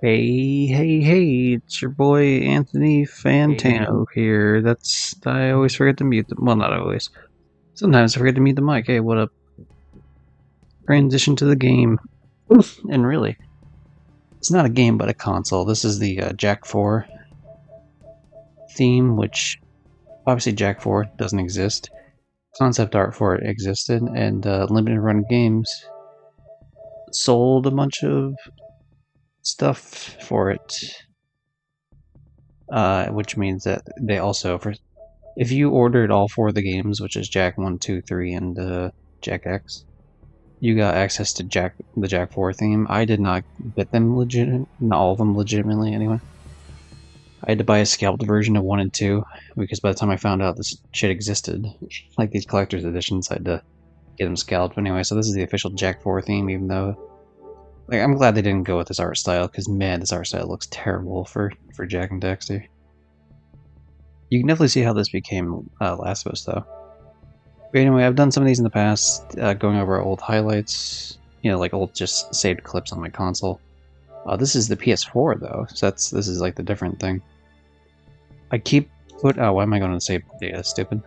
Hey, it's your boy Anthony Hey, Fantano here. I always forget to mute the, well, not always. Sometimes I forget to mute the mic. Hey, what up? Transition to the game. Oof. And really, it's not a game but a console. This is the Jack 4 theme, which obviously Jack 4 doesn't exist. Concept art for it existed, and Limited Run Games sold a bunch of stuff for it. Which means that they also, if you ordered all four of the games, which is Jack 1, 2, 3, and Jack X, you got access to the Jack 4 theme. I did not get them not all of them legitimately anyway. I had to buy a scalped version of 1 and 2, because by the time I found out this shit existed, like these collector's editions, I had to get them scalped. But anyway, so this is the official Jack 4 theme, even though, like, I'm glad they didn't go with this art style, because man, this art style looks terrible for Jack and Daxter. You can definitely see how this became Last of Us, though. But anyway, I've done some of these in the past, going over old highlights, like old just saved clips on my console. This is the PS4 though, so this is like the different thing. Why am I going to save data? Stupid.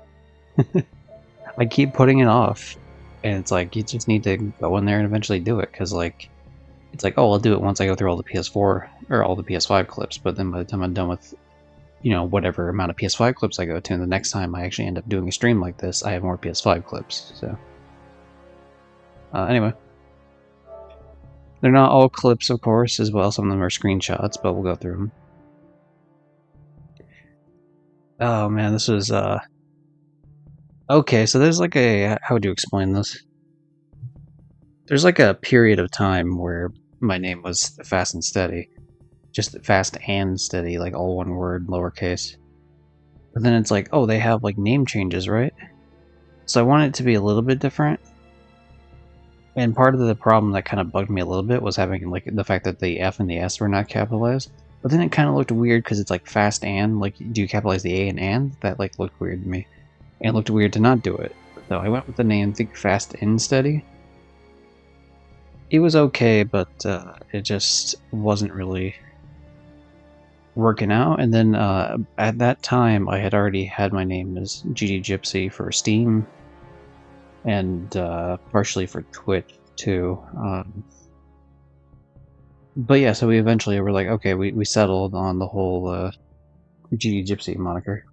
I keep putting it off, and it's like you just need to go in there and eventually do it, because like it's like, oh, I'll do it once I go through all the PS4 or all the PS5 clips. But then by the time I'm done with whatever amount of PS5 clips I go to, and the next time I actually end up doing a stream like this, I have more PS5 clips. So anyway, they're not all clips, of course, as well. Some of them are screenshots, but we'll go through them. Oh man, this was okay. So there's like how would you explain this? There's like a period of time where my name was Fast and Steady, just Fast and Steady, like all one word, lowercase. But then it's like, oh, they have like name changes, right? So I want it to be a little bit different. And part of the problem that kind of bugged me a little bit was having like the fact that the F and the S were not capitalized. But then it kind of looked weird because it's like fast and, like, do you capitalize the A and? That like looked weird to me. And it looked weird to not do it. So I went with the name Think Fast and Steady. It was okay, but it just wasn't really working out. And then at that time, I had already had my name as GD Gypsy for Steam, and partially for Twitch too. But yeah, so we eventually were like, okay, we settled on the whole GD Gypsy moniker.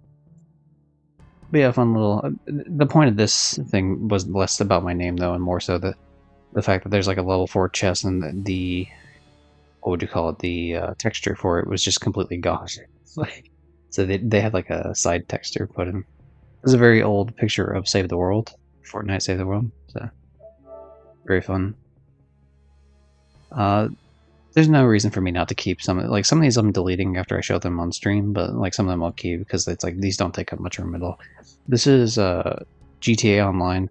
But yeah, fun little. The point of this thing was less about my name though, and more so the fact that there's like a level 4 chest, and the what would you call it? The texture for it was just completely gone. So they had like a side texture put in. It was a very old picture of Save the World, Fortnite Save the World. So very fun. There's no reason for me not to keep some of these I'm deleting after I show them on stream, but like some of them I'll keep because it's like these don't take up much room at all. This is GTA Online.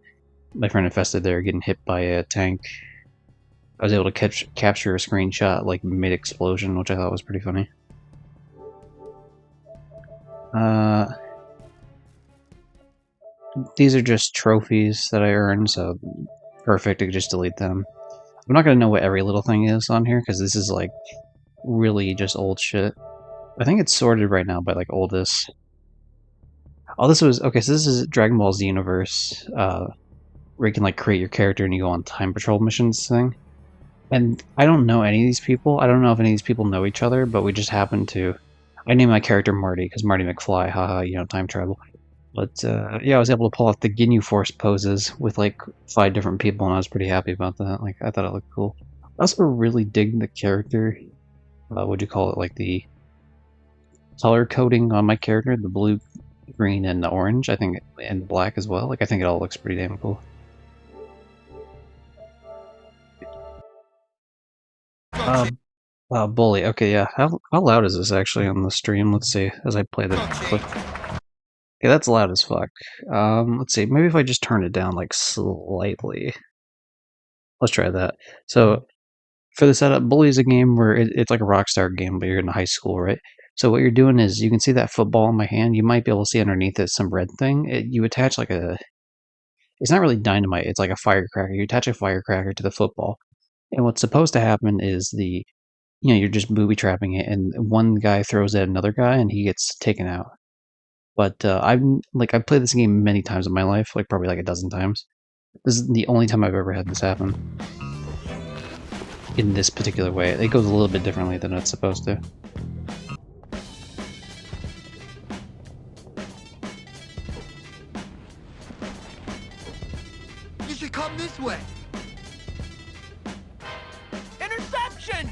My friend infested there getting hit by a tank. I was able to capture a screenshot like mid explosion, which I thought was pretty funny. These are just trophies that I earned, so perfect to just delete them. I'm not gonna know what every little thing is on here because this is like really just old shit. I think it's sorted right now by like oldest. Oh, this was okay. So this is Dragon Ball Z Universe, where you can like create your character and you go on time patrol missions thing. And I don't know any of these people. I don't know if any of these people know each other, but we just happened to. I named my character Marty because Marty McFly, haha, time travel. But yeah, I was able to pull off the Ginyu Force poses with like 5 different people, and I was pretty happy about that. Like, I thought it looked cool. I also really dig the character. Would you call it like the color coding on my character? The blue, green, and the orange. I think, and black as well. Like, I think it all looks pretty damn cool. Bully. Okay, yeah. How loud is this actually on the stream? Let's see as I play the clip. Yeah, that's loud as fuck. Let's see. Maybe if I just turn it down like slightly. Let's try that. So for the setup, Bully is a game where it's like a Rockstar game, but you're in high school, right? So what you're doing is you can see that football in my hand. You might be able to see underneath it some red thing. You attach like a. It's not really dynamite. It's like a firecracker. You attach a firecracker to the football, and what's supposed to happen is you're just booby trapping it, and one guy throws at another guy, and he gets taken out. But I've played this game many times in my life, like probably like a dozen times. This is the only time I've ever had this happen in this particular way. It goes a little bit differently than it's supposed to. You should come this way. Interception!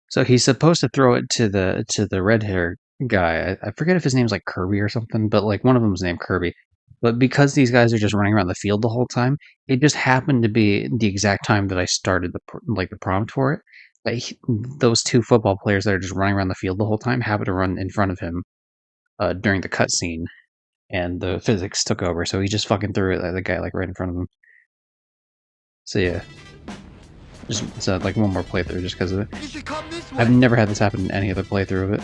So he's supposed to throw it to the red hair guy. I forget if his name's like Kirby or something, but like one of them's named Kirby. But because these guys are just running around the field the whole time, it just happened to be the exact time that I started the prompt for it. Like those two football players that are just running around the field the whole time happened to run in front of him during the cutscene, and the physics took over. So he just fucking threw it at the guy like right in front of him. So yeah, just like one more playthrough just because of it. You should come this way. I've never had this happen in any other playthrough of it,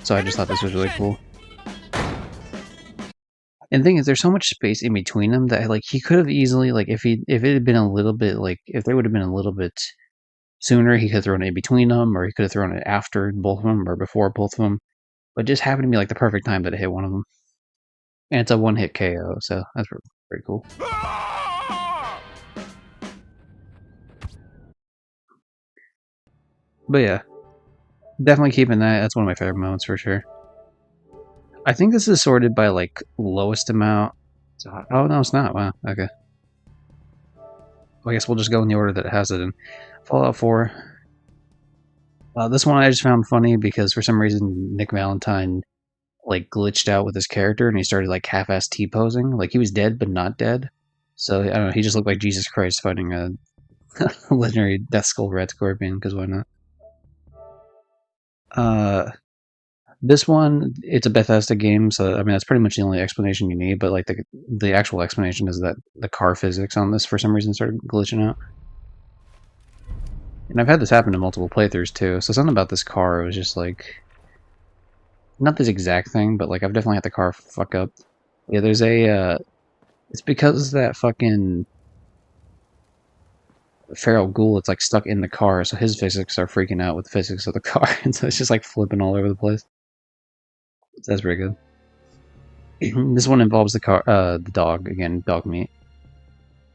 so I just thought this was really cool. And the thing is, there's so much space in between them that like he could have easily like if it had been a little bit like if they would have been a little bit sooner, he could have thrown it in between them, or he could have thrown it after both of them or before both of them. But it just happened to be like the perfect time that it hit one of them, and it's a one-hit KO, so that's pretty cool. But yeah, definitely keeping that. That's one of my favorite moments for sure. I think this is sorted by like lowest amount. Oh no, it's not. Wow. Okay. Well, I guess we'll just go in the order that it has it in. Fallout 4. This one I just found funny because for some reason Nick Valentine like glitched out with his character and he started like half-ass T-posing. Like he was dead but not dead. So I don't know. He just looked like Jesus Christ fighting a legendary Death Skull Red Scorpion. Because why not? This one, it's a Bethesda game, so I mean that's pretty much the only explanation you need. But like the actual explanation is that the car physics on this for some reason started glitching out. And I've had this happen in multiple playthroughs too. So something about this car was just like not this exact thing, but like I've definitely had the car fuck up. Yeah, there's a it's because that fucking feral ghoul it's like stuck in the car, so his physics are freaking out with the physics of the car, and so it's just like flipping all over the place. So that's pretty good. This one involves the dog again, dog meat.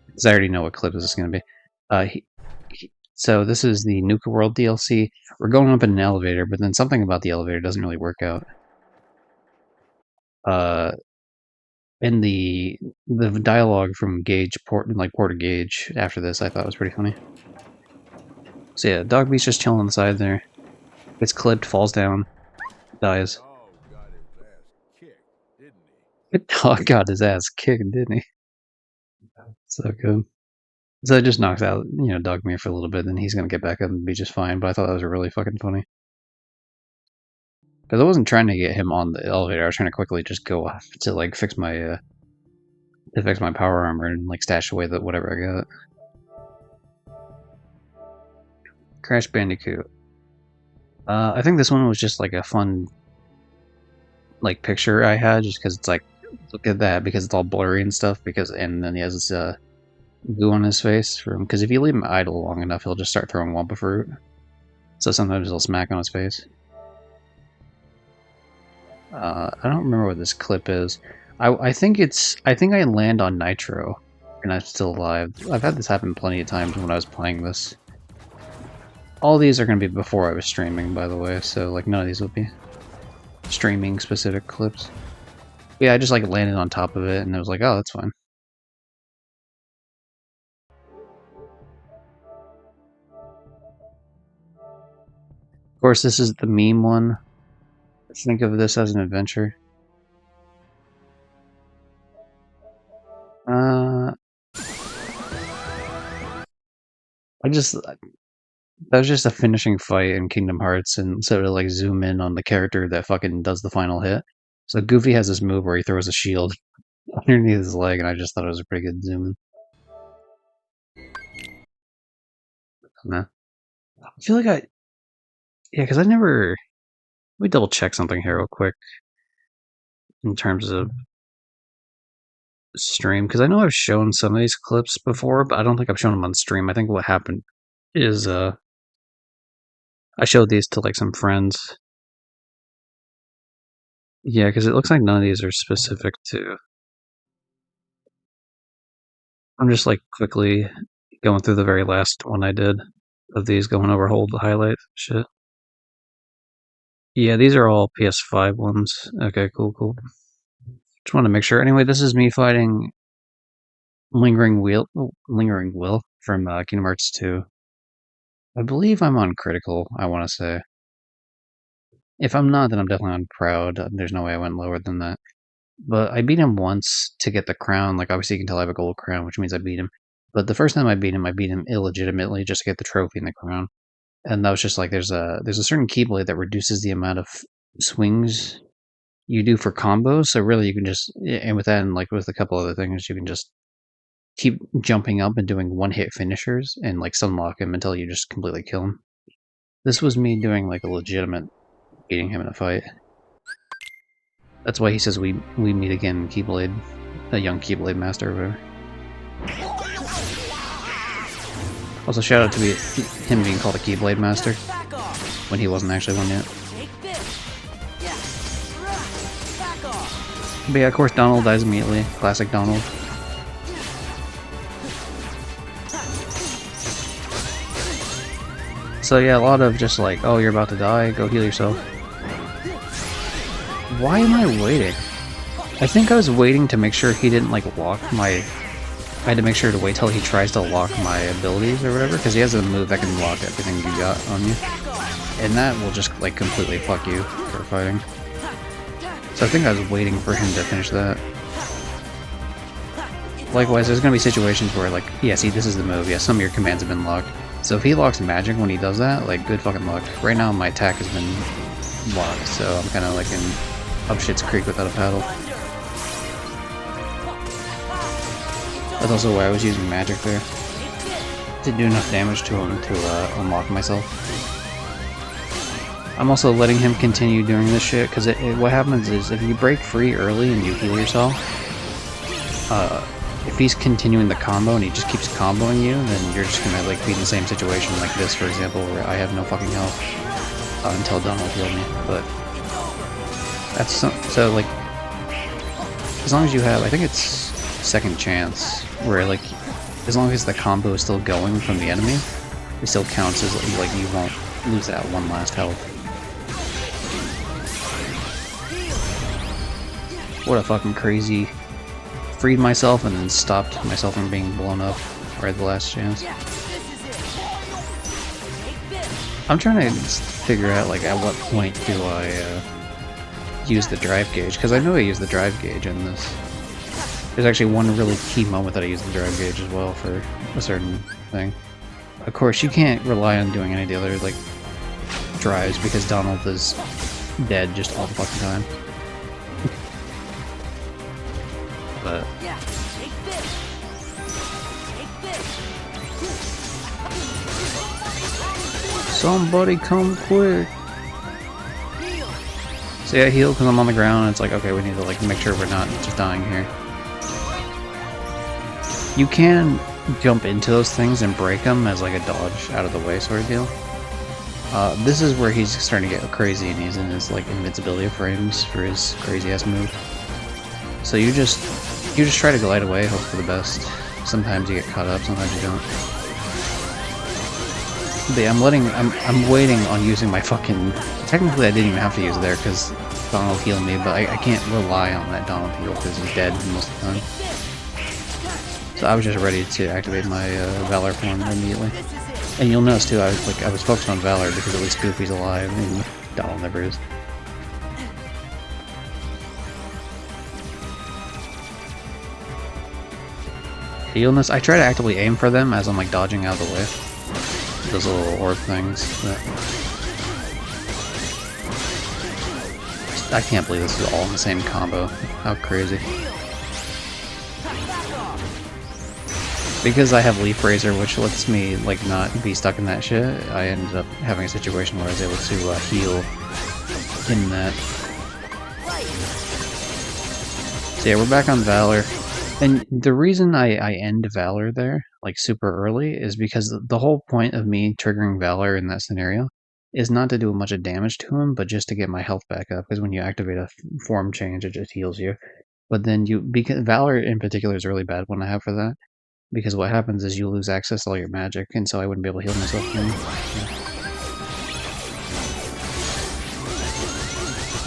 Because I already know what clip this is going to be. So this is the Nuka World DLC. We're going up in an elevator, but then something about the elevator doesn't really work out. And the dialogue from Porter Gage after this, I thought was pretty funny. So yeah, Dog Meat's just chilling on the side there. Gets clipped, falls down, dies. Dog got his ass kicked, didn't he? So good. So it just knocks out, Dog Meat for a little bit, then he's gonna get back up and be just fine. But I thought that was really fucking funny. Because I wasn't trying to get him on the elevator. I was trying to quickly just go off to like fix my power armor and like stash away whatever I got. Crash Bandicoot. I think this one was just like a fun like picture I had, just because it's like look at that because it's all blurry and stuff. And then he has this goo on his face because if you leave him idle long enough, he'll just start throwing Wumpa fruit. So sometimes he'll smack on his face. I don't remember what this clip is. I think I land on Nitro, and I'm still alive. I've had this happen plenty of times when I was playing this. All these are going to be before I was streaming, by the way, so like none of these will be streaming specific clips. But yeah, I just like landed on top of it, and it was like, oh, that's fine. Of course, this is the meme one. Let's think of this as an adventure. That was just a finishing fight in Kingdom Hearts, and so to like zoom in on the character that fucking does the final hit. So Goofy has this move where he throws a shield underneath his leg, and I just thought it was a pretty good zoom in. Nah. I feel like yeah, because I never. Let me double check something here real quick in terms of stream, because I know I've shown some of these clips before, but I don't think I've shown them on stream. I think what happened is I showed these to like some friends. Yeah, because it looks like none of these are specific to. I'm just like quickly going through the very last one I did of these, going over whole highlights shit. Yeah, these are all PS5 ones. Okay, cool. Just want to make sure. Anyway, this is me fighting Lingering Will from Kingdom Hearts 2. I believe I'm on critical, I want to say. If I'm not, then I'm definitely on proud. There's no way I went lower than that. But I beat him once to get the crown. Like, obviously, you can tell I have a gold crown, which means I beat him. But the first time I beat him illegitimately just to get the trophy and the crown. And that was just like there's a certain keyblade that reduces the amount of swings you do for combos. So really, you can just, and with that, and like with a couple other things, you can just keep jumping up and doing one-hit finishers and like sunlock him until you just completely kill him. This was me doing like a legitimate beating him in a fight. That's why he says we meet again, Keyblade, a young Keyblade master or whatever. Also, shout out to him being called a Keyblade master when he wasn't actually one yet. But yeah, of course, Donald dies immediately. Classic Donald. So yeah, a lot of just like, oh, you're about to die, go heal yourself. Why am I waiting? I think I was waiting to make sure he didn't like lock my... I had to make sure to wait till he tries to lock my abilities or whatever, because he has a move that can lock everything you got on you. And that will just like completely fuck you for fighting. So I think I was waiting for him to finish that. Likewise, there's gonna be situations where like, yeah, see, this is the move, yeah, some of your commands have been locked. So if he locks magic when he does that, like, good fucking luck. Right now my attack has been locked, so I'm kinda like in up shit's creek without a paddle. That's also why I was using magic there. To do enough damage to him to unlock myself. I'm also letting him continue doing this shit, because what happens is, if you break free early and you heal yourself, if he's continuing the combo and he just keeps comboing you, then you're just gonna like be in the same situation like this, for example, where I have no fucking health until Donald healed me. But that's so like, as long as you have, I think it's second chance, where like as long as the combo is still going from the enemy, it still counts as like you won't lose that one last health. What a fucking crazy... Freed myself and then stopped myself from being blown up right at the last chance. I'm trying to figure out like at what point do I use the drive gauge, because I know I use the drive gauge in this. There's actually one really key moment that I use the drive gauge as well for a certain thing. Of course, you can't rely on doing any of the other like drives because Donald is dead just all the fucking time. But somebody come quick. So yeah, I heal because I'm on the ground, and it's like, okay, we need to like make sure we're not just dying here. You can jump into those things and break them as like a dodge out of the way sort of deal. This is where he's starting to get crazy, and he's in his like invincibility frames for his crazy ass move. So you just try to glide away, hope for the best. Sometimes you get caught up, sometimes you don't. But yeah, I'm waiting on using my fucking... Technically I didn't even have to use it there because Donald healed me, but I can't rely on that Donald heal because he's dead most of the time. So I was just ready to activate my Valor form immediately. And you'll notice too, I was focused on Valor because at least Goofy's alive and Donald never is. You'll notice I try to actively aim for them as I'm like dodging out of the way. Those little orb things. I can't believe this is all in the same combo. How crazy. Because I have Leaf Razor, which lets me like not be stuck in that shit, I ended up having a situation where I was able to heal in that. So yeah, we're back on Valor. And the reason I end Valor there, like super early is because the whole point of me triggering Valor in that scenario is not to do a bunch of damage to him, but just to get my health back up. Because when you activate a form change, it just heals you. But then because Valor in particular is a really bad one I have for that. Because what happens is you lose access to all your magic, and so I wouldn't be able to heal myself again.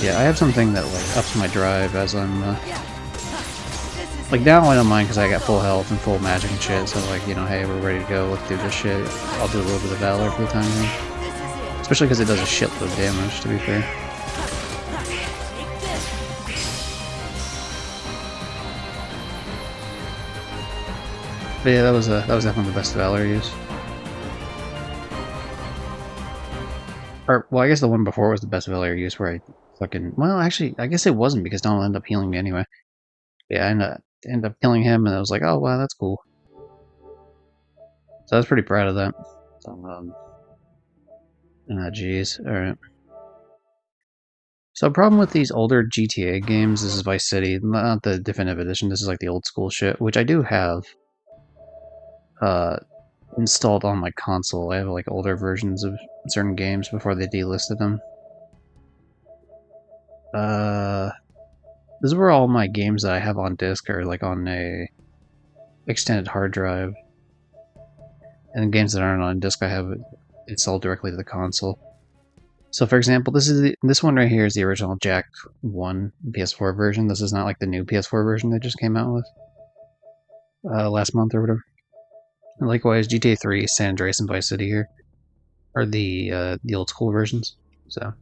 Yeah, I have something that like ups my drive as I'm like now I don't mind because I got full health and full magic and shit. So like, you know, hey, we're ready to go. Let's do this shit. I'll do a little bit of Valor for the time being, especially because it does a shitload of damage. To be fair. But yeah, that was definitely the best Valor use. Or well, I guess the one before was the best Valor use where I fucking actually I guess it wasn't because Donald ended up healing me anyway. Yeah, I ended up killing him, and I was like, oh wow, that's cool. So I was pretty proud of that. So, geez, all right. So, problem with these older GTA games, this is Vice City, not the definitive edition. This is like the old school shit, which I do have installed on my console. I have like older versions of certain games before they delisted them. This is where all my games that I have on disc are like on a extended hard drive, and games that aren't on disc I have installed directly to the console. So, for example, this one right here is the original Jak 1 PS4 version. This is not like the new PS4 version they just came out with last month or whatever. And likewise, GTA 3, San Andreas, and Vice City here are the old school versions. So,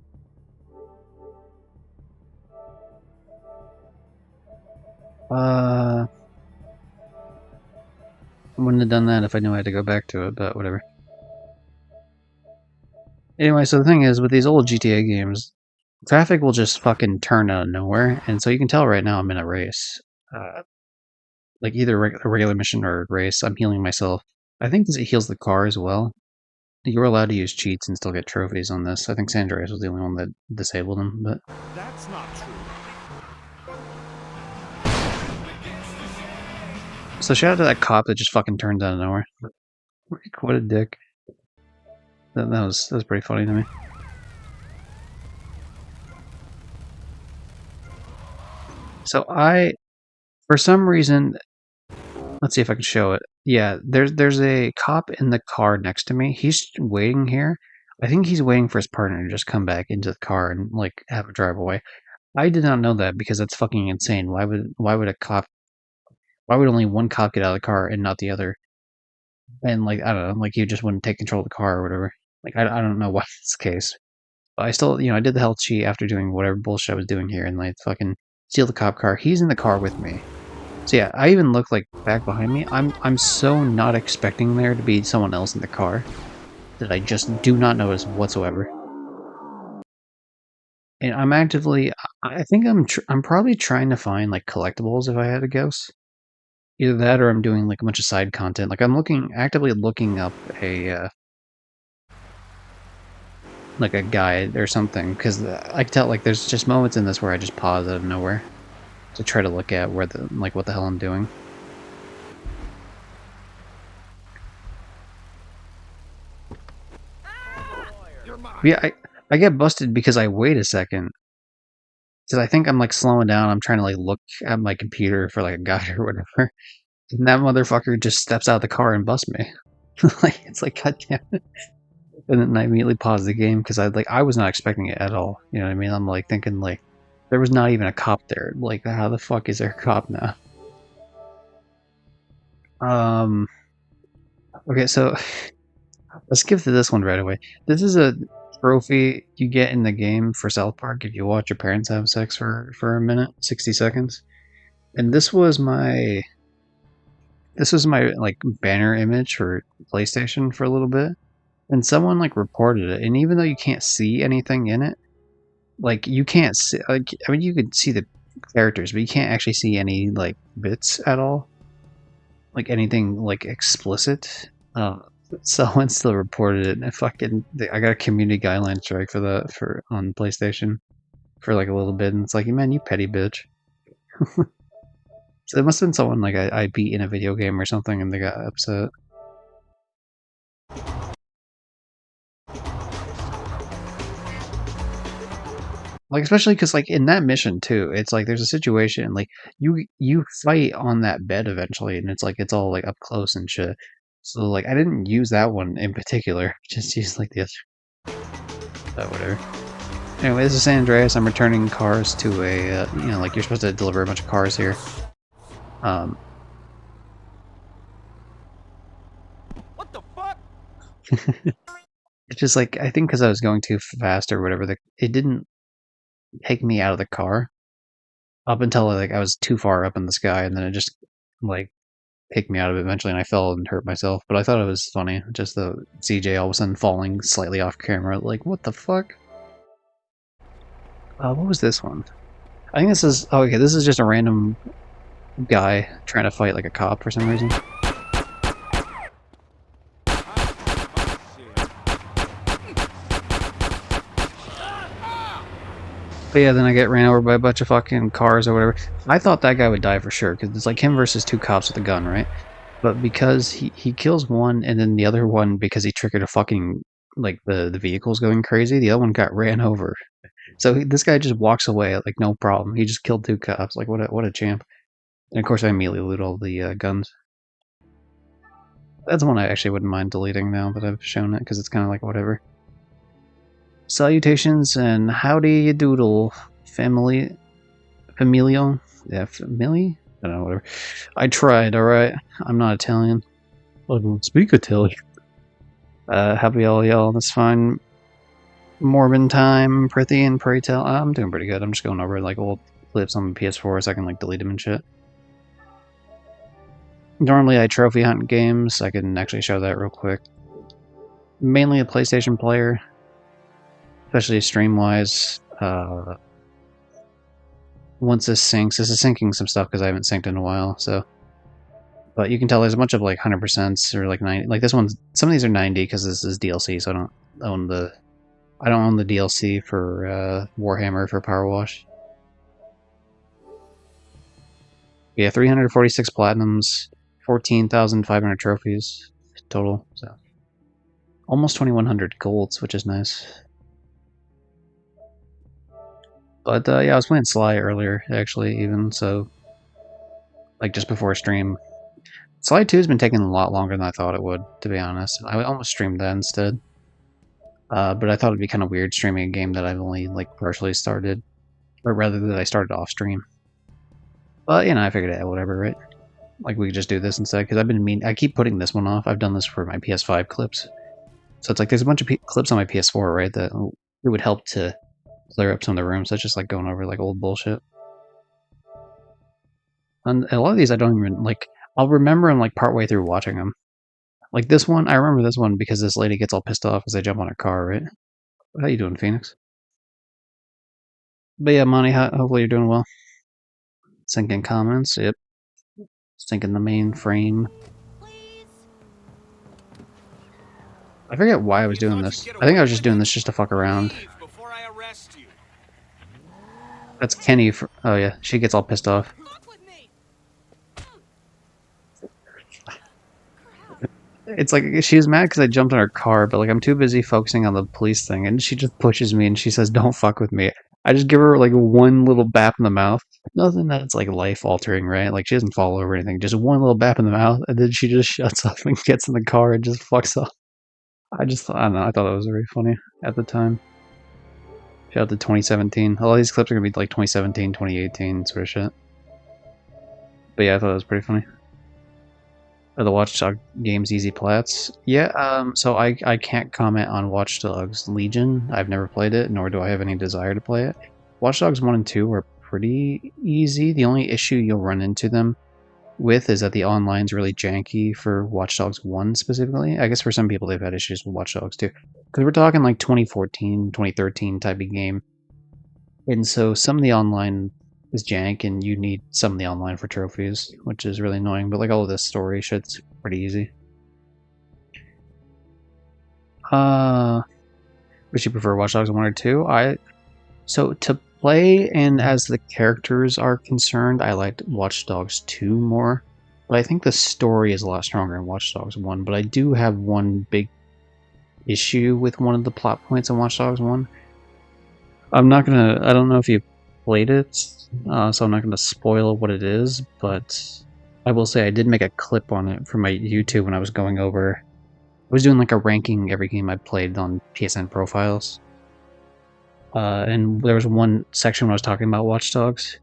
I wouldn't have done that if I knew I had to go back to it, but whatever. Anyway, so the thing is, with these old GTA games, traffic will just fucking turn out of nowhere, and so you can tell right now I'm in a race. Like either a regular mission or a race, I'm healing myself. I think it heals the car as well. You're allowed to use cheats and still get trophies on this. I think San Andreas was the only one that disabled them, but... That's not true. So shout out to that cop that just fucking turned out of nowhere. What a dick. That was pretty funny to me. So for some reason, let's see if I can show it. Yeah, there's a cop in the car next to me. He's waiting here. I think he's waiting for his partner to just come back into the car and like have a drive away. I did not know that because that's fucking insane. Why would a cop? Why would only one cop get out of the car and not the other? And like I don't know, like you just wouldn't take control of the car or whatever. Like I don't know why it's the case. But I still, I did the health cheat after doing whatever bullshit I was doing here, and like fucking steal the cop car. He's in the car with me. So yeah, I even look like back behind me. I'm so not expecting there to be someone else in the car that I just do not notice whatsoever. And I'm actively, I think I'm probably trying to find like collectibles if I had to guess. Either that or I'm doing like a bunch of side content. Like I'm actively looking up a like a guide or something because I can tell like there's just moments in this where I just pause out of nowhere to try to look at where what the hell I'm doing. Yeah, I get busted because I wait a second. Because I think I'm like slowing down. I'm trying to like look at my computer for like a guide or whatever. And that motherfucker just steps out of the car and busts me. Like it's like goddamn. And then I immediately pause the game because I was not expecting it at all. You know what I mean? I'm like thinking like there was not even a cop there. Like how the fuck is there a cop now? Okay, so let's skip to this one right away. This is a trophy you get in the game for South Park if you watch your parents have sex for a minute, 60 seconds. And this was my like banner image for PlayStation for a little bit. And someone like reported it, and even though you can't see anything in it, like you can't see like I mean you could see the characters, but you can't actually see any like bits at all. Like anything like explicit. Someone still reported it, and I got a community guideline strike for that on PlayStation for like a little bit, and it's like, man, you petty bitch. So it must have been someone like I beat in a video game or something, and they got upset. Like, especially because, like, in that mission too, it's like there's a situation, like, you fight on that bed eventually, and it's like it's all, like, up close and shit. So, like, I didn't use that one in particular, just used, like, the other, but whatever. Anyway, this is San Andreas. I'm returning cars to a, you know, like, you're supposed to deliver a bunch of cars here. What the fuck? It's just, like, I think because I was going too fast or whatever, it didn't take me out of the car up until, like, I was too far up in the sky, and then it just, like, picked me out of it eventually, and I fell and hurt myself. But I thought it was funny, just the CJ all of a sudden falling slightly off camera. Like, what the fuck? What was this one? I think this is... Oh, okay, this is just a random guy trying to fight, like, a cop for some reason. But yeah, then I get ran over by a bunch of fucking cars or whatever. I thought that guy would die for sure, because it's like him versus two cops with a gun, right? But because he kills one, and then the other one, because he triggered a fucking, like, the vehicle's going crazy, the other one got ran over. So this guy just walks away, like, no problem. He just killed two cops. Like, what a champ. And of course I immediately loot all the guns. That's one I actually wouldn't mind deleting now that I've shown it, because it's kind of like whatever. Salutations and howdy you doodle, familial? Yeah, family? I don't know, whatever. I tried, alright? I'm not Italian. I don't speak Italian. Happy all y'all, that's fine. Morbin time, Prithee and pray tell. I'm doing pretty good. I'm just going over like old clips on the PS4 so I can like delete them and shit. Normally I trophy hunt games. I can actually show that real quick. Mainly a PlayStation player, especially stream-wise. Once this syncs, this is syncing some stuff because I haven't synced in a while, so. But you can tell there's a bunch of like 100% or like 90. Like this one's, some of these are 90 because this is DLC, so I don't own the DLC for Warhammer for Power Wash. Yeah, 346 platinums, 14,500 trophies total. So almost 2,100 golds, which is nice. But yeah, I was playing Sly earlier, actually, even so, like just before stream. Sly 2 has been taking a lot longer than I thought it would, to be honest. I almost streamed that instead. But I thought it'd be kind of weird streaming a game that I've only like partially started, or rather that I started off stream. But you know, I figured out whatever, right? Like we could just do this instead because I keep putting this one off. I've done this for my PS5 clips, so it's like there's a bunch of clips on my PS4, right? That it would help to clear up some of the rooms. So it's just like going over like old bullshit. And a lot of these I don't even like. I'll remember them like partway through watching them. Like this one, I remember this one because this lady gets all pissed off as I jump on her car, right? How you doing, Phoenix? But yeah, Monty, hopefully you're doing well. Syncing comments, yep. Syncing the main frame. I forget why I was doing this. I think I was just doing this just to fuck around. That's Kenny. Oh yeah, she gets all pissed off. It's like she was mad because I jumped on her car, but like I'm too busy focusing on the police thing, and she just pushes me and she says, "Don't fuck with me." I just give her like one little bap in the mouth. Nothing that's like life altering, right? Like she doesn't fall over or anything. Just one little bap in the mouth, and then she just shuts up and gets in the car and just fucks off. I don't know. I thought that was very funny at the time. Shout out to 2017. A lot of these clips are gonna be like 2017, 2018 sort of shit. But yeah, I thought it was pretty funny. Or the Watchdog games Easy Plats. Yeah, so I can't comment on Watch Dogs Legion. I've never played it, nor do I have any desire to play it. Watch Dogs 1 and 2 are pretty easy. The only issue you'll run into them with is that the online's really janky for Watch Dogs 1 specifically. I guess for some people they've had issues with Watch Dogs 2. Because we're talking like 2014, 2013 type of game. And so some of the online is jank, and you need some of the online for trophies, which is really annoying. But like all of this story shit's pretty easy. Would you prefer Watch Dogs 1 or 2? So to play and as the characters are concerned, I liked Watch Dogs 2 more. But I think the story is a lot stronger in Watch Dogs 1. But I do have one big issue with one of the plot points in Watch Dogs 1. I'm not gonna. I don't know if you played it, so I'm not gonna spoil what it is. But I will say I did make a clip on it for my YouTube when I was going over. I was doing like a ranking every game I played on PSN profiles. And there was one section when I was talking about Watch Dogs.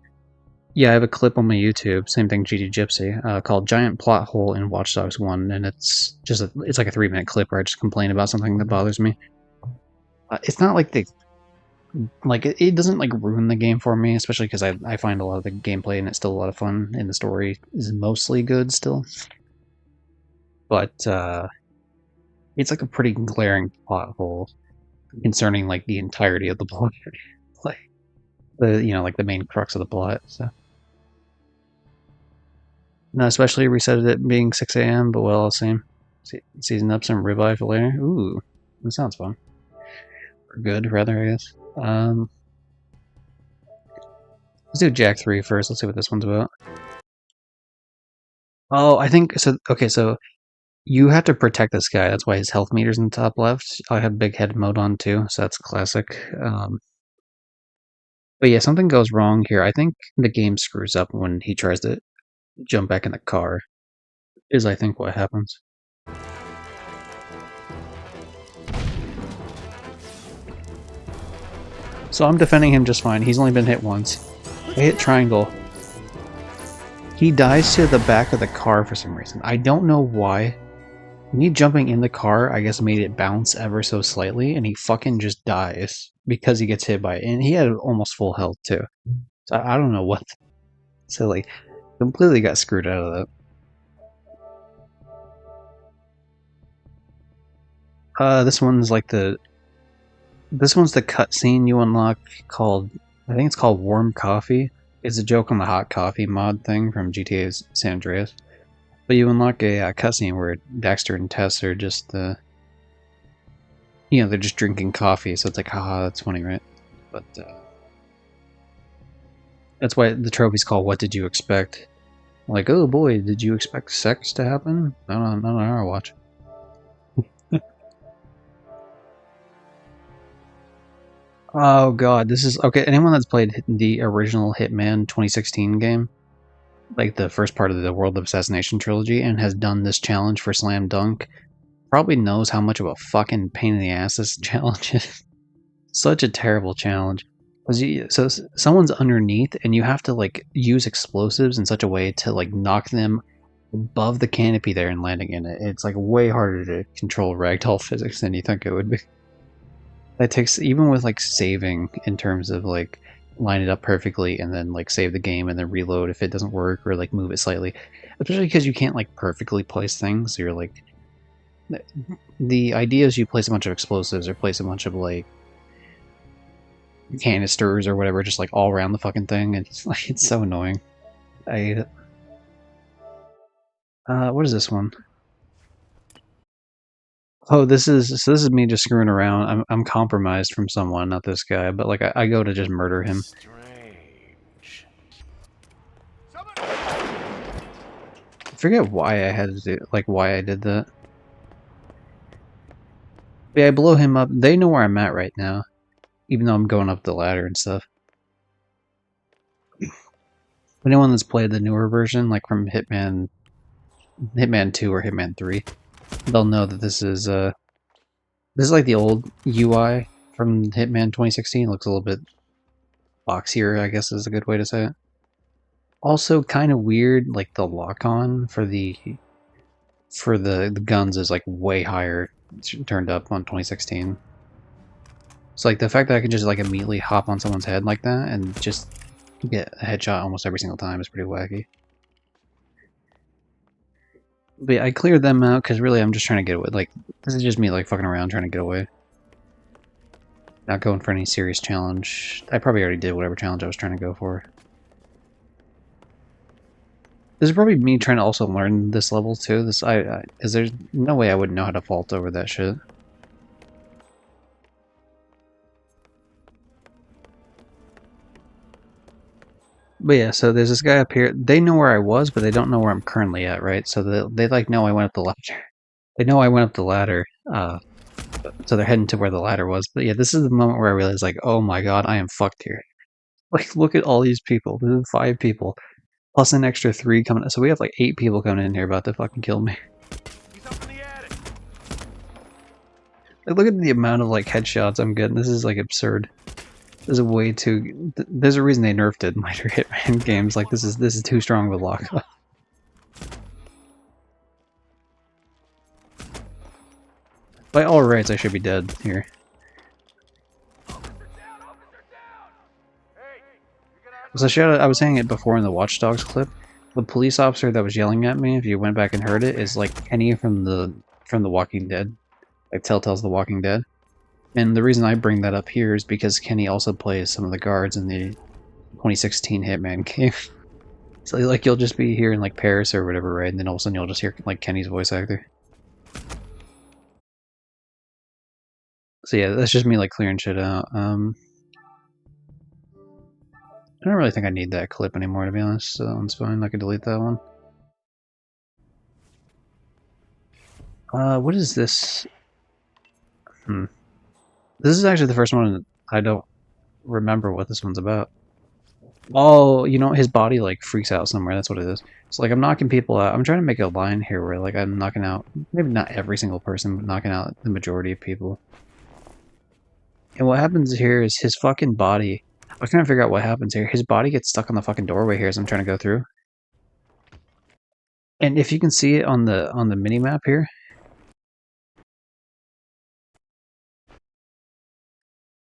Yeah, I have a clip on my YouTube, same thing, GD Gypsy, called "Giant Plot Hole in Watch Dogs 1," and it's just it's like a 3-minute clip where I just complain about something that bothers me. It's not like it doesn't like ruin the game for me, especially because I find a lot of the gameplay and it's still a lot of fun, and the story is mostly good still. But it's like a pretty glaring plot hole concerning like the entirety of the plot, like like the main crux of the plot. So. No, especially reset it being 6 a.m., but well, same. Season up some ribeye for later. Ooh, that sounds fun. Or good, rather, I guess. Let's do Jack 3 first. Let's see what this one's about. Oh, I think so. Okay, so you have to protect this guy. That's why his health meter's in the top left. I have big head mode on too, so that's classic. But yeah, something goes wrong here. I think the game screws up when he tries to jump back in the car. Is I think what happens. So I'm defending him just fine. He's only been hit once. I hit triangle. He dies to the back of the car for some reason. I don't know why. Me jumping in the car, I guess, made it bounce ever so slightly, and he fucking just dies because he gets hit by it. And he had almost full health, too. So I don't know what. So, like, completely got screwed out of that. This one's like the... This one's the cutscene you unlock called... I think it's called Warm Coffee. It's a joke on the hot coffee mod thing from GTA's San Andreas. But you unlock a cutscene where Dexter and Tess are just, they're just drinking coffee, so it's like, haha, that's funny, right? But, that's why the trophy's called What Did You Expect? Like, oh boy, did you expect sex to happen? Not on our watch. Oh god, this is... Okay, anyone that's played the original Hitman 2016 game, like the first part of the World of Assassination trilogy, and has done this challenge for Slam Dunk, probably knows how much of a fucking pain in the ass this challenge is. Such a terrible challenge. So someone's underneath, and you have to like use explosives in such a way to like knock them above the canopy there and landing in it. It's like way harder to control ragdoll physics than you think it would be. That takes, even with like saving in terms of like line it up perfectly and then like save the game and then reload if it doesn't work, or like move it slightly, especially because you can't like perfectly place things. So you're like, the idea is you place a bunch of explosives or place a bunch of like canisters or whatever just like all around the fucking thing, and it's like, it's so annoying. I hate it. What is this one? Oh, this is me just screwing around. I'm compromised from someone, not this guy, but like I go to just murder him. Strange. I forget why I had to do, like why I did that. But yeah, I blow him up. They know where I'm at right now, even though I'm going up the ladder and stuff. Anyone that's played the newer version, like from Hitman 2 or Hitman 3, they'll know that this is like the old UI from Hitman 2016. It looks a little bit boxier, I guess is a good way to say it. Also kind of weird, like the lock-on for the guns is like way higher. It's turned up on 2016. So like the fact that I can just like immediately hop on someone's head like that and just get a headshot almost every single time is pretty wacky. But yeah, I cleared them out because really I'm just trying to get away. Like, this is just me like fucking around trying to get away. Not going for any serious challenge. I probably already did whatever challenge I was trying to go for. This is probably me trying to also learn this level too. Because there's no way I would know how to vault over that shit. But yeah, so there's this guy up here. They know where I was, but they don't know where I'm currently at, right? So they like know I went up the ladder. They know I went up the ladder. So they're heading to where the ladder was. But yeah, this is the moment where I realized, like, oh my god, I am fucked here. Like, look at all these people. There's 5 people. Plus an extra 3 coming. So we have like 8 people coming in here about to fucking kill me. He's up in the attic. Like, look at the amount of like headshots I'm getting. This is like absurd. There's a way too. There's a reason they nerfed it in later Hitman games. Like this is too strong of a lockup. By all rights, I should be dead here. So I was saying it before in the Watch Dogs clip. The police officer that was yelling at me, if you went back and heard it, is like Kenny from the Walking Dead, like Telltale's The Walking Dead. And the reason I bring that up here is because Kenny also plays some of the guards in the 2016 Hitman game. So like you'll just be hearing like Paris or whatever, right? And then all of a sudden you'll just hear like Kenny's voice actor. So yeah, that's just me like clearing shit out. I don't really think I need that clip anymore, to be honest. So it's fine. I can delete that one. What is this? This is actually the first one I don't remember what this one's about. Oh, you know, his body like freaks out somewhere. That's what it is. So like I'm knocking people out. I'm trying to make a line here where like I'm knocking out maybe not every single person, but knocking out the majority of people. And what happens here is his fucking body. I was trying to figure out what happens here. His body gets stuck on the fucking doorway here as I'm trying to go through. And if you can see it on the mini map here.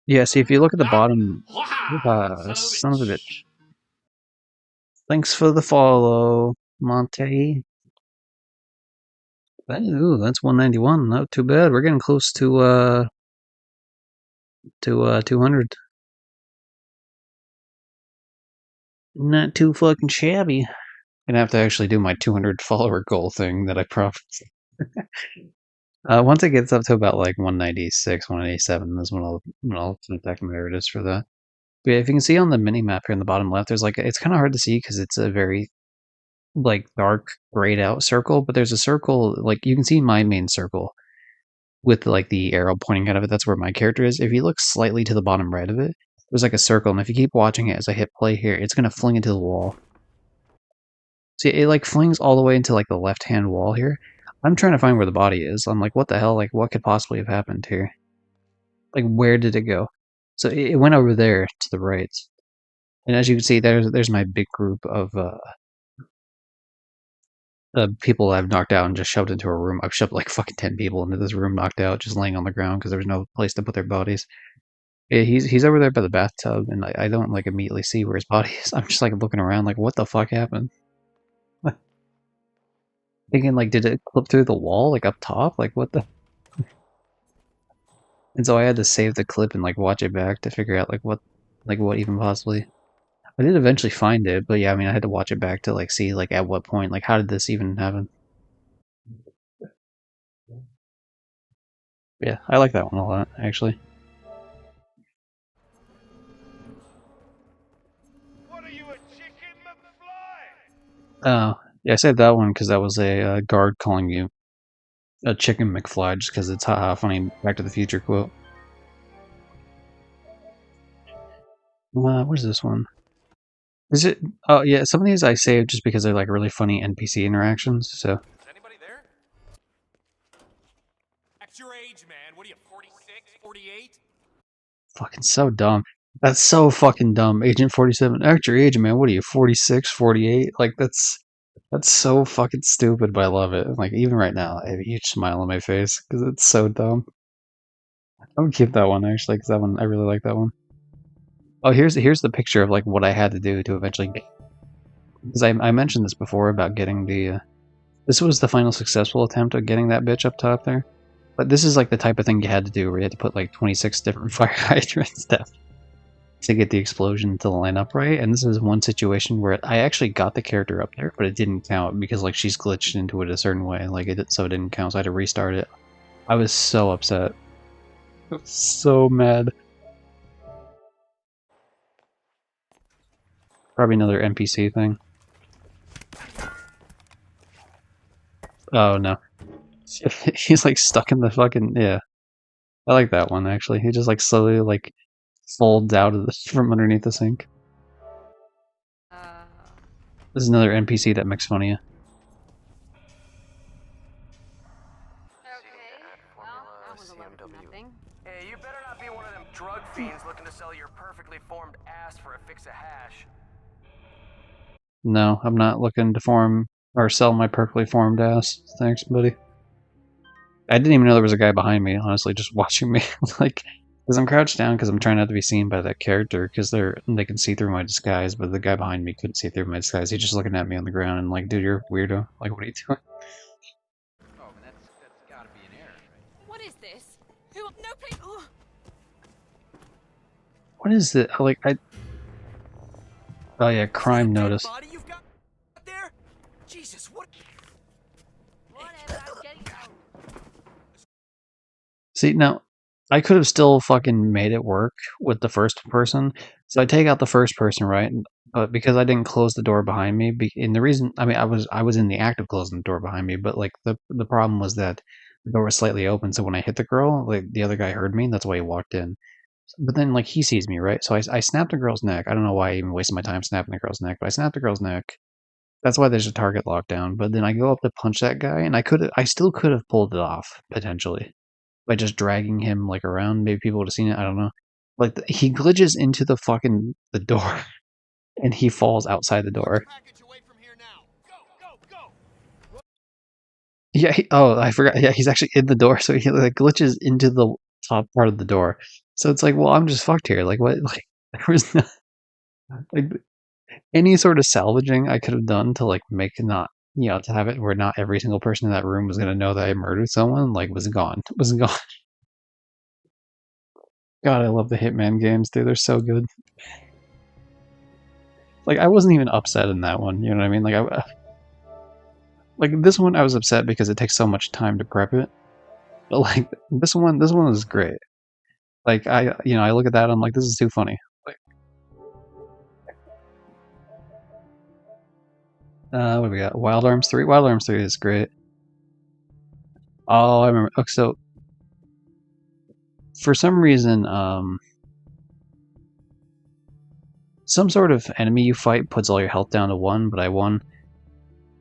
Yeah, see if you look at the bottom. Son of a bitch. Thanks for the follow, Monte. Ooh, that's 191. Not too bad. We're getting close to 200. Not too fucking shabby. Gonna have to actually do my 200 follower goal thing that I promised. Once it gets up to about like 196, 187, is when I'll contact my artist for that. But yeah, if you can see on the mini map here in the bottom left, there's like it's kind of hard to see because it's a very like dark grayed out circle, but there's a circle like you can see my main circle with like the arrow pointing out of it. That's where my character is. If you look slightly to the bottom right of it, there's like a circle, and if you keep watching it as I hit play here, it's gonna fling into the wall. See, it like flings all the way into like the left hand wall here. I'm trying to find where the body is. I'm like, what the hell? Like, what could possibly have happened here? Like, where did it go? So it went over there to the right. And as you can see, there's my big group of people I've knocked out and just shoved into a room. I've shoved like fucking 10 people into this room, knocked out, just laying on the ground because there was no place to put their bodies. Yeah, he's over there by the bathtub, and I don't like immediately see where his body is. I'm just like looking around, like what the fuck happened? Thinking like, did it clip through the wall, like up top? Like what the? And so I had to save the clip and like watch it back to figure out like what even possibly. I did eventually find it, but yeah, I mean I had to watch it back to like see like at what point, like how did this even happen? Yeah, I like that one a lot actually. What are you, a chicken, McFly? Oh, yeah, I saved that one because that was a guard calling you a chicken McFly just because it's haha funny Back to the Future quote. Where's this one? Is it? Oh yeah, some of these I saved just because they're like really funny NPC interactions. So Is anybody there? At your age, man. What are you, 46, 48? fucking so dumb. That's so fucking dumb. Agent 47. Act your age, man. What are you, 46, 48? Like that's so fucking stupid, but I love it. Like even right now, I have a huge smile on my face because it's so dumb. I'm gonna keep that one actually because that one I really like that one. Oh, here's the picture of like what I had to do to eventually get. Because I mentioned this before about getting the. This was the final successful attempt at getting that bitch up top there. But this is like the type of thing you had to do where you had to put like 26 different fire hydrants down to get the explosion to line up right. And this is one situation where I actually got the character up there, but it didn't count because like she's glitched into it a certain way, like so it didn't count. So I had to restart it. I was so upset, so mad. Probably another NPC thing. Oh no, he's like stuck in the fucking yeah. I like that one actually. He just like slowly like folds out of from underneath the sink. This is another NPC that makes fun of you. Hey, you better not be one of them drug fiends looking to sell your perfectly formed ass for a fix of hash. No, I'm not looking to form or sell my perfectly formed ass. Thanks, buddy. I didn't even know there was a guy behind me, honestly, just watching me. Like, because I'm crouched down because I'm trying not to be seen by that character because they can see through my disguise, but the guy behind me couldn't see through my disguise. He's just looking at me on the ground and like, dude, you're a weirdo. Like, what are you doing? Oh, but that's gotta be an error, right? What is this? Who? No, please. Ugh. What is it? Like, oh yeah, crime Dead notice. body you've got there? Jesus, what? Whatever, I'm getting out. See, now, I could have still fucking made it work with the first person. So I take out the first person, right? But because I didn't close the door behind me, and the reason, I mean, I was in the act of closing the door behind me, but like the problem was that the door was slightly open. So when I hit the girl, like the other guy heard me. That's why he walked in. But then like he sees me, right? So I snapped the girl's neck. I don't know why I even wasted my time snapping the girl's neck, but I snapped the girl's neck. That's why there's a target lockdown. But then I go up to punch that guy, and I still could have pulled it off potentially by just dragging him like around. Maybe people would have seen it. I don't know. Like he glitches into the door, and he falls outside the door. Package away from here now. Go! Yeah. Oh, I forgot. Yeah, he's actually in the door, so he like glitches into the top part of the door. So it's like, well, I'm just fucked here. Like what? Like there was no, like any sort of salvaging I could have done to like make not to have it where not every single person in that room was gonna know that I murdered someone. Like was gone. Was gone. God, I love the Hitman games, dude. They're so good. Like I wasn't even upset in that one. You know what I mean? Like this one, I was upset because it takes so much time to prep it. But like this one is great. Like I look at that, I'm like, this is too funny. Like, what do we got? Wild Arms 3. Wild Arms 3 is great. Oh, I remember. Okay, so for some reason, some sort of enemy you fight puts all your health down to 1, but I won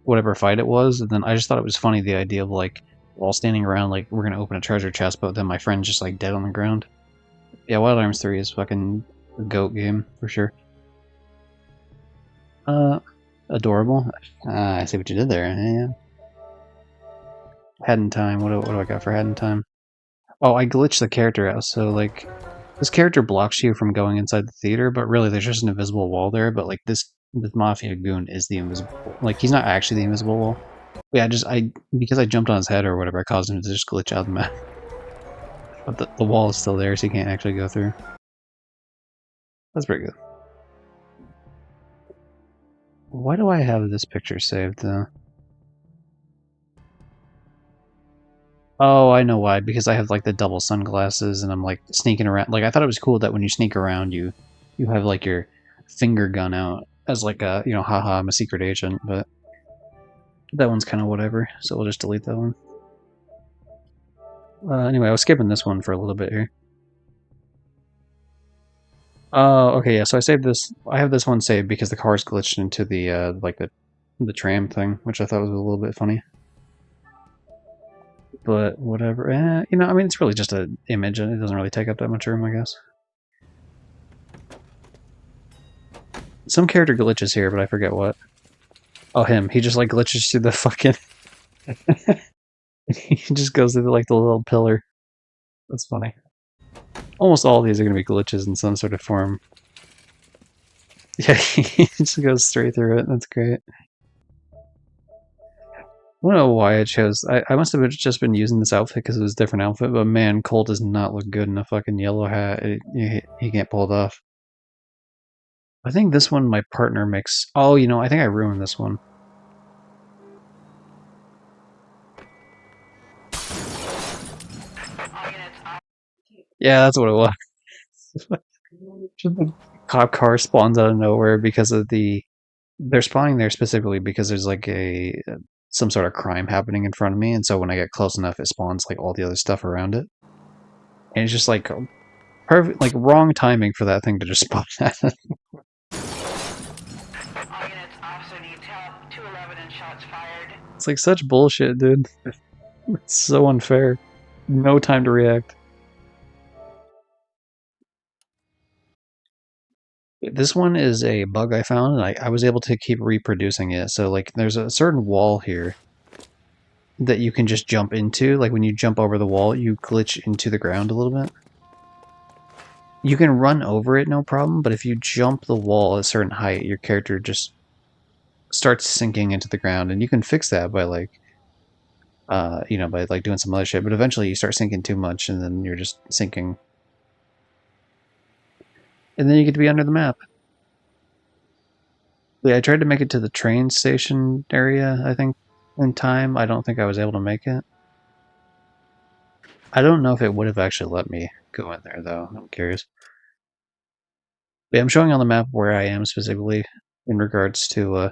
whatever fight it was, and then I just thought it was funny the idea of like all standing around like we're gonna open a treasure chest, but then my friend's just like dead on the ground. Yeah, Wild Arms 3 is fucking a GOAT game for sure. Adorable. I see what you did there. Yeah. Head in time. What do I got for head in time? Oh, I glitched the character out, so like this character blocks you from going inside the theater, but really there's just an invisible wall there, but like this mafia goon is the invisible, like he's not actually the invisible wall. Yeah, because I jumped on his head or whatever, I caused him to just glitch out the map. But the wall is still there, so you can't actually go through. That's pretty good. Why do I have this picture saved though? Oh, I know why. Because I have like the double sunglasses and I'm like sneaking around. Like I thought it was cool that when you sneak around, you have like your finger gun out as like a haha, I'm a secret agent. But that one's kind of whatever. So we'll just delete that one. Anyway, I was skipping this one for a little bit here. Oh, okay, yeah. So I saved this. I have this one saved because the car's glitched into the like the tram thing, which I thought was a little bit funny. But whatever. I mean, it's really just an image, and it doesn't really take up that much room, I guess. Some character glitches here, but I forget what. Oh, him. He just like glitches through the fucking. He just goes through like the little pillar. That's funny. Almost all of these are going to be glitches in some sort of form. Yeah, he just goes straight through it. That's great. I don't know why I chose. I must have just been using this outfit because it was a different outfit, but man, Cole does not look good in a fucking yellow hat. He can't pull it off. I think this one my partner makes. Oh, I think I ruined this one. Yeah, that's what it was. Just the cop car spawns out of nowhere because of they're spawning there specifically because there's like some sort of crime happening in front of me, and so when I get close enough, it spawns like all the other stuff around it. And it's just like perfect, like wrong timing for that thing to just spawn at it. All units, officer needs help. 211 and shots fired. It's like such bullshit, dude. It's so unfair. No time to react. This one is a bug I found, and I was able to keep reproducing it. So, like, there's a certain wall here that you can just jump into. Like, when you jump over the wall, you glitch into the ground a little bit. You can run over it, no problem, but if you jump the wall at a certain height, your character just starts sinking into the ground, and you can fix that by, like, you know, by, like, doing some other shit, but eventually you start sinking too much, and then you're just sinking. And then you get to be under the map. Yeah, I tried to make it to the train station area, I think, in time. I don't think I was able to make it. I don't know if it would have actually let me go in there, though. I'm curious. But yeah, I'm showing on the map where I am specifically in regards to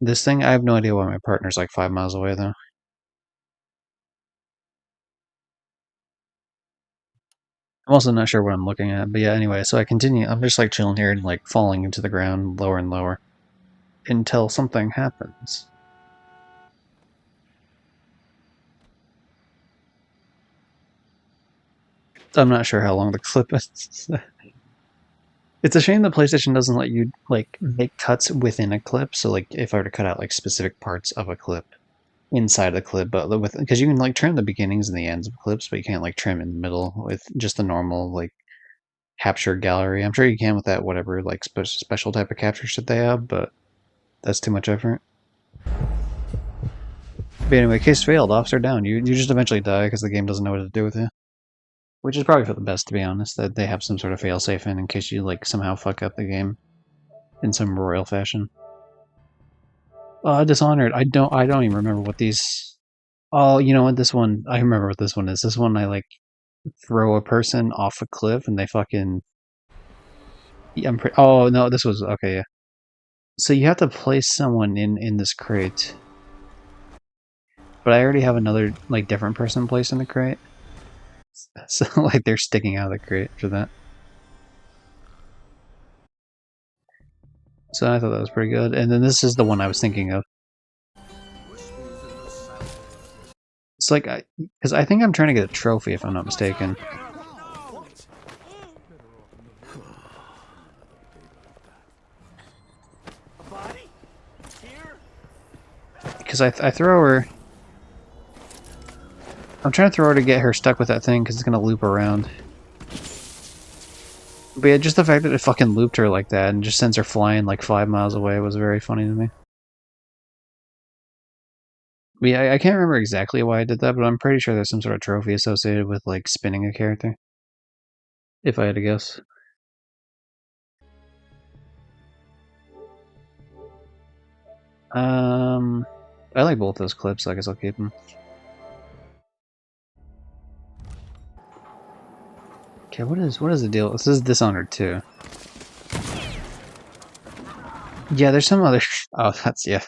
this thing. I have no idea why my partner's like 5 miles away, though. I'm also not sure what I'm looking at, but yeah, anyway, so I continue. I'm just like chilling here and like falling into the ground lower and lower until something happens. I'm not sure how long the clip is. It's a shame that PlayStation doesn't let you like make cuts within a clip. So like if I were to cut out like specific parts of a clip inside the clip, but with because you can like trim the beginnings and the ends of clips, but you can't like trim in the middle with just the normal like capture gallery. I'm sure you can with that whatever like special type of capture shit they have, but that's too much effort. But anyway, case failed. Officer down. You just eventually die because the game doesn't know what to do with you. Which is probably for the best, to be honest, that they have some sort of failsafe in case you like somehow fuck up the game in some royal fashion. Dishonored. I don't even remember what these. Oh, you know what? This one. I remember what this one is. This one I like throw a person off a cliff and they fucking. Yeah, oh no, this was okay. Yeah. So you have to place someone in this crate, but I already have another like different person placed in the crate. So like they're sticking out of the crate for that. So I thought that was pretty good. And then this is the one I was thinking of. It's like, because I think I'm trying to get a trophy if I'm not mistaken. Because I throw her. I'm trying to throw her to get her stuck with that thing because it's going to loop around. But yeah, just the fact that it fucking looped her like that and just sends her flying like 5 miles away was very funny to me. But yeah, I can't remember exactly why I did that, but I'm pretty sure there's some sort of trophy associated with like spinning a character. If I had to guess. I like both those clips, so I guess I'll keep them. Okay, what is the deal? This is Dishonored 2. Yeah, there's some other. Oh, that's yeah.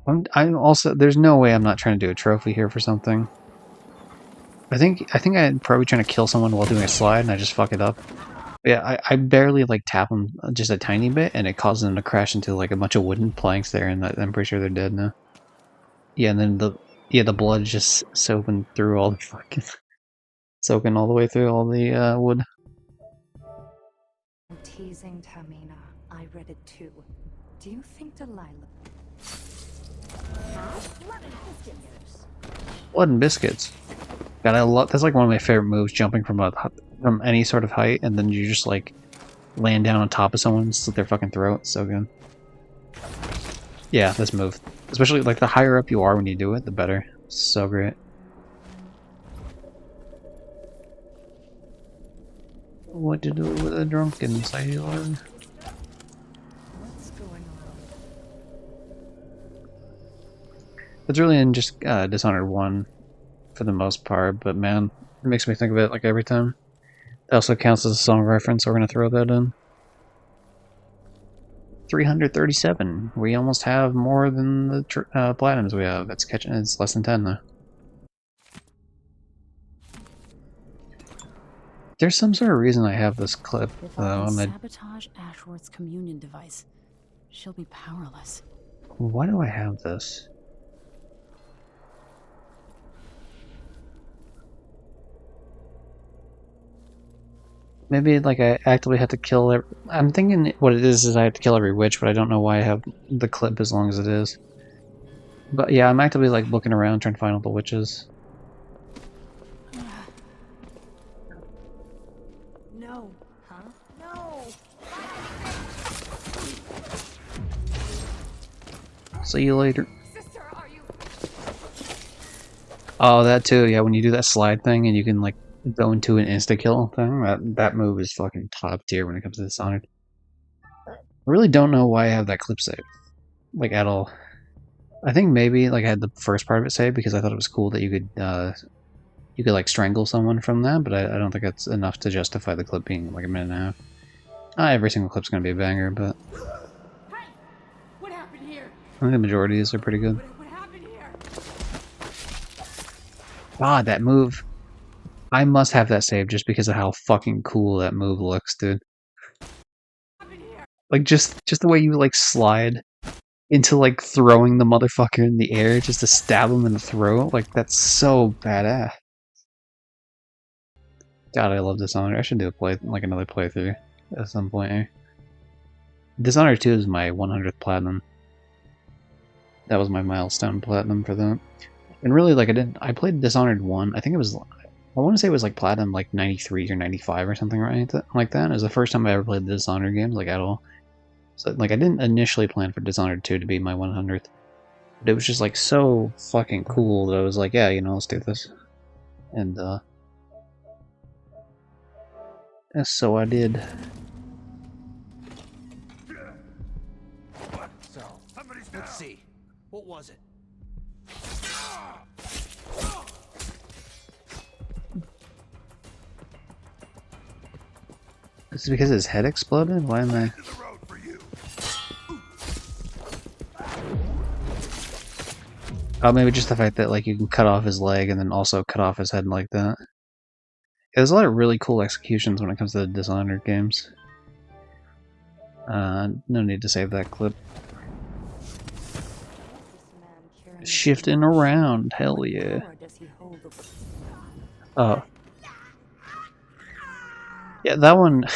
I'm also. There's no way I'm not trying to do a trophy here for something. I think I'm probably trying to kill someone while doing a slide, and I just fuck it up. But yeah, I barely like tap them just a tiny bit, and it causes them to crash into like a bunch of wooden planks there, and I'm pretty sure they're dead now. Yeah, and then the blood just soaking through all the fucking soaking all the way through all the wood. I'm teasing Tamina. I read it too. Do you think Delilah? Blood and biscuits. God, I love. That's like one of my favorite moves. Jumping from any sort of height, and then you just like land down on top of someone, slit their fucking throat. So good. Yeah, this move, especially like the higher up you are when you do it, the better. So great. What to do with a drunken sailor? What's going on? It's really in just Dishonored 1 for the most part, but man, it makes me think of it like every time. It also counts as a song reference, so we're going to throw that in. 337. We almost have more than the platinums we have. It's less than 10 though. There's some sort of reason I have this clip, If though, I and can sabotage Ashworth's communion device, she'll be powerless. why do I have this? Maybe, like, I actively have to kill every... I'm thinking what it is I have to kill every witch, but I don't know why I have the clip as long as it is. But yeah, I'm actively, like, looking around trying to find all the witches. No. Huh? No. See you later. Sister, are you? Oh, that too, yeah, when you do that slide thing and you can, like, go into an insta-kill thing, that move is fucking top tier when it comes to Dishonored. I really don't know why I have that clip saved. Like, at all. I think maybe, like, I had the first part of it saved because I thought it was cool that you could, like, strangle someone from that, but I don't think that's enough to justify the clip being, like, a minute and a half. Every single clip's gonna be a banger, but Hey! What happened here? I think the majority of these are pretty good. What happened here? God, that move. I must have that saved just because of how fucking cool that move looks, dude. What happened here? Like, just the way you, like, slide into, like, throwing the motherfucker in the air just to stab him in the throat. Like, that's so badass. God, I love Dishonored. I should do another playthrough at some point here. Dishonored 2 is my 100th platinum. That was my milestone platinum for that. And really, like, I played Dishonored 1. I think it was, I want to say it was like platinum like 93 or 95 or something like that. It was the first time I ever played the Dishonored games, like, at all. So, like, I didn't initially plan for Dishonored 2 to be my 100th. But it was just, like, so fucking cool that I was like, yeah, you know, let's do this. And, so I did. So, let's see. What was it? Is it because his head exploded? Why am I... Oh, maybe just the fact that, like, you can cut off his leg and then also cut off his head like that. There's a lot of really cool executions when it comes to the Dishonored games. No need to save that clip. Shifting around, hell yeah. Oh. Yeah, that one...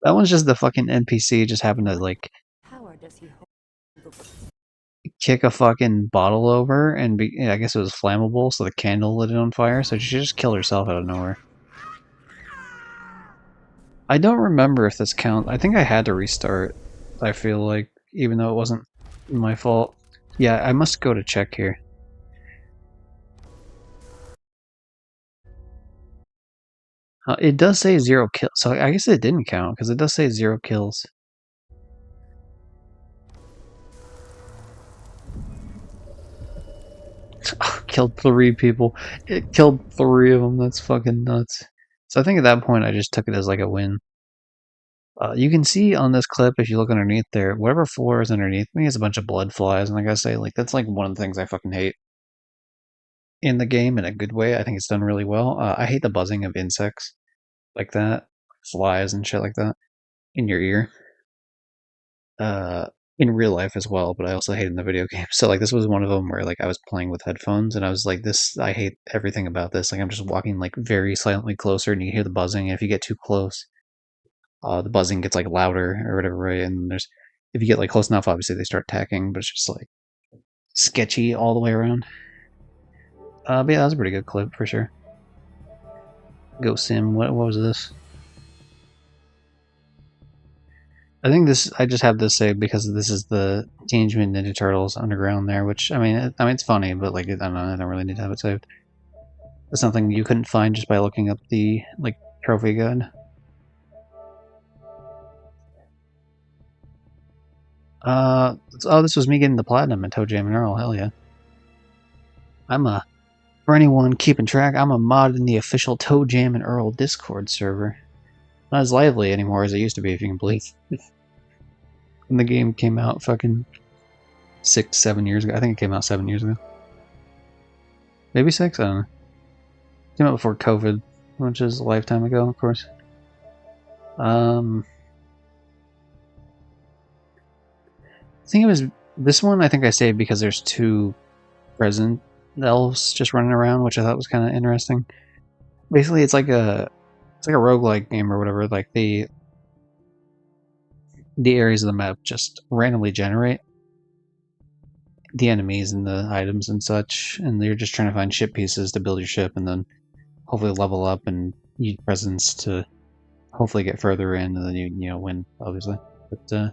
that one's just the fucking NPC just happened to, like, kick a fucking bottle over and yeah, I guess it was flammable, so the candle lit it on fire, so she just killed herself out of nowhere. I don't remember if this counts. I think I had to restart, I feel like, even though it wasn't my fault. Yeah, I must go to check here. It does say 0 kills, so I guess it didn't count, because it does say 0 kills. Killed 3 people. It killed 3 of them, that's fucking nuts. So I think at that point I just took it as like a win. You can see on this clip, if you look underneath there, whatever floor is underneath me is a bunch of blood flies, and I gotta say, like, that's like one of the things I fucking hate in the game in a good way. I think it's done really well. I hate the buzzing of insects like that, flies and shit like that, in your ear. In real life as well, but I also hate it in the video game. So, like, this was one of them where, like, I was playing with headphones, and I was like, I hate everything about this. Like, I'm just walking, like, very silently closer, and you hear the buzzing, and if you get too close, the buzzing gets, like, louder or whatever, right? And if you get, like, close enough, obviously they start attacking, but it's just, like, sketchy all the way around. But yeah, that was a pretty good clip, for sure. Ghost Sim, what was this? I think I just have this saved because this is the Teenage Mutant Ninja Turtles Underground there, which, I mean, it's funny, but, like, I don't know, I don't really need to have it saved. It's something you couldn't find just by looking up the, like, trophy guide. Oh, this was me getting the platinum in ToeJam and Earl, hell yeah. For anyone keeping track, I'm a mod in the official ToeJam and Earl Discord server. Not as lively anymore as it used to be, if you can believe. When the game came out fucking 6-7 years ago. I think it came out 7 years ago. Maybe 6? I don't know. It came out before COVID. which is a lifetime ago, of course. I think it was this one. I think I saved because there's two present elves just running around, which I thought was kind of interesting. Basically, it's like a roguelike game or whatever. Like the areas of the map just randomly generate the enemies and the items and such, and you're just trying to find ship pieces to build your ship, and then hopefully level up and use presents to hopefully get further in, and then you know win, obviously. But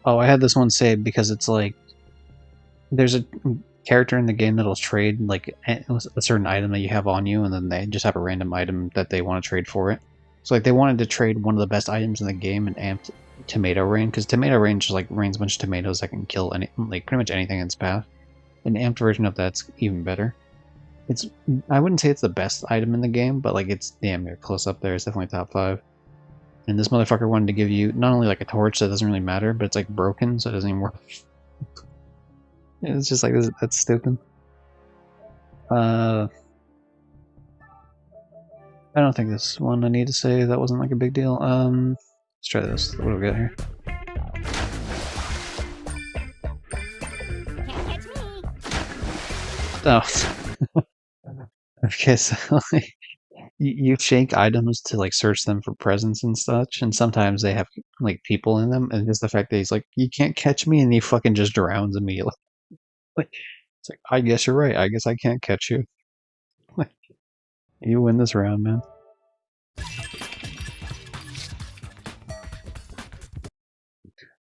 oh, I had this one saved because it's like there's a character in the game that'll trade like a certain item that you have on you, and then they just have a random item that they want to trade for it. So like they wanted to trade one of the best items in the game and amped Tomato Rain, because Tomato Rain just like rains a bunch of tomatoes that can kill any, like pretty much anything in its path. An amped version of that's even better. It's I wouldn't say it's the best item in the game, but like it's damn near close up there. It's definitely top 5. And this motherfucker wanted to give you not only like a torch that doesn't really matter, but it's like broken, so it doesn't even work. It's just like that's stupid. I don't think this one I need to say that wasn't like a big deal. Let's try this. What do we got here? Oh. Okay, so like, you shake items to like search them for presents and such, and sometimes they have like people in them, and just the fact that he's like, "You can't catch me," and he fucking just drowns immediately. Like, it's like, I guess you're right. I guess I can't catch you. Like, you win this round, man.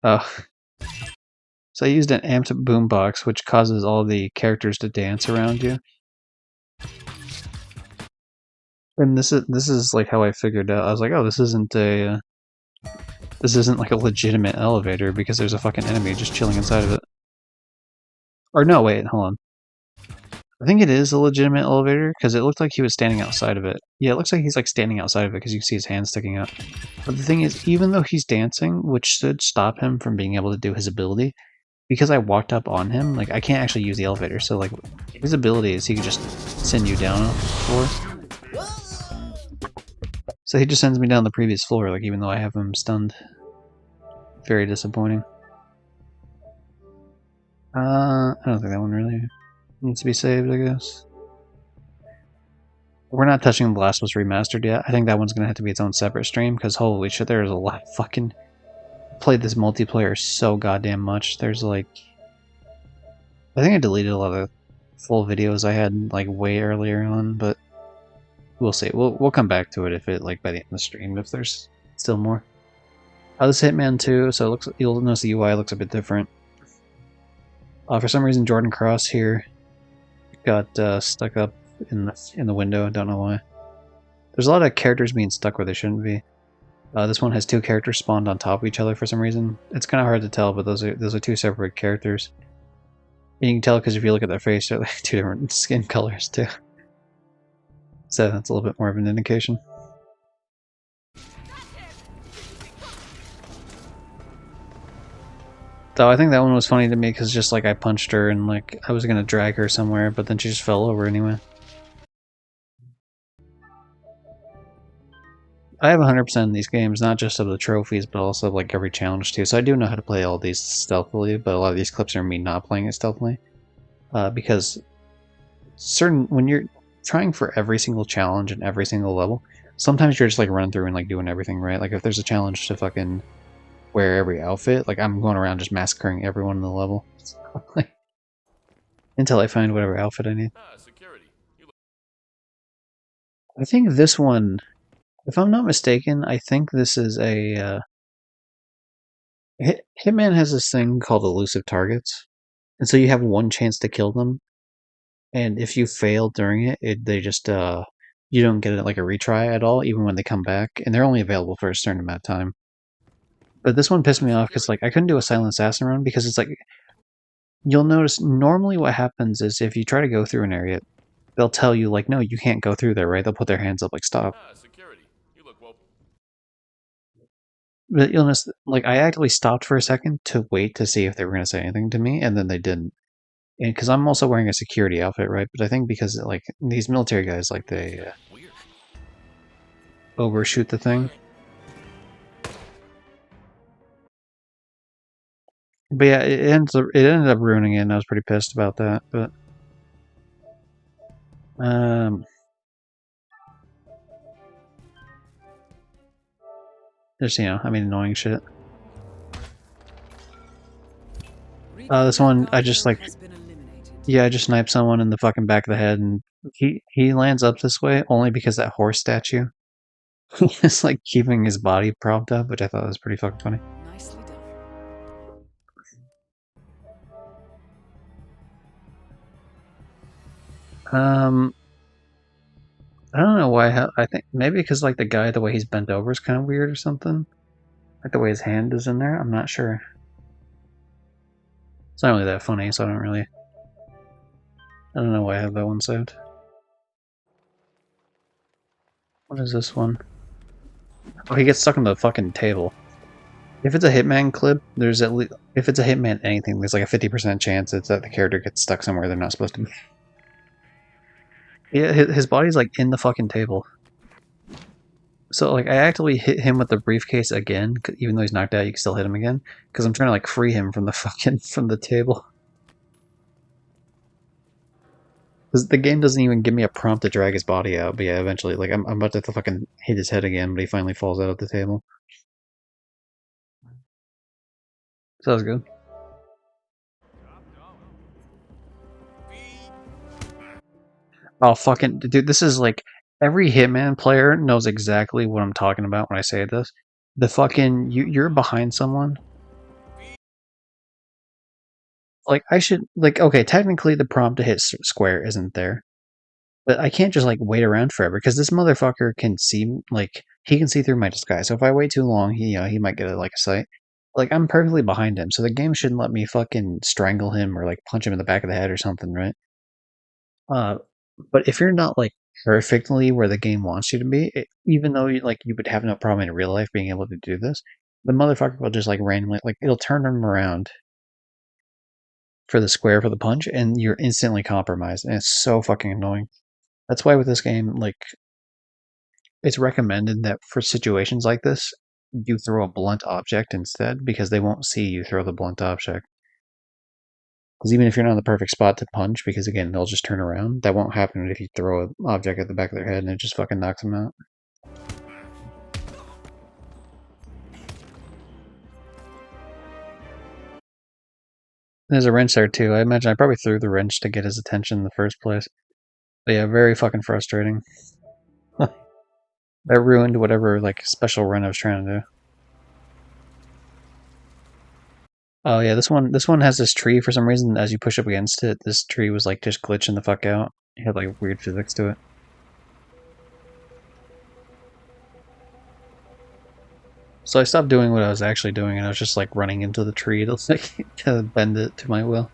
Oh. So I used an amped boombox, which causes all the characters to dance around you. And this is like how I figured out. I was like, oh, this isn't like a legitimate elevator because there's a fucking enemy just chilling inside of it. Or no, wait, hold on. I think it is a legitimate elevator because it looked like he was standing outside of it. Yeah, it looks like he's like standing outside of it because you can see his hand sticking out. But the thing is, even though he's dancing, which should stop him from being able to do his ability, because I walked up on him, like I can't actually use the elevator. So like his ability is he can just send you down a floor. So he just sends me down the previous floor, like even though I have him stunned. Very disappointing. I don't think that one really needs to be saved, I guess. We're not touching The Last of Us Remastered yet. I think that one's gonna have to be its own separate stream, because holy shit, there's a lot of fucking... Played this multiplayer so goddamn much. There's like... I think I deleted a lot of full videos I had like way earlier on, but we'll see. We'll come back to it if it like by the end of the stream if there's still more. This Hitman 2, so it looks, you'll notice the UI looks a bit different. For some reason, Jordan Cross here got stuck up in the window. I don't know why. There's a lot of characters being stuck where they shouldn't be. This one has two characters spawned on top of each other for some reason. It's kind of hard to tell, but those are two separate characters. And you can tell because if you look at their face, they're like two different skin colors too. So that's a little bit more of an indication. Though I think that one was funny to me because just like I punched her and like I was gonna drag her somewhere, but then she just fell over anyway. I have 100% in these games, not just of the trophies, but also of like every challenge too. So I do know how to play all these stealthily, but a lot of these clips are me not playing it stealthily. Because when you're trying for every single challenge and every single level, sometimes you're just like running through and like doing everything, right? Like if there's a challenge to fucking wear every outfit, like I'm going around just massacring everyone in the level. Until I find whatever outfit I need. I think this one, if I'm not mistaken, I think this is a... Hitman has this thing called elusive targets. And so you have one chance to kill them. And if you fail during it, they just... you don't get it like a retry at all, even when they come back. And they're only available for a certain amount of time. But this one pissed me off because like I couldn't do a silent assassin run because it's like... You'll notice normally what happens is if you try to go through an area, they'll tell you like, no, you can't go through there, right? They'll put their hands up like, stop. But you'll notice, like, I actually stopped for a second to wait to see if they were going to say anything to me, and then they didn't. And because I'm also wearing a security outfit, right? But I think because like these military guys, like they overshoot the thing. But yeah, it ended up ruining it, and I was pretty pissed about that. But just annoying shit. This one I just like. Yeah, I just sniped someone in the fucking back of the head, and he lands up this way only because that horse statue is like keeping his body propped up, which I thought was pretty fucking funny. Nicely done. I don't know why. I think maybe because like the way he's bent over is kind of weird or something. Like the way his hand is in there. I'm not sure. It's not really that funny, so I don't know why I have that one saved. What is this one? Oh, he gets stuck on the fucking table. If it's a Hitman clip, there's at least if it's a Hitman anything, there's like a 50% chance it's that the character gets stuck somewhere they're not supposed to be. Yeah, his body's like in the fucking table. So like I actively hit him with the briefcase again, even though he's knocked out. You can still hit him again because I'm trying to like free him from the from the table. Because the game doesn't even give me a prompt to drag his body out. But yeah, eventually, like I'm about to fucking hit his head again, but he finally falls out of the table. So that was good. Oh fucking dude, this is like every Hitman player knows exactly what I'm talking about when I say this. The fucking you're behind someone. Like I should like okay, technically the prompt to hit square isn't there. But I can't just like wait around forever because this motherfucker can see like he can see through my disguise. So if I wait too long, he might get like a sight. Like I'm perfectly behind him, so the game shouldn't let me fucking strangle him or like punch him in the back of the head or something, right? Uh, but if you're not like perfectly where the game wants you to be, even though you would have no problem in real life being able to do this, the motherfucker will just like randomly like it'll turn him around for the square for the punch, and you're instantly compromised, and it's so fucking annoying. That's why with this game, like it's recommended that for situations like this, you throw a blunt object instead because they won't see you throw the blunt object. Because even if you're not in the perfect spot to punch, because again, they'll just turn around, that won't happen if you throw an object at the back of their head and it just fucking knocks them out. There's a wrench there too. I imagine I probably threw the wrench to get his attention in the first place. But yeah, very fucking frustrating. That ruined whatever like special run I was trying to do. Oh yeah, this one has this tree for some reason. As you push up against it, this tree was like just glitching the fuck out. It had like weird physics to it. So I stopped doing what I was actually doing, and I was just like running into the tree to like to bend it to my will.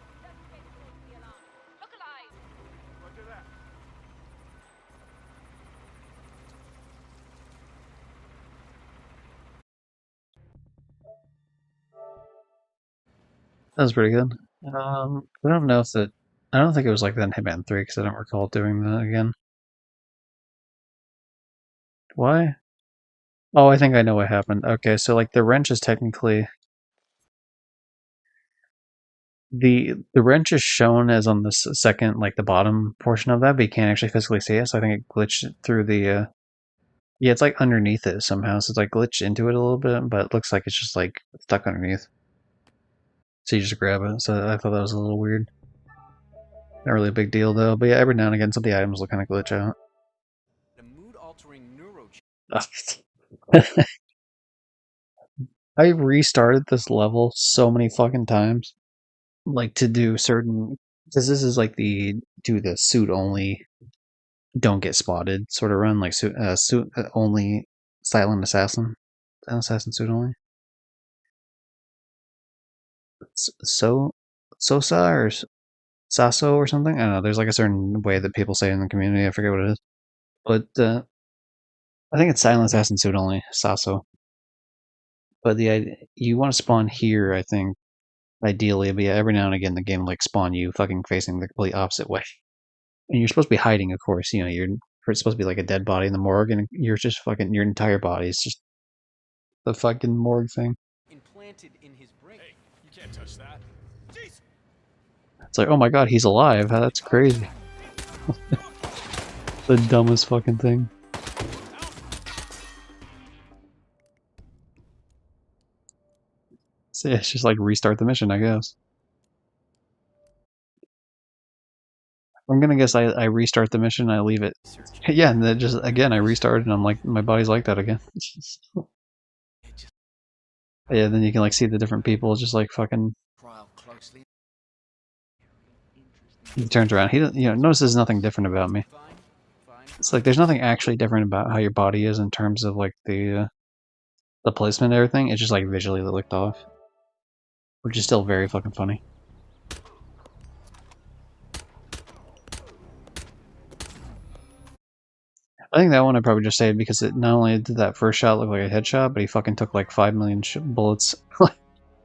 That was pretty good. I don't know if that. I don't think it was like that in Hitman 3 because I don't recall doing that again. Why? Oh, I think I know what happened. Okay, so like the wrench is technically the wrench is shown as on the second like the bottom portion of that, but you can't actually physically see it. So I think it glitched through the. Yeah, it's like underneath it somehow. So it's like glitched into it a little bit, but it looks like it's just like stuck underneath. So you just grab it. So I thought that was a little weird. Not really a big deal though. But yeah, every now and again some of the items will kind of glitch out. A mood-altering neuro. I restarted this level so many fucking times, like to do certain. Because this is like the do the suit only, don't get spotted sort of run, like suit only, silent assassin suit only. So Sosa or Saso or something. I don't know. There's like a certain way that people say it in the community. I forget what it is, but I think it's silent assassin suit only, Saso. But you want to spawn here, I think, ideally, but yeah, every now and again the game like spawn you fucking facing the complete opposite way. And you're supposed to be hiding, of course. You know, you're supposed to be like a dead body in the morgue, and you're just fucking your entire body is just the fucking morgue thing. Implanted in his brain. Hey, you can't touch that. Jeez. It's like, oh my god, he's alive. That's crazy. The dumbest fucking thing. So yeah, it's just like restart the mission, I guess. I'm gonna guess I restart the mission, I leave it. Yeah, and then just again I restart and I'm like my body's like that again. Yeah, then you can like see the different people just like fucking. He turns around. He doesn't, you know, notices nothing different about me. Fine, fine. It's like there's nothing actually different about how your body is in terms of like the placement and everything. It's just like visually looked off, which is still very fucking funny. I think that one I probably just saved because it not only did that first shot look like a headshot, but he fucking took like 5 million bullets.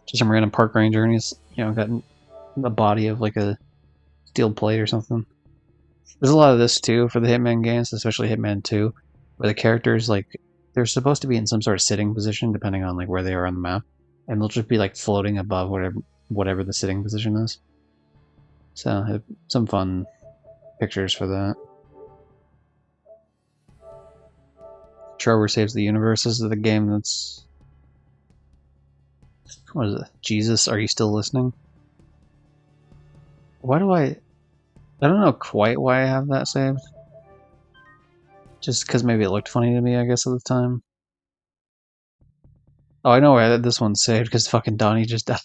Just some random park ranger, and he's, you know, got the body of like a steel plate or something. There's a lot of this too for the Hitman games, especially Hitman 2, where the characters like they're supposed to be in some sort of sitting position depending on like where they are on the map, and they'll just be like floating above whatever the sitting position is. So some fun pictures for that. Trevor Saves the Universe is the game that's... What is it? Jesus, are you still listening? Why do I don't know quite why I have that saved. Just because maybe it looked funny to me, I guess, at the time. Oh, I know why this one's saved, because fucking Donnie just died.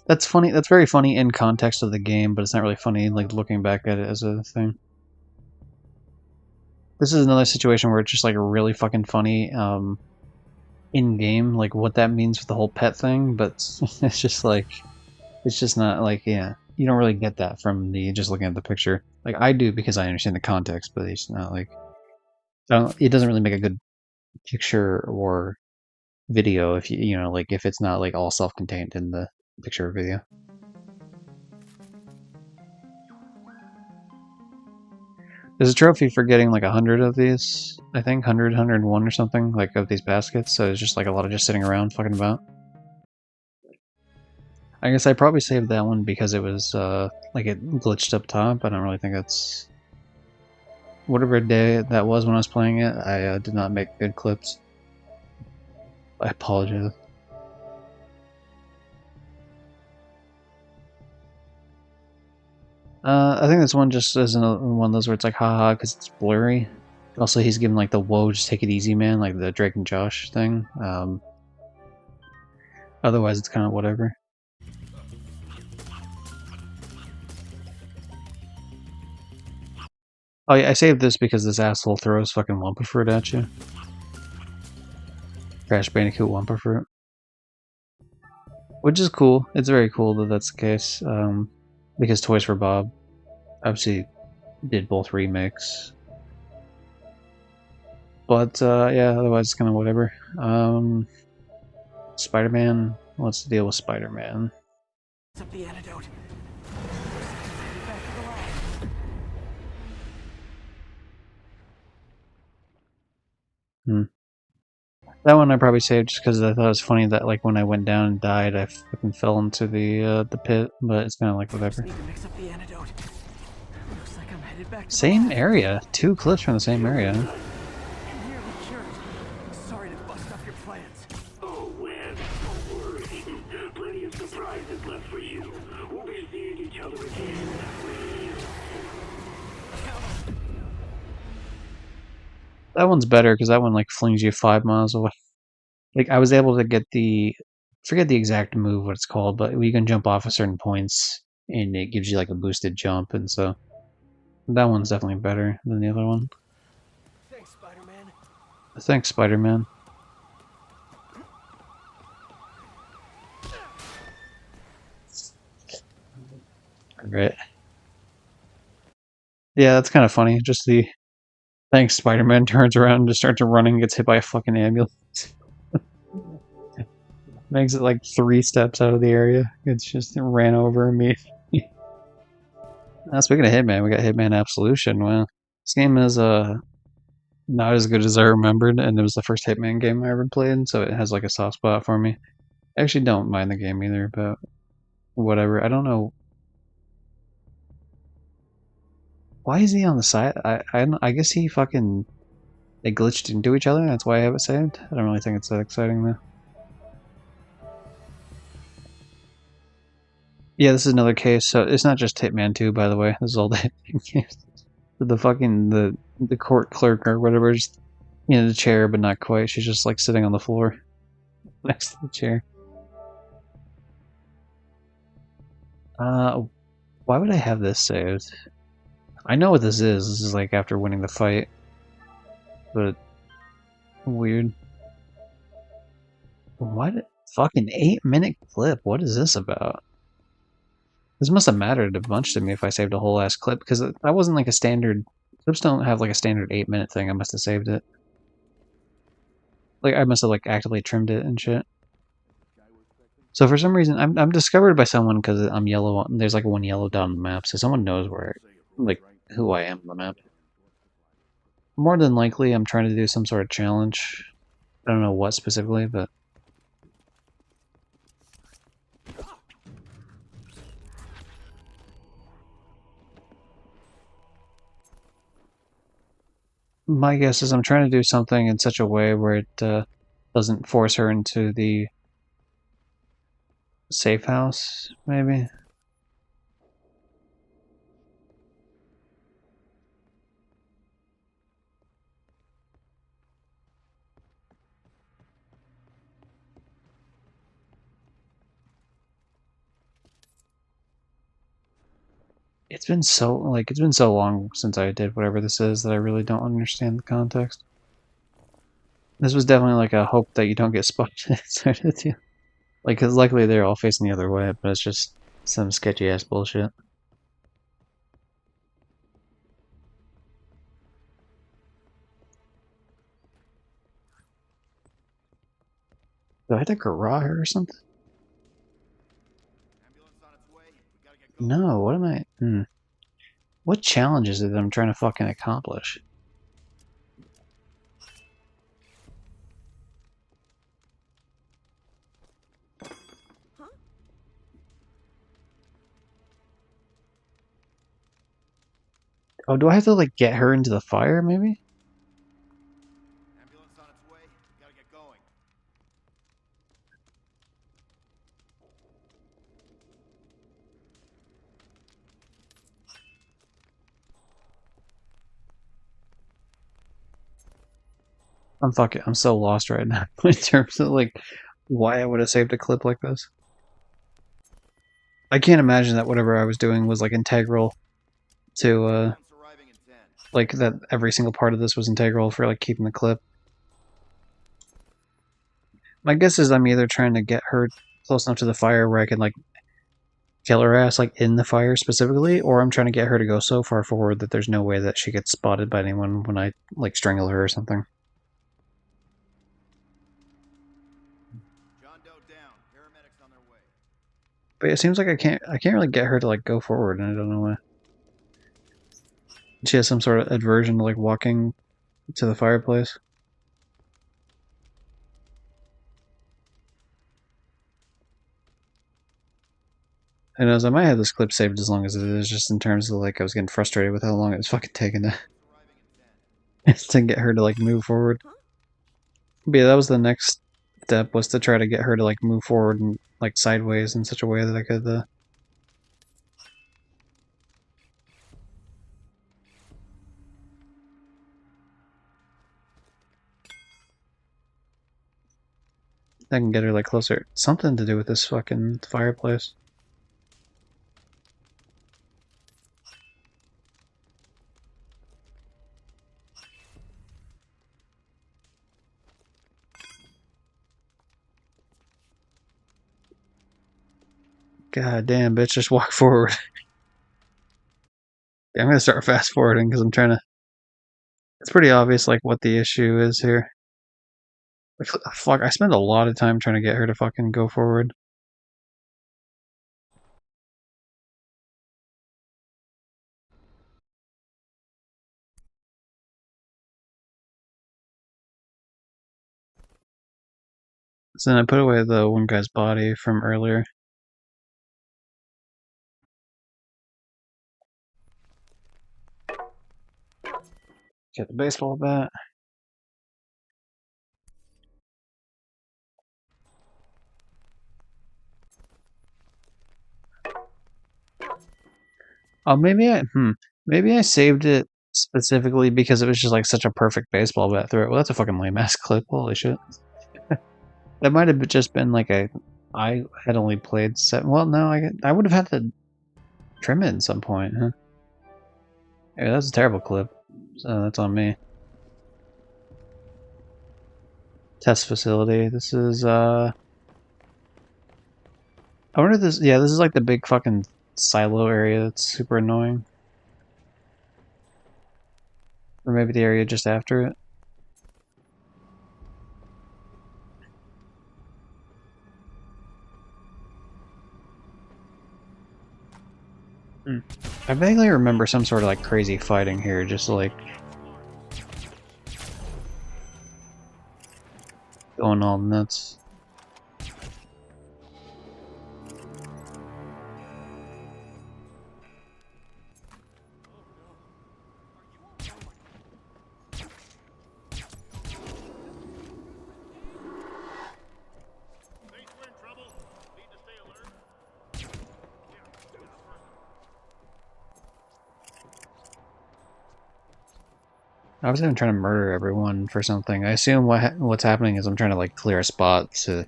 That's funny. That's very funny in context of the game, but it's not really funny, like, looking back at it as a thing. This is another situation where it's just, like, really fucking funny, in-game, like, what that means for the whole pet thing, but it's just, like... It's just not, like, yeah... You don't really get that from just looking at the picture. Like, I do because I understand the context, but it's not, like... it doesn't really make a good picture or video if you know, like, if it's not, like, all self-contained in the picture or video. There's a trophy for getting like 100 of these, I think, 100, 101 or something, like of these baskets, so it's just like a lot of just sitting around fucking about. I guess I probably saved that one because it was, like it glitched up top. I don't really think that's... Whatever day that was when I was playing it, I did not make good clips. I apologize. I think this one just is one of those where it's like, haha, because it's blurry. Also, he's giving like the whoa, just take it easy, man, like the Drake and Josh thing. Otherwise, it's kind of whatever. Oh yeah, I saved this because this asshole throws fucking Wumpa Fruit at you. Crash Bandicoot Wumpa Fruit. Which is cool. It's very cool that that's the case. Because Toys for Bob obviously did both remakes. But yeah, otherwise it's kind of whatever. Spider-Man. What's the deal with Spider-Man? What's up the antidote? That one I probably saved just because I thought it was funny that like when I went down and died, I fucking fell into the pit. But it's kind of like whatever. Need to mix up the antidote. Looks like I'm headed back to Same area. 2 clips from the same area. I'm here to cure it. Sorry to bust up your plans. Oh, man, don't worry. Plenty of surprises left for you. We'll be seeing each other again. That one's better because that one like flings you 5 miles away. Like I was able to get forget the exact move what it's called, but you can jump off at certain points and it gives you like a boosted jump, and so that one's definitely better than the other one. Thanks, Spider-Man. Thanks, Spider-Man. Right. Yeah, that's kind of funny. Just the thanks, Spider-Man turns around and just starts running and gets hit by a fucking ambulance. Makes it like 3 steps out of the area. It's just it ran over me. Speaking of Hitman, we got Hitman Absolution. Well, this game is not as good as I remembered, and it was the first Hitman game I ever played, so it has like a soft spot for me. I actually don't mind the game either, but whatever. I don't know. Why is he on the side? I guess he fucking they glitched into each other. That's why I have it saved. I don't really think it's that exciting though. Yeah, this is another case. So it's not just Hitman 2, by the way. This is all the Hitman games. The fucking the court clerk or whatever, just in the chair, but not quite. She's just like sitting on the floor next to the chair. Why would I have this saved? I know what this is. This is like after winning the fight, but weird. What? Fucking 8-minute clip. What is this about? This must have mattered a bunch to me if I saved a whole ass clip, because that wasn't like a standard. Clips don't have like a standard 8-minute thing. I must have saved it. Like I must have like actively trimmed it and shit. So for some reason, I'm discovered by someone because I'm yellow. There's like one yellow dot on the map, so someone knows where, like, who I am on the map. More than likely, I'm trying to do some sort of challenge. I don't know what specifically, but my guess is I'm trying to do something in such a way where it doesn't force her into the safe house, maybe. It's been so long since I did whatever this is that I really don't understand the context. This was definitely like a hope that you don't get spotted sort of deal. Like, cause luckily they're all facing the other way, but it's just some sketchy ass bullshit. Do I have to garage her or something? No, what am I? What challenge is it that I'm trying to fucking accomplish? Oh, do I have to like get her into the fire, maybe? Ambulance on its way. We gotta get going. I'm so lost right now in terms of like why I would have saved a clip like this. I can't imagine that whatever I was doing was like integral to Arriving in 10. like that every single part of this was integral for like keeping the clip. My guess is I'm either trying to get her close enough to the fire where I can like kill her ass like in the fire specifically, or I'm trying to get her to go so far forward that there's no way that she gets spotted by anyone when I like strangle her or something. John Doe down. Paramedics on their way. But it seems like I can't really get her to like go forward, and I don't know why. She has some sort of aversion to like walking to the fireplace. And as I might have this clip saved as long as it is, just in terms of like I was getting frustrated with how long it was fucking taking to get her to like move forward. But yeah, that was the next step, was to try to get her to like move forward and like sideways in such a way that I could I can get her like closer. Something to do with this fucking fireplace. God damn, bitch, just walk forward. Yeah, I'm gonna start fast forwarding because I'm trying to. It's pretty obvious like what the issue is here. Fuck, I spent a lot of time trying to get her to fucking go forward. So then I put away the one guy's body from earlier. Get the baseball bat. Oh, maybe I saved it specifically because it was just like such a perfect baseball bat throw. Well, that's a fucking lame ass clip. Holy shit. That might have just been like I had only played 7. Well, no, I would have had to trim it at some point, huh? Yeah, that's a terrible clip. So that's on me. Test facility. This is I wonder if this, yeah, this is like the big fucking silo area that's super annoying. Or maybe the area just after it. I vaguely remember some sort of like crazy fighting here, just like going all nuts. I was even trying to murder everyone for something. I assume what's happening is I'm trying to like clear a spot to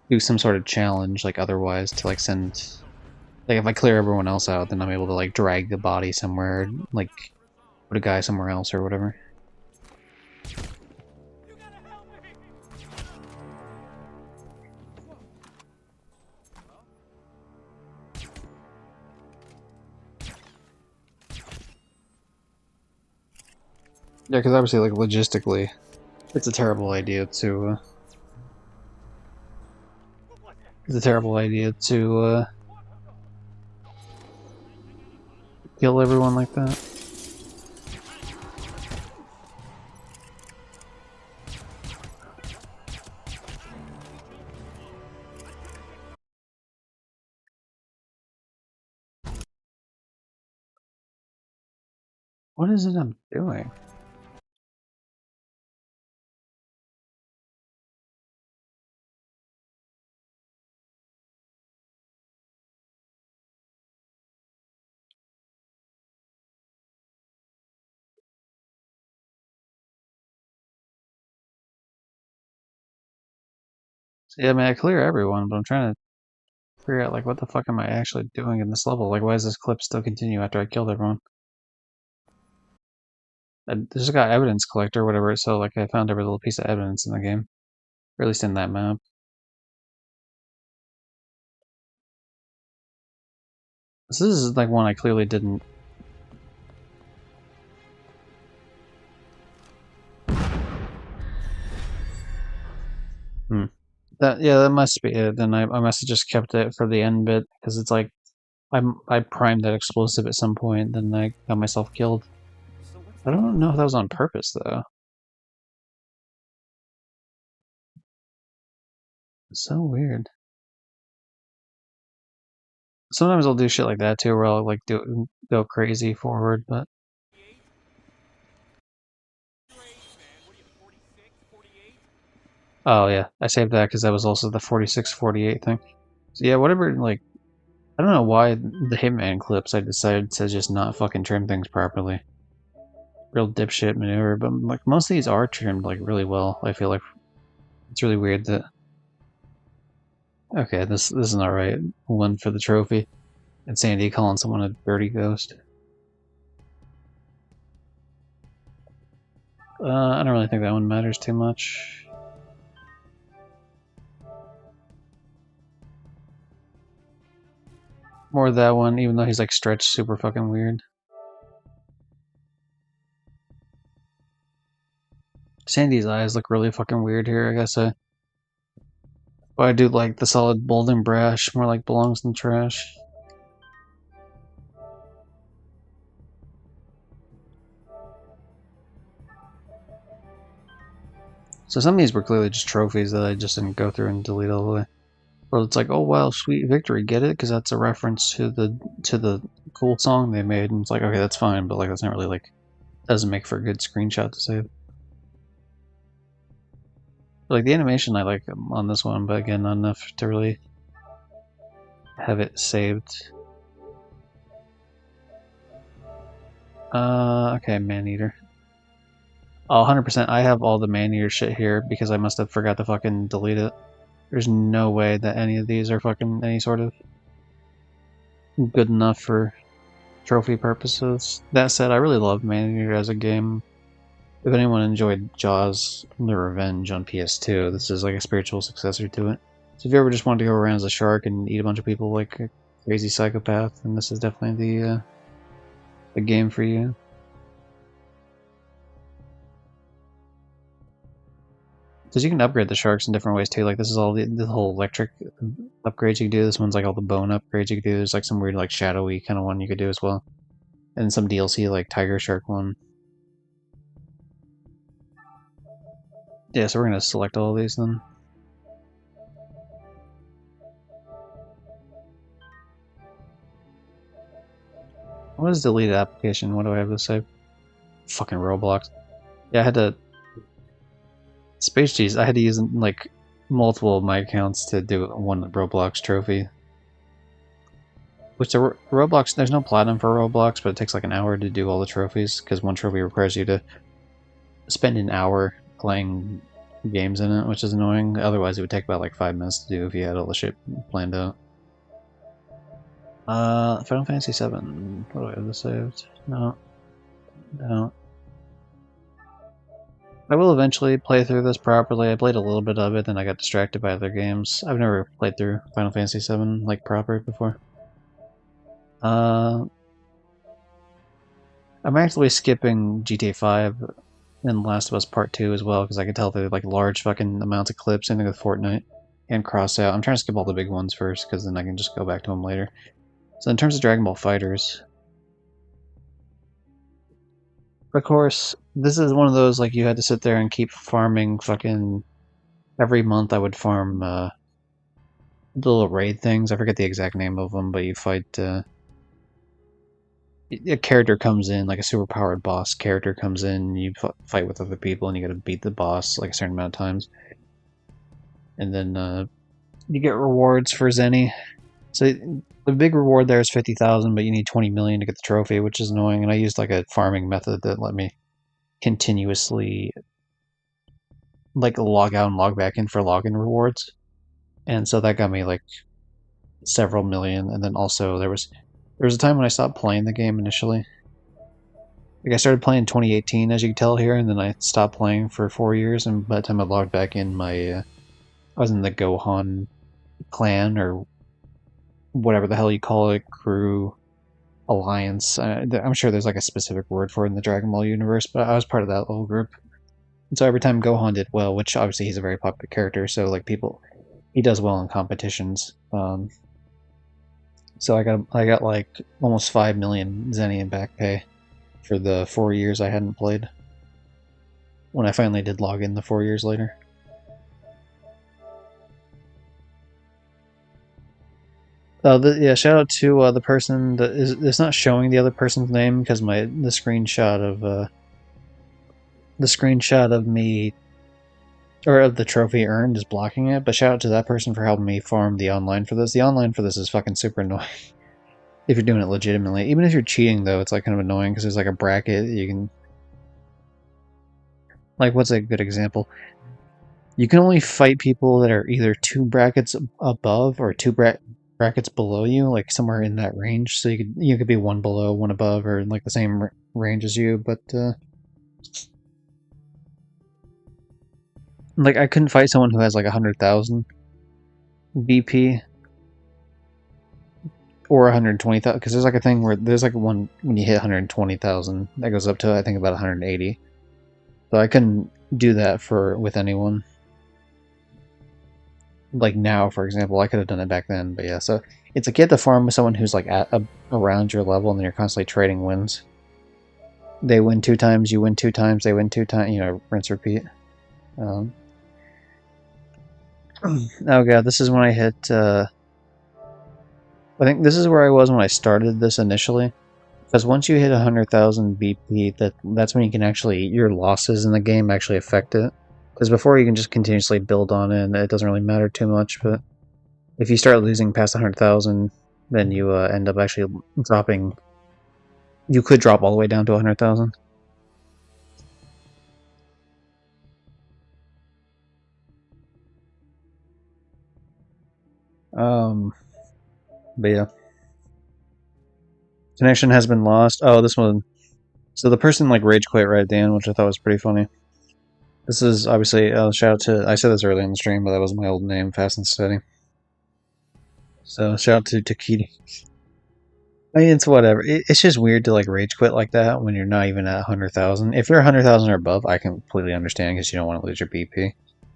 do some sort of challenge, like otherwise to like send. Like if I clear everyone else out, then I'm able to like drag the body somewhere, like put a guy somewhere else or whatever. Yeah, because obviously, like logistically, it's a terrible idea to. It's a terrible idea to kill everyone like that. What is it I'm doing? Yeah, I mean, I clear everyone, but I'm trying to figure out like what the fuck am I actually doing in this level? Like, why does this clip still continue after I killed everyone? I just got evidence collector, or whatever. So like, I found every little piece of evidence in the game, or at least in that map. This is like one I clearly didn't. That must be it. Then I must have just kept it for the end bit because it's like I primed that explosive at some point, then I got myself killed. I don't know if that was on purpose though. It's so weird. Sometimes I'll do shit like that too, where I'll like go crazy forward, but. Oh yeah, I saved that because that was also the 46-48 thing. So yeah, whatever. Like, I don't know why the Hitman clips I decided to just not fucking trim things properly. Real dipshit maneuver, but like most of these are trimmed like really well. I feel like it's really weird that. Okay, this is not right. One for the trophy, and Sandy calling someone a dirty ghost. I don't really think that one matters too much. More of that one, even though he's like stretched super fucking weird. Sandy's eyes look really fucking weird here, I guess. I do like the solid bold and brash, more like belongs in the trash. So some of these were clearly just trophies that I just didn't go through and delete all the way. Or it's like, oh wow, sweet victory, get it? Because that's a reference to the cool song they made, and it's like, okay, that's fine, but like that's not really like, doesn't make for a good screenshot to save. Like the animation I like on this one, but again, not enough to really have it saved. Okay, Maneater. Oh, 100%. I have all the Maneater shit here because I must have forgot to fucking delete it. There's no way that any of these are fucking any sort of good enough for trophy purposes. That said, I really love Maneater as a game. If anyone enjoyed Jaws: The Revenge on PS2, this is like a spiritual successor to it. So if you ever just wanted to go around as a shark and eat a bunch of people like a crazy psychopath, then this is definitely the game for you. Because you can upgrade the sharks in different ways too. Like this is all the whole electric upgrades you can do. This one's like all the bone upgrades you can do. There's like some weird like shadowy kind of one you could do as well. And some DLC like Tiger Shark one. Yeah, so we're gonna select all of these then. What is deleted application? What do I have to say? Fucking Roblox. Yeah, I had to... Space G's, I had to use like multiple of my accounts to do one Roblox trophy. Which the Roblox, there's no platinum for Roblox, but it takes like an hour to do all the trophies, because one trophy requires you to spend an hour playing games in it, which is annoying. Otherwise it would take about like 5 minutes to do if you had all the shit planned out. Final Fantasy VII. What do I have this saved? No. No. I will eventually play through this properly. I played a little bit of it, then I got distracted by other games. I've never played through Final Fantasy VII, like, proper before. I'm actually skipping GTA 5 and Last of Us Part 2 as well, because I could tell they're, like, large fucking amounts of clips, same thing with Fortnite and Crossout. I'm trying to skip all the big ones first, because then I can just go back to them later. So in terms of Dragon Ball FighterZ, of course, this is one of those, like, you had to sit there and keep farming fucking... Every month I would farm, the little raid things. I forget the exact name of them, but you fight, a character comes in, like a super-powered boss character comes in, you fight with other people, and you gotta beat the boss, like, a certain amount of times. And then, you get rewards for Zenny. So, the big reward there is 50,000, but you need 20 million to get the trophy, which is annoying, and I used, like, a farming method that let me continuously, like, log out and log back in for login rewards. And so that got me, like, several million, and then also there was a time when I stopped playing the game initially. Like, I started playing in 2018, as you can tell here, and then I stopped playing for 4 years, and by the time I logged back in, I was in the Gohan clan, or whatever the hell you call it, crew, alliance. I'm sure there's like a specific word for it in the Dragon Ball universe, but I was part of that little group. And so every time Gohan did well, which obviously he's a very popular character, so like he does well in competitions. So I got like almost 5 million Zenny in back pay for the 4 years I hadn't played. When I finally did log in the 4 years later. Yeah, shout out to the person that it's not showing the other person's name because the screenshot of me, or of the trophy earned, is blocking it. But shout out to that person for helping me farm the online for this. The online for this is fucking super annoying if you're doing it legitimately. Even if you're cheating though, it's like kind of annoying because there's like a bracket you can. Like, what's a good example? You can only fight people that are either 2 brackets above or 2 brackets below you, like somewhere in that range. So you could be 1 below, 1 above, or in like the same range as you. But like, I couldn't fight someone who has like 100,000 BP or 120,000, because there's like a thing where there's like one when you hit 120,000 that goes up to, I think, about 180. So I couldn't do that with anyone. Like now, for example, I could have done it back then, but yeah. So it's like you have to farm with someone who's like around your level, and then you're constantly trading wins. They win 2 times, you win 2 times, they win 2 times. You know, rinse repeat. Oh god, this is when I hit. I think this is where I was when I started this initially. Because once you hit 100,000 BP, that's when you can actually, your losses in the game actually affect it. Because before you can just continuously build on it, and it doesn't really matter too much. But if you start losing past 100,000, then you end up actually dropping. You could drop all the way down to 100,000. But yeah. Connection has been lost. Oh, this one. So the person like rage quit right at the end, which I thought was pretty funny. This is obviously shout out to, I said this earlier in the stream, but that was my old name, Fast and Steady. So shout out to Takiti. I mean, it's whatever. It's just weird to like rage quit like that when you're not even at 100,000. If you're 100,000 or above, I completely understand because you don't want to lose your BP.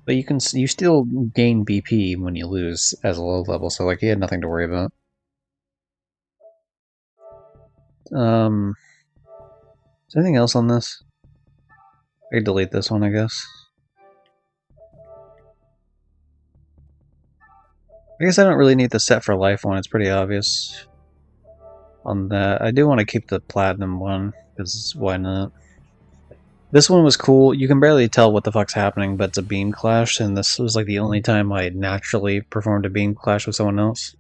But you still gain BP when you lose as a low level, so like you had nothing to worry about. Is there anything else on this? I could delete this one, I guess. I guess I don't really need the set for life one, it's pretty obvious on that. I do want to keep the platinum one, because why not? This one was cool. You can barely tell what the fuck's happening, but it's a beam clash, and this was like the only time I naturally performed a beam clash with someone else.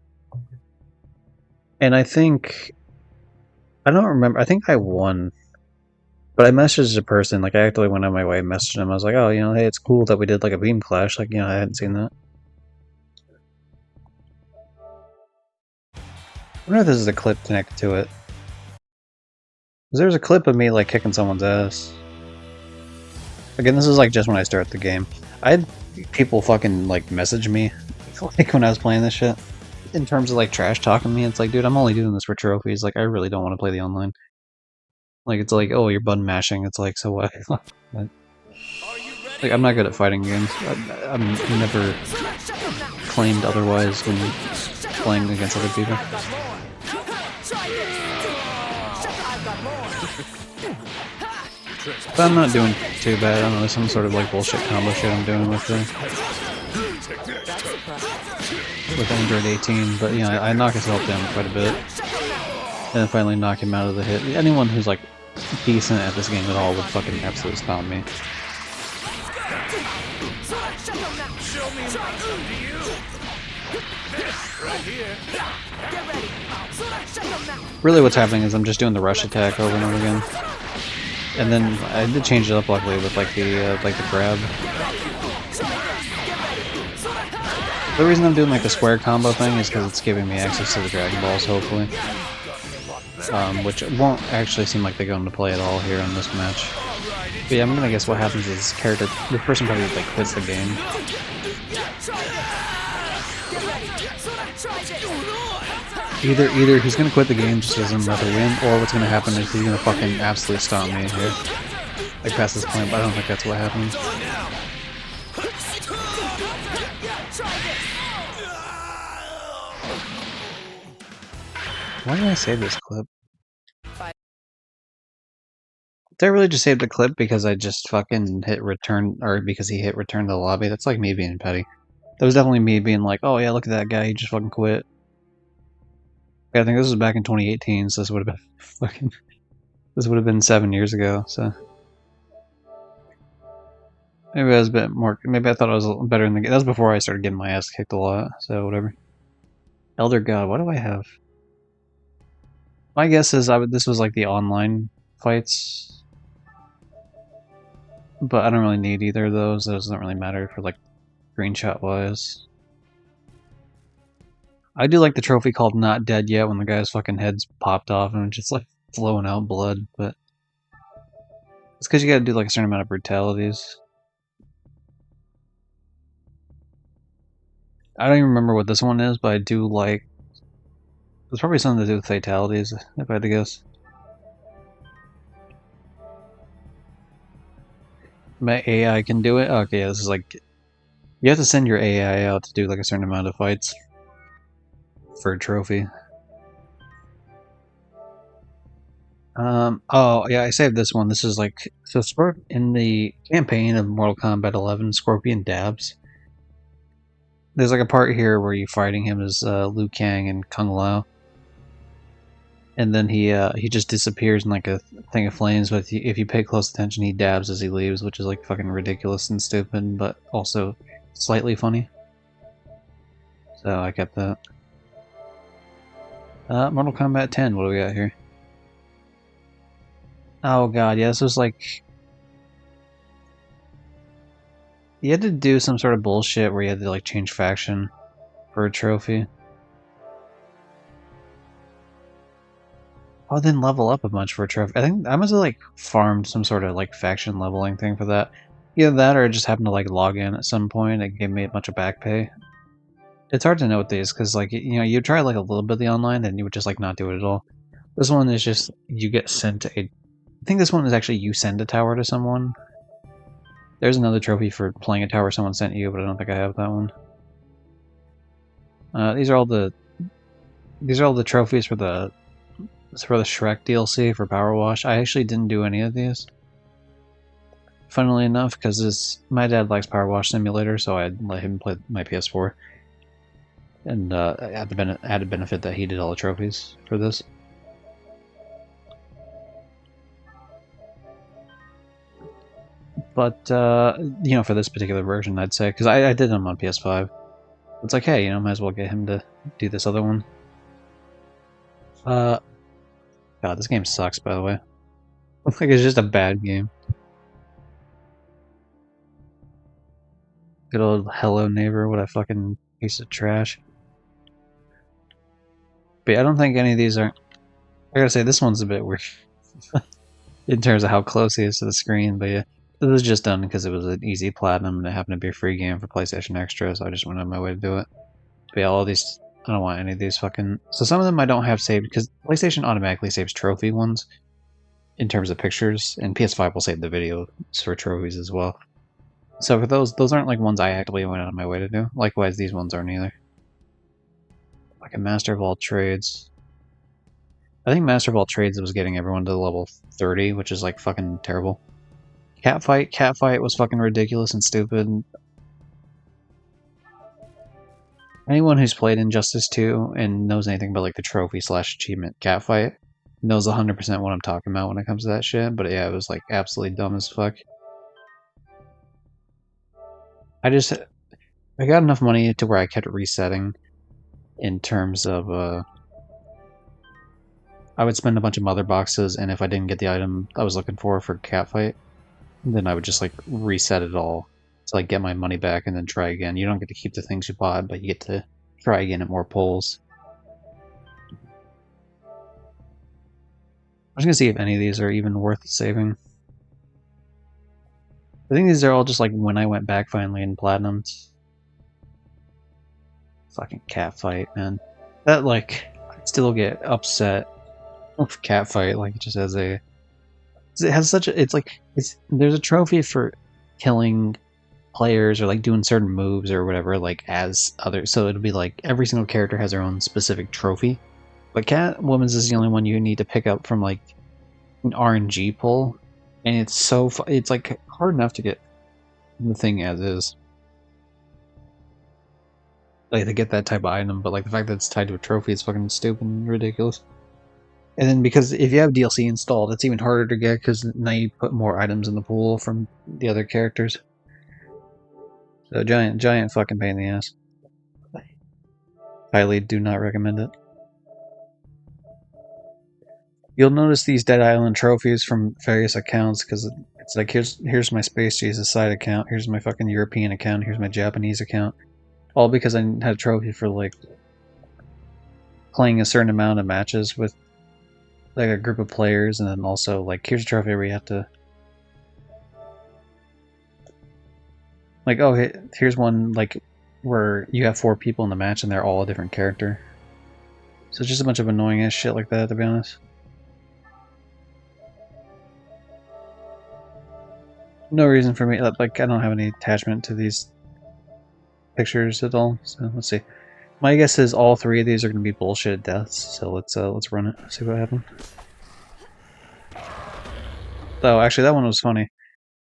And I think... I don't remember. I think I won. But I messaged a person, like I actually went on my way and messaged him. I was like, oh, you know, hey, it's cool that we did like a beam clash. Like, you know, I hadn't seen that. I wonder if this is a clip connected to it. Because there's a clip of me like kicking someone's ass. Again, this is like just when I start the game. I had people fucking like message me like when I was playing this shit. In terms of like trash talking me, it's like, dude, I'm only doing this for trophies. Like, I really don't want to play the online. Like, it's like, oh, you're button mashing. It's like, so what? Like, I'm not good at fighting games. I'm never claimed otherwise when playing against other people. But I'm not doing too bad. I don't know, there's some sort of like bullshit combo shit I'm doing with Android 18, but you know, I knock his health down quite a bit. And then finally knock him out of the hit. Anyone who's like decent at this game at all would fucking absolutely stomp me. Really what's happening is I'm just doing the rush attack over and over again. And then I did change it up luckily with like the grab. The reason I'm doing like the square combo thing is because it's giving me access to the Dragon Balls, hopefully. Which won't actually seem like they go into play at all here in this match. But yeah, I'm gonna guess what happens is the person probably like quits the game. Either he's gonna quit the game just as I'm about to win, or what's gonna happen is he's gonna fucking absolutely stomp me here. Like past this point, but I don't think that's what happens. Why did I save this clip? Did I really just save the clip because I just fucking hit return, or because he hit return to the lobby? That's like me being petty. That was definitely me being like, oh yeah, look at that guy, he just fucking quit. Yeah, I think this was back in 2018, so this would have been fucking... This would have been 7 years ago, so... Maybe I was a bit more... Maybe I thought I was a little better in the game. That was before I started getting my ass kicked a lot, so whatever. Elder God, what do I have? My guess is this was like the online fights. But I don't really need either of those. Those don't really matter for like screenshot wise. I do like the trophy called Not Dead Yet when the guy's fucking head's popped off and just like flowing out blood, but it's because you gotta do like a certain amount of brutalities. I don't even remember what this one is, but I do like... There's probably something to do with fatalities, if I had to guess. My AI can do it? Okay, this is like... You have to send your AI out to do like a certain amount of fights for a trophy. Oh yeah, I saved this one. This is like... So in the campaign of Mortal Kombat 11, Scorpion dabs. There's like a part here where you're fighting him as Liu Kang and Kung Lao. And then he just disappears in like a thing of flames, but if you pay close attention, he dabs as he leaves, which is like fucking ridiculous and stupid, but also slightly funny. So I kept that. Mortal Kombat 10, what do we got here? Oh god, yeah, this was like... You had to do some sort of bullshit where you had to like change faction for a trophy. Oh, then level up a bunch for a trophy. I think I must have like farmed some sort of like faction leveling thing for that. Either that or I just happened to like log in at some point and it gave me a bunch of back pay. It's hard to know with these because like, you know, you try like a little bit of the online and you would just like not do it at all. This one is just, you get sent a... I think this one is actually you send a tower to someone. There's another trophy for playing a tower someone sent you, but I don't think I have that one. These are all the trophies for the Shrek DLC for Power Wash. I actually didn't do any of these. Funnily enough, because my dad likes Power Wash Simulator, so I let him play my PS4. And had the added benefit that he did all the trophies for this. But, you know, for this particular version, I'd say, because I did them on PS5. It's like, hey, you know, might as well get him to do this other one. God, this game sucks, by the way. Like, it's just a bad game. Good old Hello Neighbor, what a fucking piece of trash. But yeah, I don't think any of these are... I gotta say, this one's a bit weird. In terms of how close he is to the screen, but yeah. This was just done because it was an easy platinum and it happened to be a free game for PlayStation Extra, so I just went on my way to do it. But yeah, all these... I don't want any of these fucking... So some of them I don't have saved, because PlayStation automatically saves trophy ones in terms of pictures, and PS5 will save the videos for trophies as well. So for those aren't like ones I actively went on my way to do. Likewise, these ones aren't either. Like a Master of All Trades. I think Master of All Trades was getting everyone to level 30, which is like fucking terrible. Catfight was fucking ridiculous and stupid. Anyone who's played Injustice 2 and knows anything about like the trophy/achievement Catfight knows 100% what I'm talking about when it comes to that shit, but yeah, it was like absolutely dumb as fuck. I got enough money to where I kept resetting in terms of, I would spend a bunch of mother boxes, and if I didn't get the item I was looking for Catfight, then I would just like reset it all to like get my money back and then try again. You don't get to keep the things you bought, but you get to try again at more pulls. I'm just gonna see if any of these are even worth saving. I think these are all just like when I went back finally in Platinum. Fucking Catfight, man. That like, I still get upset with Catfight, like it just has a... It has such a... It's like, there's a trophy for killing players or like doing certain moves or whatever, like as others. So it'll be like every single character has their own specific trophy. But Catwoman's is the only one you need to pick up from like an RNG pull, and it's so it's like hard enough to get the thing as is, like to get that type of item. But like the fact that it's tied to a trophy is fucking stupid and ridiculous. And then because if you have DLC installed, it's even harder to get because now you put more items in the pool from the other characters. So giant fucking pain in the ass. Highly do not recommend it. You'll notice these Dead Island trophies from various accounts because it's like here's my Space Jesus side account, here's my fucking European account, here's my Japanese account. All because I had a trophy for like playing a certain amount of matches with like a group of players, and then also like here's a trophy where you have to like, oh, here's one like where you have 4 people in the match and they're all a different character. So it's just a bunch of annoying ass shit like that, to be honest. No reason for me. Like, I don't have any attachment to these pictures at all. So let's see. My guess is all three of these are going to be bullshit deaths. So let's run it. See what happens. Oh, actually, that one was funny.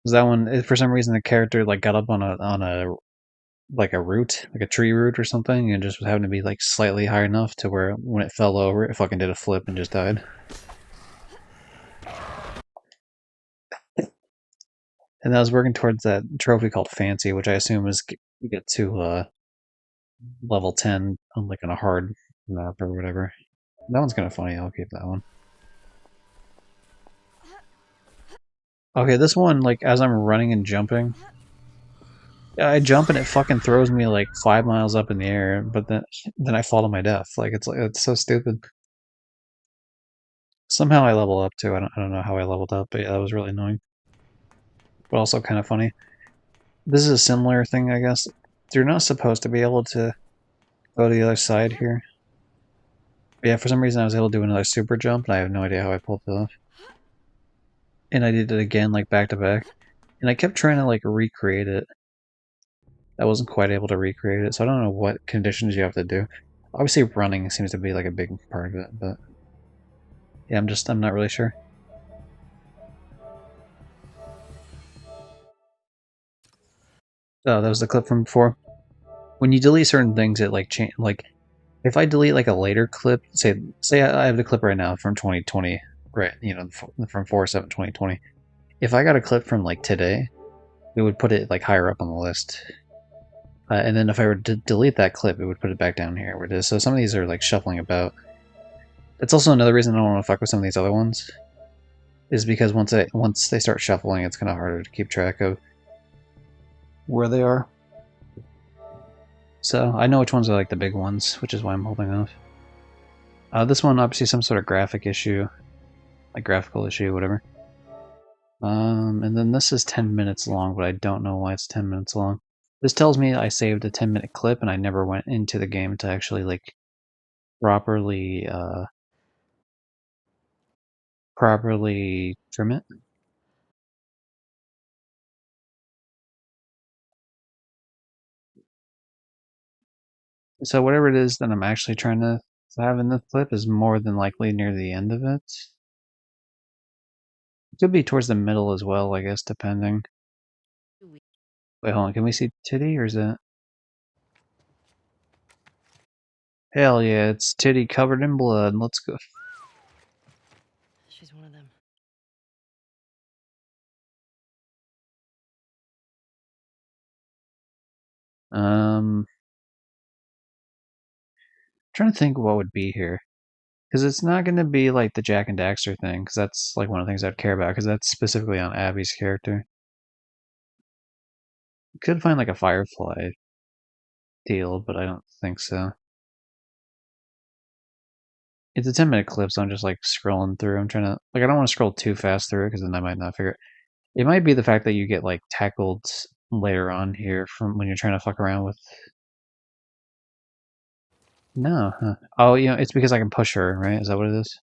Was that one for some reason the character like got up on a like a root, like a tree root or something, and just happened to be like slightly high enough to where when it fell over, it fucking did a flip and just died. And I was working towards that trophy called Fancy, which I assume is you get to level 10 on like on a hard map or whatever. That one's kind of funny. I'll keep that one. Okay, this one, like as I'm running and jumping, I jump and it fucking throws me like 5 miles up in the air, but then I fall to my death. Like it's so stupid. Somehow I level up too. I don't know how I leveled up, but yeah, that was really annoying. But also kind of funny. This is a similar thing, I guess. You're not supposed to be able to go to the other side here. But yeah, for some reason I was able to do another super jump, and I have no idea how I pulled it off. And I did it again, like back to back. And I kept trying to like recreate it. I wasn't quite able to recreate it, so I don't know what conditions you have to do. Obviously running seems to be like a big part of it, but yeah, I'm not really sure. Oh, that was the clip from before. When you delete certain things, it like change. Like, if I delete like a later clip, say I have the clip right now from 2020, right? You know, from 4/7/2020. If I got a clip from like today, it would put it like higher up on the list. And then if I were to delete that clip, it would put it back down here where it is. So some of these are like shuffling about. That's also another reason I don't want to fuck with some of these other ones. Is because once they start shuffling, it's kind of harder to keep track of where they are. So I know which ones are like the big ones, which is why I'm holding off. This one obviously some sort of graphic issue, like graphical issue, whatever. And then this is 10 minutes long, but I don't know why it's 10 minutes long. This tells me I saved a 10-minute clip and I never went into the game to actually like properly trim it. So whatever it is that I'm actually trying to have in this clip is more than likely near the end of it. It could be towards the middle as well, I guess, depending. Wait, hold on. Can we see titty or is it? Hell yeah, it's titty covered in blood. Let's go. She's one of them. Trying to think what would be here. Because it's not going to be like the Jack and Daxter thing, because that's like one of the things I'd care about, because that's specifically on Abby's character. Could find like a Firefly deal, but I don't think so. It's a 10-minute clip, so I'm just like scrolling through. I'm trying to, like, I don't want to scroll too fast through it, because then I might not figure it. It might be the fact that you get like tackled later on here from when you're trying to fuck around with. No. Huh. Oh, you know, it's because I can push her, right? Is that what it is?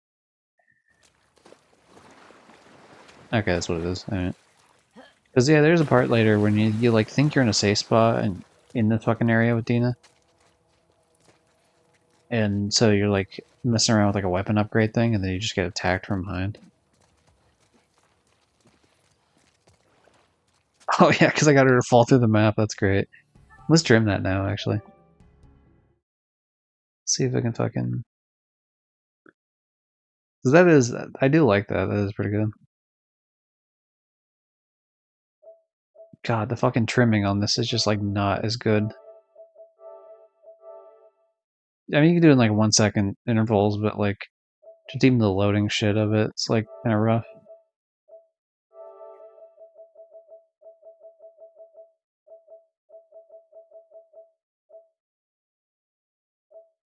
Okay, that's what it is. Alright. Because, yeah, there's a part later when you like, think you're in a safe spot and in the fucking area with Dina. And so you're, like, messing around with, like, a weapon upgrade thing, and then you just get attacked from behind. Oh, yeah, because I got her to fall through the map. That's great. Let's trim that now, actually. See if I can fucking... Because that is... I do like that. That is pretty good. God, the fucking trimming on this is just, like, not as good. I mean, you can do it in, like, 1 second intervals, but, like, just even the loading shit of it, it's, like, kind of rough.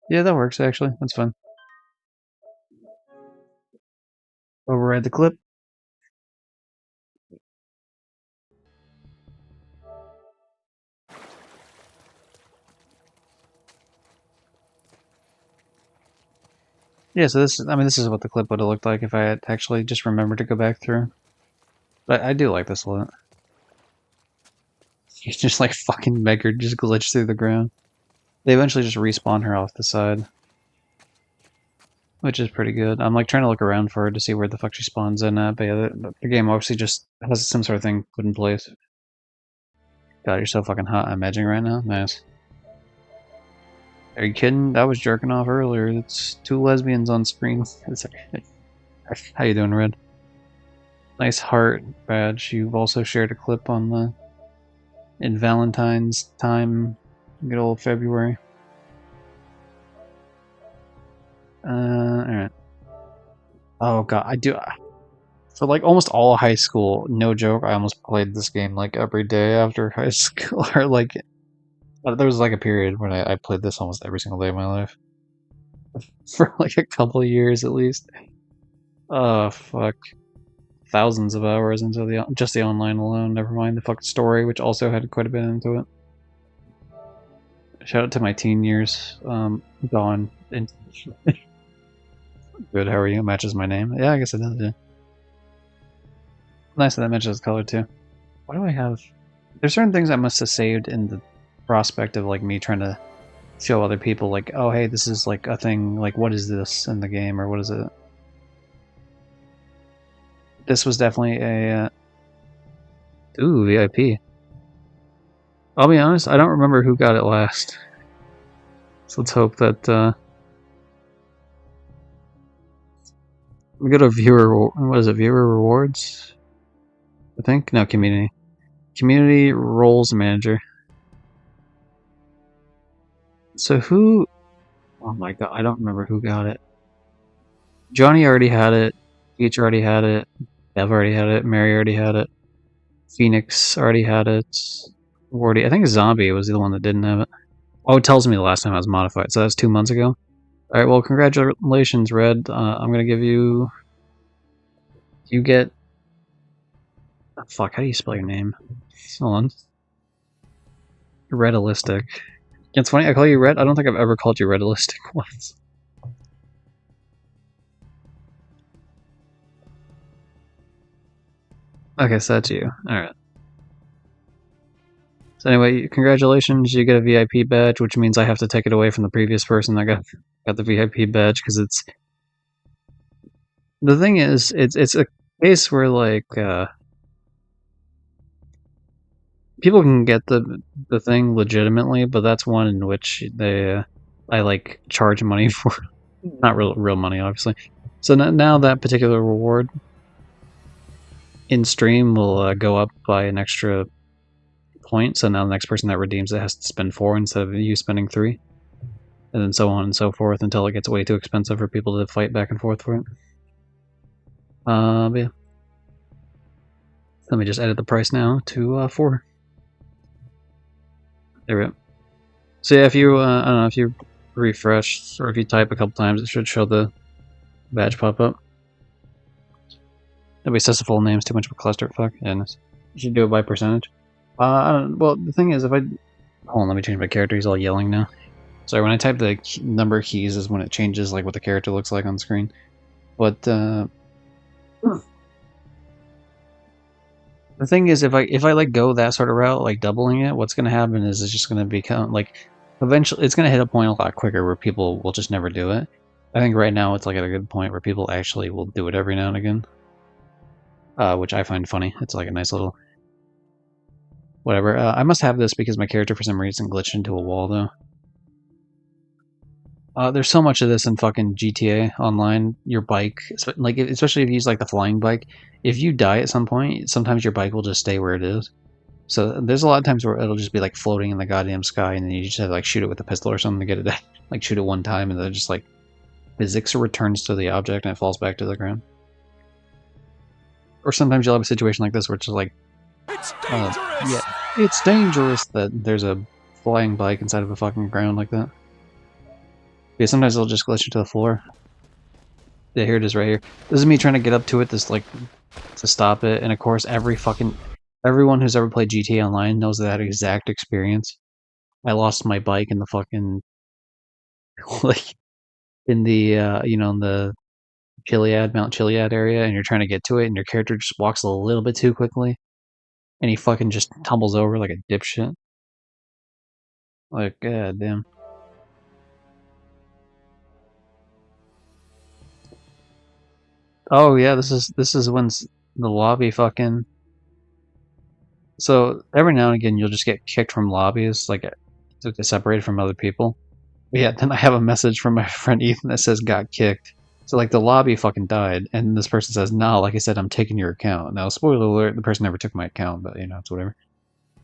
Yeah, that works, actually. That's fun. Override the clip. Yeah, so this, I mean, this is what the clip would have looked like if I had actually just remembered to go back through. But I do like this a lot. It's just like fucking Megard just glitched through the ground. They eventually just respawn her off the side, which is pretty good. I'm like trying to look around for her to see where the fuck she spawns in at, but yeah, the game obviously just has some sort of thing put in place. God, you're so fucking hot. I'm edging right now. Nice. Are you kidding? That was jerking off earlier. It's two lesbians on screen. How you doing, Red? Nice heart badge. You've also shared a clip on the in Valentine's time, good old February. Alright. Oh god, I do. For like almost all high school, no joke, I almost played this game like every day after high school. Or like, there was like a period when I played this almost every single day of my life. For like a couple of years at least. Oh, fuck. Thousands of hours into just the online alone, never mind the fucking story, which also had quite a bit into it. Shout out to my teen years, gone. Good, how are you? Matches my name. Yeah, I guess it does, yeah. Nice that that matches color too. Why do I have... There's certain things I must have saved in the prospect of like me trying to show other people like, oh hey, this is like a thing, like what is this in the game, or what is it? This was definitely a... Ooh, VIP. I'll be honest, I don't remember who got it last. So let's hope that, we go to viewer... What is it? Viewer rewards? I think? No, community. Community roles manager. So who... Oh my god, I don't remember who got it. Johnny already had it. Peach already had it. Bev already had it. Mary already had it. Phoenix already had it. Wardy. I think Zombie was the one that didn't have it. Oh, it tells me the last time I was modified, so that's 2 months ago. Alright, well, congratulations, Red. I'm gonna give you... You get... Oh, fuck, how do you spell your name? Hold on. Realistic. It's funny, I call you Red. I don't think I've ever called you Realistic once. Okay, so that's you. Alright. So anyway, congratulations, you get a VIP badge, which means I have to take it away from the previous person that got the VIP badge, because it's... The thing is, it's a case where, like, people can get the thing legitimately, but that's one in which they I like charge money for, not real money, obviously. So now that particular reward in stream will go up by an extra point. So now the next person that redeems it has to spend 4 instead of you spending 3, and then so on and so forth until it gets way too expensive for people to fight back and forth for it. But yeah. Let me just edit the price now to 4. There we go. So yeah, if you I don't know, if you refresh or if you type a couple times, it should show the badge pop up. Nobody says the full name's too much of a clusterfuck. Yeah, nice. You should do it by percentage. I don't. Well, the thing is, if I hold on, let me change my character. He's all yelling now. Sorry, when I type the number of keys is when it changes like what the character looks like on screen. But the thing is, if I like go that sort of route, like doubling it, what's gonna happen is it's just gonna become like eventually it's gonna hit a point a lot quicker where people will just never do it. I think right now it's like at a good point where people actually will do it every now and again, which I find funny. It's like a nice little whatever. I must have this because my character for some reason glitched into a wall though. There's so much of this in fucking GTA Online. Your bike, like especially if you use like the flying bike, if you die at some point, sometimes your bike will just stay where it is. So there's a lot of times where it'll just be like floating in the goddamn sky, and then you just have to like shoot it with a pistol or something to get it. Like shoot it one time, and then just like physics returns to the object and it falls back to the ground. Or sometimes you'll have a situation like this where it's just like, yeah, it's dangerous that there's a flying bike inside of a fucking ground like that. Yeah, sometimes it'll just glitch into the floor. Yeah, here it is right here. This is me trying to get up to it, to stop it, and of course everyone who's ever played GTA Online knows that exact experience. I lost my bike in the fucking, like, in the, you know, in the Mount Chiliad area, and you're trying to get to it, and your character just walks a little bit too quickly. and he fucking just tumbles over like a dipshit. Like, god damn. Oh yeah, this is when the lobby fucking. So every now and again, you'll just get kicked from lobbies, like separated from other people. But yeah, then I have a message from my friend Ethan that says got kicked. So like the lobby fucking died, and this person says, "Nah, like I said, I'm taking your account." Now, spoiler alert: the person never took my account, but you know, it's whatever.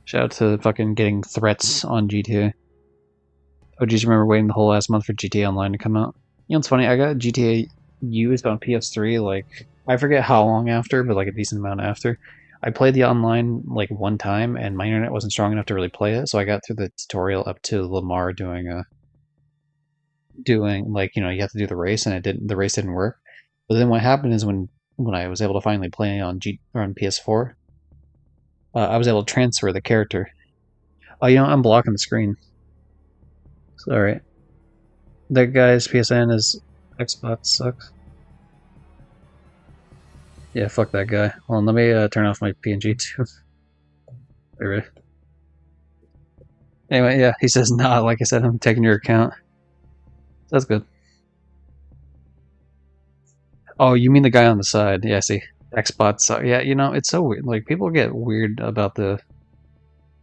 Shout out to fucking getting threats on GTA. Oh, geez, remember waiting the whole last month for GTA Online to come out? You know, it's funny. I got GTA used on PS3. Like I forget how long after, but like a decent amount after. I played the online like one time, and my internet wasn't strong enough to really play it, so I got through the tutorial up to Lamar doing like you know you have to do the race, and the race didn't work. But then what happened is when I was able to finally play on PS4, I was able to transfer the character. Oh, you know I'm blocking the screen. Sorry. That guy's PSN is Xbox sucks. Yeah, fuck that guy. Well, let me turn off my PNG too. Alright. Anyway, yeah, he says, nah, like I said, I'm taking your account. That's good. Oh, you mean the guy on the side. Yeah, I see. Xbox sucks. Yeah, you know, it's so weird. Like, people get weird about the...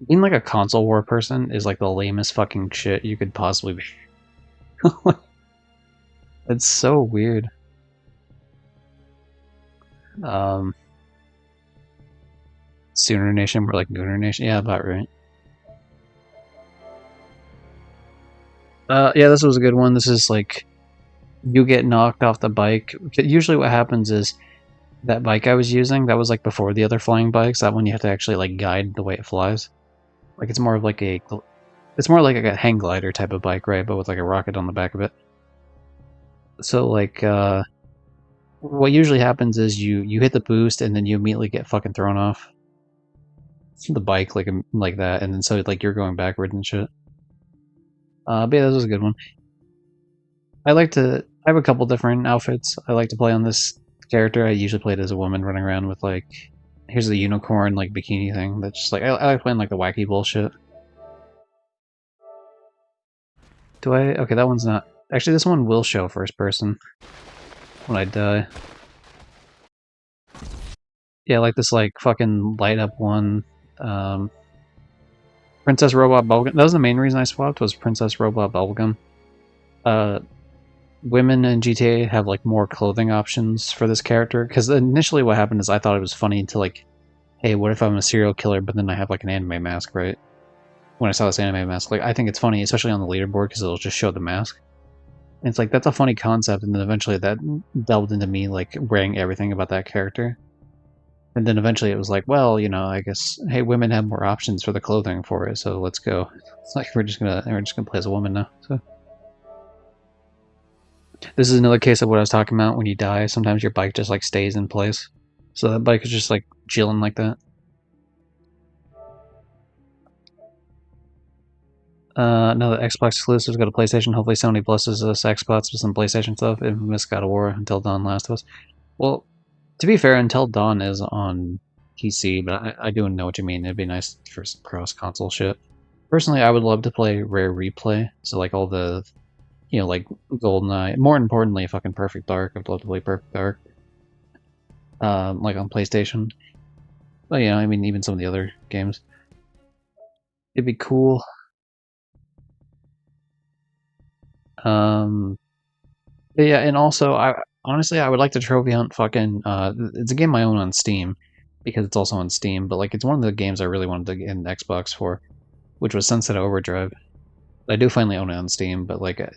Being like a console war person is like the lamest fucking shit you could possibly be. It's so weird. Sooner Nation, we're like Gooner Nation. Yeah, about right. Yeah, this was a good one. This is like you get knocked off the bike. Usually, what happens is that bike I was using that was like before the other flying bikes. That one you have to actually like guide the way it flies. Like it's more of like it's more like a hang glider type of bike, right? But with like a rocket on the back of it. So like, what usually happens is you hit the boost and then you immediately get fucking thrown off the bike like that, and then so like you're going backwards and shit. But yeah, this was a good one. I have a couple different outfits I like to play on this character. I usually play it as a woman running around with like, here's the unicorn like bikini thing. That's just like I like playing like the wacky bullshit. Do I? Okay, that one's not. Actually, this one will show first person when I die. Yeah, like this like fucking light up one. Princess Robot Bubblegum. That was the main reason I swapped, was Princess Robot Bubblegum. Women in GTA have like more clothing options for this character, because initially what happened is I thought it was funny to like, hey, what if I'm a serial killer but then I have like an anime mask, right? When I saw this anime mask, like I think it's funny, especially on the leaderboard, because it'll just show the mask. And it's like that's a funny concept, and then eventually that delved into me like wearing everything about that character. And then eventually it was like, well, you know, I guess, hey, women have more options for the clothing for it, so let's go. It's like we're just gonna play as a woman now. So this is another case of what I was talking about. When you die, sometimes your bike just like stays in place. So that bike is just like chilling like that. Another Xbox exclusive's got a PlayStation. Hopefully Sony blesses us Xbox with some PlayStation stuff. Infamous, God of War, Until Dawn, Last of Us. Well, to be fair, Until Dawn is on PC, but I do know what you mean. It'd be nice for some cross-console shit. Personally, I would love to play Rare Replay, so like all the, you know, like GoldenEye. More importantly, fucking Perfect Dark. I'd love to play Perfect Dark. Like on PlayStation. But yeah, I mean, even some of the other games. It'd be cool. But yeah, and also, honestly, I would like to trophy hunt fucking, it's a game I own on Steam, because it's also on Steam, but like, it's one of the games I really wanted to get an Xbox for, which was Sunset Overdrive. I do finally own it on Steam, but like, that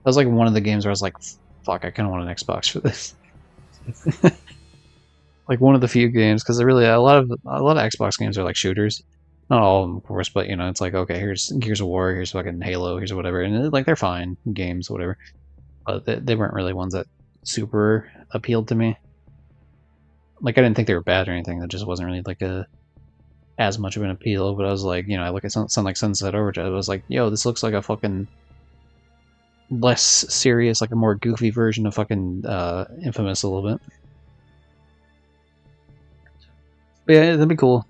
was like one of the games where I was like, fuck, I kind of want an Xbox for this. Like one of the few games, because really a lot of Xbox games are like shooters. Not all of them, of course, but you know, it's like, okay, here's Gears of War, here's fucking Halo, here's whatever, and like they're fine games, whatever. But they weren't really ones that super appealed to me. Like I didn't think they were bad or anything. That just wasn't really like as much of an appeal. But I was like, you know, I look at something like Sunset Overdrive. I was like, yo, this looks like a fucking less serious, like a more goofy version of fucking Infamous a little bit. But yeah, that'd be cool.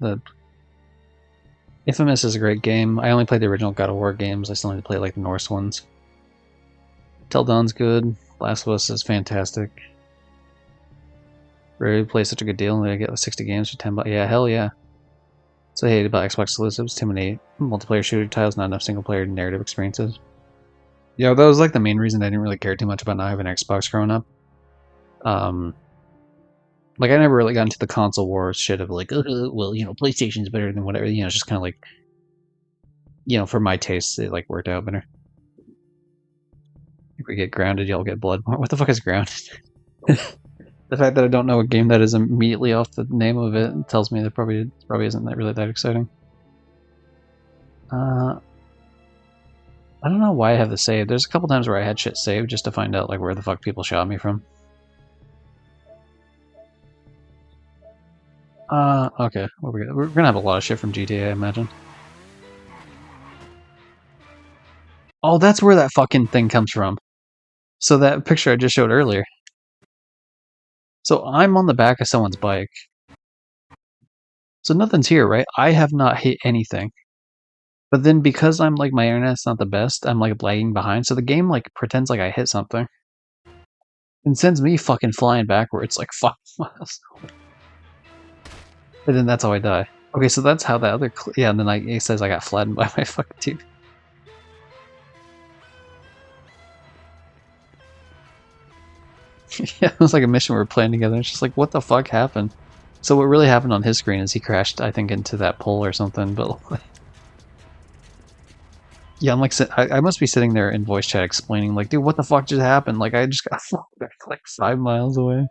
Infamous is a great game. I only played the original God of War games. I still need to play like the Norse ones. Till Dawn's good. Last of Us is fantastic. Really play such a good deal, and I get like 60 games for $10. Yeah, hell yeah. So I hate about Xbox exclusives. Too many multiplayer shooter titles, not enough single player narrative experiences. Yeah, that was like the main reason I didn't really care too much about not having an Xbox growing up. Like I never really got into the console wars shit of like, well, you know, PlayStation's better than whatever. You know, it's just kind of like, you know, for my taste, it like worked out better. If we get grounded, y'all get blood. What the fuck is grounded? The fact that I don't know a game that is immediately off the name of it tells me that probably isn't that really that exciting. I don't know why I have the save. There's a couple times where I had shit saved just to find out like where the fuck people shot me from. Okay. We're gonna have a lot of shit from GTA, I imagine. Oh, that's where that fucking thing comes from. So that picture I just showed earlier. So I'm on the back of someone's bike. So nothing's here, right? I have not hit anything. But then because I'm like my internet's not the best, I'm like lagging behind. So the game like pretends like I hit something. And sends me fucking flying backwards like 5 miles. And then that's how I die. Okay, so that's how that other yeah, and then it says I got flattened by my fucking team. Yeah, it was like a mission we were playing together. It's just like, what the fuck happened? So what really happened on his screen is he crashed, I think, into that pole or something. But yeah, I'm like, I must be sitting there in voice chat explaining, like, dude, what the fuck just happened? Like, I just got like 5 miles away.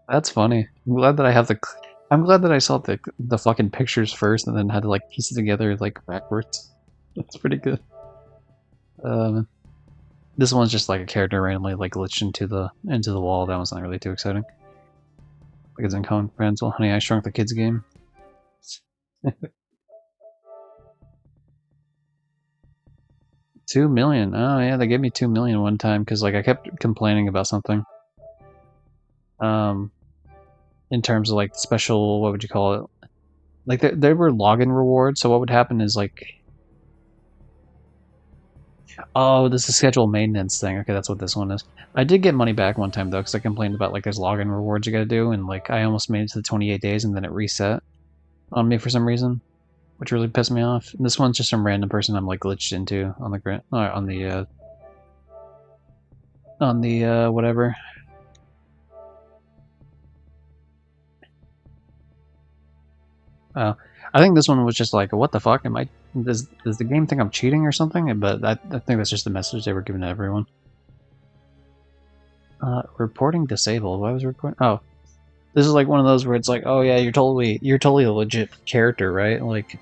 That's funny. I'm glad that I have the. I'm glad that I saw the fucking pictures first and then had to like piece it together like backwards. That's pretty good. This one's just like a character randomly like glitched into the wall. That one's not really too exciting. Like it's incomprehensible. Honey, I Shrunk the Kids game. $2 million. Oh yeah, they gave me $2 million one time because like I kept complaining about something. In terms of like special, what would you call it? Like there were login rewards. So what would happen is like. Oh, this is scheduled maintenance thing. Okay, that's what this one is. I did get money back one time though, because I complained about like there's login rewards you gotta do, and like I almost made it to the 28 days, and then it reset on me for some reason, which really pissed me off. And this one's just some random person I'm like glitched into on the whatever. I think this one was just like, what the fuck? Does the game think I'm cheating or something? But I think that's just the message they were giving to everyone. Reporting disabled. Why was reporting? Oh, this is like one of those where it's like, oh yeah, you're totally a legit character, right? Like,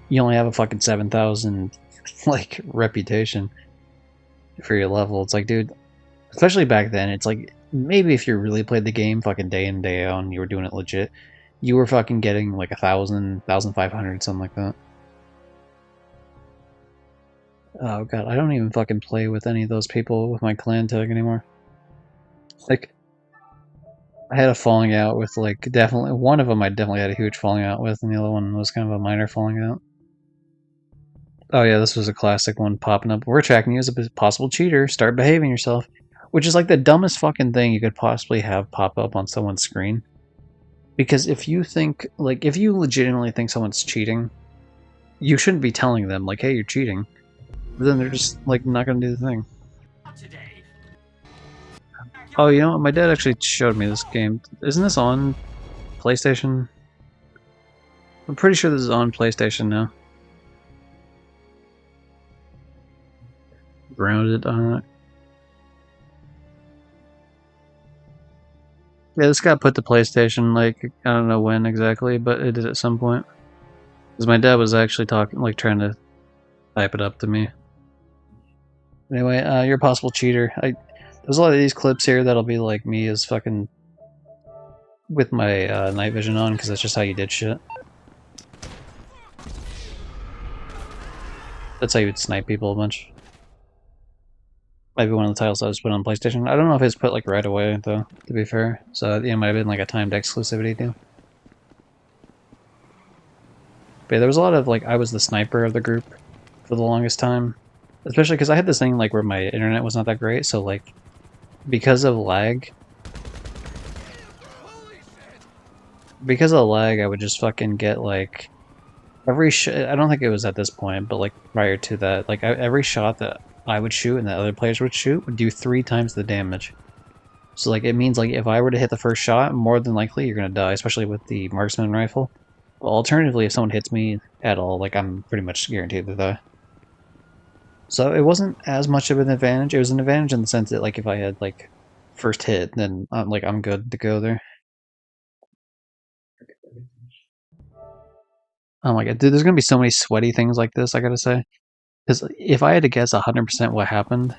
you only have a fucking 7,000 like reputation for your level. It's like, dude, especially back then, it's like maybe if you really played the game fucking day in day out and you were doing it legit, you were fucking getting like 1,000, 1,500, something like that. Oh god, I don't even fucking play with any of those people with my clan tag anymore. Like, I had a falling out with like definitely one of them. I definitely had a huge falling out with, and the other one was kind of a minor falling out. Oh yeah, this was a classic one popping up. We're tracking you as a possible cheater. Start behaving yourself, which is like the dumbest fucking thing you could possibly have pop up on someone's screen. Because if you think, like, if you legitimately think someone's cheating, you shouldn't be telling them, like, hey, you're cheating. But then they're just, like, not gonna do the thing. Oh, you know what? My dad actually showed me this game. Isn't this on PlayStation? I'm pretty sure this is on PlayStation now. Grounded on it. Yeah, this got put to PlayStation, like, I don't know when exactly, but it did at some point. Because my dad was actually talking, like, trying to type it up to me. Anyway, you're a possible cheater. There's a lot of these clips here that'll be like me as fucking with my night vision on, because that's just how you did shit. That's how you would snipe people a bunch. Might be one of the titles I was put on PlayStation. I don't know if it's put like right away though, to be fair. So yeah, it might have been like a timed exclusivity deal. But yeah, there was a lot of like I was the sniper of the group for the longest time, especially because I had this thing like where my internet was not that great, so like because of lag, I would just fucking get like every I don't think it was at this point, but like prior to that, like every shot that I would shoot and that other players would shoot would do 3 times the damage. So like it means like if I were to hit the first shot, more than likely you're gonna die, especially with the marksman rifle. But alternatively, if someone hits me at all, like I'm pretty much guaranteed to die. So it wasn't as much of an advantage. It was an advantage in the sense that like if I had like first hit, then I'm good to go there. Oh my god, dude, there's gonna be so many sweaty things like this, I gotta say. Because if I had to guess 100% what happened,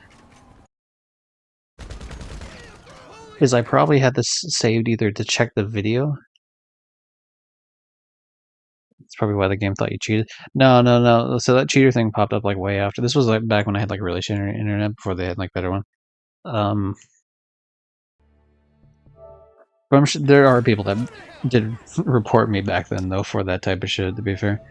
is I probably had this saved either to check the video. That's probably why the game thought you cheated. No. So that cheater thing popped up like way after. This was like back when I had like really shitty internet before they had like better one. But I'm sure there are people that did report me back then though for that type of shit. To be fair.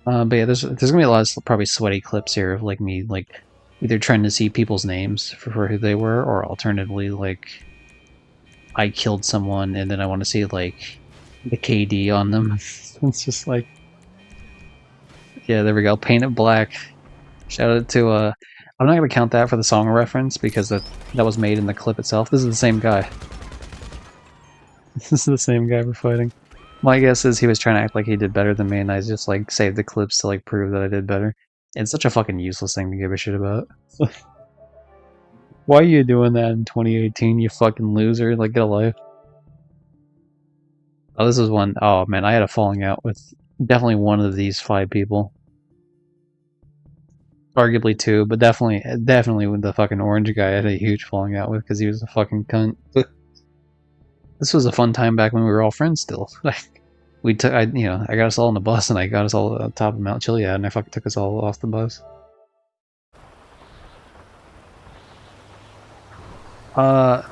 But yeah, there's gonna be a lot of probably sweaty clips here of like me like either trying to see people's names for who they were, or alternatively like I killed someone and then I want to see like the KD on them. It's just like, yeah, there we go. Paint it black. Shout out to I'm not gonna count that for the song reference because that was made in the clip itself. This is the same guy. This is the same guy we're fighting. My guess is he was trying to act like he did better than me, and I just like saved the clips to like prove that I did better. It's such a fucking useless thing to give a shit about. Why are you doing that in 2018, you fucking loser? Like, get a life. Oh, this is one. Oh man, I had a falling out with definitely one of these 5 people. Arguably 2, but definitely with the fucking orange guy I had a huge falling out with because he was a fucking cunt. This was a fun time back when we were all friends still. Like, I got us all on the bus and I got us all on top of Mount Chiliad and I fucking took us all off the bus.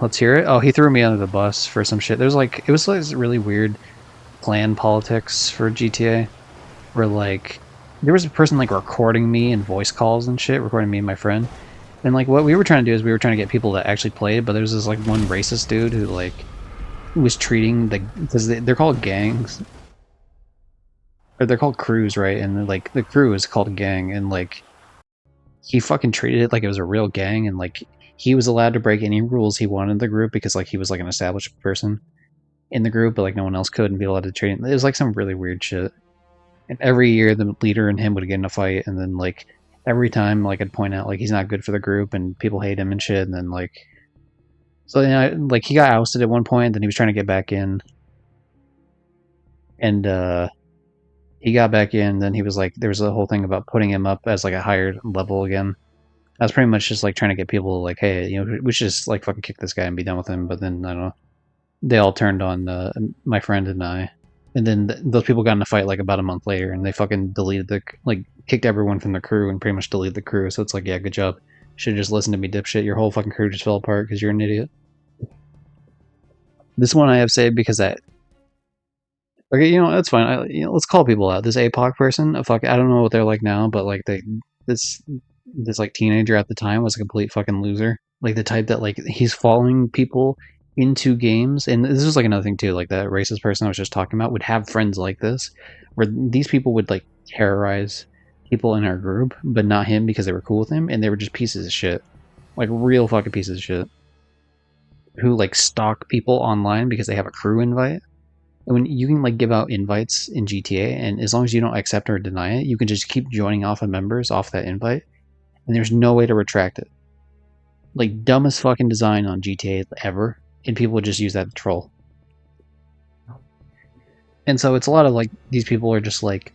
Let's hear it. Oh, he threw me under the bus for some shit. It was like really weird clan politics for GTA, where like there was a person like recording me in voice calls and shit, recording me and my friend, and like what we were trying to do is we were trying to get people that actually played, but there was this like one racist dude who like was treating because they're called gangs, or they're called crews, right? And like the crew is called a gang, and like he fucking treated it like it was a real gang, and like he was allowed to break any rules he wanted in the group because like he was like an established person in the group, but like no one else could and be allowed to train. It was like some really weird shit. And every year the leader and him would get in a fight, and then like every time like I'd point out like he's not good for the group and people hate him and shit, and then like so like he got ousted at one point, then he was trying to get back in, and he got back in, then he was like there was a whole thing about putting him up as like a higher level again. I was pretty much just like trying to get people like, hey, we should just like fucking kick this guy and be done with him. But then I don't know, they all turned on my friend and I, and then those people got in a fight like about a month later, and they fucking deleted kicked everyone from the crew and pretty much deleted the crew. So it's like, yeah, good job. Should have just listened to me, dipshit. Your whole fucking crew just fell apart because you're an idiot. This one I have saved because that. Okay, that's fine. Let's call people out. This APOC person, I don't know what they're like now, but like this like teenager at the time was a complete fucking loser. Like the type that like he's following people into games, and this is like another thing too. Like that racist person I was just talking about would have friends like this, where these people would like terrorize people in our group, but not him because they were cool with him, and they were just pieces of shit, like real fucking pieces of shit, who like stalk people online because they have a crew invite. And when you can like give out invites in GTA, and as long as you don't accept or deny it, you can just keep joining off of members off that invite, and there's no way to retract it. Like dumbest fucking design on GTA ever, and people would just use that to troll. And so it's a lot of like these people are just like,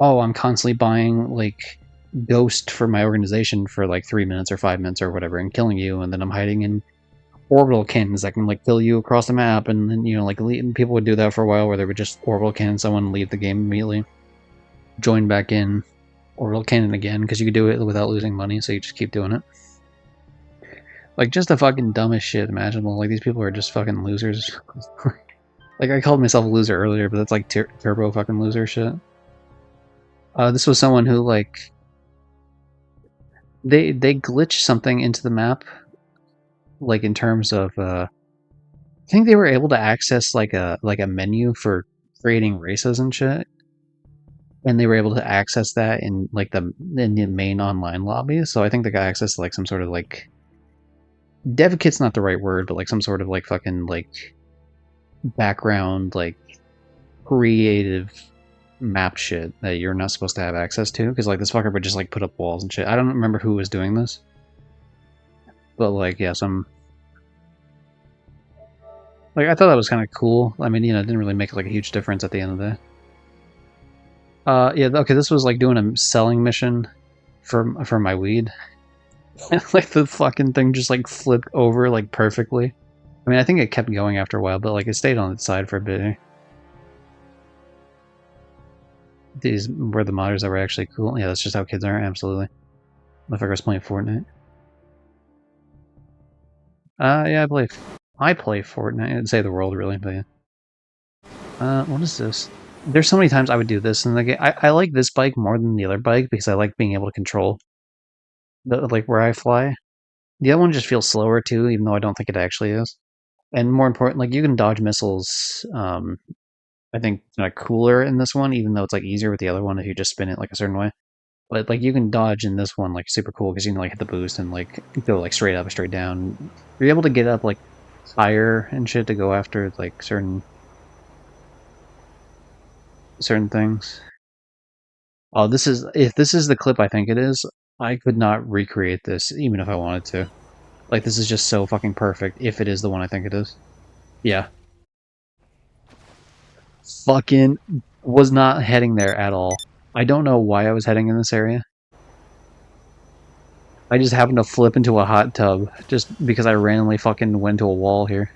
oh, I'm constantly buying like Ghost for my organization for like 3 minutes or 5 minutes or whatever, and killing you, and then I'm hiding in orbital cannons that can like kill you across the map, and then like people would do that for a while, where they would just orbital cannon someone, leave the game immediately, join back in, orbital cannon again, because you could do it without losing money, so you just keep doing it. Like just the fucking dumbest shit imaginable. Like these people are just fucking losers. Like I called myself a loser earlier, but that's like turbo fucking loser shit. This was someone who like they glitched something into the map, like in terms of I think they were able to access like a menu for creating races and shit, and they were able to access that in like in the main online lobby. So I think they got access to like some sort of like dev kit's not the right word, but like some sort of like fucking like background like creative map shit that you're not supposed to have access to, because like this fucker would just like put up walls and shit. I don't remember who was doing this, but like yeah, some like I thought that was kind of cool. I mean, you know, it didn't really make like a huge difference at the end of the day. Yeah, okay, this was like doing a selling mission for my weed. Like the fucking thing just like flipped over like perfectly. I mean, I think it kept going after a while, but like it stayed on its side for a bit. These were the modders that were actually cool. Yeah, that's just how kids are, absolutely. Motherfucker was playing Fortnite. Yeah, I play Fortnite. I'd say the world, really, but yeah. What is this? There's so many times I would do this in the game. I like this bike more than the other bike because I like being able to control like where I fly. The other one just feels slower too, even though I don't think it actually is. And more important, like you can dodge missiles. I think cooler in this one, even though it's like easier with the other one if you just spin it like a certain way. But like you can dodge in this one like super cool because you can like hit the boost and like go like straight up, straight down. You're able to get up like higher and shit to go after like certain things. Oh, if this is the clip I think it is, I could not recreate this even if I wanted to. Like this is just so fucking perfect if it is the one I think it is. Yeah. Fucking was not heading there at all. I don't know why I was heading in this area. I just happened to flip into a hot tub just because I randomly fucking went to a wall here.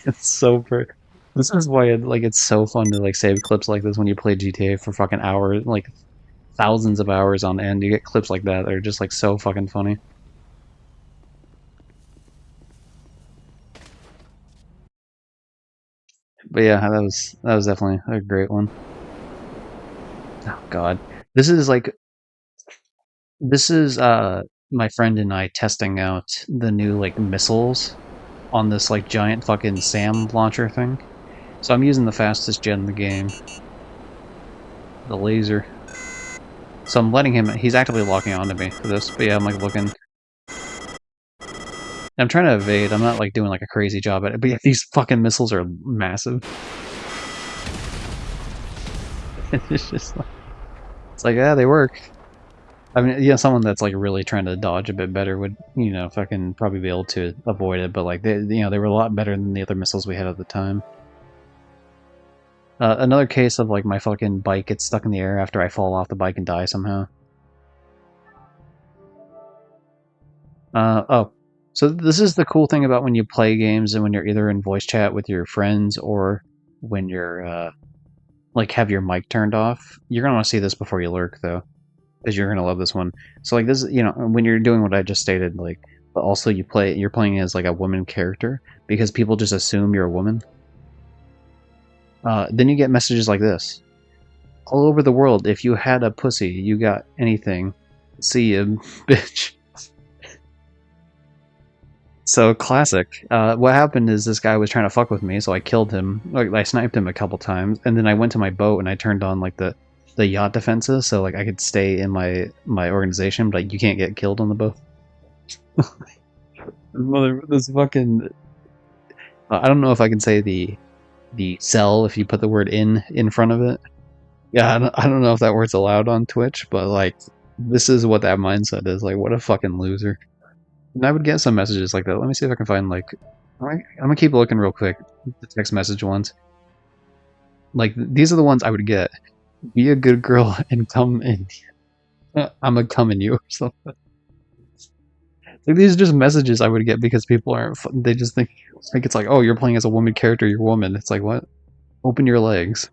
It's so perfect. This is why it's so fun to like save clips like this when you play GTA for fucking hours, like thousands of hours on end. You get clips like that that are just like so fucking funny. But yeah, that was definitely a great one. Oh god. This is like this is my friend and I testing out the new like missiles on this like giant fucking SAM launcher thing. So I'm using the fastest jet in the game. The laser. So I'm letting him, he's actively locking onto me for this, but yeah, I'm like looking. I'm trying to evade, I'm not like doing like a crazy job at it, but yeah, these fucking missiles are massive. It's just like, it's like, yeah, they work. I mean, yeah, someone that's like really trying to dodge a bit better would, you know, fucking probably be able to avoid it, but like, they were a lot better than the other missiles we had at the time. Another case of like my fucking bike gets stuck in the air after I fall off the bike and die somehow. Oh, so this is the cool thing about when you play games and when you're either in voice chat with your friends or when you're like have your mic turned off. You're gonna want to see this before you lurk though, because you're gonna love this one. So like this, you know, when you're doing what I just stated, like, but also you're playing as like a woman character because people just assume you're a woman. Then you get messages like this. All over the world, if you had a pussy, you got anything. See ya, bitch. So, classic. What happened is this guy was trying to fuck with me, so I killed him. Like, I sniped him a couple times, and then I went to my boat and I turned on, like, the yacht defenses, so, like, I could stay in my organization, but, like, you can't get killed on the boat. This fucking... I don't know if I can say the cell if you put the word in front of it. Yeah, I don't know if that word's allowed on Twitch, but like this is what that mindset is. Like, what a fucking loser. And I would get some messages like that. Let me see if I can find like I'm gonna keep looking real quick. The text message ones. Like these are the ones I would get. Be a good girl and come in. I'm a come in you or something. Like these are just messages I would get because people aren't. They just think like it's like, oh, you're playing as a woman character. You're a woman. It's like what? Open your legs.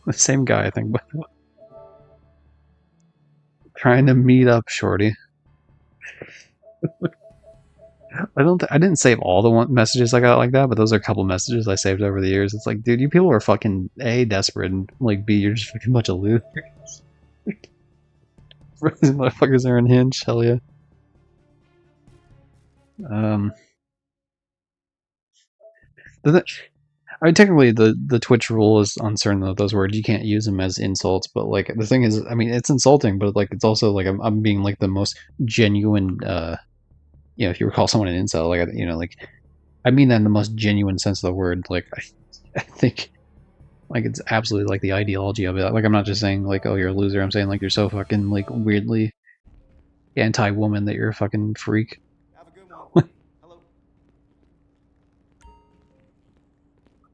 The same guy, I think. But trying to meet up, shorty. I didn't save all the messages I got like that, but those are a couple messages I saved over the years. It's like, dude, you people are fucking A, desperate, and like B, you're just fucking a bunch of losers. These motherfuckers are unhinged, hell yeah. I mean, technically, the Twitch rule is on certain of those words. You can't use them as insults, but like the thing is, I mean, it's insulting, but like it's also like I'm being like the most genuine. You know, if you recall someone an incel, like you know, like I mean that in the most genuine sense of the word. Like I think like it's absolutely like the ideology of it. Like I'm not just saying like, oh, you're a loser. I'm saying like you're so fucking like weirdly anti-woman that you're a fucking freak. Have a good one. Hello.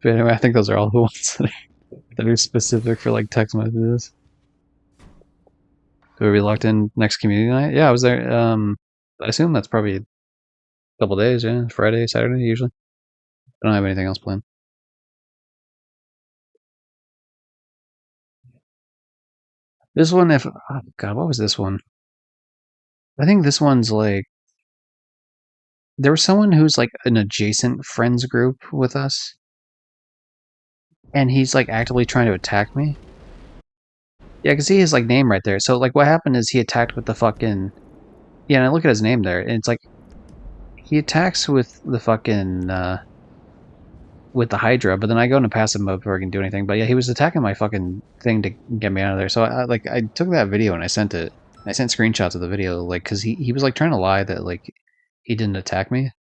But anyway, I think those are all the ones that are specific for like text messages. So are we locked in next community night? Yeah, I was there. I assume that's probably a couple days. Yeah, Friday, Saturday usually. I don't have anything else planned. This one, if oh god, what was this one? I think this one's like there was someone who's like an adjacent friends group with us, and he's like actively trying to attack me. Yeah, I can see his like name right there. So like what happened is he attacked with the fucking yeah, and I look at his name there, and it's like he attacks with the fucking with the Hydra, but then I go into passive mode before I can do anything. But yeah, he was attacking my fucking thing to get me out of there. So I took that video and I sent it. I sent screenshots of the video, like, because he was like trying to lie that like he didn't attack me.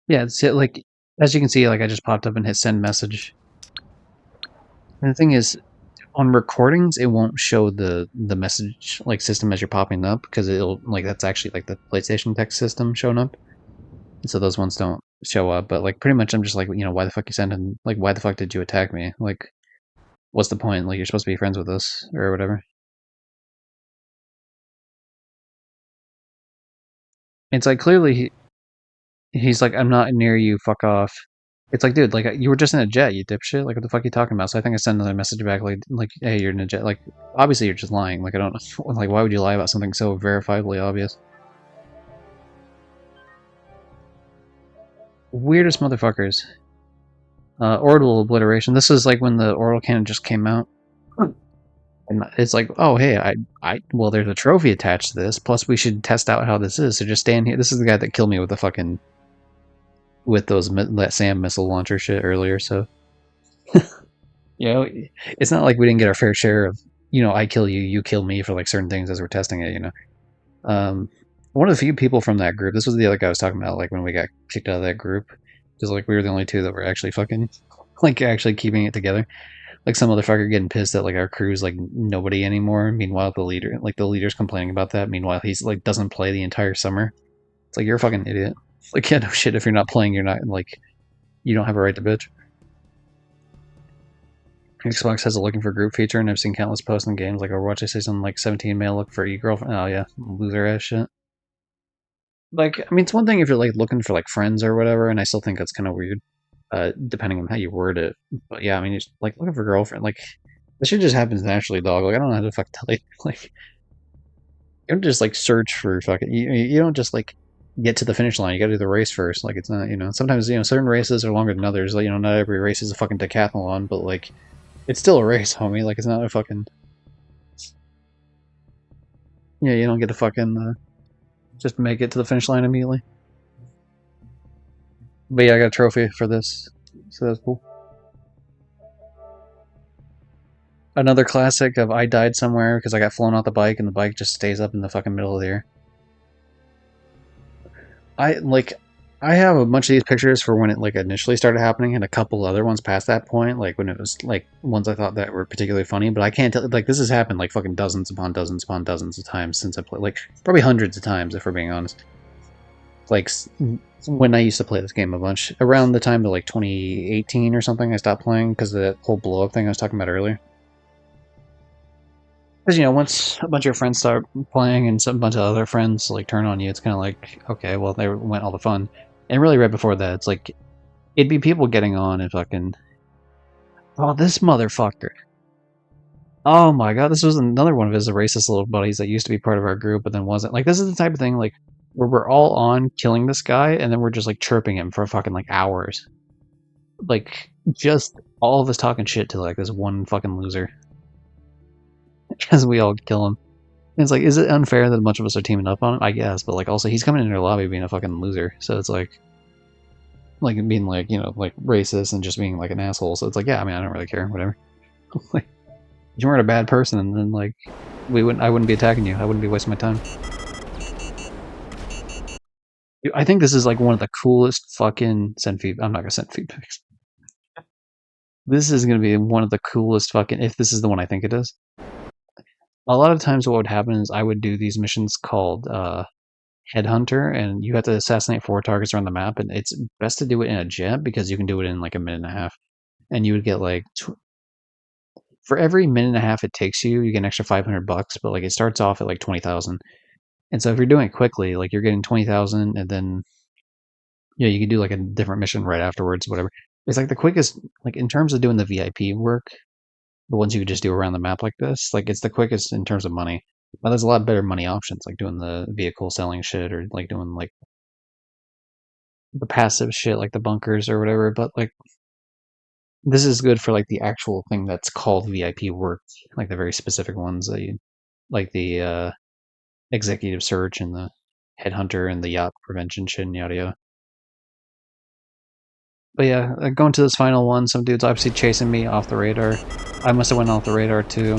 Yeah, it's like as you can see, like I just popped up in his send message. And the thing is, on recordings, it won't show the message like system as you're popping up because it'll like that's actually like the PlayStation text system showing up. So those ones don't show up, but like pretty much I'm just like, you know, why the fuck you sending like why the fuck did you attack me? Like what's the point? Like you're supposed to be friends with us or whatever. It's like clearly he's like, I'm not near you, fuck off. It's like, dude, like you were just in a jet, you dipshit. Like what the fuck are you talking about? So I think I sent another message back like hey, you're in a jet. Like obviously you're just lying. Like I don't like why would you lie about something so verifiably obvious? Weirdest motherfuckers. Orbital obliteration. This is like when the orbital cannon just came out. And it's like, oh hey, well there's a trophy attached to this, plus we should test out how this is, so just stand here. This is the guy that killed me with the fucking with that SAM missile launcher shit earlier, so you know, it's not like we didn't get our fair share of, you know, I kill you, you kill me for like certain things as we're testing it, you know. One of the few people from that group, this was the other guy I was talking about, like when we got kicked out of that group, because like we were the only two that were actually fucking like actually keeping it together. Like some motherfucker getting pissed that like our crew's like nobody anymore. Meanwhile, the leader's complaining about that. Meanwhile, he's like doesn't play the entire summer. It's like you're a fucking idiot. Like yeah, no shit. If you're not playing, you're not like you don't have a right to bitch. Xbox has a looking for group feature, and I've seen countless posts in games like Overwatch. They say something like 17 male look for e-girlfriend. Oh yeah, loser ass shit. Like I mean, it's one thing if you're like looking for like friends or whatever, and I still think that's kind of weird. Depending on how you word it. But yeah, I mean, it's like looking for a girlfriend. Like, this shit just happens naturally, dog. Like, I don't know how to fuck tell you. Like, you don't just like search for fucking. You don't just like get to the finish line. You gotta do the race first. Like, it's not, you know, sometimes, you know, certain races are longer than others. Like, you know, not every race is a fucking decathlon, but like, it's still a race, homie. Like, it's not a fucking. Yeah, you don't get to fucking just make it to the finish line immediately. But yeah, I got a trophy for this, so that's cool. Another classic of I died somewhere because I got flown off the bike and the bike just stays up in the fucking middle of the air. I have a bunch of these pictures for when it like initially started happening and a couple other ones past that point, like when it was like ones I thought that were particularly funny, but I can't tell, like this has happened like fucking dozens upon dozens upon dozens of times since I played, like probably hundreds of times if we're being honest. Like when I used to play this game a bunch, around the time of like 2018 or something, I stopped playing because of that whole blow up thing I was talking about earlier. Because you know, once a bunch of your friends start playing and a bunch of other friends like turn on you, it's kind of like, okay, well, there went all the fun. And really, right before that, it's like it'd be people getting on and fucking, oh, this motherfucker. Oh my god, this was another one of his racist little buddies that used to be part of our group, but then wasn't. Like, this is the type of thing, like, where we're all on killing this guy, and then we're just, like, chirping him for fucking, like, hours. Like, just all of us talking shit to, like, this one fucking loser. Because we all kill him. And it's like, is it unfair that a bunch of us are teaming up on him? I guess, but, like, also, he's coming into our lobby being a fucking loser, so it's like being, like, you know, like, racist and just being, like, an asshole, so it's like, yeah, I mean, I don't really care, whatever. Like, if you weren't a bad person, and then, like, I wouldn't be attacking you. I wouldn't be wasting my time. I think this is, like, one of the coolest fucking send feed. I'm not gonna send feedbacks. This is gonna be one of the coolest fucking, if this is the one I think it is. A lot of times what would happen is I would do these missions called, Headhunter, and you have to assassinate 4 targets around the map, and it's best to do it in a jet, because you can do it in, like, a minute and a half. And you would get, like, for every minute and a half it takes you, you get an extra $500, but, like, it starts off at, like, 20,000. And so if you're doing it quickly, like, you're getting 20,000, and then, yeah, you can do, like, a different mission right afterwards, whatever. It's, like, the quickest, like, in terms of doing the VIP work, the ones you could just do around the map like this, like, it's the quickest in terms of money. But there's a lot better money options, like doing the vehicle selling shit, or, like, doing, like, the passive shit, like the bunkers or whatever, but, like, this is good for, like, the actual thing that's called VIP work, like the very specific ones that you, like the, executive search and the headhunter and the yacht prevention shit and yada yada. But yeah, going to this final one, some dude's obviously chasing me off the radar. I must have went off the radar too.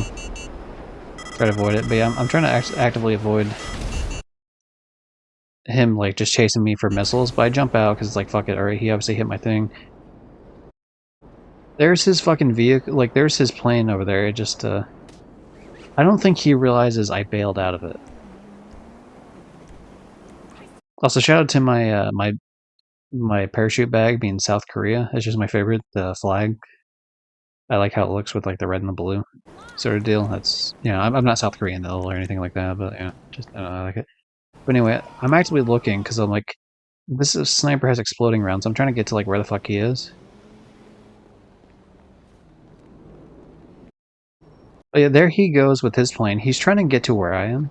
Try to avoid it, but yeah, I'm trying to actively avoid him, like, just chasing me for missiles, but I jump out because it's like, fuck it, alright, he obviously hit my thing. There's his fucking vehicle, like, there's his plane over there. It just, I don't think he realizes I bailed out of it. Also, shout out to my, my parachute bag being South Korea. It's just my favorite, the flag. I like how it looks with, like, the red and the blue sort of deal. That's, you know, I'm not South Korean though or anything like that, but yeah, just, I like it. But anyway, I'm actually looking because I'm like, this sniper has exploding rounds. I'm trying to get to, like, where the fuck he is. But yeah, there he goes with his plane. He's trying to get to where I am.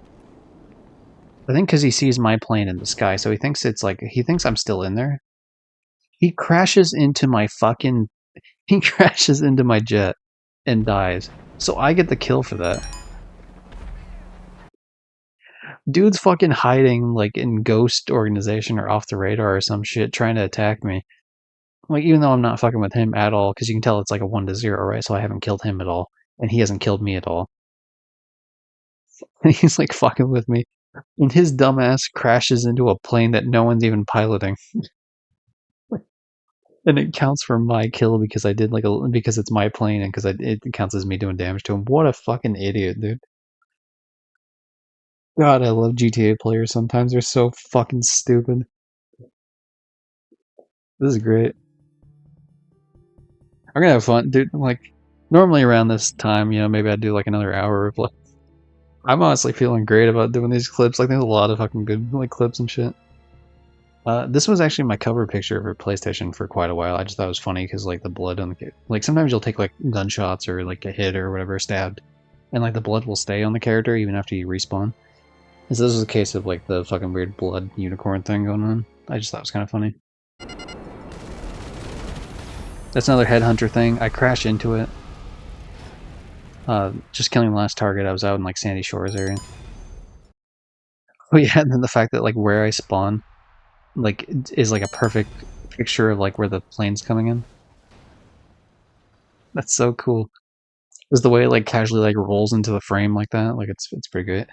I think because he sees my plane in the sky, so he thinks it's like, he thinks I'm still in there. He crashes into my fucking, he crashes into my jet and dies. So I get the kill for that. Dude's fucking hiding, like, in Ghost Organization or Off the Radar or some shit, trying to attack me. Like, even though I'm not fucking with him at all, because you can tell it's like a 1-0, right? So I haven't killed him at all, and he hasn't killed me at all. And he's, like, fucking with me. And his dumbass crashes into a plane that no one's even piloting. And it counts for my kill because I did, like, because it's my plane and because it counts as me doing damage to him. What a fucking idiot, dude. God, I love GTA players sometimes. They're so fucking stupid. This is great. I'm gonna have fun, dude. Like, normally around this time, you know, maybe I'd do, like, another hour of, like, I'm honestly feeling great about doing these clips. Like, there's a lot of fucking good, like, clips and shit. This was actually my cover picture for PlayStation for quite a while. I just thought it was funny because, like, the blood on the, like, sometimes you'll take, like, gunshots or, like, a hit or whatever, stabbed, and, like, the blood will stay on the character even after you respawn. And so this was a case of, like, the fucking weird blood unicorn thing going on. I just thought it was kind of funny. That's another headhunter thing. I crashed into it. Just killing the last target. I was out in, like, Sandy Shores area. Oh yeah, and then the fact that, like, where I spawn, like, is, like, a perfect picture of, like, where the plane's coming in. That's so cool. Just the way it, like, casually, like, rolls into the frame like that. Like, it's pretty great.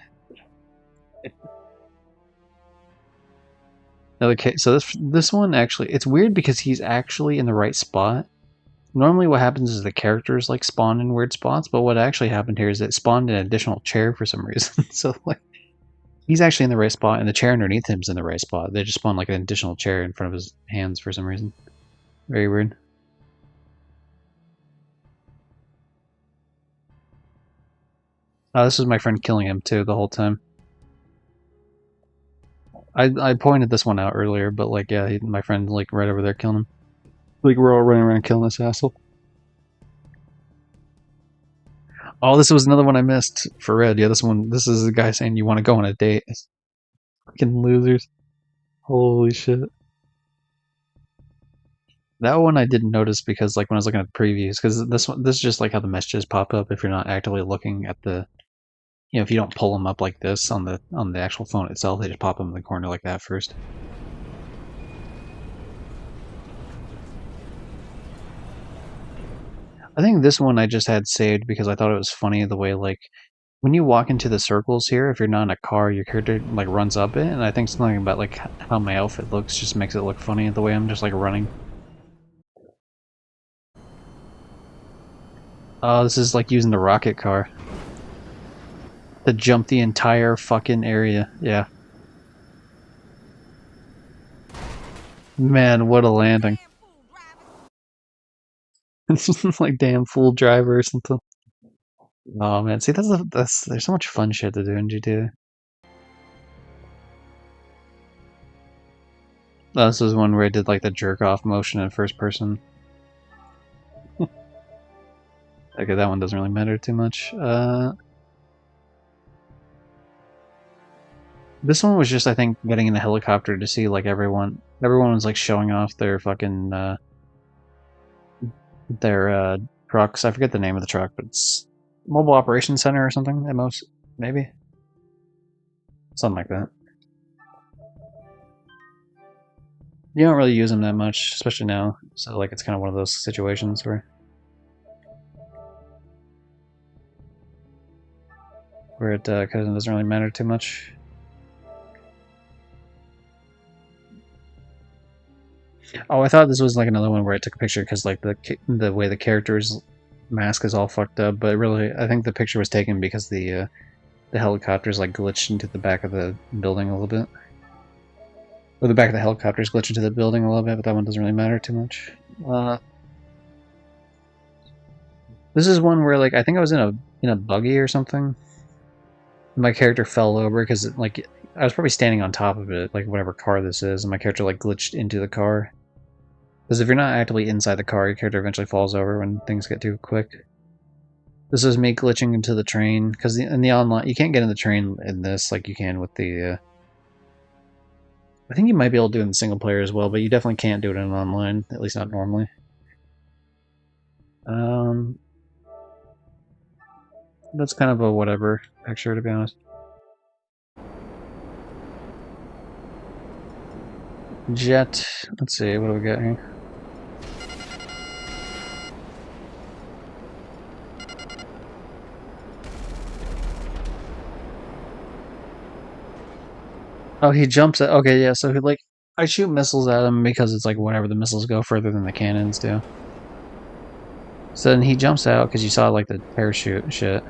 Okay, so this one actually, it's weird because he's actually in the right spot. Normally what happens is the characters, like, spawn in weird spots, but what actually happened here is it spawned an additional chair for some reason. So, like, he's actually in the right spot, and the chair underneath him's in the right spot. They just spawned, like, an additional chair in front of his hands for some reason. Very weird. Oh, this was my friend killing him, too, the whole time. I pointed this one out earlier, but, like, yeah, my friend, like, right over there killing him. Like, we're all running around killing this asshole. Oh, this was another one I missed for Red. Yeah, this one. This is the guy saying you want to go on a date. Fucking losers. Holy shit. That one I didn't notice because like when I was looking at the previews, because this is just like how the messages pop up if you're not actively looking at the, if you don't pull them up like this on the actual phone itself, they just pop them in the corner like that first. I think this one I just had saved because I thought it was funny the way like when you walk into the circles here, if you're not in a car, your character like runs up it, and I think something about like how my outfit looks just makes it look funny the way I'm just like running. Oh, this is like using the rocket car to jump the entire fucking area. Yeah. Man, what a landing. It's like damn fool driver or something. Oh man, see that's there's so much fun shit to do in GTA. Oh, this is one where I did like the jerk off motion in first person. Okay, that one doesn't really matter too much. This one was just, I think, getting in a helicopter to see like everyone was like showing off their fucking their trucks. I forget the name of the truck, but it's Mobile Operations Center or something at most, maybe something like that. You don't really use them that much, especially now. So like it's kind of one of those situations where it kind of doesn't really matter too much. Oh, I thought this was like another one where I took a picture because like the way the character's mask is all fucked up, but really I think the picture was taken because the helicopter's like glitched into the back of the building a little bit. Or the back of the helicopter's glitched into the building a little bit, but that one doesn't really matter too much. This is one where like I think I was in a buggy or something. My character fell over because like I was probably standing on top of it, like whatever car this is, and my character like glitched into the car. Because if you're not actively inside the car, your character eventually falls over when things get too quick. This is me glitching into the train, because in the online, you can't get in the train in this like you can with the... I think you might be able to do it in single player as well, but you definitely can't do it in online, at least not normally. That's kind of a whatever picture, to be honest. Jet. Let's see, what do we got here? Oh, he jumps at... Okay, yeah, so like, I shoot missiles at him because it's like whatever, the missiles go further than the cannons do. So then he jumps out because you saw like the parachute shit.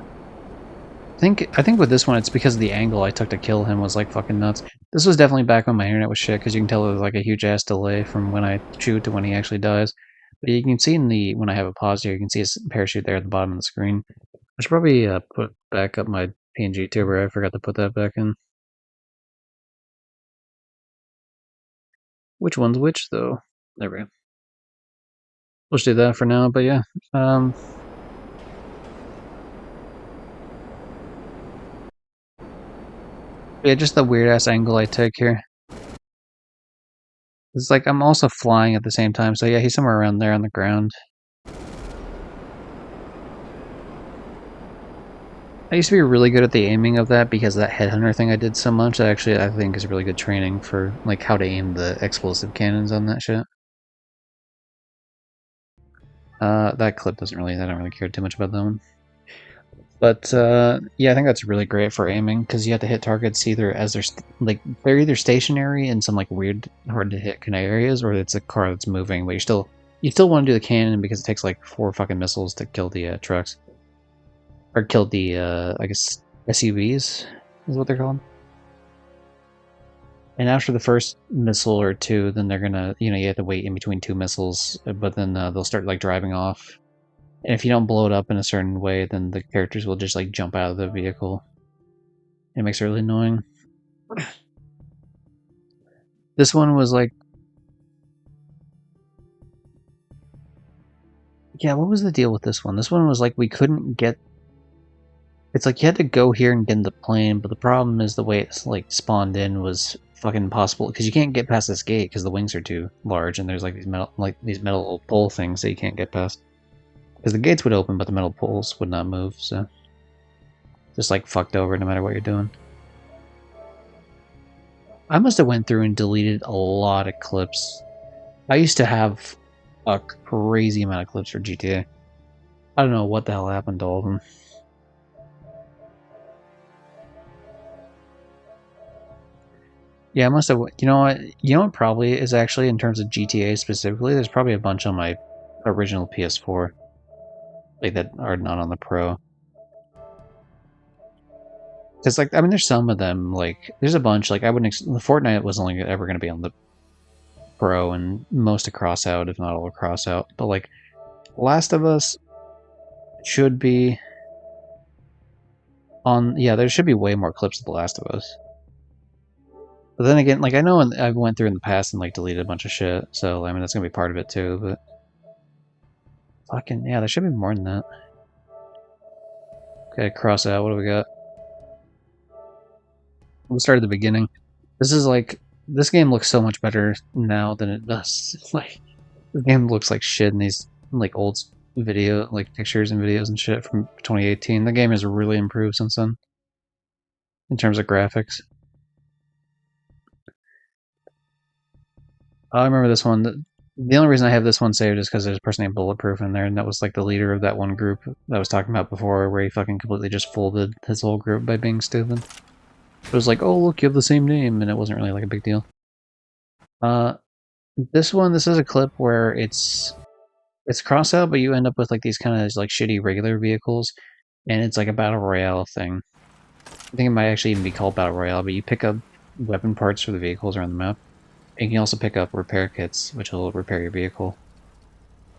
I think with this one, it's because the angle I took to kill him was like fucking nuts. This was definitely back when my internet was shit, because you can tell there's like a huge ass delay from when I shoot to when he actually dies. But you can see when I have it paused here, you can see his parachute there at the bottom of the screen. I should probably put back up my PNG tuber. I forgot to put that back in. Which one's which, though? There we go. Let's do that for now, but yeah. Yeah, just the weird-ass angle I take here. It's like I'm also flying at the same time, so yeah, he's somewhere around there on the ground. I used to be really good at the aiming of that because of that headhunter thing I did so much. That actually, I think, is really good training for like how to aim the explosive cannons on that shit. That clip I don't really care too much about that one. But yeah, I think that's really great for aiming because you have to hit targets either as they're either stationary in some like weird, hard to hit kind of areas, or it's a car that's moving, but you still want to do the cannon because it takes like 4 fucking missiles to kill the trucks. Or killed the, I guess, SUVs is what they're called. And after the first missile or 2, then they're gonna, you have to wait in between 2 missiles, but then they'll start, like, driving off. And if you don't blow it up in a certain way, then the characters will just, like, jump out of the vehicle. It makes it really annoying. This one was, like... Yeah, what was the deal with this one? This one was, like, we couldn't get It's like you had to go here and get in the plane, but the problem is the way it's like spawned in was fucking impossible because you can't get past this gate because the wings are too large and there's like these metal pole things that you can't get past. Because the gates would open, but the metal poles would not move, so just like fucked over no matter what you're doing. I must have went through and deleted a lot of clips. I used to have a crazy amount of clips for GTA. I don't know what the hell happened to all of them. Yeah, I must have. You know what? You know what probably is actually in terms of GTA specifically. There's probably a bunch on my original PS4, like that are not on the Pro. Because like I mean, there's some of them. Like there's a bunch. Like I wouldn't. Fortnite was only ever going to be on the Pro, and most of Crossout, if not all of Crossout. But like Last of Us should be on. Yeah, there should be way more clips of The Last of Us. But then again, like I know I went through in the past and like deleted a bunch of shit, so I mean that's gonna be part of it too. But fucking yeah, there should be more than that. Okay, cross out. What do we got? We'll start at the beginning. This is like this game looks so much better now than it does. Like the game looks like shit in these like old video, like pictures and videos and shit from 2018. The game has really improved since then in terms of graphics. I remember this one. The only reason I have this one saved is because there's a person named Bulletproof in there, and that was like the leader of that one group that I was talking about before, where he fucking completely just folded his whole group by being stupid. It was like, oh look, you have the same name, and it wasn't really like a big deal. This is a clip where it's cross out, but you end up with like these kind of like shitty regular vehicles, and it's like a battle royale thing. I think it might actually even be called battle royale, but you pick up weapon parts for the vehicles around the map. And you can also pick up repair kits, which will repair your vehicle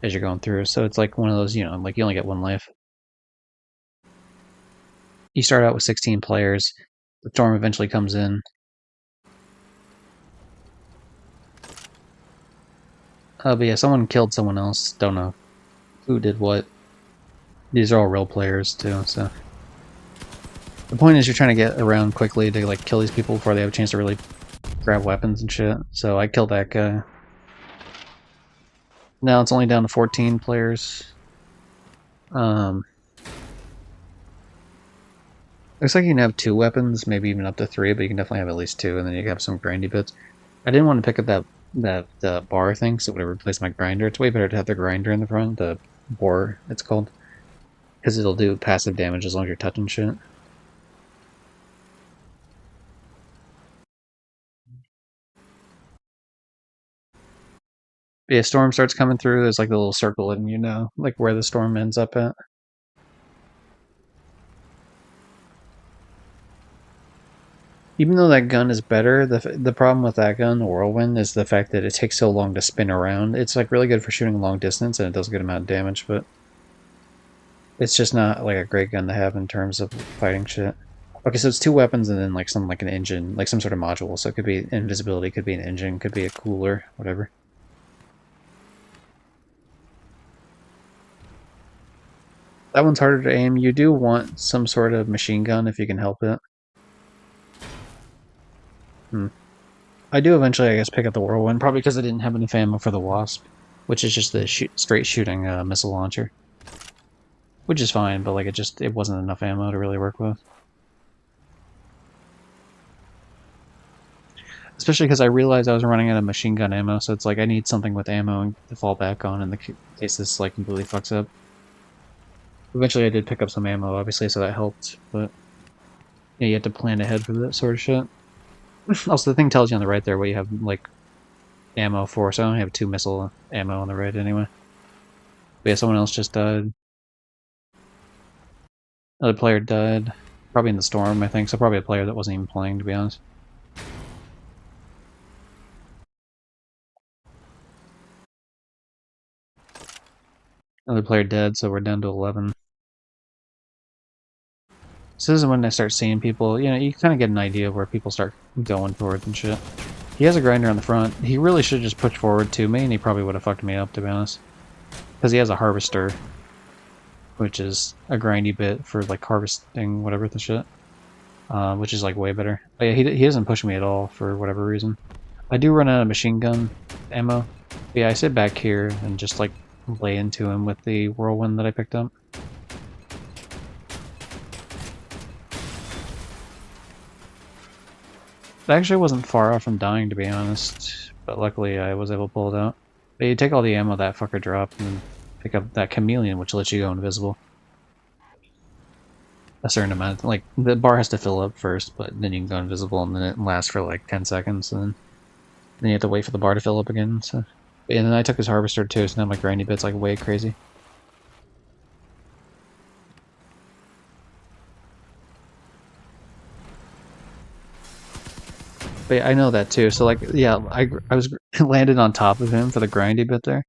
as you're going through. So it's like one of those, you know, like you only get one life. You start out with 16 players. The storm eventually comes in. But yeah, someone killed someone else. Don't know who did what. These are all real players too, so. The point is you're trying to get around quickly to like kill these people before they have a chance to really grab weapons and shit. So I killed that guy. Now it's only down to 14 players. Looks like you can have 2 weapons, maybe even up to 3, but you can definitely have at least 2, and then you can have some grindy bits. I didn't want to pick up that bar thing, so it would have replaced my grinder. It's way better to have the grinder in the front, the bore it's called, because it'll do passive damage as long as you're touching shit. Yeah, storm starts coming through. There's like a little circle, and you know, like where the storm ends up at. Even though that gun is better, the problem with that gun, the Whirlwind, is the fact that it takes so long to spin around. It's like really good for shooting long distance, and it does a good amount of damage, but it's just not like a great gun to have in terms of fighting shit. Okay, so it's 2 weapons and then like something like an engine, like some sort of module. So it could be invisibility, could be an engine, could be a cooler, whatever. That one's harder to aim. You do want some sort of machine gun if you can help it. I do eventually, I guess, pick up the Whirlwind, probably because I didn't have enough ammo for the Wasp, which is just the straight shooting missile launcher. Which is fine, but like it wasn't enough ammo to really work with. Especially because I realized I was running out of machine gun ammo, so it's like I need something with ammo to fall back on in the case this like completely fucks up. Eventually I did pick up some ammo, obviously, so that helped, but yeah, you have to plan ahead for that sort of shit. Also, the thing tells you on the right there what you have, like, ammo for, so I only have 2 missile ammo on the right anyway. But yeah, someone else just died. Another player died. Probably in the storm, I think, so probably a player that wasn't even playing, to be honest. Another player dead, so we're down to 11. So this is when I start seeing people, you know, you kind of get an idea of where people start going towards and shit. He has a grinder on the front. He really should just push forward to me, and he probably would have fucked me up, to be honest. Because he has a harvester. which is a grindy bit for like harvesting whatever the shit, which is like way better. But yeah, he doesn't push me at all for whatever reason. I do run out of machine gun ammo. But yeah, I sit back here and just like lay into him with the whirlwind that I picked up. It actually wasn't far off from dying, to be honest, but luckily I was able to pull it out. But you take all the ammo that fucker dropped and then pick up that chameleon, which lets you go invisible. A certain amount, like, the bar has to fill up first, but then you can go invisible, and then it lasts for like 10 seconds, and then you have to wait for the bar to fill up again, so... And then I took his harvester too, so now my grindy bit's like way crazy. But yeah, I know that too. So like, yeah, I was landed on top of him for the grindy bit there,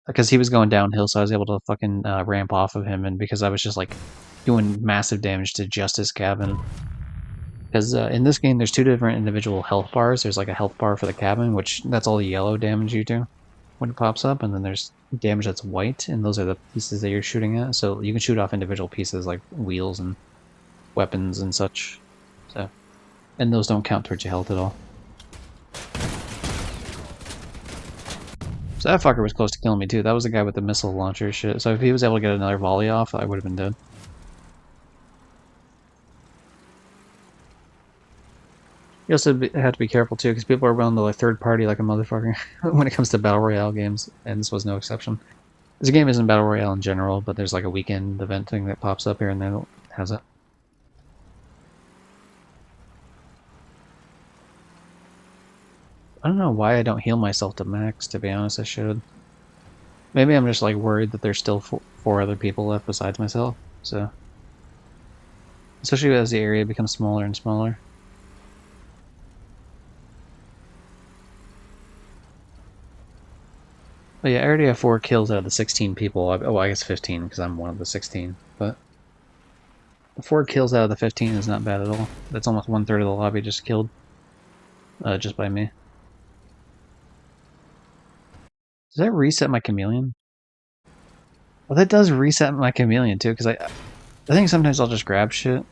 because he was going downhill. So I was able to fucking ramp off of him, and because I was just like doing massive damage to just his cabin. Because in this game, there's two different individual health bars. There's like a health bar for the cabin, which that's all the yellow damage you do when it pops up, and then there's damage that's white, and those are the pieces that you're shooting at. So you can shoot off individual pieces like wheels and weapons and such. So. And those don't count towards your health at all. So that fucker was close to killing me too. That was the guy with the missile launcher shit. So if he was able to get another volley off, I would have been dead. You also have to be careful too, because people are willing to like third party like a motherfucker when it comes to Battle Royale games, and this was no exception. This game isn't Battle Royale in general, but there's like a weekend event thing that pops up here and there that has it. I don't know why I don't heal myself to max, to be honest. I should. Maybe I'm just like worried that there's still four other people left besides myself, so. Especially as the area becomes smaller and smaller. But yeah, I already have 4 kills out of the 16 people. Oh, I guess 15, because I'm one of the 16. But 4 kills out of the 15 is not bad at all. That's almost 1/3 of the lobby just killed. Just by me. Does that reset my chameleon? Well, that does reset my chameleon too, because I think sometimes I'll just grab shit,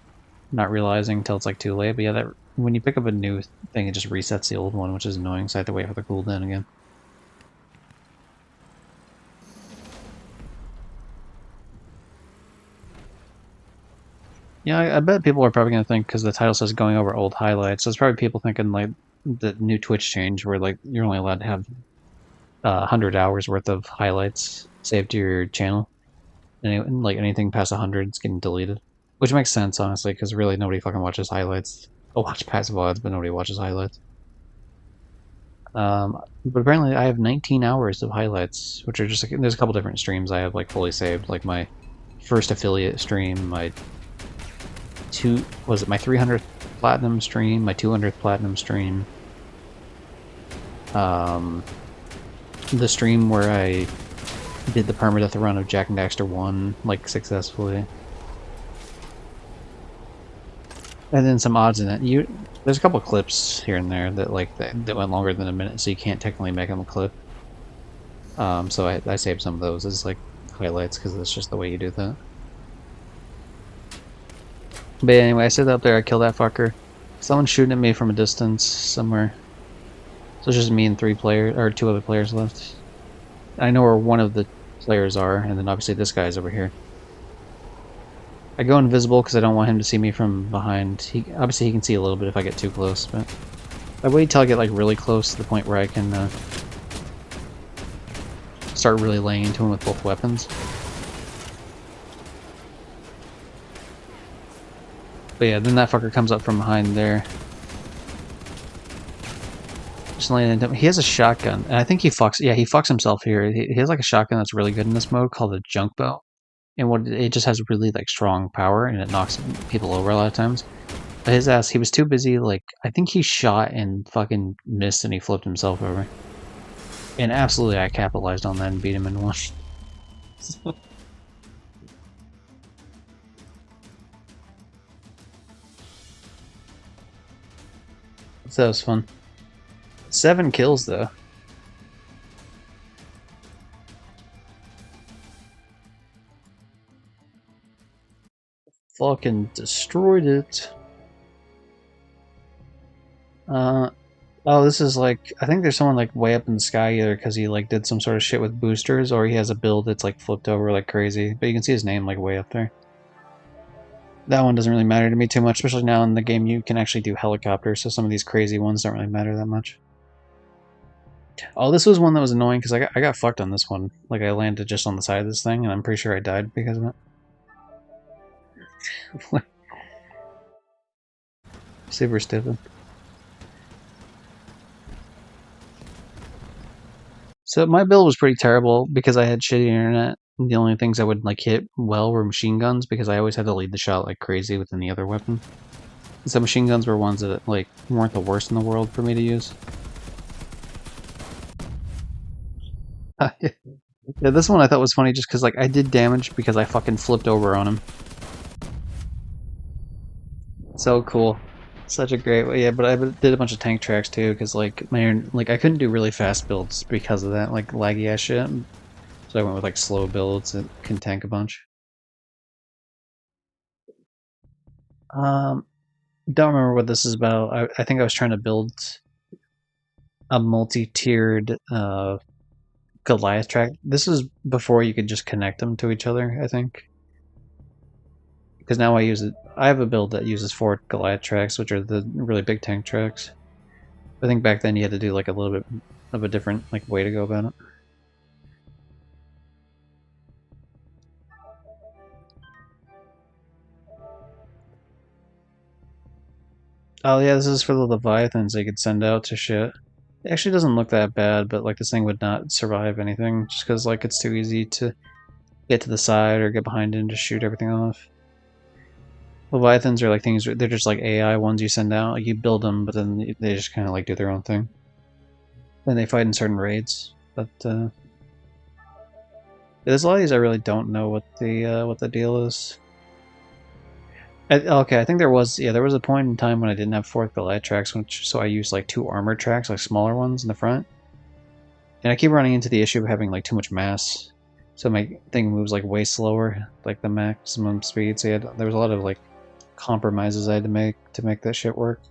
not realizing until it's like too late. But yeah, that when you pick up a new thing, it just resets the old one, which is annoying, so I have to wait for the cooldown again. Yeah, I bet people are probably going to think, because the title says going over old highlights, so it's probably people thinking like the new Twitch change where like you're only allowed to have 100 hours worth of highlights saved to your channel. And like anything past 100 is getting deleted. Which makes sense, honestly, because really nobody fucking watches highlights. I'll watch passive VODs, but nobody watches highlights. But apparently I have 19 hours of highlights, which are just like, there's a couple different streams I have like fully saved, like my first affiliate stream, my 300th platinum stream, my 200th platinum stream, the stream where I did the permadeath run of Jak and Daxter 1 like successfully, and then some odds in it. There's a couple clips here and there that like that went longer than a minute, so you can't technically make them a clip. So I saved some of those as like highlights because that's just the way you do that. But anyway, I sit up there, I kill that fucker. Someone's shooting at me from a distance somewhere. So it's just me and 2 other players left. I know where one of the players are, and then obviously this guy's over here. I go invisible because I don't want him to see me from behind. Obviously he can see a little bit if I get too close, but I wait till I get like really close to the point where I can start really laying into him with both weapons. But yeah, then that fucker comes up from behind there. Just laying into him. He has a shotgun, and I think he fucks himself here. He has like a shotgun that's really good in this mode called a junk bow. And it just has really like strong power, and it knocks people over a lot of times. But his ass, he was too busy, like, I think he shot and fucking missed and he flipped himself over. And absolutely I capitalized on that and beat him in one. So that was fun. 7 kills though. fucking destroyed it. Oh, this is like, I think there's someone like way up in the sky either because he like did some sort of shit with boosters, or he has a build that's like flipped over like crazy. But you can see his name like way up there. That one doesn't really matter to me too much, especially now in the game you can actually do helicopters, so some of these crazy ones don't really matter that much. Oh, this was one that was annoying because I got fucked on this one. Like, I landed just on the side of this thing, and I'm pretty sure I died because of it. Super stupid. So my build was pretty terrible because I had shitty internet. The only things I would like hit well were machine guns because I always had to lead the shot like crazy with any other weapon. So machine guns were ones that like weren't the worst in the world for me to use. Yeah, this one I thought was funny just because like I did damage because I fucking flipped over on him. So cool. Such a great way. Yeah, but I did a bunch of tank tracks too because like I couldn't do really fast builds because of that like laggy ass shit. So I went with like slow builds that can tank a bunch. Don't remember what this is about. I think I was trying to build a multi-tiered Goliath track. This is before you could just connect them to each other, I think. Because now I use it. I have a build that uses 4 Goliath tracks, which are the really big tank tracks. I think back then you had to do like a little bit of a different like way to go about it. Oh yeah, this is for the Leviathans they could send out to shit. It actually doesn't look that bad, but like this thing would not survive anything just because like it's too easy to get to the side or get behind it and just shoot everything off. Leviathans are like things, they're just like AI ones you send out. Like you build them, but then they just kind of like do their own thing. Then they fight in certain raids. But there's a lot of these I really don't know what the deal is. Okay, I think there was a point in time when I didn't have 4th Goliath tracks, so I used like 2 armored tracks, like smaller ones in the front. And I keep running into the issue of having like too much mass, so my thing moves like way slower, like the maximum speed. So there was a lot of like compromises I had to make that shit work.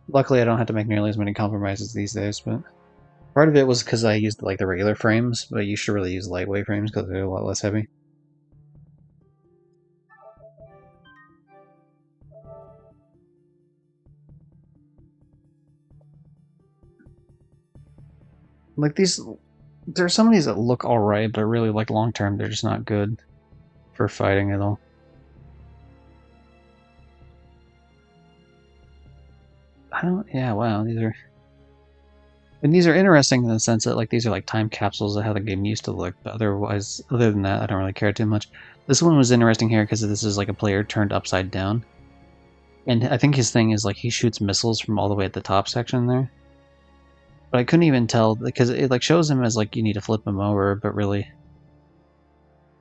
Luckily, I don't have to make nearly as many compromises these days, but part of it was because I used like the regular frames, but you should really use lightweight frames because they're a lot less heavy. Like these, there are some of these that look alright, but really like long term, they're just not good for fighting at all. Yeah, wow, these are... And these are interesting in the sense that like these are like time capsules of how the game used to look, but otherwise, other than that, I don't really care too much. This one was interesting here because this is like a player turned upside down. And I think his thing is like he shoots missiles from all the way at the top section there. But I couldn't even tell because it like shows him as like you need to flip him over, but really...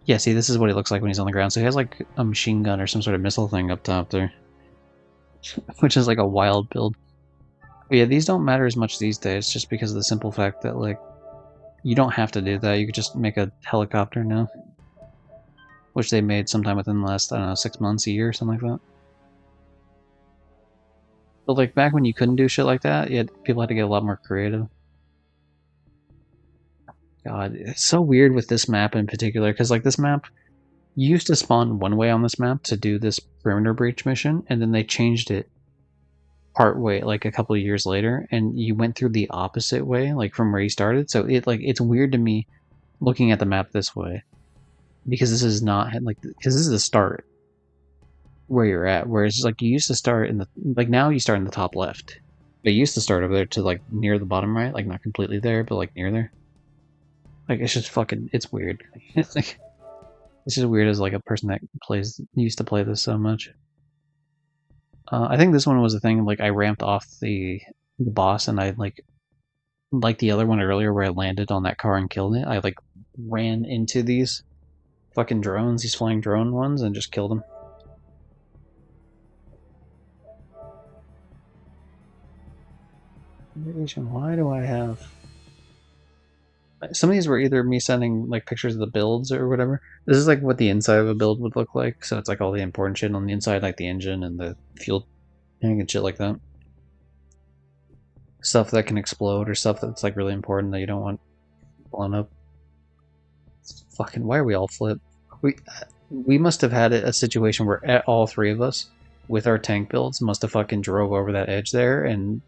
Yeah, see, this is what he looks like when he's on the ground. So he has like a machine gun or some sort of missile thing up top there. Which is like a wild build. But yeah, these don't matter as much these days just because of the simple fact that like you don't have to do that. You could just make a helicopter now. Which they made sometime within the last, I don't know, 6 months, a year, something like that. But like back when you couldn't do shit like that, people had to get a lot more creative. God, it's so weird with this map in particular, because like this map, you used to spawn one way on this map to do this perimeter breach mission, and then they changed it part way, like a couple of years later, and you went through the opposite way, like from where you started. So it's weird to me looking at the map this way, because this is not like because this is the start where you're at. Whereas like you used to start in the like now you start in the top left, but you used to start over there to like near the bottom right, like not completely there, but like near there. Like it's just fucking it's weird. It's like it's just weird as like a person that used to play this so much. I think this one was the thing. Like I ramped off the boss, and I like the other one earlier where I landed on that car and killed it. I like ran into these fucking drones, these flying drone ones, and just killed them. Why do I have... Some of these were either me sending like pictures of the builds or whatever. This is like what the inside of a build would look like. So it's like all the important shit on the inside, like the engine and the fuel tank and shit like that. Stuff that can explode or stuff that's like really important that you don't want blown up. Fucking, why are we all flipped? We must have had a situation where all three of us with our tank builds must have fucking drove over that edge there and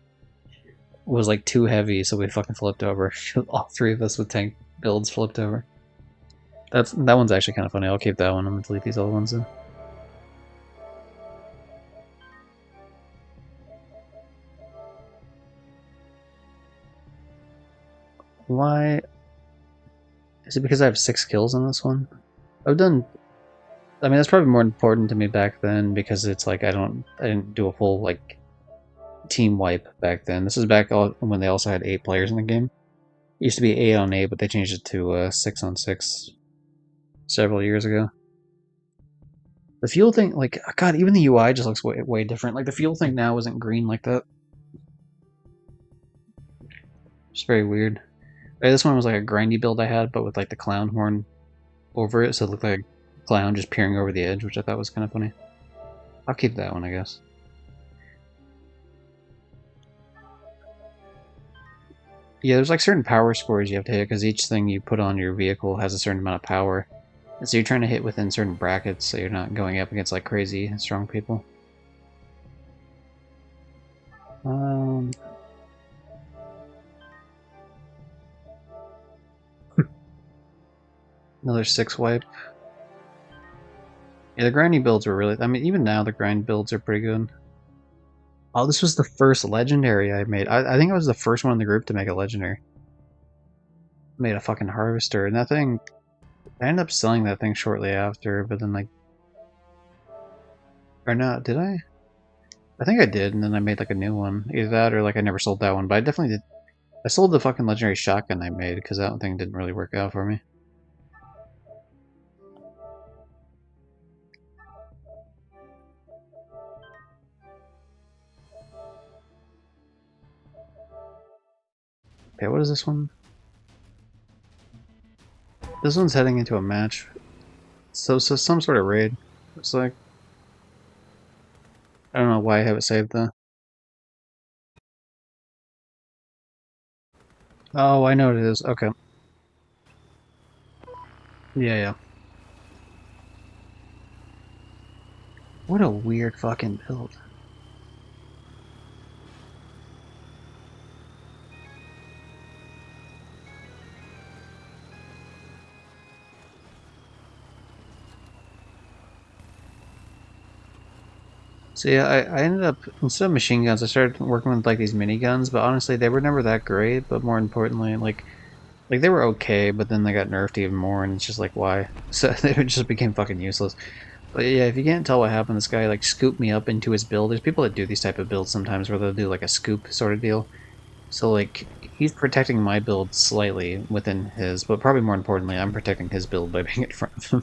was like too heavy, so we fucking flipped over. All three of us with tank builds flipped over. That one's actually kind of funny. I'll keep that one. I'm gonna delete these other ones then. Why? Is it because I have 6 kills on this one? I've done. I mean, that's probably more important to me back then because it's like I didn't do a full like team wipe back then. This is back when they also had 8 players in the game. It used to be 8 on 8, but they changed it to 6 on 6 several years ago. The fuel thing, like, God, even the UI just looks way different. Like, the fuel thing now isn't green like that. It's very weird. This one was like a grindy build I had, but with like the clown horn over it, so it looked like a clown just peering over the edge, which I thought was kind of funny. I'll keep that one, I guess. Yeah, there's like certain power scores you have to hit, because each thing you put on your vehicle has a certain amount of power. And so you're trying to hit within certain brackets, so you're not going up against like crazy strong people. Another 6 wipe. Yeah, the grindy builds were really... I mean, even now the grind builds are pretty good. Oh, this was the first legendary I made. I think I was the first one in the group to make a legendary. I made a fucking harvester, and that thing... I ended up selling that thing shortly after, but then like... Or not, did I? I think I did, and then I made like a new one. Either that or like I never sold that one, but I definitely did... I sold the fucking legendary shotgun I made, because that thing didn't really work out for me. Okay, what is this one? This one's heading into a match. So some sort of raid. It's like... I don't know why I have it saved though. Oh, I know what it is. Okay. Yeah. What a weird fucking build. So yeah, I ended up, instead of machine guns, I started working with like these miniguns, but honestly they were never that great, but more importantly, like they were okay, but then they got nerfed even more, and it's just like, why? So they just became fucking useless. But yeah, if you can't tell what happened, this guy like scooped me up into his build. There's people that do these type of builds sometimes where they'll do like a scoop sort of deal. So like, he's protecting my build slightly within his, but probably more importantly, I'm protecting his build by being in front of him.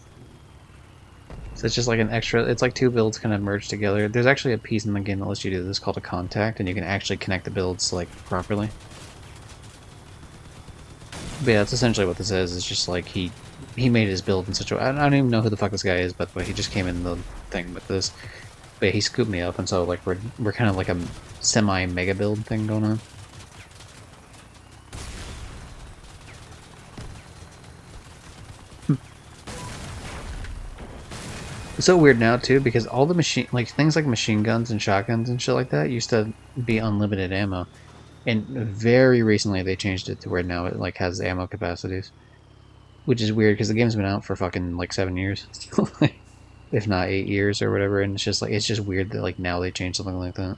So it's just like an extra, it's like 2 builds kind of merged together. There's actually a piece in the game that lets you do this called a contact, and you can actually connect the builds like properly. But yeah, that's essentially what this is. It's just like he made his build in such a... I don't even know who the fuck this guy is, by the way. He just came in the thing with this. But yeah, he scooped me up, and so like we're kind of like a semi-mega build thing going on. It's so weird now too, because all the things like machine guns and shotguns and shit like that used to be unlimited ammo, and very recently they changed it to where now it like has ammo capacities, which is weird because the game's been out for fucking like 7 years, if not 8 years or whatever, and it's just weird that like now they changed something like that.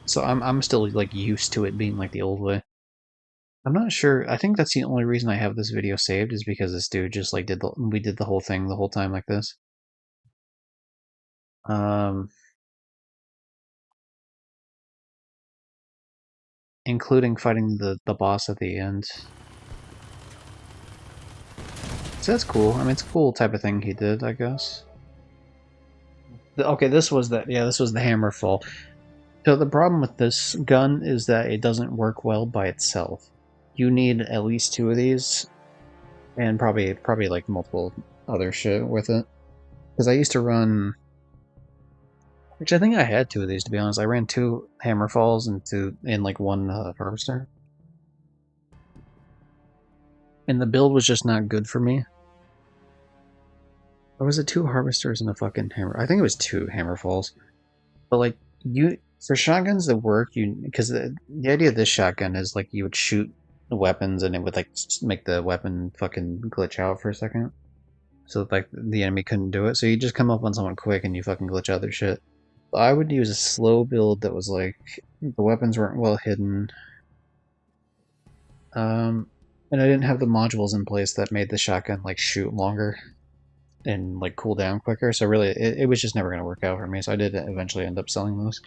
So I'm still like used to it being like the old way. I'm not sure. I think that's the only reason I have this video saved is because this dude just like we did the whole thing the whole time like this. Including fighting the boss at the end. So that's cool. I mean, it's a cool type of thing he did, I guess. Okay, this was the Hammerfall. So the problem with this gun is that it doesn't work well by itself. You need at least 2 of these, and probably like multiple other shit with it. Because I used to run, which I think I had 2 of these to be honest. I ran 2 Hammerfalls and like 1 Harvester. And the build was just not good for me. Or was it 2 Harvesters and a fucking Hammer? I think it was 2 Hammerfalls. But like, for shotguns that work, because the idea of this shotgun is like you would shoot the weapons and it would like make the weapon fucking glitch out for a second. So like the enemy couldn't do it. So you just come up on someone quick and you fucking glitch out their shit. I would use a slow build that was like the weapons weren't well hidden. And I didn't have the modules in place that made the shotgun like shoot longer and like cool down quicker. So really, it was just never going to work out for me. So I did eventually end up selling those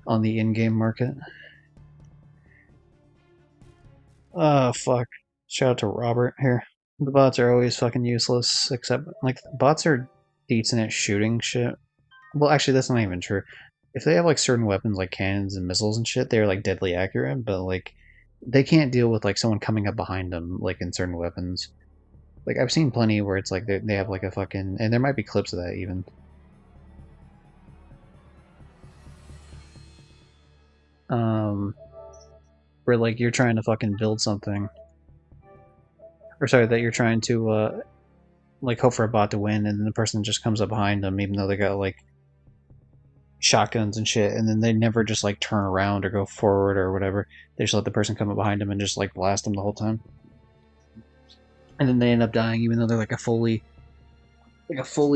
on the in-game market. Oh fuck! Shout out to Robert here. The bots are always fucking useless, except like bots are decent at shooting shit. Well, actually, that's not even true. If they have like certain weapons like cannons and missiles and shit, they're like deadly accurate, but like they can't deal with like someone coming up behind them like in certain weapons. Like I've seen plenty where it's like they have like a fucking, and there might be clips of that even. Where like you're trying to fucking build something, or sorry, that you're trying to like hope for a bot to win, and then the person just comes up behind them, even though they got like shotguns and shit, and then they never just like turn around or go forward or whatever. They just let the person come up behind them and just like blast them the whole time, and then they end up dying, even though they're like a fully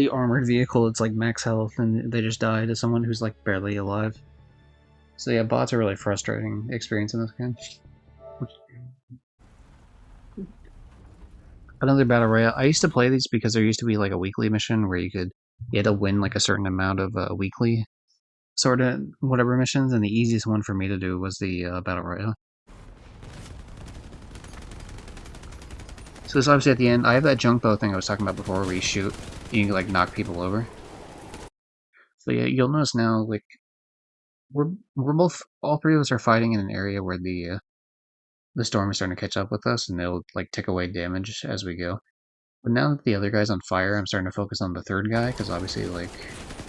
armored vehicle. It's like max health, and they just die to someone who's like barely alive. So yeah, bots are really frustrating experience in this game. Another battle royale. I used to play these because there used to be like a weekly mission where you had to win like a certain amount of weekly sort of whatever missions, and the easiest one for me to do was the battle royale. So this obviously at the end, I have that junk bow thing I was talking about before where you shoot, you can like knock people over. So yeah, you'll notice now like we're both, all 3 of us are fighting in an area where the storm is starting to catch up with us, and it'll like tick away damage as we go. But now that the other guy's on fire, I'm starting to focus on the 3rd guy, because obviously like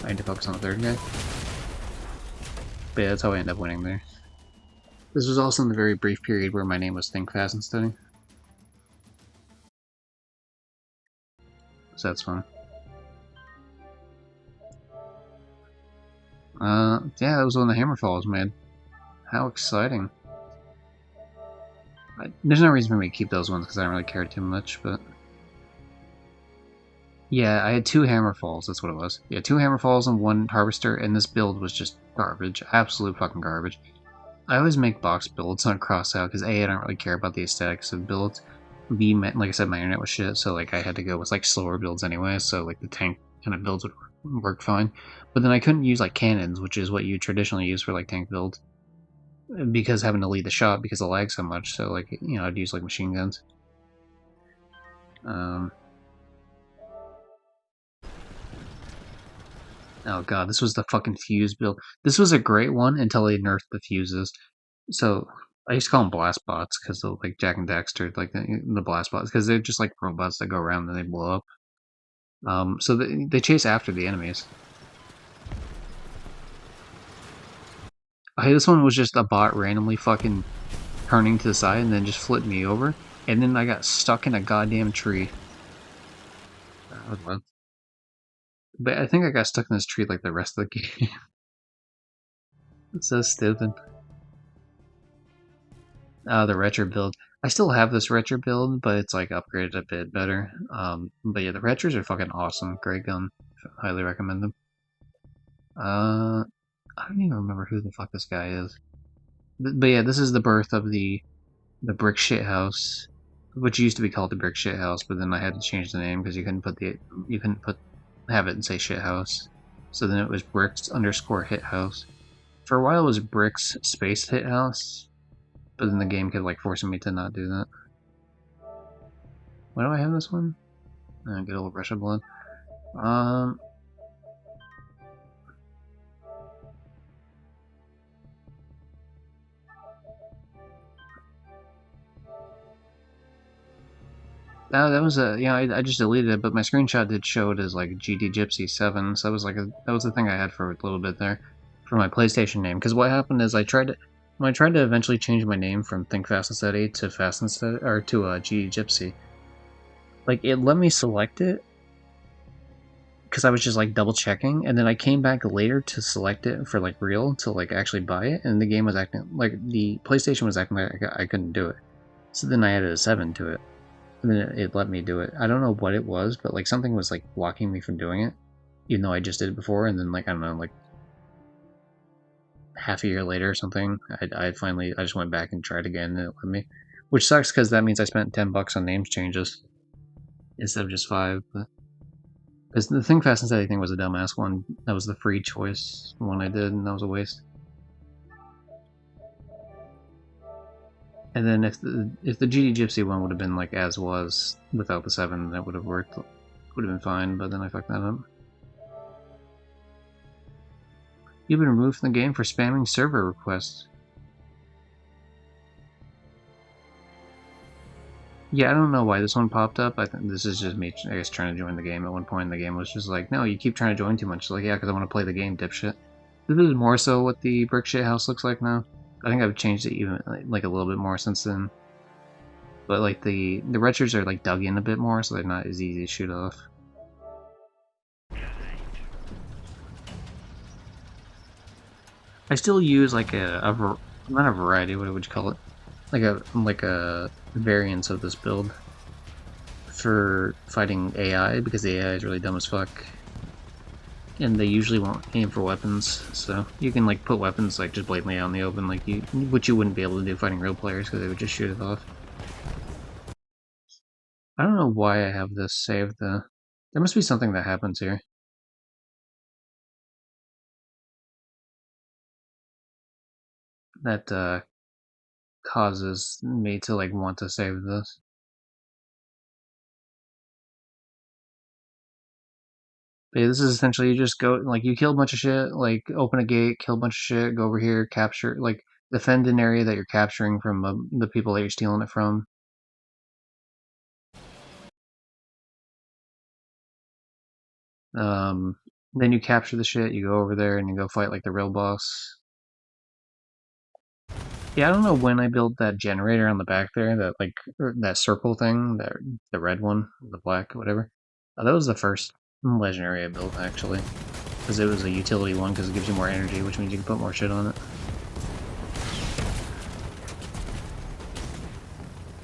I need to focus on the 3rd guy. But yeah, that's how I end up winning there. This was also in the very brief period where my name was Think Fast and Steady. So that's fun. Yeah, that was when the Hammerfall made. How exciting. There's no reason for me to keep those ones because I don't really care too much, but... Yeah, I had 2 Hammerfalls, that's what it was. Yeah, 2 Hammerfalls and 1 Harvester, and this build was just garbage. Absolute fucking garbage. I always make box builds on Crossout, because A, I don't really care about the aesthetics of builds. B, like I said, my internet was shit, so like I had to go with like slower builds anyway, so like the tank kind of builds would work fine. But then I couldn't use like cannons, which is what you traditionally use for like tank builds, because having to lead the shot because it lags so much. So like, you know, I'd use like machine guns. Oh god, this was the fucking fuse build. This was a great one until they nerfed the fuses. So I used to call them blast bots because they're like Jak and Daxter, like the blast bots, because they're just like robots that go around and they blow up. So they chase after the enemies. Okay, this one was just a bot randomly fucking turning to the side and then just flipped me over, and then I got stuck in a goddamn tree. That was fun. But I think I got stuck in this tree like the rest of the game. It's so stupid. The retro build. I still have this retro build, but it's like upgraded a bit better. But yeah, the retros are fucking awesome. Great gun. Highly recommend them. I don't even remember who the fuck this guy is. But yeah, this is the birth of the brick shit house, which used to be called the brick shit house, but then I had to change the name because you couldn't have it and say shit house. So then it was bricks _ hit house. For a while it was bricks space hit house, but then the game kept like forcing me to not do that. Why do I have this one? Good old Rush of Blood. That was a I just deleted it, but my screenshot did show it as like GD Gypsy 7, so that was like that was the thing I had for a little bit there for my PlayStation name. Because what happened is when I tried to eventually change my name from Think Fast and Steady to Fast and Steady or to GD Gypsy, like it let me select it because I was just like double checking, and then I came back later to select it for like real to like actually buy it, and the game was acting like the PlayStation was acting like I couldn't do it. So then I added a 7 to it. And then it let me do it. I don't know what it was, but like something was like blocking me from doing it, even though I just did it before. And then like I don't know, like half a year later or something, I just went back and tried again, and it let me, which sucks because that means I spent $10 on names changes instead of just 5. But because the Think Fast and Steady thing was a dumbass one. That was the free choice one I did, and that was a waste. And then if the GD Gypsy one would have been like as was without the 7, that would have worked. Would have been fine, but then I fucked that up. You've been removed from the game for spamming server requests. Yeah, I don't know why this one popped up. I think this is just me, I guess, trying to join the game. At one point in the game, it was just like, no, you keep trying to join too much. Like, yeah, because I want to play the game, dipshit. This is more so what the brick shit house looks like now. I think I've changed it even like a little bit more since then. But like the retros are like dug in a bit more, so they're not as easy to shoot off. I still use like not a variety. What would you call it? Like a variance of this build for fighting AI, because the AI is really dumb as fuck. And they usually won't aim for weapons, so you can like put weapons like just blatantly out in the open, like which you wouldn't be able to do fighting real players because they would just shoot it off. I don't know why I have this saved though. There must be something that happens here. That causes me to like want to save this. But yeah, this is essentially you just go, like, you kill a bunch of shit, like, open a gate, kill a bunch of shit, go over here, capture, like, defend an area that you're capturing from the people that you're stealing it from. Then you capture the shit, you go over there, and you go fight, like, the real boss. Yeah, I don't know when I built that generator on the back there, that, like, that circle thing, the red one, the black, whatever. That was the first legendary I built, actually. Because it was a utility one, because it gives you more energy, which means you can put more shit on it.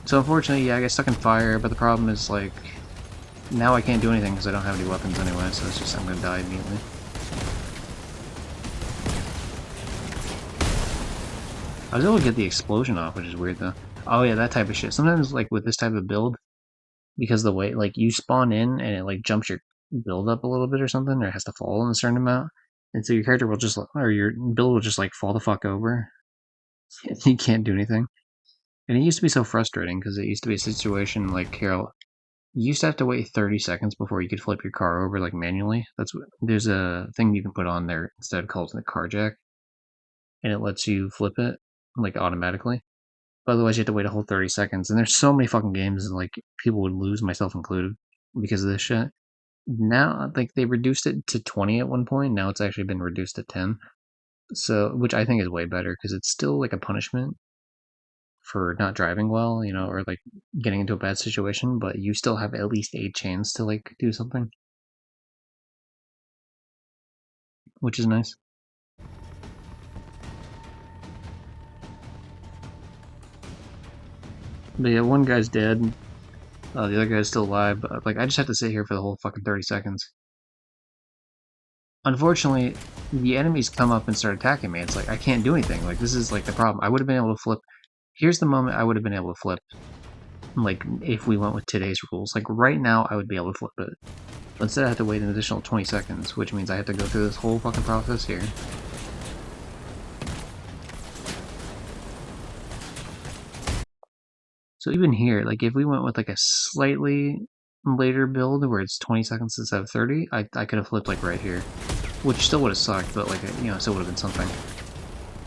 So unfortunately, yeah, I get stuck in fire, but the problem is, like, now I can't do anything because I don't have any weapons anyway, so it's just I'm gonna die immediately. I was able to get the explosion off, which is weird though. Oh yeah, that type of shit. Sometimes, like, with this type of build, because the way, like, you spawn in and it, like, jumps your build up a little bit or something, or it has to fall in a certain amount, and so your character will just, or your build will just, like, fall the fuck over. You can't do anything. And it used to be so frustrating, because it used to be a situation like, Carol, you used to have to wait 30 seconds before you could flip your car over, like, manually. There's a thing you can put on there instead called the car jack, and it lets you flip it, like, automatically. But otherwise you have to wait a whole 30 seconds, and there's so many fucking games, like, people would lose, myself included, because of this shit. Now, like, they reduced it to 20 at one point, now it's actually been reduced to 10. So, which I think is way better, because it's still, like, a punishment for not driving well, you know, or, like, getting into a bad situation, but you still have at least a chance to, like, do something. Which is nice. But yeah, one guy's dead. The other guy's still alive, but, like, I just have to sit here for the whole fucking 30 seconds. Unfortunately, the enemies come up and start attacking me. It's like, I can't do anything. Like, this is, like, the problem. I would have been able to flip. Here's the moment I would have been able to flip. Like, if we went with today's rules. Like, right now, I would be able to flip it. But instead, I have to wait an additional 20 seconds, which means I have to go through this whole fucking process here. So even here, like, if we went with, like, a slightly later build where it's 20 seconds instead of 30, I could have flipped, like, right here. Which still would have sucked, but, like, you know, still would have been something.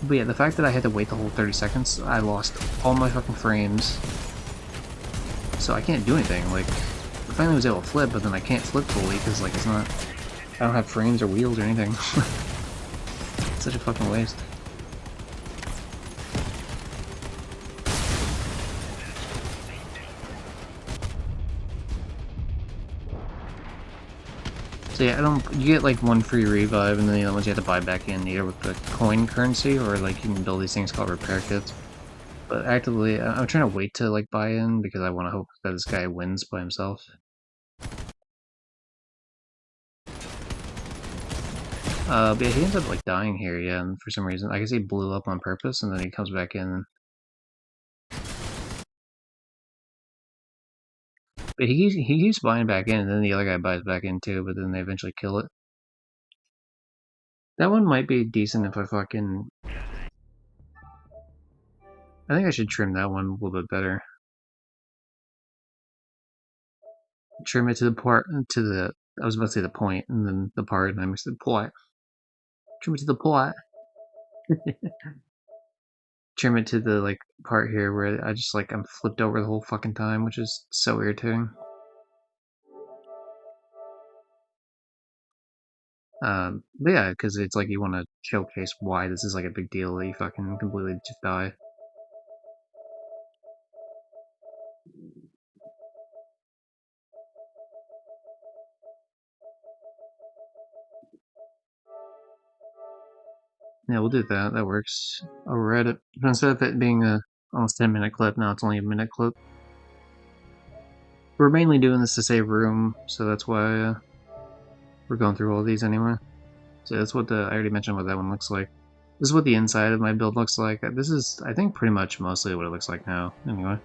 But yeah, the fact that I had to wait the whole 30 seconds, I lost all my fucking frames. so I can't do anything. Like, I finally was able to flip, but then I can't flip fully because, like, it's not... I don't have frames or wheels or anything. It's such a fucking waste. So yeah, you get like one free revive, and then the other ones you have to buy back in either with the coin currency, or like you can build these things called repair kits. But actively, I'm trying to wait to like buy in because I want to hope that this guy wins by himself. But yeah, he ends up like dying here, yeah, and for some reason. I guess he blew up on purpose, and then he comes back in. But he keeps buying back in, and then the other guy buys back in too, but then they eventually kill it. That one might be decent if I fucking... I think I should trim that one a little bit better. Trim it to the part, to the... I was about to say the point, and then the part, and I mixed the plot. Trim it to the plot. Trim it to the, like, part here where I just, like, I'm flipped over the whole fucking time, which is so irritating. But yeah, because it's like you want to showcase why this is, like, a big deal that you fucking completely just die. Yeah, we'll do that. That works. Alright, instead of it being a almost 10-minute clip, now it's only a minute clip. We're mainly doing this to save room, so that's why we're going through all these anyway. So that's what I already mentioned what that one looks like. This is what the inside of my build looks like. This is, I think, pretty much mostly what it looks like now, anyway.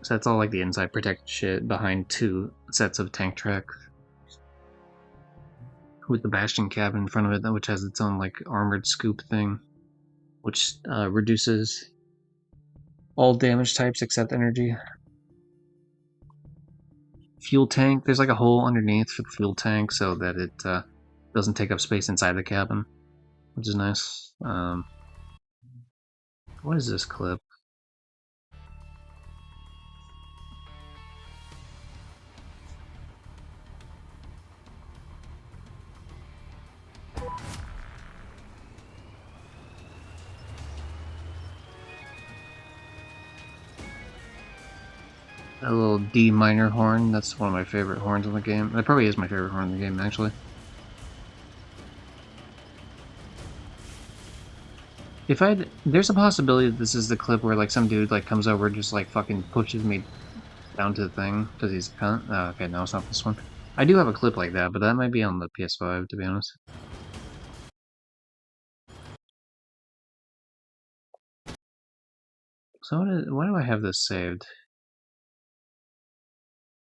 So that's all like the inside protected shit behind 2 sets of tank track. With the Bastion cabin in front of it, which has its own like armored scoop thing. Which reduces all damage types except energy. Fuel tank, there's like a hole underneath for the fuel tank so that it doesn't take up space inside the cabin, which is nice. What is this clip? A little D minor horn, that's one of my favorite horns in the game. That probably is my favorite horn in the game, actually. There's a possibility that this is the clip where like some dude like comes over and just like fucking pushes me down to the thing because he's a cunt. Oh, okay, no, it's not this one. I do have a clip like that, but that might be on the PS5, to be honest. So why do I have this saved?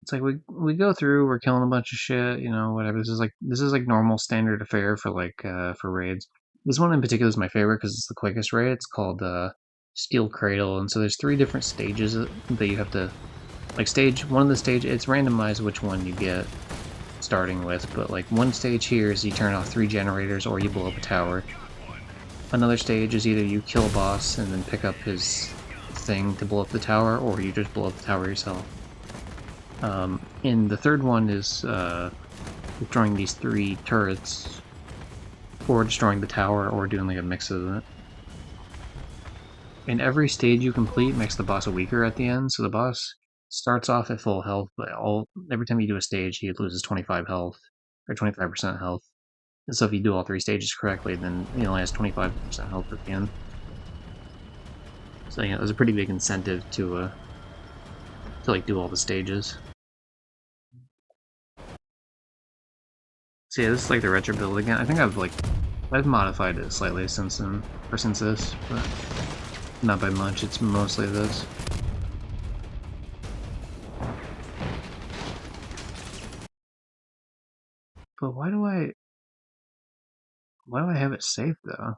It's like we go through, we're killing a bunch of shit, you know, whatever. This is like normal standard affair for like for raids. This one in particular is my favorite because it's the quickest raid. It's called Steel Cradle, and so there's 3 different stages that you have to like one of the stage. It's randomized which one you get starting with, but like one stage here is you turn off 3 generators or you blow up a tower. Another stage is either you kill a boss and then pick up his thing to blow up the tower, or you just blow up the tower yourself. And the third one is destroying these 3 turrets, or destroying the tower, or doing like a mix of it. And every stage you complete makes the boss weaker at the end, so the boss starts off at full health, but every time you do a stage, he loses 25 health, or 25% health. And so if you do all 3 stages correctly, then he only has 25% health at the end. So yeah, there's a pretty big incentive to like do all the stages. So yeah, this is like the retro build again. I think I've modified it slightly since then, or since this, but not by much. It's mostly this. But why do I have it saved though?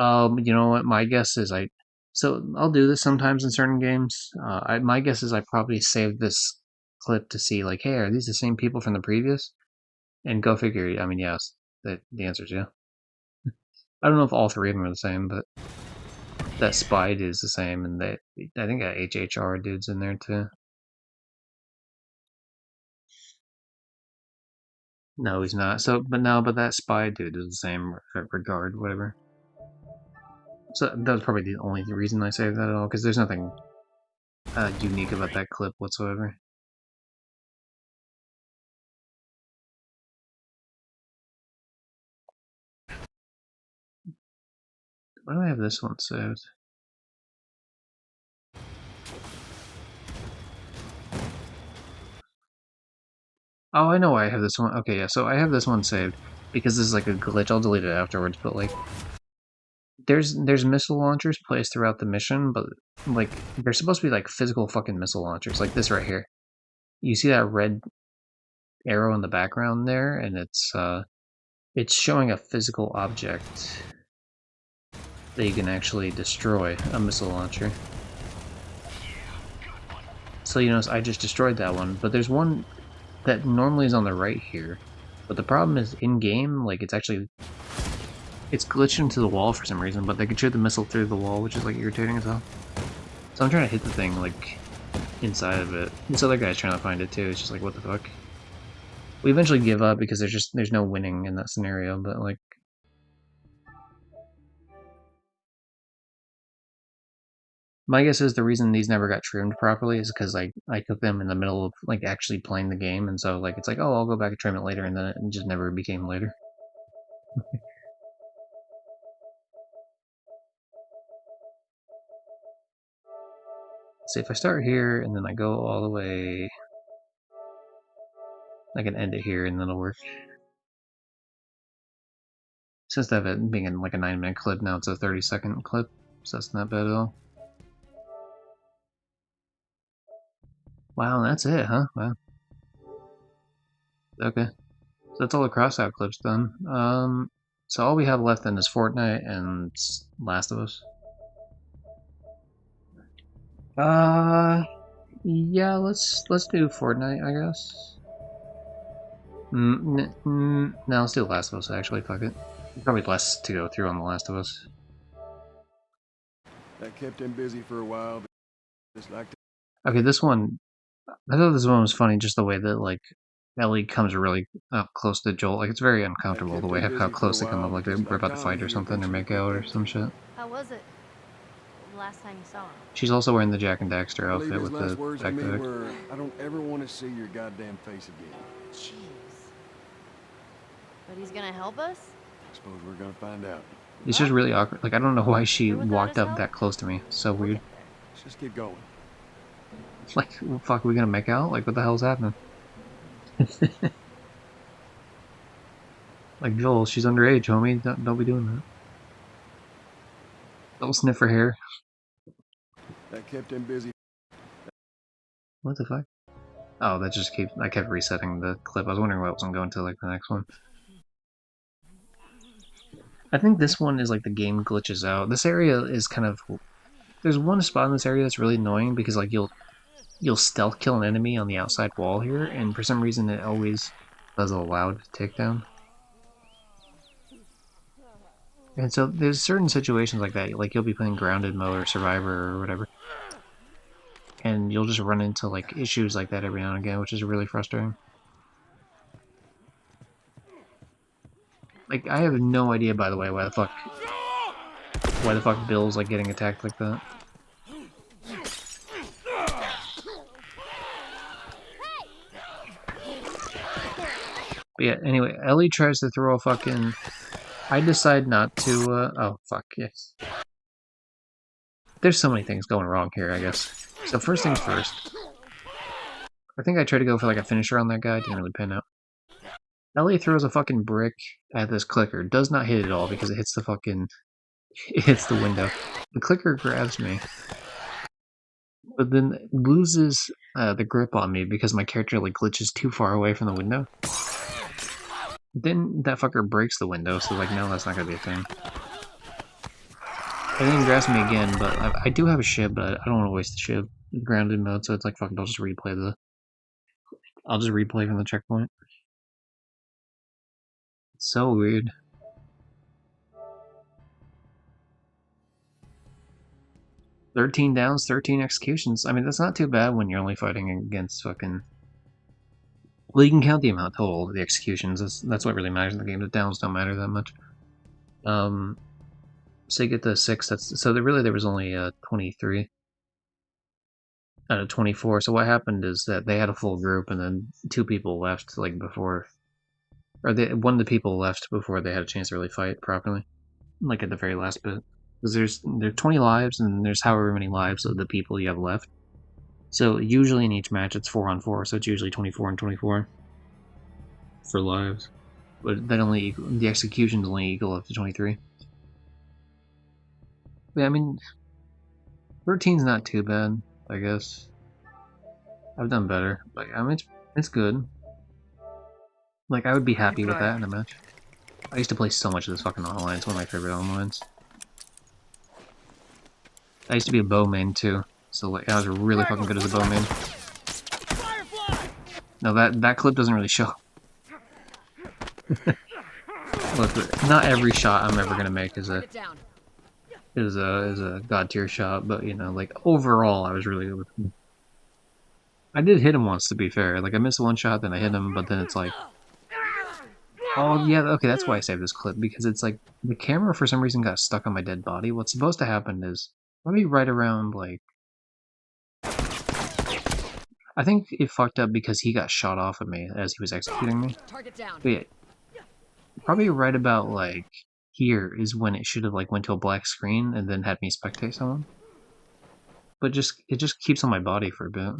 You know what? My guess is so I'll do this sometimes in certain games. My guess is I probably saved this clip to see, like, hey, are these the same people from the previous? And go figure, I mean, yes, the answer is yeah. I don't know if all three of them are the same, but that spy dude's the same, and I think that HHR dude's in there too. No, he's not. So, but that spy dude is the same regard, whatever. So that was probably the only reason I saved that at all, because there's nothing unique about that clip whatsoever. Why do I have this one saved? Oh, I know why I have this one. Okay, yeah, so I have this one saved because this is like a glitch. I'll delete it afterwards, but like there's missile launchers placed throughout the mission, but like they're supposed to be like physical fucking missile launchers, like this right here. You see that red arrow in the background there, and it's showing a physical object that you can actually destroy, a missile launcher. So you notice I just destroyed that one, but there's one that normally is on the right here, but the problem is in game, like it's glitched into the wall for some reason, but they can shoot the missile through the wall, which is like irritating as hell. So I'm trying to hit the thing like inside of it. This other guy's trying to find it too. It's just like, what the fuck? We eventually give up because there's no winning in that scenario, but like my guess is the reason these never got trimmed properly is because I took them in the middle of like actually playing the game, and so like it's like, oh, I'll go back and trim it later, and then it just never became later. See, if I start here and then I go all the way, I can end it here and then it'll work. Since of it being in like a 9-minute clip, now it's a 30-second clip, so that's not bad at all. Wow, that's it, huh? Wow. Okay. So that's all the crossout clips done. So all we have left then is Fortnite and Last of Us. Yeah, let's do Fortnite, I guess. No, let's do Last of Us, actually, fuck it. Probably less to go through on The Last of Us. That kept him busy for a while, but just like Okay, this one, I thought this one was funny, just the way that, like, Ellie comes really up close to Joel. Like, it's very uncomfortable, the way how close they come up, like they're about to fight or something, or make out or some shit. How was it last time you saw him? She's also wearing the Jack and Daxter outfit with his the last words to me backpack. were, I don't ever want to see your goddamn face again. Jeez. But he's gonna help us? I suppose we're gonna find out. It's just really awkward. Like, I don't know why she Without walked his up help? that close to me. So We'll weird. get there. Let's just get going. Like, fuck, are we gonna make out? Like, what the hell's happening? Like, Joel, she's underage, homie. Don't be doing that. Don't sniff her hair. That kept him busy. What the fuck? Oh, that just I kept resetting the clip. I was wondering what was going to like the next one. I think this one is like the game glitches out. This area is kind of... There's one spot in this area that's really annoying because like you'll stealth kill an enemy on the outside wall here, and for some reason it always does a loud takedown. And so there's certain situations like that, like you'll be playing grounded mode or survivor or whatever, and you'll just run into like issues like that every now and again, which is really frustrating. Like, I have no idea, by the way, why the fuck Bill's like getting attacked like that. But yeah, anyway, Ellie tries to throw a fucking... I decide not to, oh, fuck, yes. There's so many things going wrong here, I guess. So first things first. I think I tried to go for like a finisher on that guy, didn't really pan out. Ellie throws a fucking brick at this clicker. Does not hit it at all because it hits the fucking... It hits the window. The clicker grabs me. But then loses the grip on me because my character like glitches too far away from the window. Then that fucker breaks the window, so like now that's not gonna be a thing. And then grabs me again, but I do have a shib, but I don't want to waste the shib. Grounded mode, so it's like fucking I'll just replay I'll just replay from the checkpoint. It's so weird. "13 downs, 13 executions." I mean, that's not too bad when you're only fighting against fucking... Well, you can count the amount total of the executions. That's what really matters in the game. The downs don't matter that much. So you get the 6. So there was only 23 out of 24. So what happened is that they had a full group, and then 2 people left like before, or one of the people left before they had a chance to really fight properly, like at the very last bit. Because there's 20 lives, and there's however many lives of the people you have left. So usually in each match it's 4-on-4, so it's usually 24 and 24 for lives. But that the executions only equal up to 23. Yeah, I mean, 13's not too bad, I guess. I've done better, but I mean, it's good. Like, I would be happy with that in a match. I used to play so much of this fucking online. It's one of my favorite onlines. I used to be a bow main too, so like I was really fucking good as a bow main. No, that clip doesn't really show. Look, not every shot I'm ever gonna make is a god tier shot, but you know, like overall, I was really good with him. I did hit him once, to be fair. Like I missed one shot, then I hit him, but then it's like, oh yeah, okay, that's why I saved this clip, because it's like the camera for some reason got stuck on my dead body. What's supposed to happen is maybe right around like, I think it fucked up because he got shot off of me as he was executing me. But yeah, probably right about like here is when it should have like went to a black screen and then had me spectate someone. But it just keeps on my body for a bit.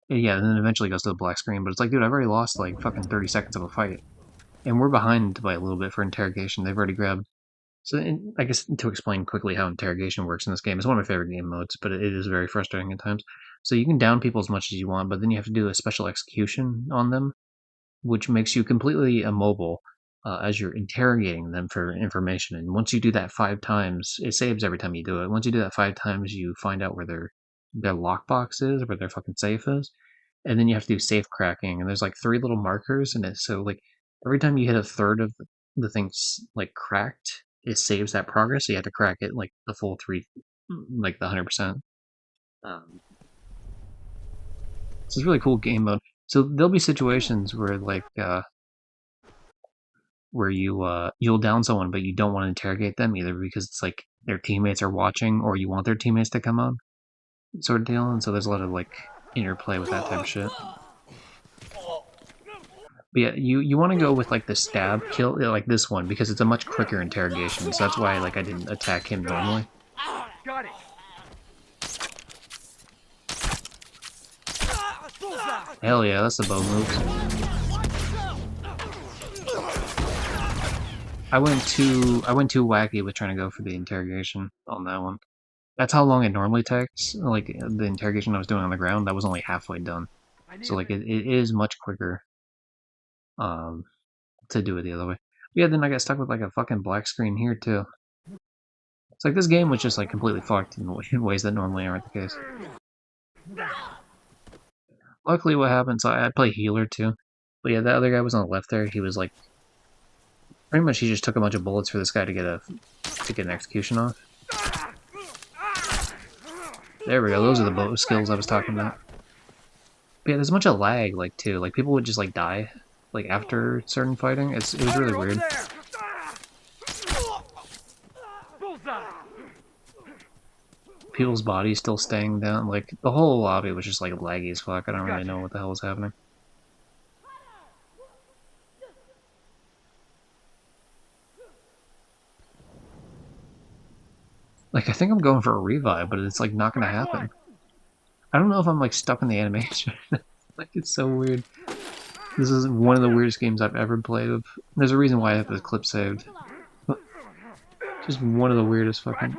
Yeah, and then eventually goes to the black screen, but it's like, dude, I've already lost like fucking 30 seconds of a fight. And we're behind by a little bit for interrogation. They've already grabbed... So, I guess to explain quickly how interrogation works in this game, it's one of my favorite game modes, but it is very frustrating at times. So you can down people as much as you want, but then you have to do a special execution on them, which makes you completely immobile as you're interrogating them for information. And once you do that 5 times, it saves every time you do it. Once you do that 5 times, you find out where their lockbox is, where their fucking safe is, and then you have to do safe cracking. And there's like 3 little markers in it, so like every time you hit a third of the thing's like cracked, it saves that progress. So you have to crack it like the full 3, like the 100%. So it's a really cool game mode. So there'll be situations where like where you'll down someone, but you don't want to interrogate them either because it's like their teammates are watching, or you want their teammates to come on, sort of deal. And so there's a lot of like interplay with that type of shit. But yeah, you want to go with like the stab kill, like this one, because it's a much quicker interrogation. So that's why like I didn't attack him normally. Got it. Hell yeah, that's the bow moves. I went too wacky with trying to go for the interrogation on that one. That's how long it normally takes. Like the interrogation I was doing on the ground, that was only halfway done. So like it is much quicker to do it the other way. But yeah, then I got stuck with like a fucking black screen here too. It's like this game was just like completely fucked in ways that normally aren't the case. Luckily what happened, so I play healer too. But yeah, that other guy was on the left there. He was like, pretty much he just took a bunch of bullets for this guy to get an execution off. There we go, those are the bow skills I was talking about. But yeah, there's a bunch of lag, like, too. Like, people would just, like, die, like, after certain fighting. It was really weird. People's bodies still staying down. Like, the whole lobby was just, like, laggy as fuck. I don't really know what the hell was happening. Like, I think I'm going for a revive, but it's, like, not gonna happen. I don't know if I'm, like, stuck in the animation. Like, it's so weird. This is one of the weirdest games I've ever played. There's a reason why I have this clip saved. Just one of the weirdest fucking...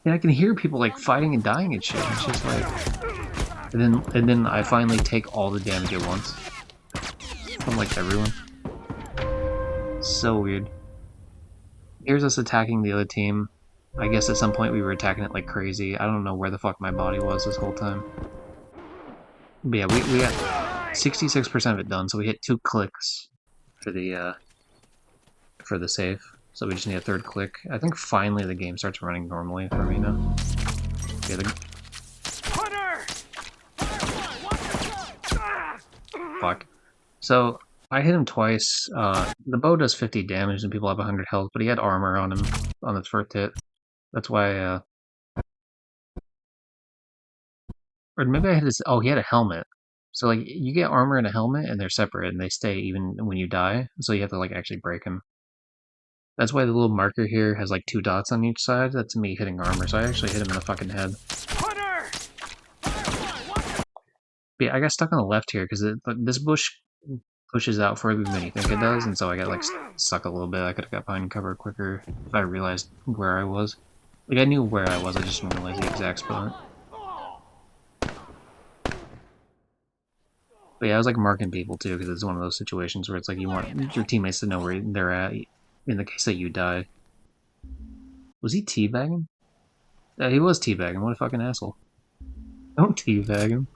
And I can hear people, like, fighting and dying and shit. It's just like... And then I finally take all the damage at once. From, like, everyone. So weird. Here's us attacking the other team. I guess at some point we were attacking it like crazy. I don't know where the fuck my body was this whole time. But yeah, we got 66% of it done, so we hit 2 clicks for the save. So we just need a 3rd click. I think finally the game starts running normally for me now. Yeah, fuck. So I hit him twice. The bow does 50 damage and people have 100 health, but he had armor on him on his first hit. That's why. Or maybe I hit his. Oh, he had a helmet. So like you get armor and a helmet, and they're separate, and they stay even when you die. So you have to like actually break him. That's why the little marker here has like 2 dots on each side. That's me hitting armor. So I actually hit him in the fucking head. But yeah, I got stuck on the left here because this bush pushes out further than you think it does, and so I got like stuck a little bit. I could have got behind cover quicker if I realized where I was. Like I knew where I was, I just didn't realize the exact spot. But yeah, I was like marking people too, because it's one of those situations where it's like you want your teammates to know where they're at in the case that you die. Was he teabagging? Yeah, he was teabagging. What a fucking asshole. Don't teabag him.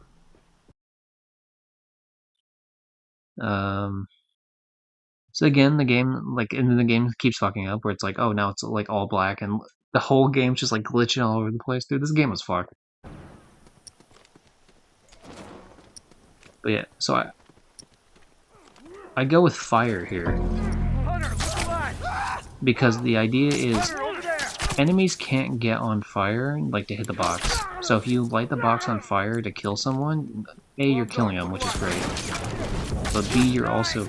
So again, the game, like, and then the game keeps fucking up, where it's like, oh, now it's like all black, and the whole game's just like glitching all over the place. Dude, this game was fucked. But yeah, so I go with fire here. Because the idea is enemies can't get on fire, like, to hit the box. So if you light the box on fire to kill someone, A, you're killing them, which is great. But B, you're also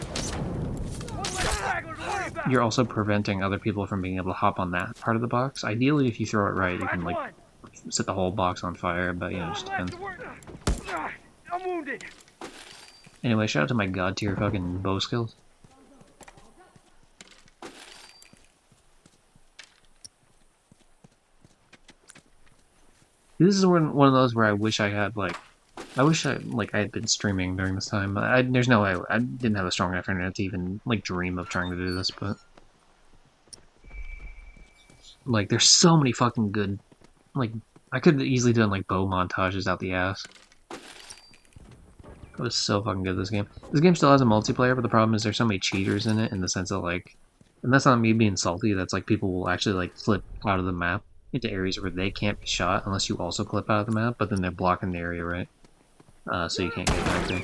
preventing other people from being able to hop on that part of the box. Ideally, if you throw it right, you can, like, set the whole box on fire, but, you know, it just depends. I'm wounded. Anyway, shout out to my god tier fucking bow skills. This is one of those where I wish I had, like, I had been streaming during this time. There's no way, I didn't have a strong enough internet to even, like, dream of trying to do this, but... Like, there's so many fucking good, like, I could have easily done, like, bow montages out the ass. It was so fucking good, this game. This game still has a multiplayer, but the problem is there's so many cheaters in it, in the sense that, like... And that's not me being salty, that's, like, people will actually, like, flip out of the map into areas where they can't be shot unless you also clip out of the map, but then they're blocking the area, right? So you can't get back there.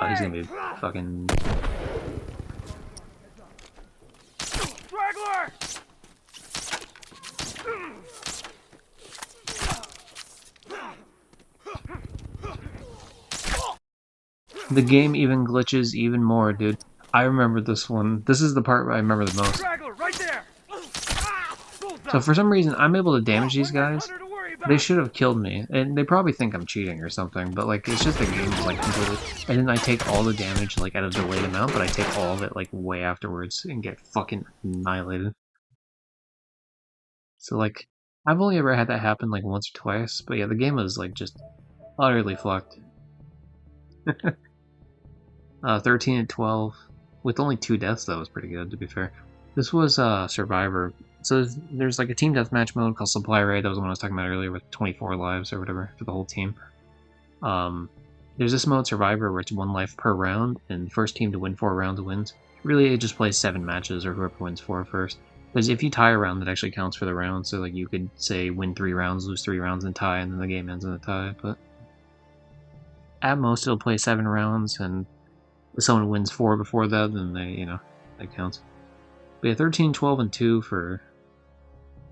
Oh, he's gonna be fucking... Straggler! The game even glitches even more, dude. I remember this one. This is the part I remember the most. Straggler, right there! So for some reason, I'm able to damage these guys. They should have killed me, and they probably think I'm cheating or something, but, like, it's just the game is, like, completely... And then I take all the damage, like, at a delayed amount, but I take all of it, like, way afterwards and get fucking annihilated. So, like, I've only ever had that happen, like, once or twice, but yeah, the game was, like, just utterly fucked. 13 and 12, with only 2 deaths, that was pretty good, to be fair. This was Survivor. So there's like a team deathmatch mode called Supply Raid. That was the one I was talking about earlier with 24 lives or whatever for the whole team. There's this mode Survivor where it's 1 life per round, and the first team to win 4 rounds wins. Really, it just plays 7 matches, or whoever wins 4 first. Because if you tie a round, that actually counts for the round. So like you could say win 3 rounds, lose 3 rounds, and tie, and then the game ends in a tie. But at most, it'll play 7 rounds, and if someone wins 4 before that, then they, you know, that counts. But yeah, 13, 12, and 2 for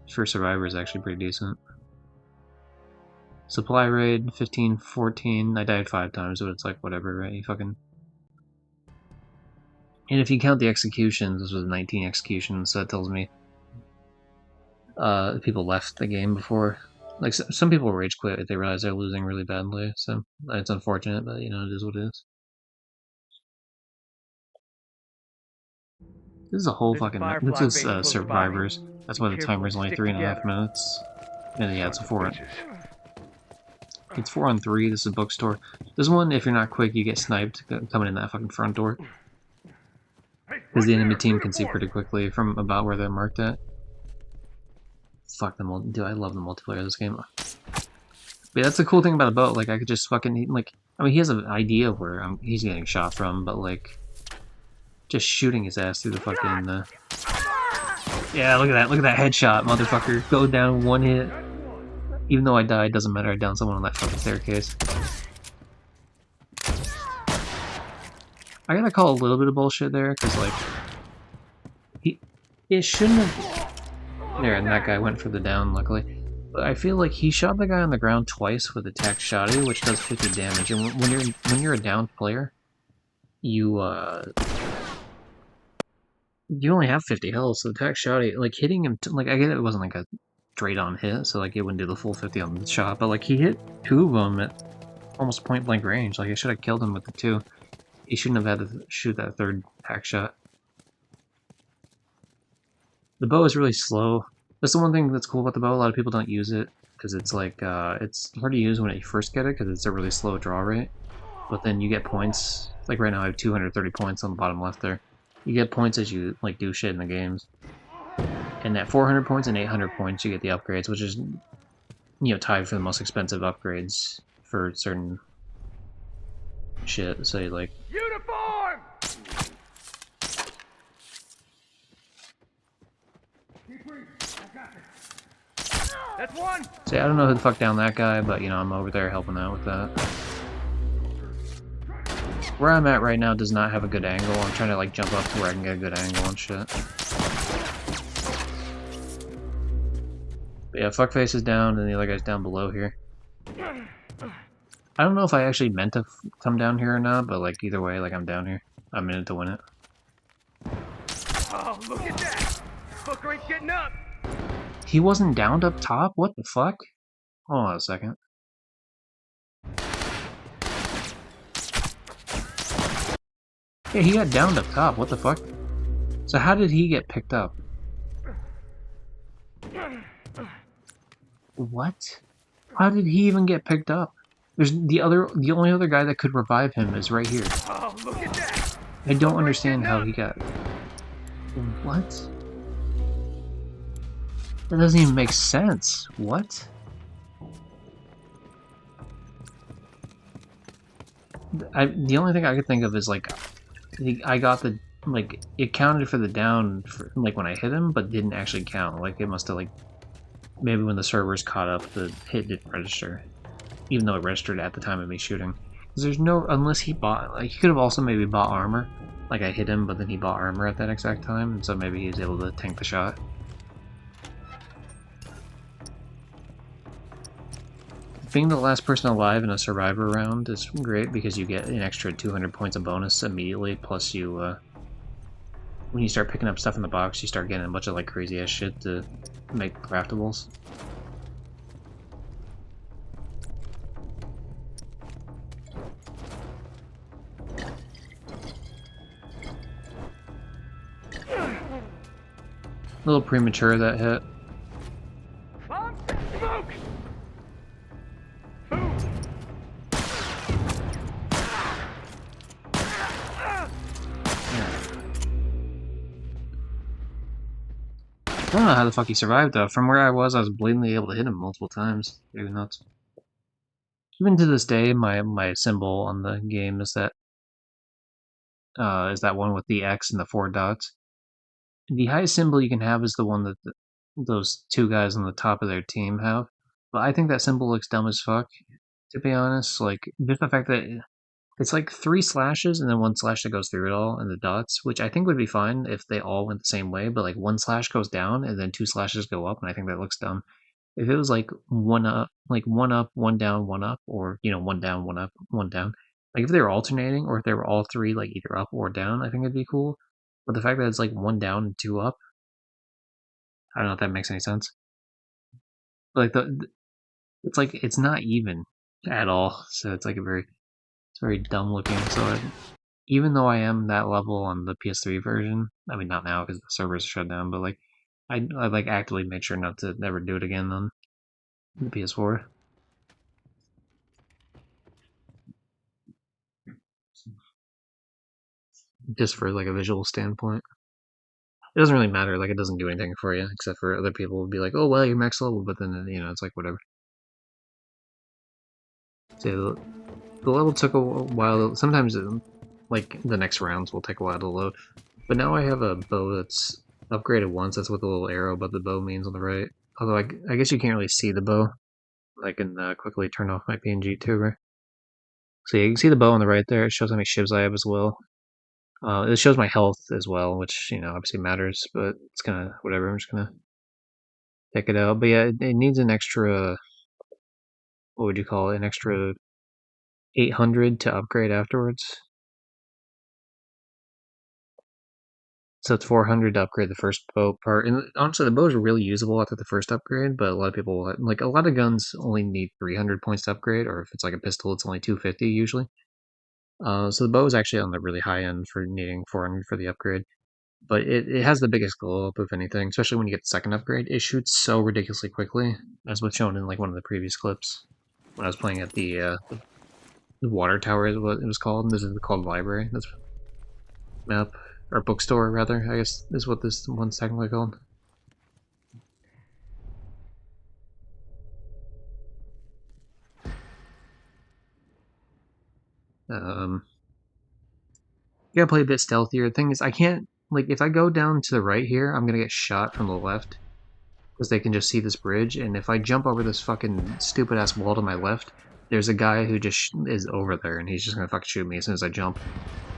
Survivor is actually pretty decent. Supply Raid, 15, 14. I died 5 times, but it's like, whatever, right? You fucking... And if you count the executions, this was 19 executions, so that tells me people left the game before. Like, some people rage quit if they realize they're losing really badly, so it's unfortunate, but, you know, it is what it is. This is a whole fucking... This is Survivors. That's why the timer's only 3.5 minutes. And yeah, it's a 4... It's 4 on 3, this is a bookstore. This one, if you're not quick, you get sniped coming in that fucking front door. Because the enemy team can see pretty quickly from about where they're marked at. Fuck the dude, I love the multiplayer of this game. But that's the cool thing about a boat. Like I could just fucking like. I mean, he has an idea of where he's getting shot from, but like, just shooting his ass through the fucking. Yeah, look at that! Look at that headshot, motherfucker! Go down one hit. Even though I died, doesn't matter. I downed someone on that fucking staircase. I gotta call a little bit of bullshit there, because like, it shouldn't have. There, and that guy went for the down, luckily. But I feel like he shot the guy on the ground twice with attack shotty, which does 50 damage. And when you're a downed player, you only have 50 health. So attack shotty, like hitting him, like I get it wasn't like a straight on hit, so like it wouldn't do the full 50 on the shot. But like he hit 2 of them at almost point blank range. Like I should have killed him with the 2. He shouldn't have had to shoot that 3rd attack shot. The bow is really slow. That's the one thing that's cool about the bow. A lot of people don't use it because it's like it's hard to use when you first get it because it's a really slow draw rate. But then you get points. Like right now, I have 230 points on the bottom left there. You get points as you like do shit in the games. And at 400 points and 800 points, you get the upgrades, which is tied for the most expensive upgrades for certain shit. So like Uniform! That's one! See, I don't know who the fuck downed that guy, but I'm over there helping out with that. Where I'm at right now does not have a good angle. I'm trying to like jump up to where I can get a good angle and shit. But yeah, fuckface is down and the other guy's down below here. I don't know if I actually meant to come down here or not, but like either way, like I'm down here. I'm in it to win it. Oh, look at that! Fuck rate's getting up! He wasn't downed up top? What the fuck? Hold on a second. Yeah, he got downed up top. What the fuck? So how did he get picked up? What? How did he even get picked up? There's the only other guy that could revive him is right here. Oh, look at that! I don't understand how he got... What? That doesn't even make sense. What? The only thing I could think of is like, I got the like it counted for the down for, like when I hit him, but didn't actually count. Like it must have like maybe when the servers caught up, the hit didn't register, even though it registered at the time of me shooting. Because there's no unless he bought like he could have also maybe bought armor. Like I hit him, but then he bought armor at that exact time, and so maybe he was able to tank the shot. Being the last person alive in a survivor round is great because you get an extra 200 points of bonus immediately, plus you, when you start picking up stuff in the box, you start getting a bunch of like crazy ass shit to make craftables. A little premature that hit. Smoke! I don't know how the fuck he survived though. From where I was blatantly able to hit him multiple times. Maybe nuts. Even to this day, my symbol on the game is that one with the X and the 4 dots. The highest symbol you can have is the one that those 2 guys on the top of their team have. But I think that symbol looks dumb as fuck, to be honest. Like, just the fact that it's like 3 slashes and then 1 slash that goes through it all and the dots, which I think would be fine if they all went the same way, but like 1 slash goes down and then 2 slashes go up, and I think that looks dumb. If it was like 1 up, 1 down, 1 up, or 1 down, 1 up, 1 down. Like if they were alternating, or if they were all 3 like either up or down, I think it'd be cool. But the fact that it's like 1 down and 2 up, I don't know if that makes any sense. Like it's like it's not even at all. So it's like it's very dumb looking. So even though I am that level on the PS3 version, I mean not now because the servers are shut down, but like I like actively make sure not to never do it again on the PS4. Just for like a visual standpoint. It doesn't really matter, like it doesn't do anything for you, except for other people would be like, oh well, you're max level, but then it's like whatever. So the level took a while. Sometimes like the next rounds will take a while to load. But now I have a bow that's upgraded once. That's what the little arrow above the bow means on the right. Although I guess you can't really see the bow. I can quickly turn off my PNG tuber. So yeah, you can see the bow on the right there. It shows how many shivs I have as well. It shows my health as well, which, you know, obviously matters, but it's gonna, whatever, I'm just gonna take it out. But yeah, it needs an extra, what would you call it, an extra 800 to upgrade afterwards. So it's 400 to upgrade the first bow part. And honestly, the bows are really usable after the first upgrade, but a lot of people, like, a lot of guns only need 300 points to upgrade, or if it's like a pistol, it's only 250 usually. So the bow is actually on the really high end for needing 400 for the upgrade. But it has the biggest glow up, if anything, especially when you get the second upgrade. It shoots so ridiculously quickly, as was shown in like one of the previous clips when I was playing at the water tower is what it was called. This is called library. That's map, or bookstore rather, I guess is what this one's technically called. You gotta play a bit stealthier. The thing is, I can't, like, if I go down to the right here, I'm gonna get shot from the left. Because they can just see this bridge, and if I jump over this fucking stupid-ass wall to my left, there's a guy who just is over there, and he's just gonna fucking shoot me as soon as I jump.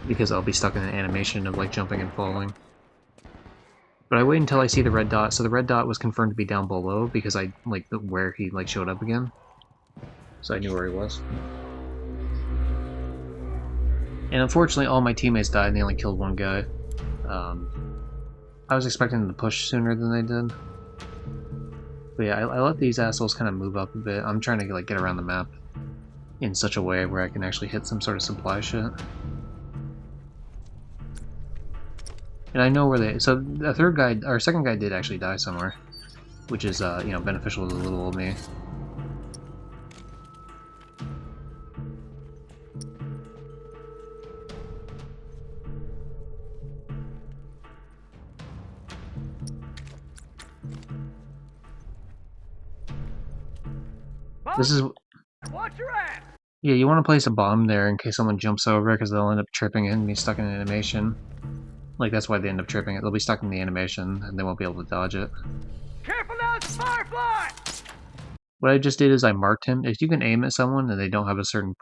Because I'll be stuck in an animation of, like, jumping and falling. But I wait until I see the red dot, so the red dot was confirmed to be down below, because I, like, where he, like, showed up again. So I knew where he was. And unfortunately, all my teammates died, and they only killed one guy. I was expecting them to push sooner than they did. But yeah, I let these assholes kind of move up a bit. I'm trying to like get around the map in such a way where I can actually hit some sort of supply shit. And I know where they... So the third guy, or second guy did actually die somewhere. Which is, you know, beneficial to little old me. This is... Watch your ass! Yeah, you want to place a bomb there in case someone jumps over, because they'll end up tripping it and be stuck in an animation. Like, that's why they end up tripping it. They'll be stuck in the animation, and they won't be able to dodge it. Careful now, it's a firefly! What I just did is I marked him. If you can aim at someone and they don't have a certain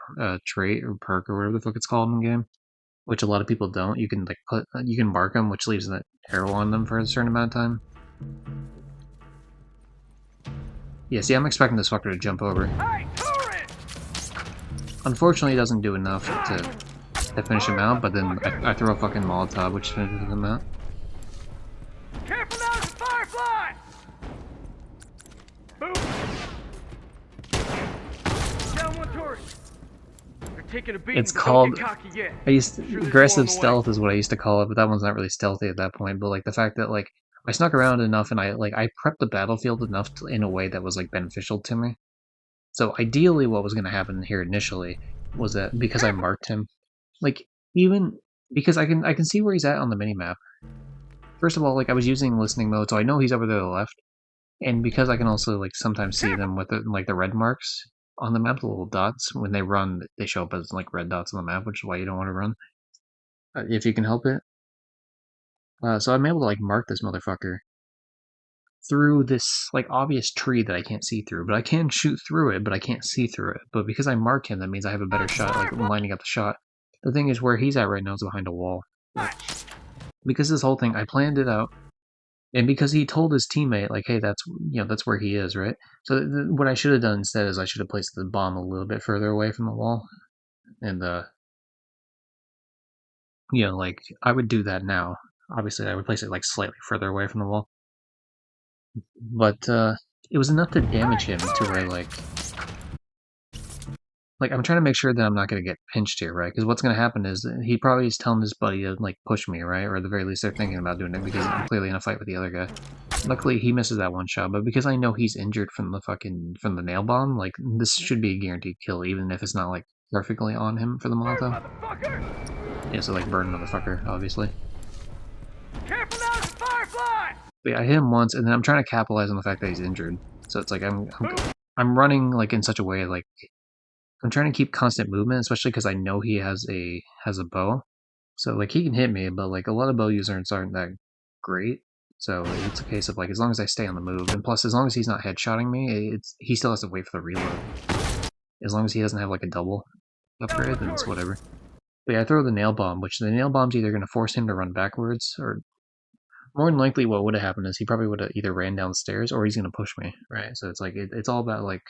trait or perk or whatever the fuck it's called in the game, which a lot of people don't, you can like you can mark them, which leaves an arrow on them for a certain amount of time. Yeah, see, I'm expecting this fucker to jump over. Hey, Unfortunately, it doesn't do enough to finish him out, but then I throw a fucking Molotov, which finishes him out. Careful now, it's a firefly! Boom! Down one turret. You're taking a beat. It's called... Yet. Aggressive stealth is what I used to call it, but that one's not really stealthy at that point. But like the fact that like I snuck around enough and I prepped the battlefield enough in a way that was like beneficial to me. So ideally what was going to happen here initially was that because I marked him, like even because I can see where he's at on the minimap. First of all, like I was using listening mode, so I know he's over there to the left. And because I can also like sometimes see them with like the red marks on the map, the little dots, when they run, they show up as like red dots on the map, which is why you don't want to run. If you can help it. So I'm able to like mark this motherfucker through this like obvious tree that I can't see through, but I can shoot through it, but I can't see through it. But because I mark him, that means I have a better shot, like lining up the shot. The thing is, where he's at right now is behind a wall. Because this whole thing, I planned it out, and because he told his teammate, like, hey, that's, you know, that's where he is, right? So what I should have done instead is I should have placed the bomb a little bit further away from the wall, and you know, like I would do that now. Obviously, I would place it like slightly further away from the wall. But it was enough to damage him to where like I'm trying to make sure that I'm not going to get pinched here, right? Because what's going to happen is he probably is telling his buddy to like push me, right? Or at the very least they're thinking about doing it because I'm clearly in a fight with the other guy. Luckily he misses that one shot, but because I know he's injured from the nail bomb, like this should be a guaranteed kill, even if it's not like perfectly on him for the Molotov. Yeah, so like burn motherfucker, obviously. Careful now, it's a firefly! But yeah, I hit him once, and then I'm trying to capitalize on the fact that he's injured. So it's like I'm running like in such a way like I'm trying to keep constant movement, especially because I know he has a bow. So like he can hit me, but like a lot of bow users aren't that great. So it's a case of like as long as I stay on the move, and plus as long as he's not headshotting me, he still has to wait for the reload. As long as he doesn't have like a double upgrade, then it's whatever. But yeah, I throw the nail bomb, which the nail bomb's either going to force him to run backwards, or more than likely what would have happened is he probably would have either ran downstairs or he's going to push me, right? So it's like it's all about like.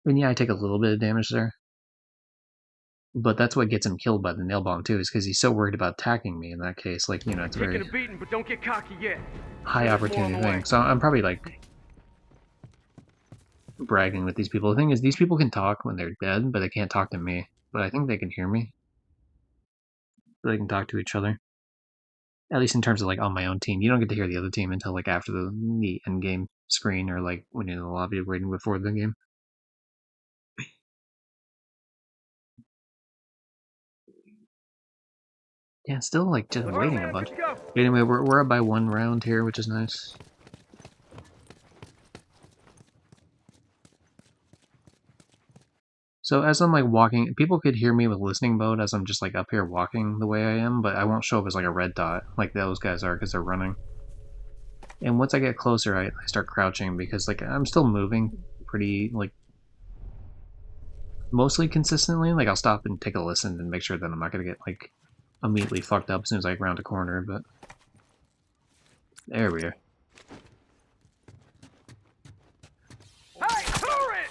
I mean, yeah, I take a little bit of damage there. But that's what gets him killed by the nail bomb too, is because he's so worried about attacking me in that case. Like, you know, it's a very beating, but don't get cocky yet. high opportunity thing. So I'm probably like bragging with these people. The thing is, these people can talk when they're dead, but they can't talk to me. But I think they can hear me. So they can talk to each other. At least in terms of like on my own team. You don't get to hear the other team until like after the end game screen, or like when you're in the lobby waiting before the game. Yeah, still like just waiting a bunch. Anyway, we're up by 1 round here, which is nice. So as I'm like walking, people could hear me with listening mode as I'm just like up here walking the way I am, but I won't show up as like a red dot like those guys are because they're running. And once I get closer, I start crouching because like I'm still moving pretty like mostly consistently. Like I'll stop and take a listen and make sure that I'm not gonna get like immediately fucked up as soon as I round a corner, but there we are. Hey, turret!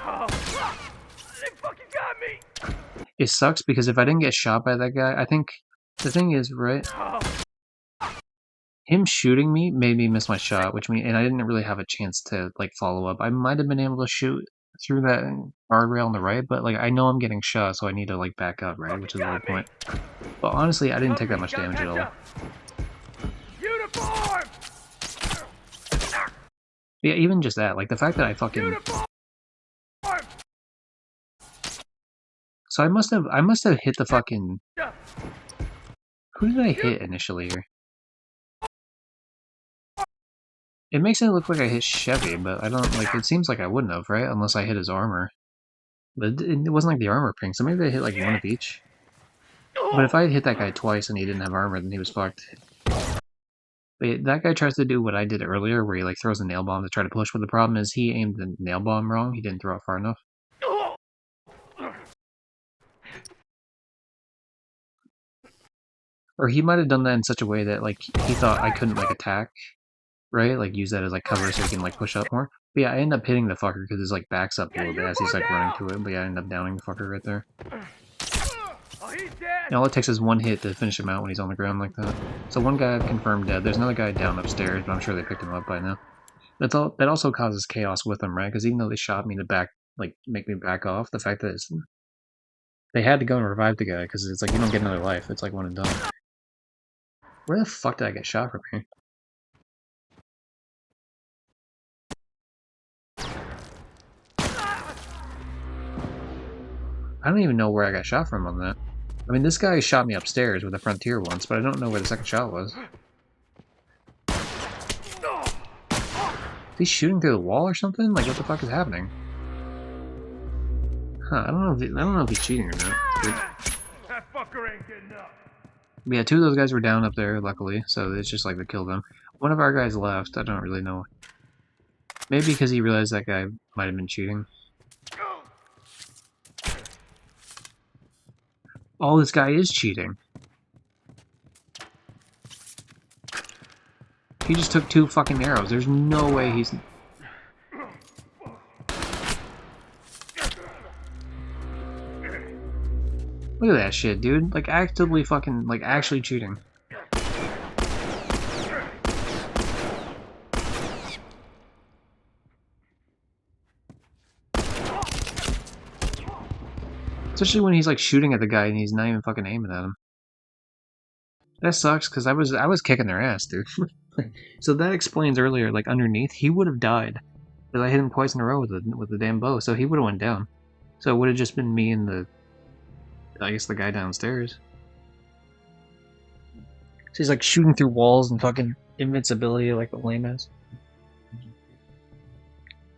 Oh, they fucking got me! It sucks because if I didn't get shot by that guy, I think the thing is, right? Him shooting me made me miss my shot, which means, and I didn't really have a chance to like follow up. I might have been able to shoot through that guardrail on the right, but like I know I'm getting shot, so I need to like back up, right? Which is the whole point. But honestly, I didn't take that much damage at all. Uniform! Yeah, even just that, like the fact that I fucking. Uniform! So I must have hit the fucking. Who did I hit initially here? It makes it look like I hit Chevy, but I don't like. It seems like I wouldn't have, right? Unless I hit his armor. But it wasn't like the armor ping, so maybe I hit like one of each. But if I had hit that guy twice and he didn't have armor, then he was fucked. But that guy tries to do what I did earlier, where he like throws a nail bomb to try to push. But the problem is he aimed the nail bomb wrong. He didn't throw it far enough. Or he might have done that in such a way that like he thought I couldn't like attack, right? Like use that as like cover so he can like push up more. But yeah, I end up hitting the fucker because his like backs up a little bit as he's like running to it. But yeah, I end up downing the fucker right there. And all it takes is one hit to finish him out when he's on the ground like that. So one guy confirmed dead. There's another guy down upstairs, but I'm sure they picked him up by now. That's all. That also causes chaos with them, right? Because even though they shot me to back, like make me back off, the fact that it's, they had to go and revive the guy because it's like you don't get another life. It's like one and done. Where the fuck did I get shot from here? I don't even know where I got shot from on that. I mean, this guy shot me upstairs with a Frontier once, but I don't know where the second shot was. Is he shooting through the wall or something? Like, what the fuck is happening? Huh? I don't know if he's cheating or not. That fucker ain't getting up. But yeah, 2 of those guys were down up there, luckily, so it's just like they killed them. One of our guys left. I don't really know. Maybe because he realized that guy might have been cheating. Oh, this guy is cheating. He just took 2 fucking arrows. There's no way he's... Look at that shit, dude. Like, actively fucking, like, actually cheating. Especially when he's like shooting at the guy and he's not even fucking aiming at him. That sucks because I was kicking their ass, dude. So that explains earlier, like underneath, he would have died because I hit him twice in a row with the damn bow, so he would have went down. So it would have just been me and I guess the guy downstairs. So he's like shooting through walls and fucking invincibility like the lame ass.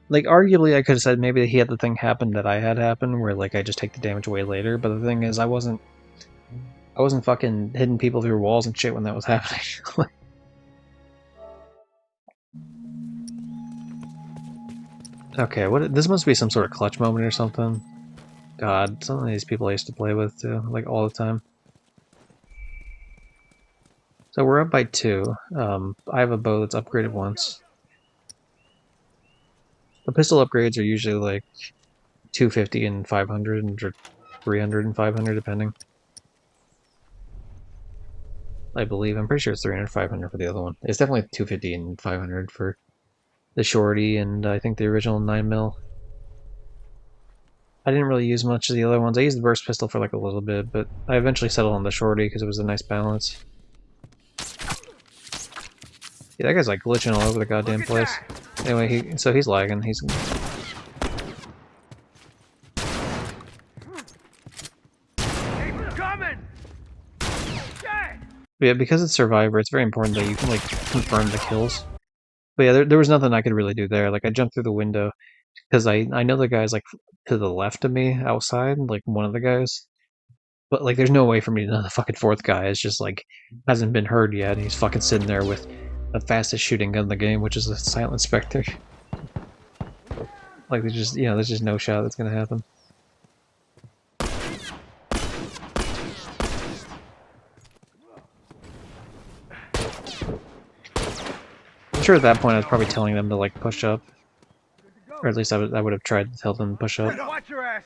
Like, arguably, I could have said maybe he had the thing happen that I had happen, where like I just take the damage away later. But the thing is, I wasn't fucking hitting people through walls and shit when that was happening. Okay, what? This must be some sort of clutch moment or something. God, some of these people I used to play with too, like all the time. So we're up by 2. I have a bow that's upgraded once. The pistol upgrades are usually like 250 and 500, or 300 and 500, depending. I believe. I'm pretty sure it's 300, 500 for the other one. It's definitely 250 and 500 for the shorty, and I think the original 9mm. I didn't really use much of the other ones. I used the burst pistol for like a little bit, but I eventually settled on the shorty because it was a nice balance. Yeah, that guy's like glitching all over the goddamn place. Anyway, so he's lagging. He's yeah, because it's Survivor, it's very important that you can like confirm the kills. But yeah, there was nothing I could really do there. Like I jumped through the window because I know the guy's like to the left of me outside, like one of the guys. But like, there's no way for me to know the fucking fourth guy is just like hasn't been heard yet. And he's fucking sitting there with the fastest shooting gun in the game, which is a Silent Spectre. Like there's just there's just no shot that's gonna happen. I'm sure at that point I was probably telling them to like push up, or at least I would have tried to tell them to push up. Watch your ass.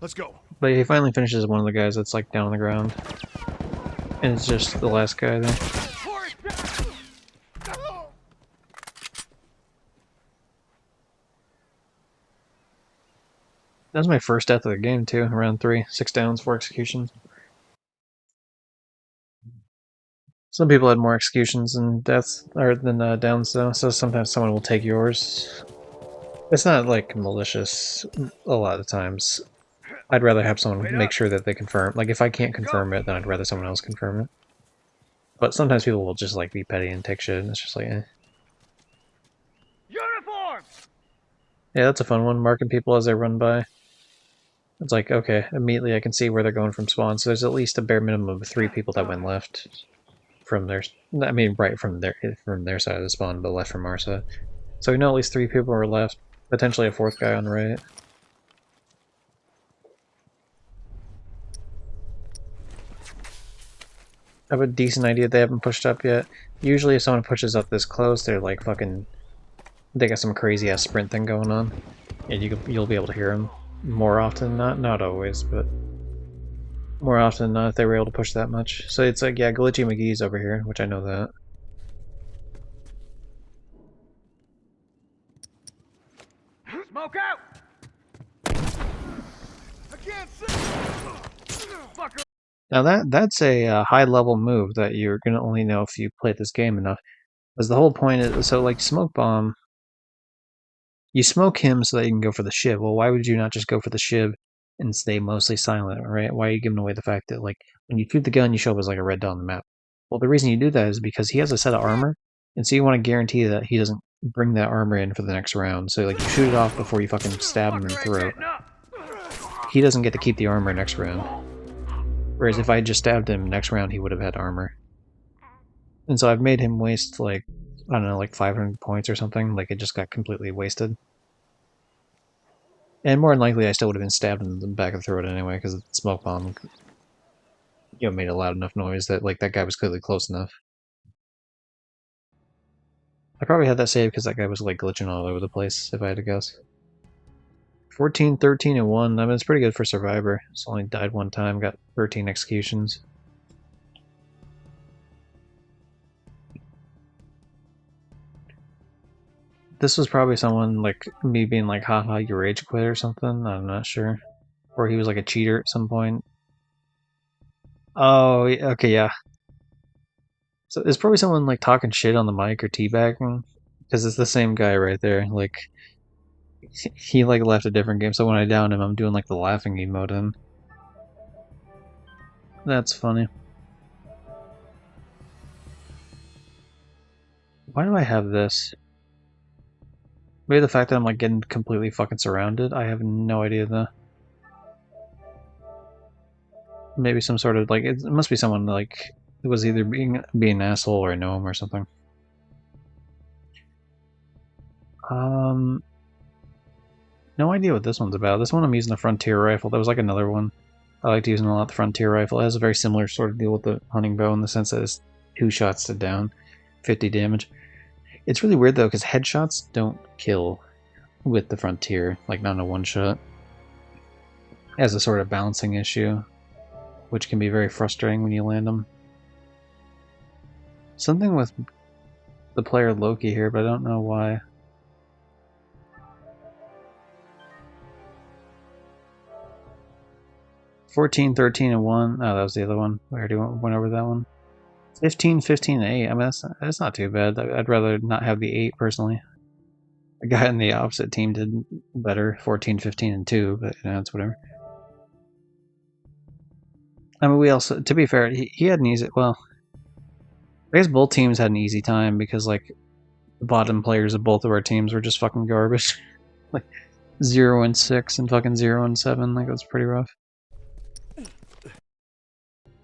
Let's go. But he finally finishes one of the guys that's like down on the ground, and it's just the last guy there. That was my first death of the game too. Round 3, 6 downs, 4 executions. Some people had more executions than deaths, or than downs though, so sometimes someone will take yours. It's not like malicious a lot of times. I'd rather have someone make sure that they confirm. Like if I can't confirm it, then I'd rather someone else confirm it. But sometimes people will just like be petty and take shit, and it's just like, eh. Uniform. Yeah, that's a fun one, marking people as they run by. It's like, okay, immediately I can see where they're going from spawn, so there's at least a bare minimum of 3 people that went left from their, I mean, right from their side of the spawn, but left from our side. So we know at least 3 people were left, potentially a 4th guy on the right. I have a decent idea they haven't pushed up yet. Usually if someone pushes up this close, they're like fucking, they got some crazy ass sprint thing going on, and you'll be able to hear them more often than not always, but more often than not if they were able to push that much. So it's like, yeah, Glitchy McGee's over here, which I know that. Smoke out. I can't see. Fucker. Now that's a high level move that you're gonna only know if you play this game enough. Because the whole point is, so like Smoke Bomb, you smoke him so that you can go for the shiv. Well, why would you not just go for the shiv and stay mostly silent, right? Why are you giving away the fact that like when you shoot the gun, you show up as like a red dot on the map? Well, the reason you do that is because he has a set of armor, and so you want to guarantee that he doesn't bring that armor in for the next round. So like you shoot it off before you fucking stab him in the throat. He doesn't get to keep the armor next round. Whereas if I just stabbed him next round, he would have had armor. And so I've made him waste like, I don't know, like 500 points or something. Like it just got completely wasted. And more than likely, I still would have been stabbed in the back of the throat anyway, because the smoke bomb, made a loud enough noise that like that guy was clearly close enough. I probably had that saved because that guy was like glitching all over the place, if I had to guess. 14, 13, and 1. I mean, it's pretty good for Survivor. It's only died 1 time, got 13 executions. This was probably someone like me being like, haha, you rage quit or something. I'm not sure. Or he was like a cheater at some point. Oh, okay, yeah. So it's probably someone like talking shit on the mic or teabagging. Because it's the same guy right there. Like, he like left a different game, so when I down him, I'm doing like the laughing emote in. That's funny. Why do I have this? Maybe the fact that I'm like getting completely fucking surrounded, I have no idea though. Maybe some sort of like it must be someone like it was either being an asshole or a gnome or something. No idea what this one's about. This one I'm using the Frontier rifle. That was like another one I liked using a lot. The Frontier rifle. It has a very similar sort of deal with the hunting bow in the sense that it's 2 shots to down, 50 damage. It's really weird though because headshots don't kill with the Frontier, like not in a one shot. It has a sort of balancing issue, which can be very frustrating when you land them. Something with the player Loki here, but I don't know why. $14, 13, and 1. Oh, that was the other one. We already went over that one. 15, 15, and 8. I mean, that's not too bad. I'd rather not have the 8, personally. The guy in the opposite team did better. 14, 15, and 2, but, you know, it's whatever. I mean, we also, to be fair, he had an easy, well, I guess both teams had an easy time because, like, the bottom players of both of our teams were just fucking garbage. Like, 0 and 6 and fucking 0 and 7. Like, that's pretty rough.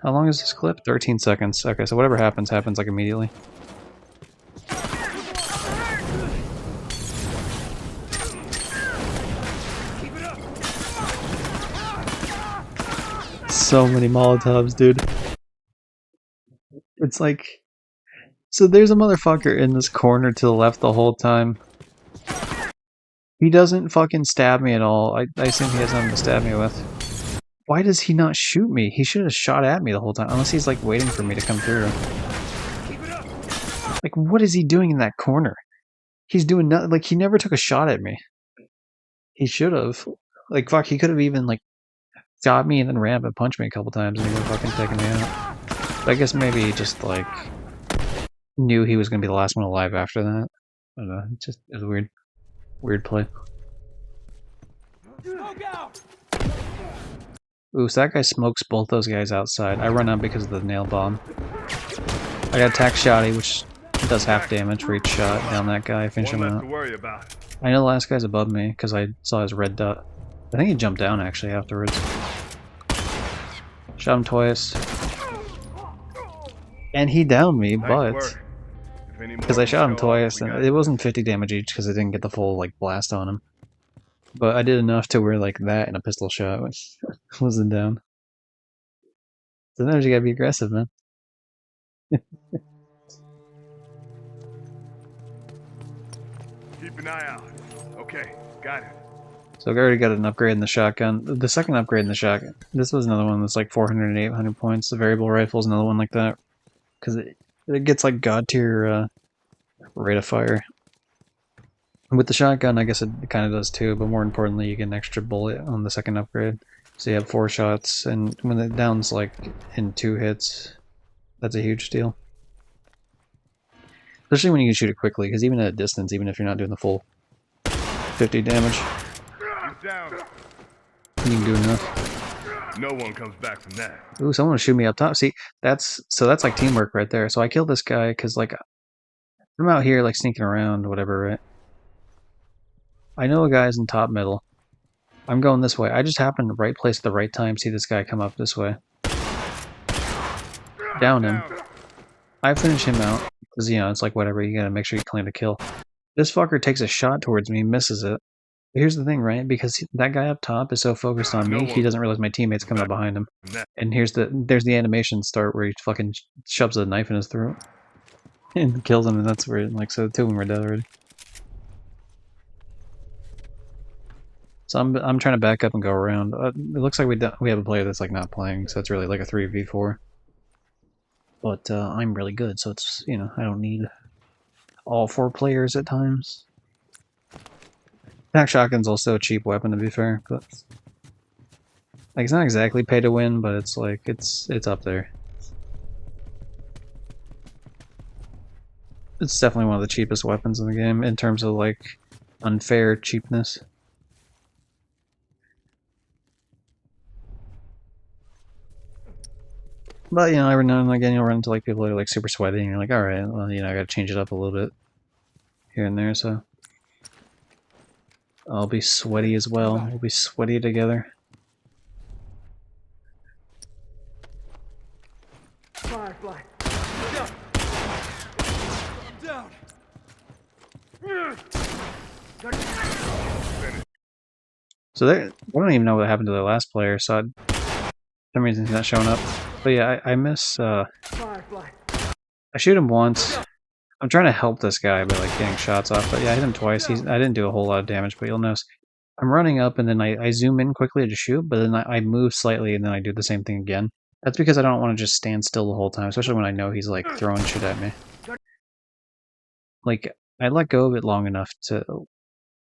How long is this clip? 13 seconds. Okay, so whatever happens, happens like immediately. So many Molotovs, dude. It's like... So there's a motherfucker in this corner to the left the whole time. He doesn't fucking stab me at all. I assume he has nothing to stab me with. Why does he not shoot me? He should have shot at me the whole time, unless he's like waiting for me to come through. Like, what is he doing in that corner? He's doing nothing. Like, he never took a shot at me. He should have. Like, fuck, he could have even like got me and then ran up and punched me a couple times and he would have fucking taken me out. But I guess maybe he just like knew he was gonna be the last one alive after that. I don't know. It was weird. Weird play. Ooh, so that guy smokes both those guys outside. I run out because of the nail bomb. I got attack shotty, which does half damage for each shot down that guy. Finish him out. I know the last guy's above me because I saw his red dot. I think he jumped down actually afterwards. Shot him twice. And he downed me, but because I shot him twice and it wasn't 50 damage each because I didn't get the full like blast on him. But I did enough to where like that and a pistol shot which wasn't down. Sometimes you gotta be aggressive, man. Keep an eye out. Okay, got it. So I already got an upgrade in the shotgun. The second upgrade in the shotgun. This was another one that's like 400 and 800 points. The variable rifle is another one like that. Because it gets like god tier rate of fire. With the shotgun, I guess it kind of does too, but more importantly, you get an extra bullet on the second upgrade. So you have 4 shots, and when it downs like in 2 hits, that's a huge deal. Especially when you can shoot it quickly, because even at a distance, even if you're not doing the full 50 damage, you can do enough. No one comes back from that. Ooh, someone will shoot me up top. See, that's like teamwork right there. So I killed this guy because like I'm out here like sneaking around, whatever, right? I know a guy's in top middle. I'm going this way. I just happened to right place at the right time. See this guy come up this way. Down him. I finish him out because you know it's like whatever. You gotta make sure you claim the kill. This fucker takes a shot towards me, misses it. But here's the thing, right? Because that guy up top is so focused on me, he doesn't realize my teammate's coming up behind him. And there's the animation start where he fucking shoves a knife in his throat and kills him, and that's where like so the 2 of them are dead already. So I'm trying to back up and go around. It looks like we have a player that's like not playing, so it's really like a 3v4. But I'm really good, so it's, you know, I don't need all 4 players at times. Attack shotgun's also a cheap weapon, to be fair, but like it's not exactly pay to win, but it's like it's up there. It's definitely one of the cheapest weapons in the game in terms of like unfair cheapness. But you know, every now and again you'll run into like people that are like super sweaty and you're like, alright, well, you know, I gotta change it up a little bit here and there, so I'll be sweaty as well. We'll be sweaty together. Firefly. Down. So I don't even know what happened to the last player, so for some reason he's not showing up. But yeah, I miss, Firefly. I shoot him once. I'm trying to help this guy by like getting shots off, but yeah, I hit him twice. I didn't do a whole lot of damage, but you'll notice I'm running up and then I zoom in quickly to shoot, but then I move slightly and then I do the same thing again. That's because I don't want to just stand still the whole time, especially when I know he's like throwing shit at me. Like, I let go of it long enough to...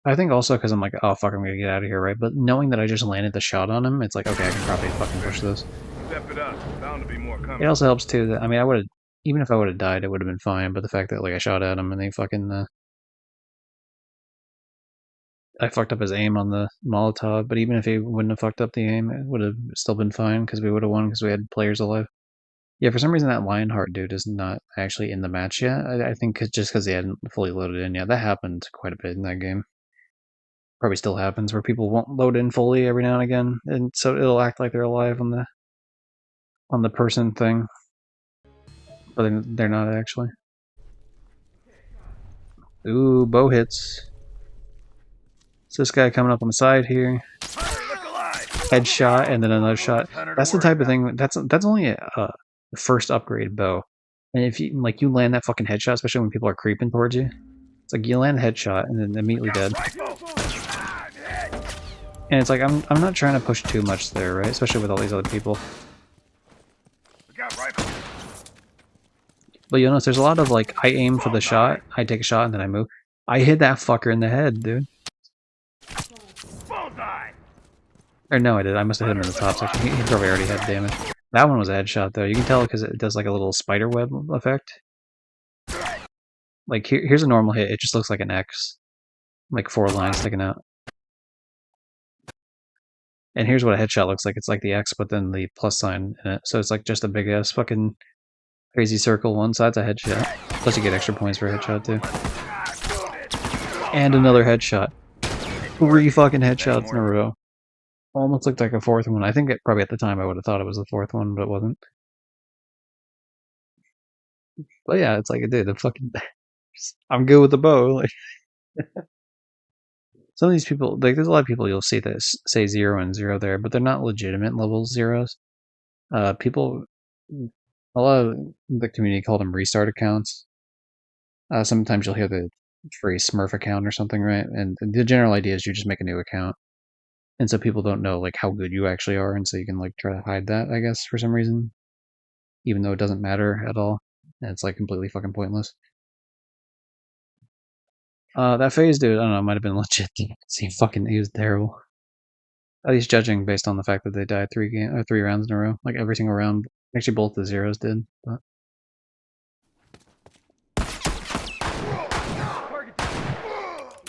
I think also because I'm like, oh fuck, I'm gonna get out of here, right? But knowing that I just landed the shot on him, it's like, okay, I can probably fucking push this. Step it up. Bound to be more coming. It also helps too that, I mean, I would have... Even if I would have died, it would have been fine, but the fact that like I shot at him and he fucking... I fucked up his aim on the Molotov, but even if he wouldn't have fucked up the aim, it would have still been fine because we would have won because we had players alive. Yeah, for some reason that Lionheart dude is not actually in the match yet. I think just because he hadn't fully loaded in yet. That happened quite a bit in that game. Probably still happens where people won't load in fully every now and again, and so it'll act like they're alive on the person thing, but they're not actually. Ooh, bow hits. It's this guy coming up on the side here. Headshot and then another shot. That's the type of thing. That's only a first upgrade bow, and if you you land that fucking headshot, especially when people are creeping towards you, it's like you land a headshot and then immediately dead. And it's like I'm not trying to push too much there, right? Especially with all these other people. But you'll notice there's a lot of like I aim for the shot, I take a shot and then I move. I hit that fucker in the head, dude. Or no, I did. I must have hit him in the top section. He probably already had damage. That one was a headshot, though. You can tell because it does like a little spider web effect. Like, here's a normal hit. It just looks like an X. Like 4 lines sticking out. And here's what a headshot looks like. It's like the X, but then the plus sign in it. So it's like just a big-ass fucking crazy circle. One side's a headshot. Plus you get extra points for a headshot, too. And another headshot. 3 fucking headshots in a row. Almost looked like a 4th one. I think probably at the time I would have thought it was the 4th one, but it wasn't. But yeah, it's like, dude, the fucking... I'm good with the bow. Like, some of these people, like, there's a lot of people you'll see that say 0 and 0 there, but they're not legitimate level zeros. People, a lot of the community called them restart accounts. Sometimes you'll hear the phrase Smurf account or something, right? And the general idea is you just make a new account. And so people don't know like how good you actually are, and so you can like try to hide that, I guess, for some reason. Even though it doesn't matter at all. And it's like completely fucking pointless. That phase dude, I don't know, might have been legit. He was terrible. At least judging based on the fact that they died 3 rounds in a row. Like every single round. Actually both the zeros did, but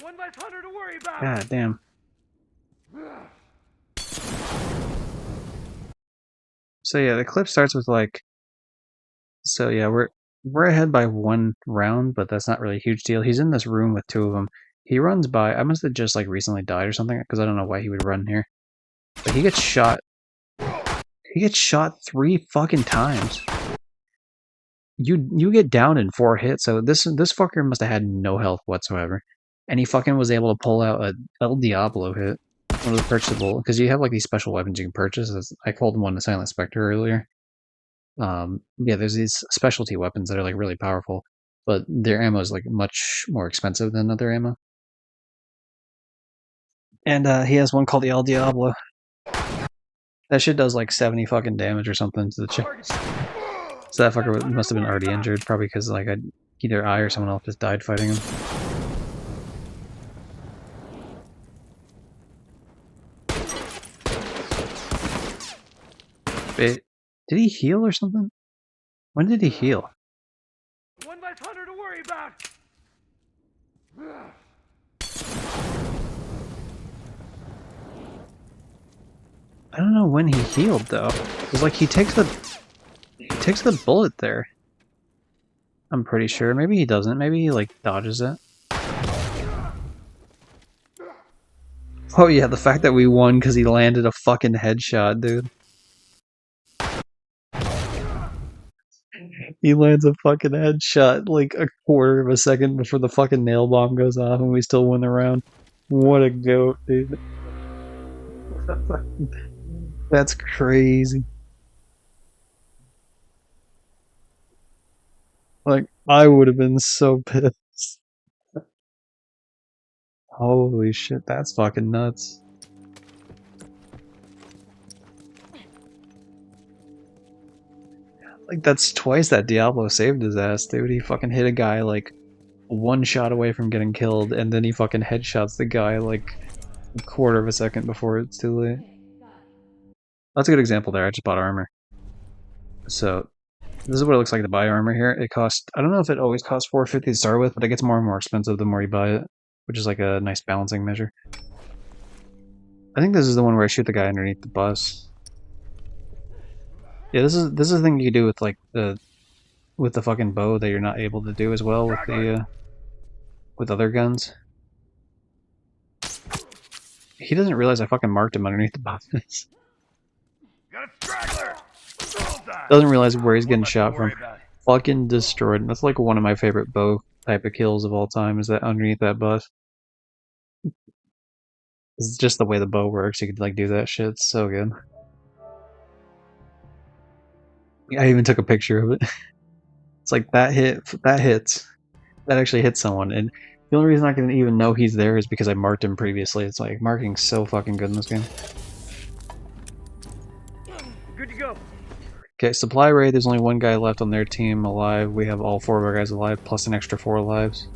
1 less hunter to worry about. god damn. So yeah, the clip starts with like, so yeah, we're ahead by 1 round, but that's not really a huge deal. He's in this room with 2 of them. He runs by. I must have just like recently died or something because I don't know why he would run here. But he gets shot. He gets shot 3 fucking times. You get down in 4 hits. So this fucker must have had no health whatsoever, and he fucking was able to pull out a El Diablo hit. One of the purchasable, because you have like these special weapons you can purchase. I called one a Silent Spectre earlier. Yeah, there's these specialty weapons that are like really powerful, but their ammo is like much more expensive than other ammo. And he has one called the El Diablo. That shit does like 70 fucking damage or something to the chest. So that fucker must have been already injured, probably because like either I or someone else just died fighting him. Wait, did he heal or something? When did he heal? 1 less hunter to worry about. I don't know when he healed though. It's like he takes the bullet there. I'm pretty sure. Maybe he doesn't. Maybe he like dodges it. Oh yeah, the fact that we won because he landed a fucking headshot, dude. He lands a fucking headshot like a quarter of a second before the fucking nail bomb goes off and we still win the round. What a goat, dude. That's crazy. Like, I would have been so pissed. Holy shit, that's fucking nuts. Like, that's twice that Diablo saved his ass, dude. He fucking hit a guy, like, one shot away from getting killed, and then he fucking headshots the guy, like, a quarter of a second before it's too late. That's a good example there. I just bought armor. So, this is what it looks like to buy armor here. It costs, I don't know if it always costs $4.50 to start with, but it gets more and more expensive the more you buy it, which is like a nice balancing measure. I think this is the one where I shoot the guy underneath the bus. Yeah, this is the thing you do with like the fucking bow that you're not able to do as well with the with other guns. He doesn't realize I fucking marked him underneath the bus. Doesn't realize where he's getting shot from. Fucking destroyed. That's like one of my favorite bow type of kills of all time, is that underneath that bus. It's just the way the bow works, you could like do that shit, it's so good. I even took a picture of it. It's like that hits. That actually hits someone, and the only reason I can even know he's there is because I marked him previously. It's like, marking's so fucking good in this game. Good to go. Okay, supply raid, there's only one guy left on their team alive. We have all 4 of our guys alive, plus an extra 4 lives.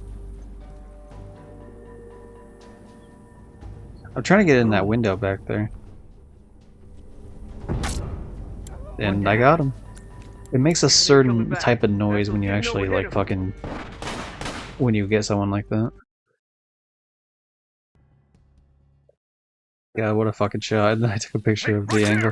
I'm trying to get in that window back there. And I got him. It makes a certain type of noise when you actually, like, fucking... when you get someone like that. Yeah, what a fucking shot. And I took a picture of the angle.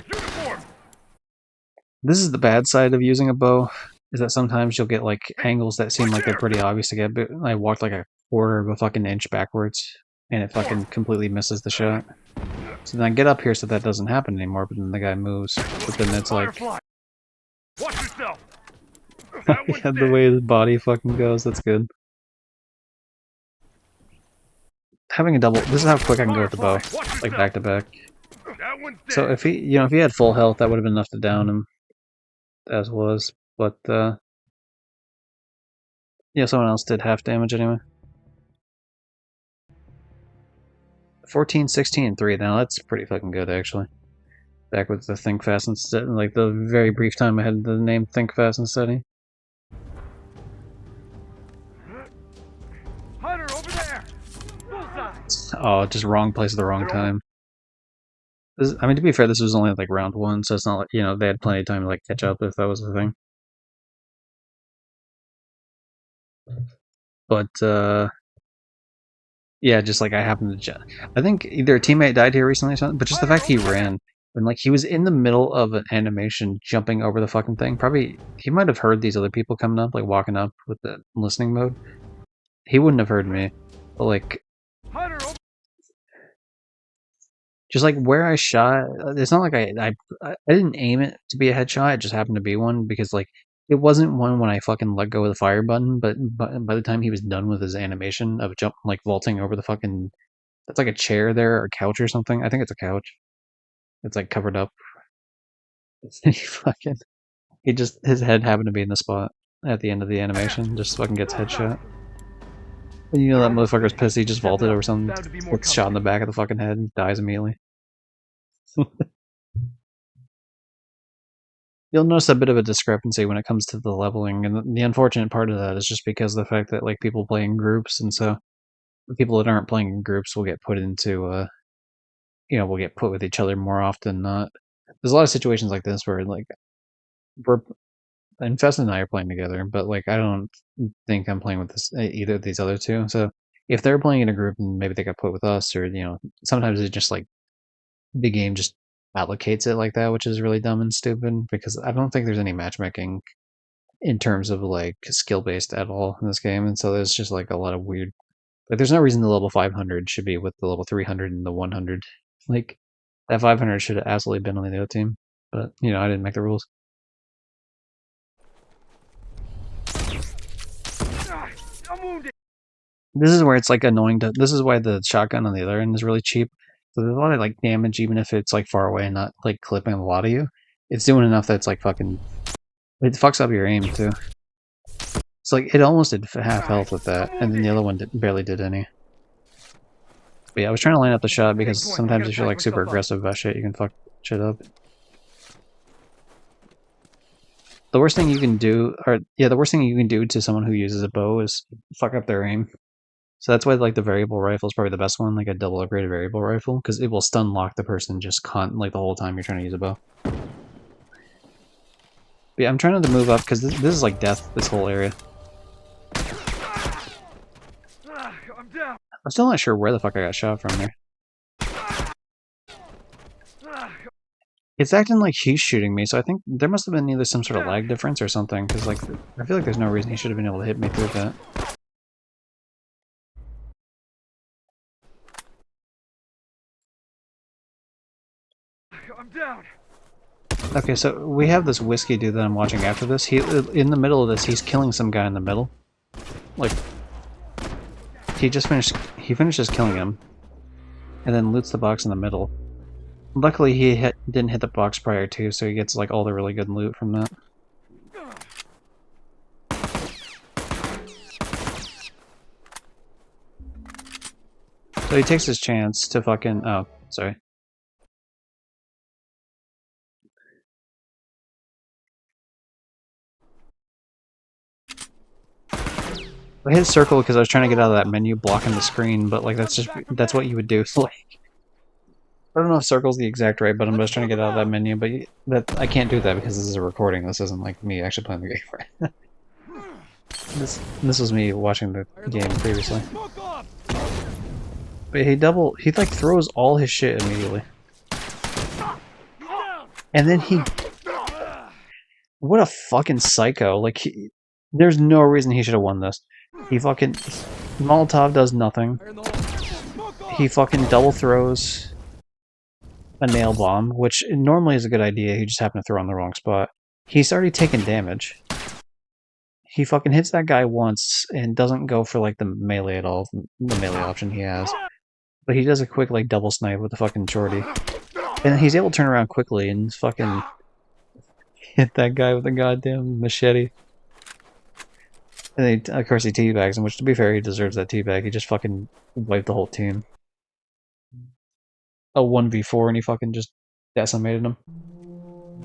This is the bad side of using a bow, is that sometimes you'll get, like, angles that seem like they're pretty obvious to get, but I walked like a quarter of a fucking inch backwards, and it fucking completely misses the shot. So then I get up here so that doesn't happen anymore, but then the guy moves. But then it's like... Watch yourself. yeah, the way his body fucking goes, that's good. Having a double... This is how quick I can go with the bow. Like, back to back. So if he, you know, if he had full health, that would have been enough to down him. As was. But, yeah, someone else did half damage anyway. 14, 16, and 3 now. That's pretty fucking good, actually. Back with the Think Fast and Steady, like the very brief time I had the name Think Fast and Steady. Hunter, over there. Bullseye. Oh, just wrong place at the wrong time. This, I mean, to be fair, this was only like round 1, so it's not like, you know, they had plenty of time to like catch up if that was the thing. But, yeah, just like I happened to... I think either a teammate died here recently or something, but just the fact he ran. And like he was in the middle of an animation jumping over the fucking thing. Probably, he might have heard these other people coming up, like walking up with the listening mode. He wouldn't have heard me. But like... just like where I shot, it's not like I didn't aim it to be a headshot, it just happened to be one, because like it wasn't one when I fucking let go of the fire button, but by the time he was done with his animation of jump, like vaulting over the fucking... That's like a chair there, or a couch or something. I think it's a couch. It's like covered up. He just, his head happened to be in the spot at the end of the animation, just fucking gets headshot. And you know that motherfucker's pissed, he just vaulted over something, gets shot in the back of the fucking head, and dies immediately. You'll notice a bit of a discrepancy when it comes to the leveling, and the unfortunate part of that is just because of the fact that like people play in groups, and so the people that aren't playing in groups will get put into, you know, will get put with each other more often than not. There's a lot of situations like this where like Infest and I are playing together, but like I don't think I'm playing with this either of these other two. So if they're playing in a group and maybe they got put with us, or you know, sometimes it's just like the game just allocates it like that, which is really dumb and stupid, because I don't think there's any matchmaking in terms of like skill based at all in this game, and so there's just like a lot of weird Like, there's no reason the level 500 should be with the level 300 and the 100. Like, that 500 should have absolutely been on the other team. But, you know, I didn't make the rules. This is where it's, like, annoying to... This is why the shotgun on the other end is really cheap. So there's a lot of, like, damage, even if it's, like, far away and not, like, clipping a lot of you. It's doing enough that it's, like, fucking... It fucks up your aim, too. It's like, it almost did half health with that, and then the other one barely did any. But yeah, I was trying to line up the shot because sometimes if you're like super aggressive about shit, you can fuck shit up. The worst thing you can do, the worst thing you can do to someone who uses a bow is fuck up their aim. So that's why like the variable rifle is probably the best one, like a double upgraded variable rifle, because it will stun lock the person just like the whole time you're trying to use a bow. But yeah, I'm trying to move up because this is like death, this whole area. I'm still not sure where the fuck I got shot from there. It's acting like he's shooting me, so I think there must have been either some sort of lag difference or something, because like, I feel like there's no reason he should have been able to hit me through that. I'm down. Okay, so we have this whiskey dude that I'm watching after this. He, in the middle of this, he's killing some guy in the middle. Like, he finishes killing him, and then loots the box in the middle. Luckily, he didn't hit the box prior to, so he gets like all the really good loot from that. So he takes his chance to fucking... Oh, sorry. I hit circle because I was trying to get out of that menu blocking the screen, but like that's what you would do. Like, I don't know if circle's the exact right button, but I was trying to get out of that menu, but I can't do that because this is a recording. This isn't like me actually playing the game. This was me watching the game previously. But he like throws all his shit immediately. And then what a fucking psycho. Like, there's no reason he should have won this. He fucking... Molotov does nothing. He fucking double throws a nail bomb, which normally is a good idea. He just happened to throw on the wrong spot. He's already taken damage. He fucking hits that guy once and doesn't go for like the melee at all. The melee option he has. But he does a quick like double snipe with the fucking shorty. And he's able to turn around quickly and fucking hit that guy with a goddamn machete. And then, of course, he teabags him, which, to be fair, he deserves that teabag. He just fucking wiped the whole team. A 1v4, and he fucking just decimated him.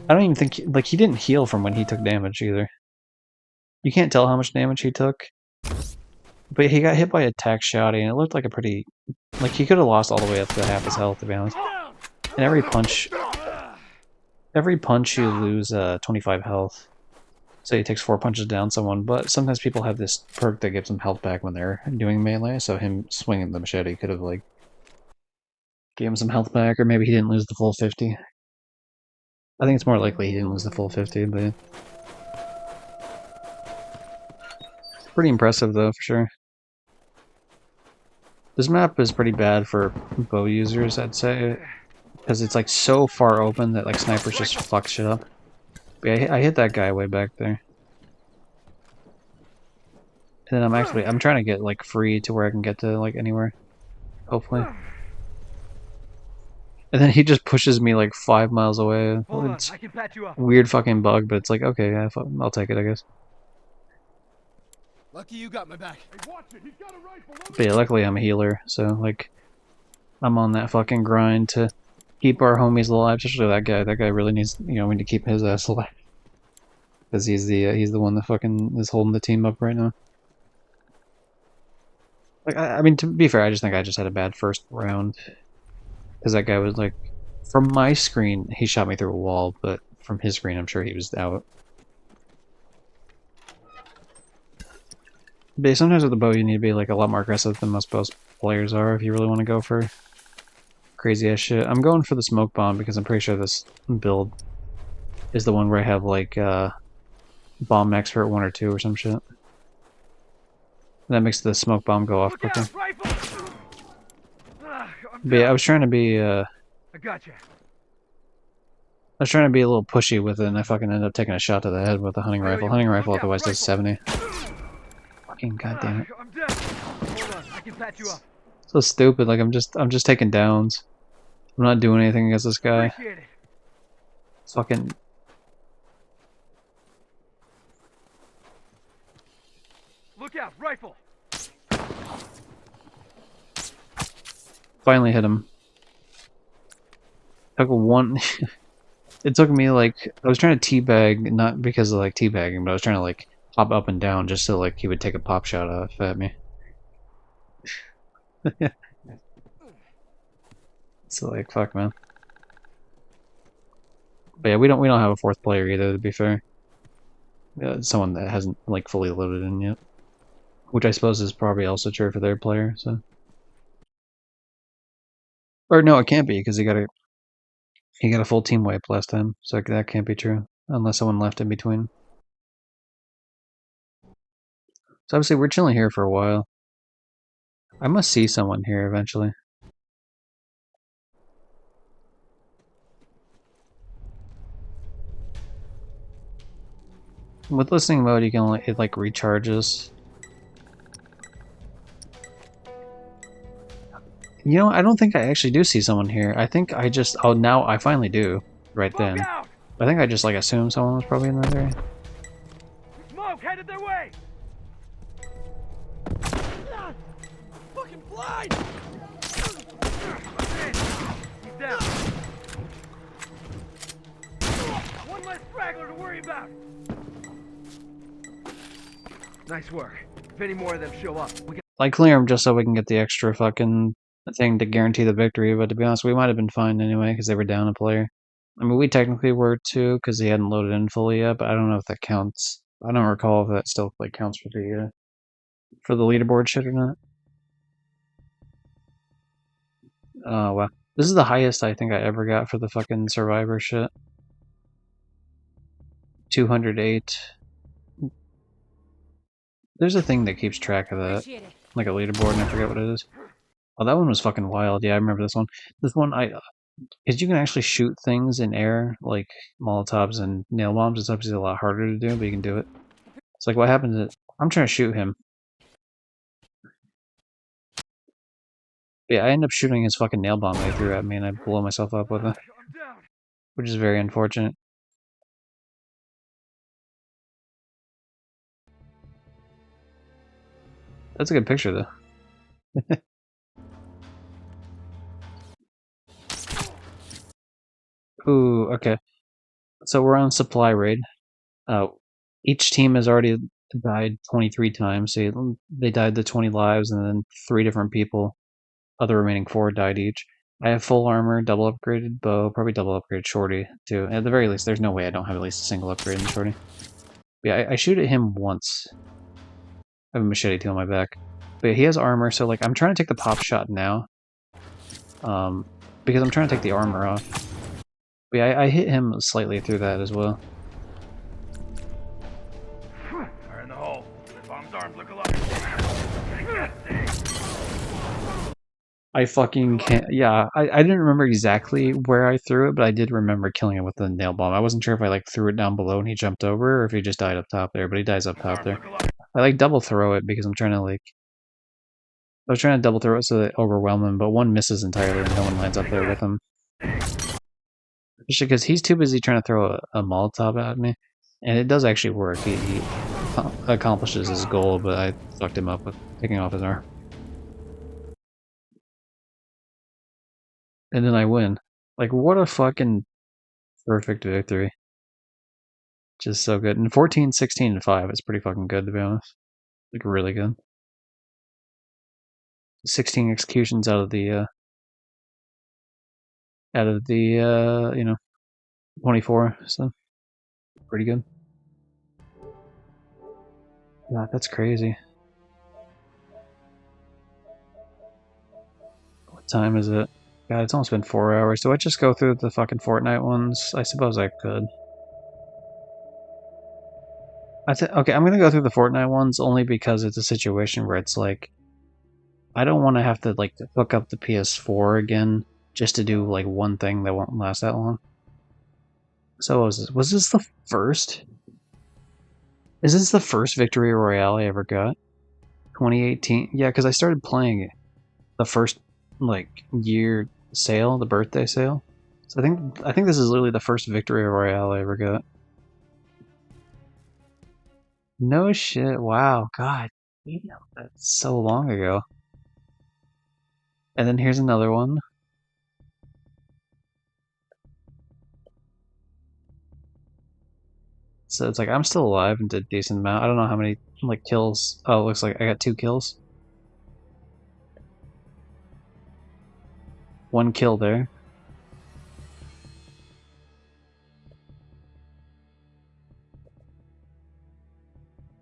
I don't even think... Like, he didn't heal from when he took damage, either. You can't tell how much damage he took. But he got hit by a tac shotty, and it looked like a pretty... Like, he could have lost all the way up to half his health, to be honest. And every punch you lose 25 health. So he takes 4 punches down someone, but sometimes people have this perk that gives them health back when they're doing melee, so him swinging the machete could have, like, gave him some health back, or maybe he didn't lose the full 50. I think it's more likely he didn't lose the full 50, but... Pretty impressive, though, for sure. This map is pretty bad for bow users, I'd say, because it's, like, so far open that, like, snipers just fuck shit up. But yeah, I hit that guy way back there. And then I'm trying to get, like, free to where I can get to, like, anywhere. Hopefully. And then he just pushes me, like, 5 miles away. It's I can patch you up. weird fucking bug, but it's like, okay, yeah, I'll take it, I guess. Lucky you got my back. But yeah, luckily I'm a healer, so, like, I'm on that fucking grind to keep our homies alive, especially that guy. That guy really needs, we need to keep his ass alive. Because he's the one that fucking is holding the team up right now. Like, I mean, to be fair, I just think I just had a bad first round. Because that guy was, like, from my screen, he shot me through a wall, but from his screen, I'm sure he was out. But yeah, sometimes with the bow, you need to be, like, a lot more aggressive than most bow players are if you really want to go for crazy ass shit. I'm going for the smoke bomb because I'm pretty sure this build is the one where I have like bomb expert 1 or 2 or some shit. That makes the smoke bomb go off quicker. But yeah, I was trying to be I gotcha. I was trying to be a little pushy with it, and I fucking ended up taking a shot to the head with a hunting rifle. Hunting rifle otherwise does 70. Fucking goddamn it. I'm dead. Hold on, I can patch you up. So stupid, like I'm just taking downs. I'm not doing anything against this guy. Appreciate it. Fucking Look out, rifle. finally hit him. Took one it took me like I was trying to teabag, not because of like teabagging, but I was trying to like hop up and down just so like he would take a pop shot off at me. So like fuck, man. But yeah, we don't have a fourth player either, to be fair. Someone that hasn't like fully loaded in yet, which I suppose is probably also true for their player. So, or no, it can't be because he got a full team wipe last time, so that can't be true unless someone left in between. So obviously we're chilling here for a while. I must see someone here eventually. With listening mode, you can only, it like recharges. You know, I don't think I actually do see someone here. I think I just, oh, now I finally do, right then. I think I just like assumed someone was probably in that area. Smoke headed their way. Fucking blind. He's down. One less straggler to worry about. Nice work. If any more of them show up, we can. Like clear them just so we can get the extra fucking thing to guarantee the victory, but to be honest, we might have been fine anyway because they were down a player. I mean, we technically were too because he hadn't loaded in fully yet, but I don't know if that counts. I don't recall if that still like counts for the leaderboard shit or not. Oh wow, this is the highest I think I ever got for the fucking survivor shit. 208. There's a thing that keeps track of that, like a leaderboard, and I forget what it is. Oh, that one was fucking wild. Yeah, I remember this one. This one, because you can actually shoot things in air, like Molotovs and nail bombs. It's obviously a lot harder to do, but you can do it. It's like, what happens is, I'm trying to shoot him. But yeah, I end up shooting his fucking nail bomb that he threw at me, and I blow myself up with it. Which is very unfortunate. That's a good picture, though. Ooh, okay. So we're on supply raid. Each team has already died 23 times. So they died the 20 lives, and then 3 different people. Other remaining 4 died each. I have full armor, double upgraded bow, probably double upgraded shorty too. At the very least, there's no way I don't have at least a single upgrade in shorty. But yeah, I shoot at him once. I have a machete to my back. But he has armor, so like I'm trying to take the pop shot now. Because I'm trying to take the armor off. But yeah, I hit him slightly through that as well. Fire in the hole. The bomb's arms look alike. I fucking can't. Yeah, I didn't remember exactly where I threw it, but I did remember killing him with the nail bomb. I wasn't sure if I like threw it down below and he jumped over, or if he just died up top there. But he dies up top there. I like double throw it because I'm trying to like. I was trying to double throw it so that it overwhelm him, but one misses entirely and no one lands up there with him. Just because he's too busy trying to throw a Molotov at me, and it does actually work. He accomplishes his goal, but I fucked him up with taking off his arm. And then I win. Like, what a fucking perfect victory. Just so good. And 14, 16, and 5 is pretty fucking good, to be honest. Like, really good. 16 executions out of the, you know, 24, so pretty good. God, that's crazy. What time is it? God, it's almost been 4 hours. Do I just go through the fucking Fortnite ones? I suppose I could. Okay, I'm gonna go through the Fortnite ones only because it's a situation where it's like, I don't want to have to like hook up the PS4 again just to do like one thing that won't last that long. So was this the first? Is this the first Victory Royale I ever got? 2018? Yeah, because I started playing it the first like year sale, the birthday sale. So I think this is literally the first Victory Royale I ever got. No shit! Wow, God, damn, that's so long ago. And then here's another one. So it's like I'm still alive and did a decent amount. I don't know how many like kills. Oh, it looks like I got 2 kills. 1 kill there.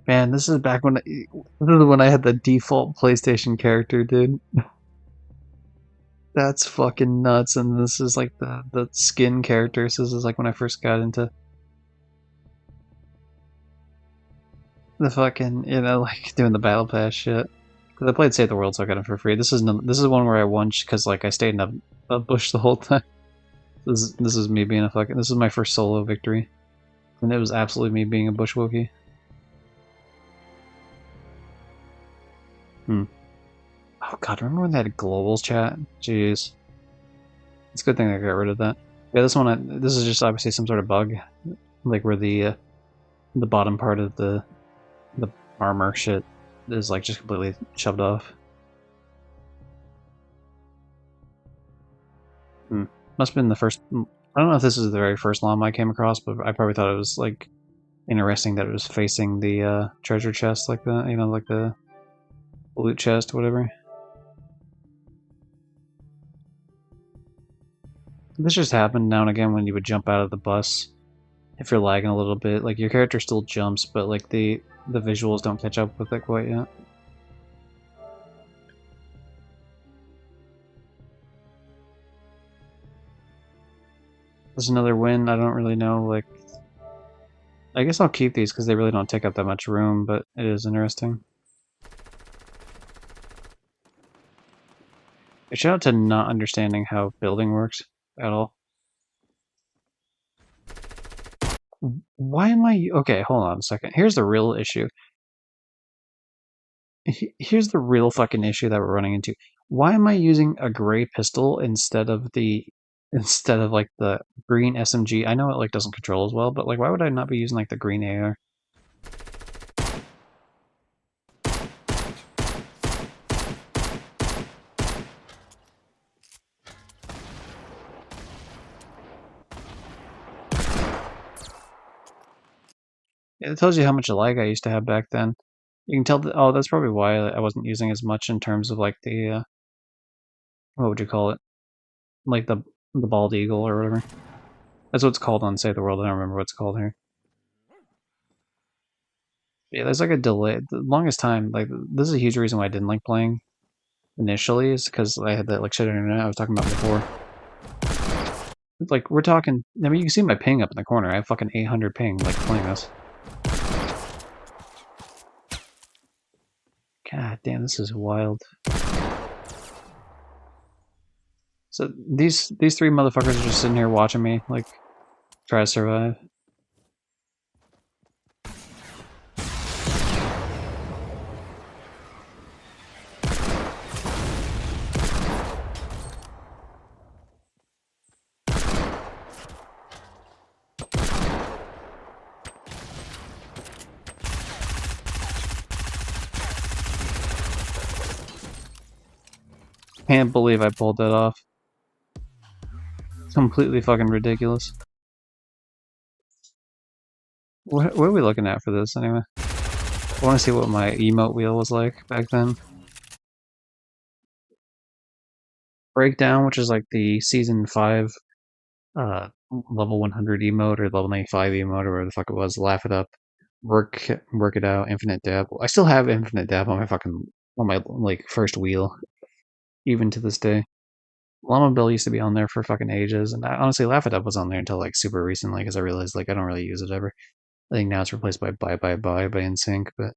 Man, this is back when this is when I had the default PlayStation character, dude. That's fucking nuts. And this is like the skin characters. This is like when I first got into the fucking, you know, like doing the battle pass shit. Cause I played Save the World, so I got it for free. This is one where I won because like I stayed in a bush the whole time. This is me being a fucking. This is my first solo victory, and it was absolutely me being a bush Wookiee. Oh god, remember when they had globals chat? Jeez, it's a good thing I got rid of that. Yeah, this one. This is just obviously some sort of bug, like where the bottom part of the armor shit is like just completely shoved off. Must have been the first. I don't know if this is the very first llama I came across, but I probably thought it was like interesting that it was facing the treasure chest like that. You know, like the loot chest, whatever. This just happened now and again when you would jump out of the bus. If you're lagging a little bit, like your character still jumps, but like the visuals don't catch up with it quite yet. There's another win. I don't really know. Like, I guess I'll keep these because they really don't take up that much room, but it is interesting. A shout out to not understanding how building works at all. Why am I... Okay, hold on a second. Here's the real issue. Here's the real fucking issue that we're running into. Why am I using a gray pistol instead of like the green SMG? I know it like doesn't control as well, but like why would I not be using like the green AR? It tells you how much lag I used to have back then. You can tell that. Oh, that's probably why I wasn't using as much in terms of like the what would you call it? Like the bald eagle or whatever. That's what it's called on Save the World. I don't remember what it's called here. Yeah, there's like a delay. The longest time, like this is a huge reason why I didn't like playing initially, is because I had that like shit internet I was talking about before. Like we're talking. I mean, you can see my ping up in the corner. I have fucking 800 ping like playing this. God damn, this is wild. So these 3 motherfuckers are just sitting here watching me, like, try to survive. Can't believe I pulled that off. Completely fucking ridiculous. What are we looking at for this, anyway? I want to see what my emote wheel was like back then. Breakdown, which is like the Season 5 level 100 emote, or level 95 emote, or whatever the fuck it was. Laugh it up. Work it out. Infinite dab. I still have infinite dab on my like first wheel, even to this day. Llama Bill used to be on there for fucking ages, and honestly, Laugh It Up was on there until like super recently, because I realized like I don't really use it ever. I think now it's replaced by Bye Bye Bye by NSYNC, but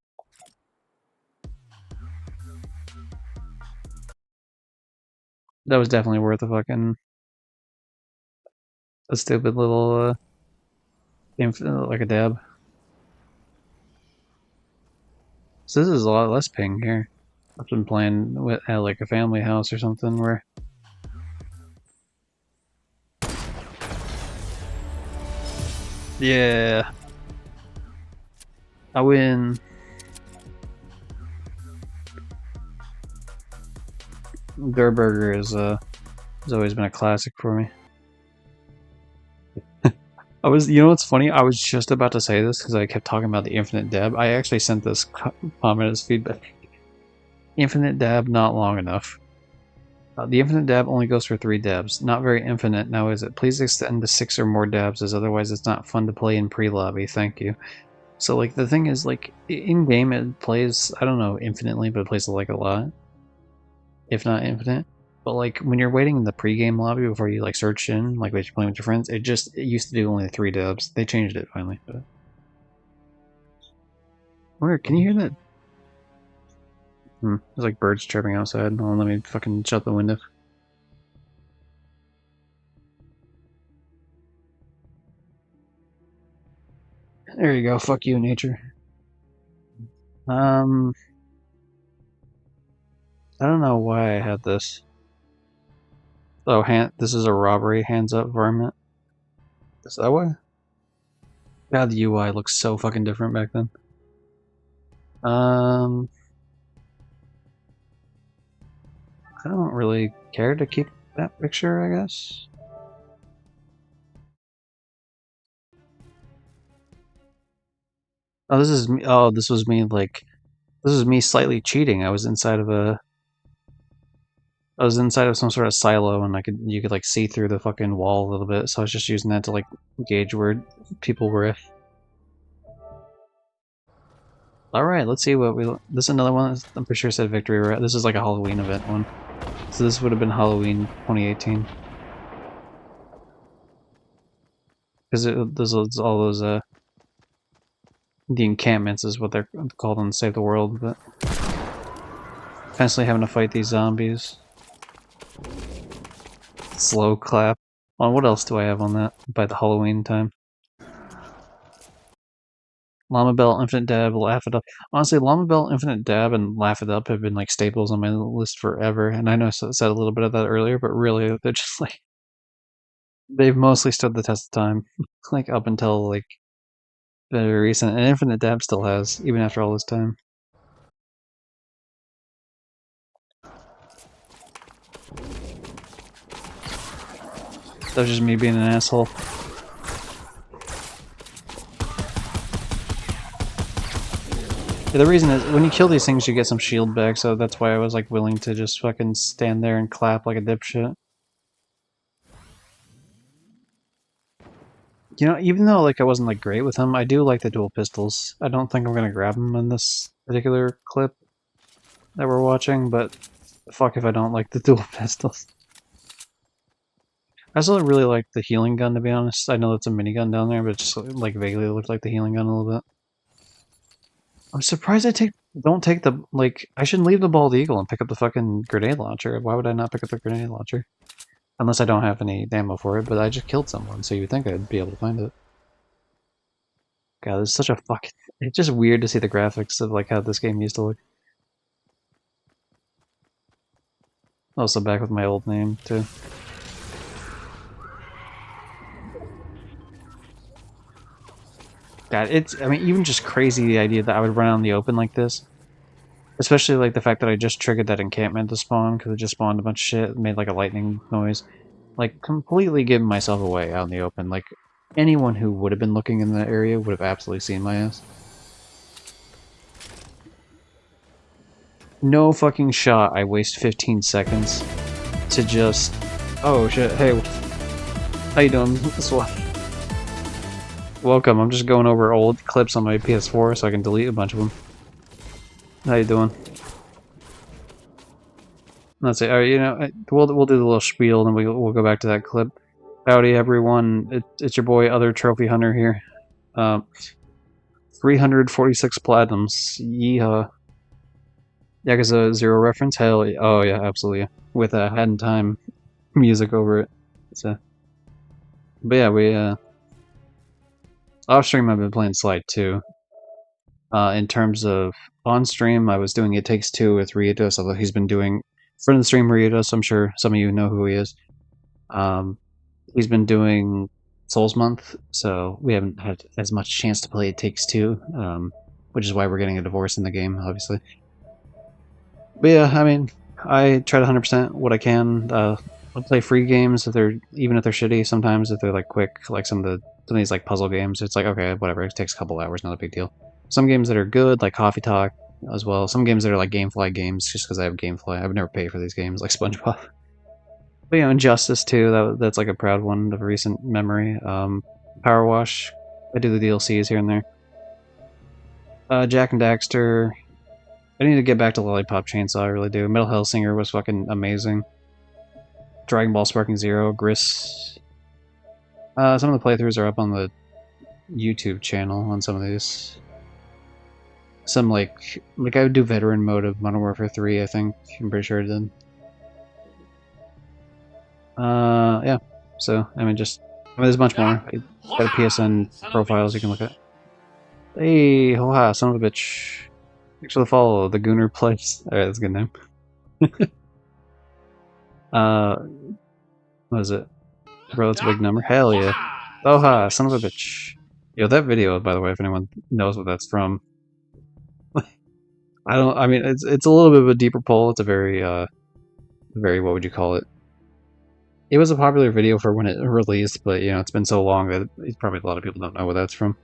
That was definitely worth a stupid little like a dab. So this is a lot less ping here. I've been playing with at like a family house or something where. Yeah. I win. Durr Burger has always been a classic for me. You know what's funny? I was just about to say this because I kept talking about the infinite dab. I actually sent this comment as feedback. Infinite dab, not long enough. The infinite dab only goes for 3 dabs. Not very infinite, now is it? Please extend to 6 or more dabs, as otherwise it's not fun to play in pre-lobby. Thank you. So, like, the thing is, like, in-game it plays, I don't know, infinitely, but it plays, like, a lot. If not infinite. But, like, when you're waiting in the pre-game lobby before you, like, search in, like, when you're playing with your friends, it used to do only 3 dabs. They changed it, finally. But... Where? Can you hear that? There's, like, birds chirping outside. Oh, let me fucking shut the window. There you go. Fuck you, nature. I don't know why I had this. Oh, this is a robbery, hands up varmint. Is that why? God, the UI looks so fucking different back then. I don't really care to keep that picture, I guess. Oh, this is me. Oh, this was me, like, this was me slightly cheating. I was inside of some sort of silo, and you could like see through the fucking wall a little bit. So I was just using that to like gauge where people were. All right, let's see what this is another one. I'm pretty sure it said victory. This is like a Halloween event one. So this would have been Halloween 2018. Because there's all those the encampments is what they're called on Save the World, but constantly having to fight these zombies. Slow clap. Oh, what else do I have on that by the Halloween time? Llama Bell, Infinite Dab, Laugh It Up. Honestly, Llama Bell, Infinite Dab, and Laugh It Up have been like staples on my list forever. And I know I said a little bit of that earlier, but really, they're just like they've mostly stood the test of time, like up until like very recent. And Infinite Dab still has, even after all this time. That was just me being an asshole. Yeah, the reason is, when you kill these things, you get some shield back, so that's why I was like willing to just fucking stand there and clap like a dipshit. You know, even though like I wasn't like great with them, I do like the dual pistols. I don't think I'm gonna grab them in this particular clip that we're watching, but fuck if I don't like the dual pistols. I also really like the healing gun, to be honest. I know it's a minigun down there, but it just like vaguely looked like the healing gun a little bit. I'm surprised I don't take the, like, I should leave the bald eagle and pick up the fucking grenade launcher. Why would I not pick up the grenade launcher? Unless I don't have any ammo for it, but I just killed someone, so you'd think I'd be able to find it. God, this is such a fucking... It's just weird to see the graphics of, like, how this game used to look. Also back with my old name, too. God, I mean, even just crazy the idea that I would run out in the open like this. Especially, like, the fact that I just triggered that encampment to spawn, because it just spawned a bunch of shit, and made, like, a lightning noise. Like, completely giving myself away out in the open. Like, anyone who would have been looking in that area would have absolutely seen my ass. No fucking shot I waste 15 seconds to just... Oh, shit, hey. How you doing? Welcome, I'm just going over old clips on my PS4 so I can delete a bunch of them. How you doing? That's it. Alright, you know, we'll do the little spiel and then we'll go back to that clip. Howdy everyone, it's your boy Other Trophy Hunter here. 346 platinums. Yeehaw. Yakuza 0 reference? Hell yeah. Oh yeah, absolutely. with a Hat in Time music over it. So, but yeah, we off stream I've been playing Sly 2. In terms of on stream, I was doing It Takes Two with Rietos, although he's been doing friend of the stream Rietos. I'm sure some of you know who he is. He's been doing Souls Month, so we haven't had as much chance to play It Takes Two, which is why we're getting a divorce in the game, obviously. But yeah, I mean, I try to 100% what I can. I'll play free games even if they're shitty. Sometimes if they're like quick, like some of these like puzzle games, it's like okay, whatever. It takes a couple hours, not a big deal. Some games that are good, like Coffee Talk, as well. Some games that are like GameFly games, just because I have GameFly. I would never pay for these games, like SpongeBob. But Injustice too. That's like a proud one of recent memory. Power Wash. I do the DLCs here and there. Jak and Daxter. I need to get back to Lollipop Chainsaw. I really do. Metal Hellsinger was fucking amazing. Dragon Ball Sparking Zero, Gris. Some of the playthroughs are up on the YouTube channel on some of these. Some like I would do veteran mode of Modern Warfare 3, I think. I'm pretty sure I did. Yeah. So, I mean, there's much more. I got a PSN profiles you can look at. Hey, Hoha, son of a bitch. Thanks for the follow, the Gooner Place. Alright, that's a good name. What is it? Bro, that's a big number. Hell yeah. Hoha, son of a bitch. Yo, that video, by the way, if anyone knows what that's from. I mean, it's a little bit of a deeper pull. It's a very, what would you call it? It was a popular video for when it released, but, it's been so long that probably a lot of people don't know where that's from.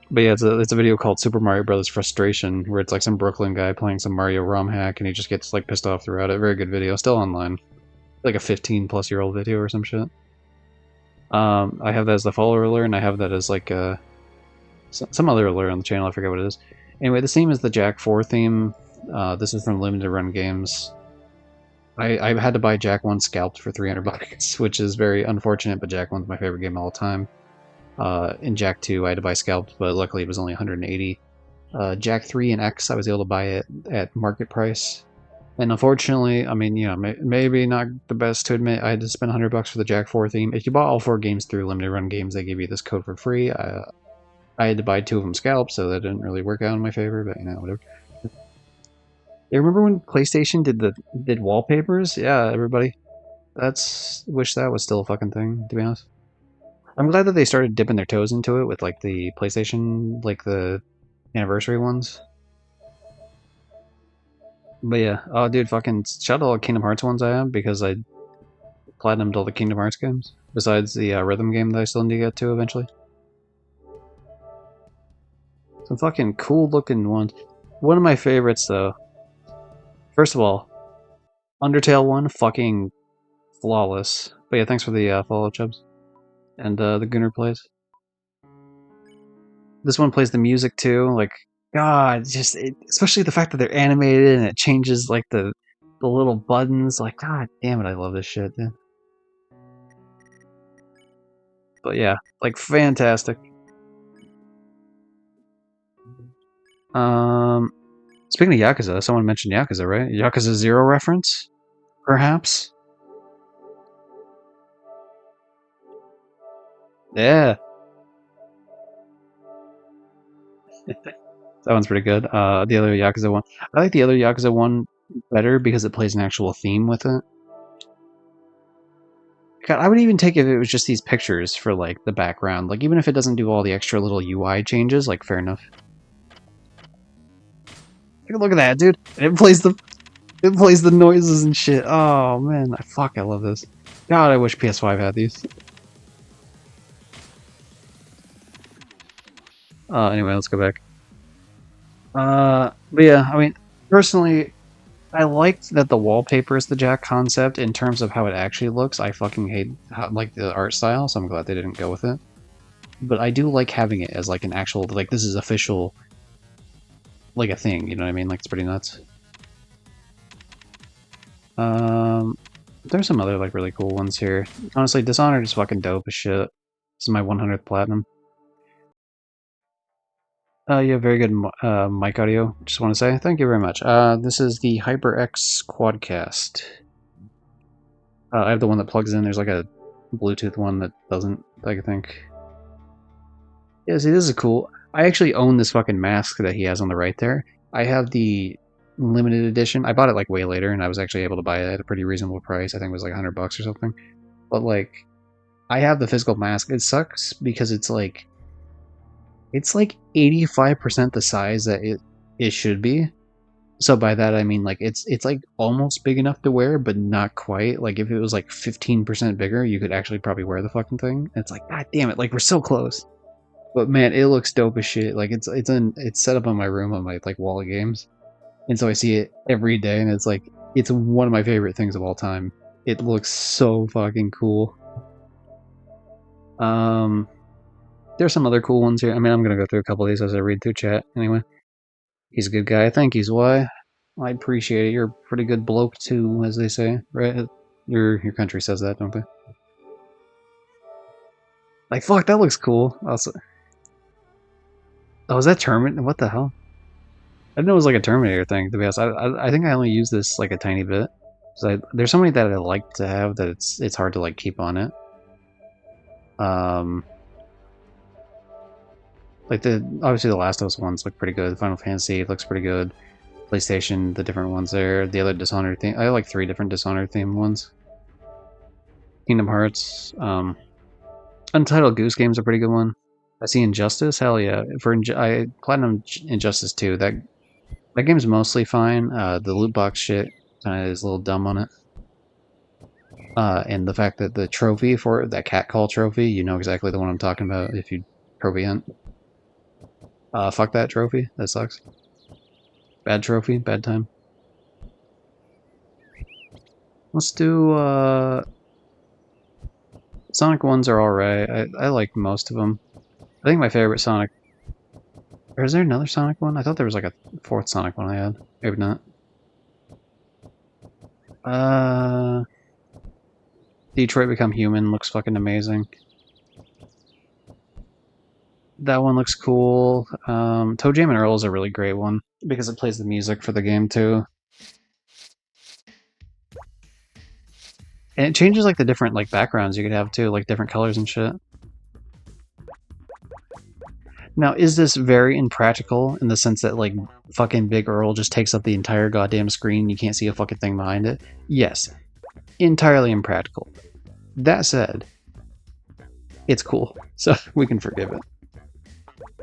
But yeah, it's a video called Super Mario Brothers Frustration, where it's like some Brooklyn guy playing some Mario ROM hack, and he just gets, like, pissed off throughout it. Very good video. Still online. Like a 15-plus-year-old video or some shit. I have that as the follower alert, and I have that as, like, some other alert on the channel. I forget what it is. Anyway, this theme is the Jak 4 theme. This is from Limited Run Games. I had to buy Jak 1 scalped for 300 bucks, which is very unfortunate, but Jak 1's my favorite game of all time. In Jak 2, I had to buy scalped, but luckily it was only 180. Jak 3 and X, I was able to buy it at market price. And unfortunately, I mean, maybe not the best to admit, I had to spend 100 bucks for the Jak 4 theme. If you bought all 4 games through Limited Run Games, they give you this code for free. I had to buy 2 of them scalped, so that didn't really work out in my favor, but whatever. You remember when PlayStation did wallpapers? Yeah, everybody. Wish that was still a fucking thing, to be honest. I'm glad that they started dipping their toes into it with, like, the PlayStation, like, the anniversary ones. But yeah, oh dude, fucking shout out all the Kingdom Hearts ones I have, because I platinumed all the Kingdom Hearts games, besides the rhythm game that I still need to get to eventually. Some fucking cool looking ones. One of my favorites, though. First of all, Undertale one, fucking flawless. But yeah, thanks for the follow, Chubbs. And the Gunner plays. This one plays the music too. Like, God, especially the fact that they're animated and it changes like the little buttons. Like, God damn it, I love this shit, dude. But yeah, like fantastic. Speaking of Yakuza, someone mentioned Yakuza, right? Yakuza 0 reference? Perhaps? Yeah. That one's pretty good. The other Yakuza one. I like the other Yakuza one better because it plays an actual theme with it. God, I would even take it if it was just these pictures for, like, the background. Like, even if it doesn't do all the extra little UI changes, like, fair enough. Look at that, dude. It plays the noises and shit. Oh man, I love this. God, I wish PS5 had these. Anyway, let's go back. But yeah, I mean, personally, I liked that the wallpaper is the Jak concept in terms of how it actually looks. I fucking hate the art style, so I'm glad they didn't go with it. But I do like having it as like an actual, like, this is official, like a thing, you know what I mean? Like, it's pretty nuts. There's some other, like, really cool ones here. Honestly, Dishonored is fucking dope as shit. This is my 100th platinum. Yeah, very good mic audio. Just want to say thank you very much. This is the HyperX Quadcast. I have the one that plugs in. There's like a Bluetooth one that doesn't, I think. Yeah, see, this is cool. I actually own this fucking mask that he has on the right there. I have the limited edition. I bought it like way later, and I was actually able to buy it at a pretty reasonable price. I think it was like $100 or something. But like, I have the physical mask. It sucks because it's like 85% the size that it should be. So by that I mean like it's like almost big enough to wear, but not quite. Like if it was like 15% bigger, you could actually probably wear the fucking thing. And it's like, god damn it, like we're so close. But man, it looks dope as shit. Like it's set up on my room on my like wall of games, and so I see it every day, and it's like it's one of my favorite things of all time. It looks so fucking cool. There's some other cool ones here. I mean, I'm gonna go through a couple of these as I read through chat. Anyway, he's a good guy. Thank you, why. I appreciate it. You're a pretty good bloke too, as they say, right? Your country says that, don't they? Like, fuck, that looks cool. Also, oh, is that Terminator? What the hell? I didn't know it was like a Terminator thing. To be honest, I think I only use this like a tiny bit. So there's so many that I like to have that it's hard to like keep on it. Like obviously the Last of Us ones look pretty good. Final Fantasy looks pretty good. PlayStation, the different ones there. The other Dishonored theme. I like 3 different Dishonored themed ones. Kingdom Hearts. Untitled Goose Game's a pretty good one. I see Injustice. Hell yeah! I Platinum Injustice 2. That game's mostly fine. The loot box shit kind of is a little dumb on it. And the fact that the trophy for it, that cat call trophy, you know exactly the one I'm talking about if you trophy hunt. Fuck that trophy. That sucks. Bad trophy. Bad time. Let's do, Sonic ones are alright. I like most of them. I think my favorite Sonic... Or is there another Sonic one? I thought there was like a 4th Sonic one I had. Maybe not. Detroit Become Human looks fucking amazing. That one looks cool. Toe Jam and Earl is a really great one because it plays the music for the game too. And it changes like the different like backgrounds you could have too, like different colors and shit. Now, is this very impractical in the sense that like fucking Big Earl just takes up the entire goddamn screen, you can't see a fucking thing behind it? Yes. Entirely impractical. That said, it's cool, so we can forgive it.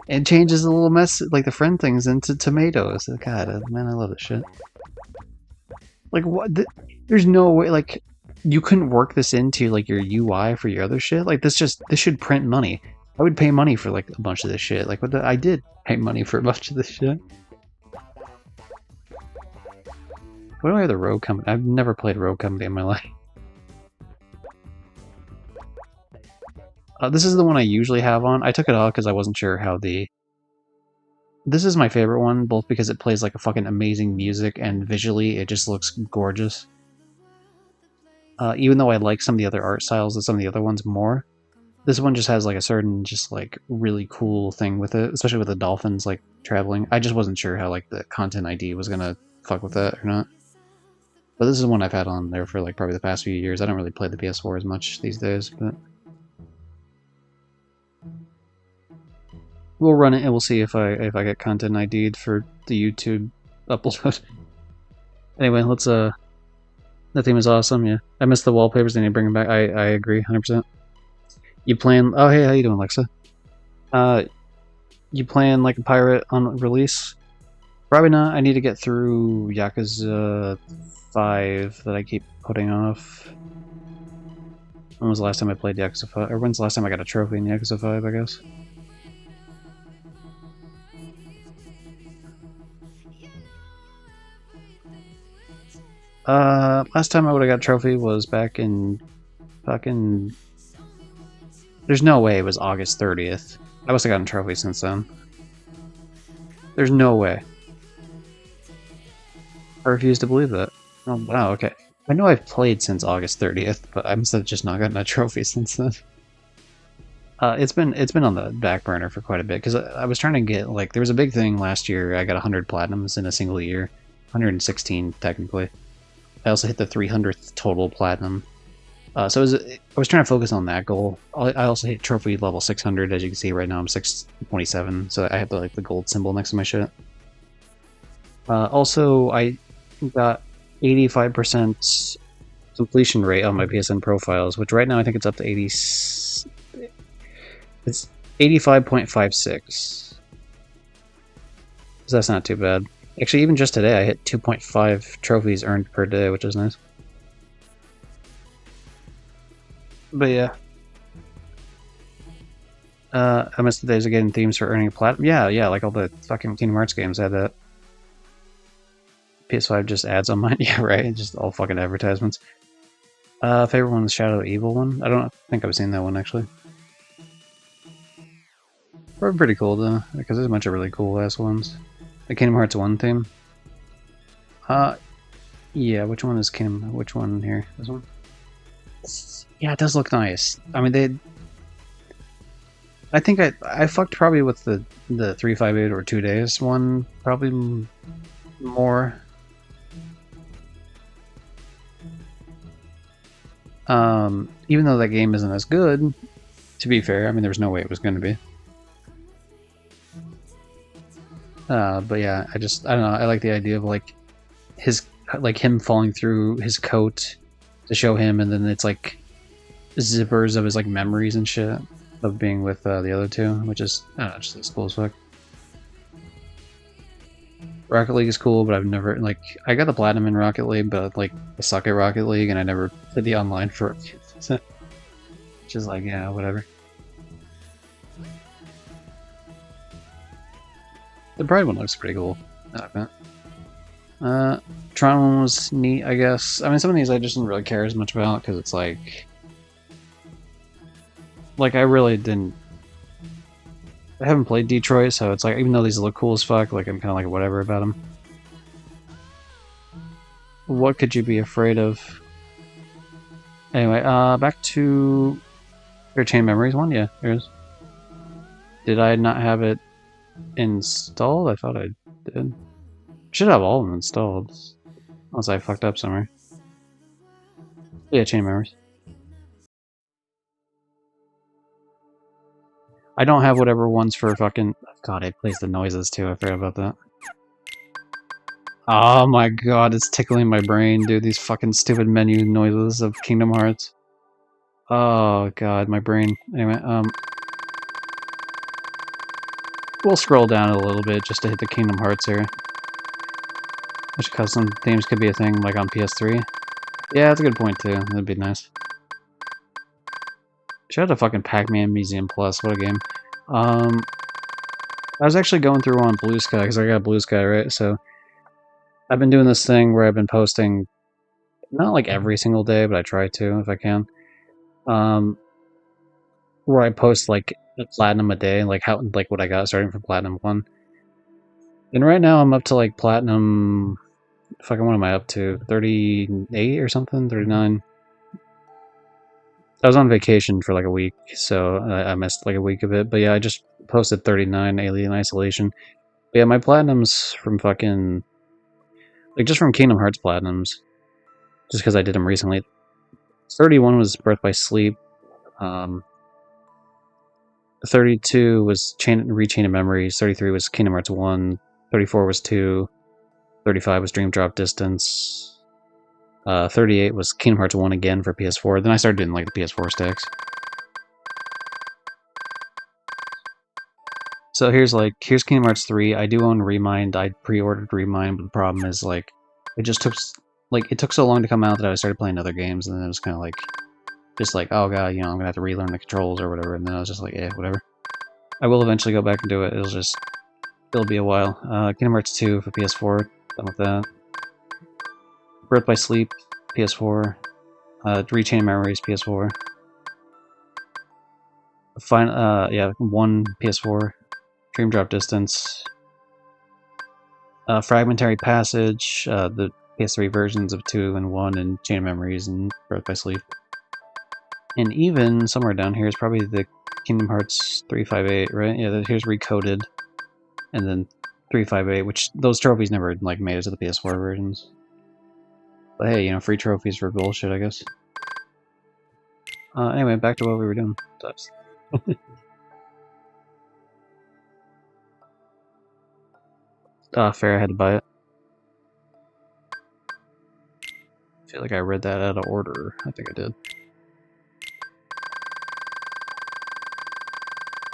It changes the little mess, like the friend things, into tomatoes. God, man, I love this shit. Like, what? There's no way, like, you couldn't work this into, like, your UI for your other shit? Like, this should print money. I would pay money for, like, a bunch of this shit. Like, I did pay money for a bunch of this shit. What do I have the Rogue Company? I've never played Rogue Company in my life. This is the one I usually have on. I took it off because I wasn't sure how the... This is my favorite one, both because it plays like a fucking amazing music and visually it just looks gorgeous. Even though I like some of the other art styles of some of the other ones more, this one just has like a certain just like really cool thing with it, especially with the dolphins like traveling. I just wasn't sure how like the content ID was gonna fuck with that or not. But this is one I've had on there for like probably the past few years. I don't really play the PS4 as much these days, but... We'll run it and we'll see if I get content ID'd for the YouTube upload. Anyway, let's that theme is awesome, yeah. I missed the wallpapers, they need to bring them back. I agree, 100%. You playing... Oh, hey, how you doing, Alexa? You playing like a pirate on release? Probably not. I need to get through Yakuza 5 that I keep putting off. When was the last time I played Yakuza 5? Or when's the last time I got a trophy in Yakuza 5, I guess? Last time I would have got a trophy was back in fucking... There's no way it was August 30th. I must have gotten a trophy since then. There's no way. I refuse to believe that. Oh, wow, okay. I know I've played since August 30th, but I must have just not gotten a trophy since then. It's been on the back burner for quite a bit because I was trying to get like there was a big thing last year. I got 100 platinums in a single year, 116 technically. I also hit the 300th total platinum. So I was trying to focus on that goal. I also hit trophy level 600. As you can see right now, I'm 627. So I have the gold symbol next to my shit. Also, I got 85% completion rate on my PSN profiles, which right now I think it's up to 80. It's 85.56. So that's not too bad. Actually, even just today, I hit 2.5 trophies earned per day, which is nice. But yeah. I missed the days of getting themes for earning platinum. Yeah, like all the fucking Kingdom Hearts games had that. PS5 just ads on mine. Yeah, right. Just all fucking advertisements. Favorite one is Shadow of Evil one. I don't think I've seen that one actually. Probably pretty cool though, because there's a bunch of really cool ass ones. The Kingdom Hearts 1 theme. Yeah, which one is Kingdom? Which one here? This one? Yeah, it does look nice. I mean, I think I fucked probably with the 358 or 2 days one, probably more. Even though that game isn't as good, to be fair, I mean, there was no way it was going to be. But yeah, I don't know, I like the idea of like him falling through his coat to show him, and then it's like zippers of his like memories and shit of being with the other two, which is, I don't know, just as cool as fuck. Rocket League is cool, but I've never, like, I got the platinum in Rocket League, but like I suck at Rocket League and I never did the online for it. Which is like, yeah, whatever. The Bride one looks pretty cool. I like that. Tron one was neat, I guess. I mean, some of these I just didn't really care as much about because it's like I really didn't. I haven't played Detroit, so it's like, even though these look cool as fuck, like I'm kind of like whatever about them. What could you be afraid of? Anyway, back to your Chain Memories one. Yeah, there is. Did I not have it installed? I thought I did. Should have all of them installed, unless I fucked up somewhere. Yeah, Chain Memories. I don't have whatever ones for fucking... God, it plays the noises too, I forgot about that. Oh my god, it's tickling my brain, dude, these fucking stupid menu noises of Kingdom Hearts. Oh god, my brain. Anyway, we'll scroll down a little bit just to hit the Kingdom Hearts here. Which custom themes could be a thing, like on PS3. Yeah, that's a good point too, that'd be nice. Shout out to fucking Pac-Man Museum Plus, what a game. I was actually going through on Blue Sky, because I got Blue Sky, right? So, I've been doing this thing where I've been posting, not like every single day, but I try to, if I can. Where I post like a platinum a day, like what I got starting from Platinum 1. And right now I'm up to like Platinum, fucking what am I up to? 38 or something? 39? I was on vacation for like a week, so I missed like a week of it. But yeah, I just posted 39 Alien Isolation. But yeah, my platinums from fucking... like, just from Kingdom Hearts platinums. Just because I did them recently. 31 was Birth by Sleep. 32 was Rechain of Memories. 33 was Kingdom Hearts 1. 34 was 2. 35 was Dream Drop Distance. 38 was Kingdom Hearts 1 again for PS4. Then I started doing like the PS4 stacks. So here's Kingdom Hearts 3. I do own Remind. I pre-ordered Remind, but the problem is like it took so long to come out that I started playing other games, and then it was kind of like just like, oh god, you know, I'm gonna have to relearn the controls or whatever. And then I was just like, yeah, whatever. I will eventually go back and do it. It'll be a while. Kingdom Hearts 2 for PS4. Done with that. Birth by Sleep, PS4. Rechain of Memories, PS4. Yeah, 1 PS4. Dream Drop Distance. Fragmentary Passage, the PS3 versions of 2 and 1, and Chain of Memories and Birth by Sleep. And even somewhere down here is probably the Kingdom Hearts 358, right? Yeah, here's Recoded, and then 358, which those trophies never like made it to the PS4 versions. But hey, you know, free trophies for bullshit, I guess. Anyway, back to what we were doing. Fair, I had to buy it. I feel like I read that out of order. I think I did.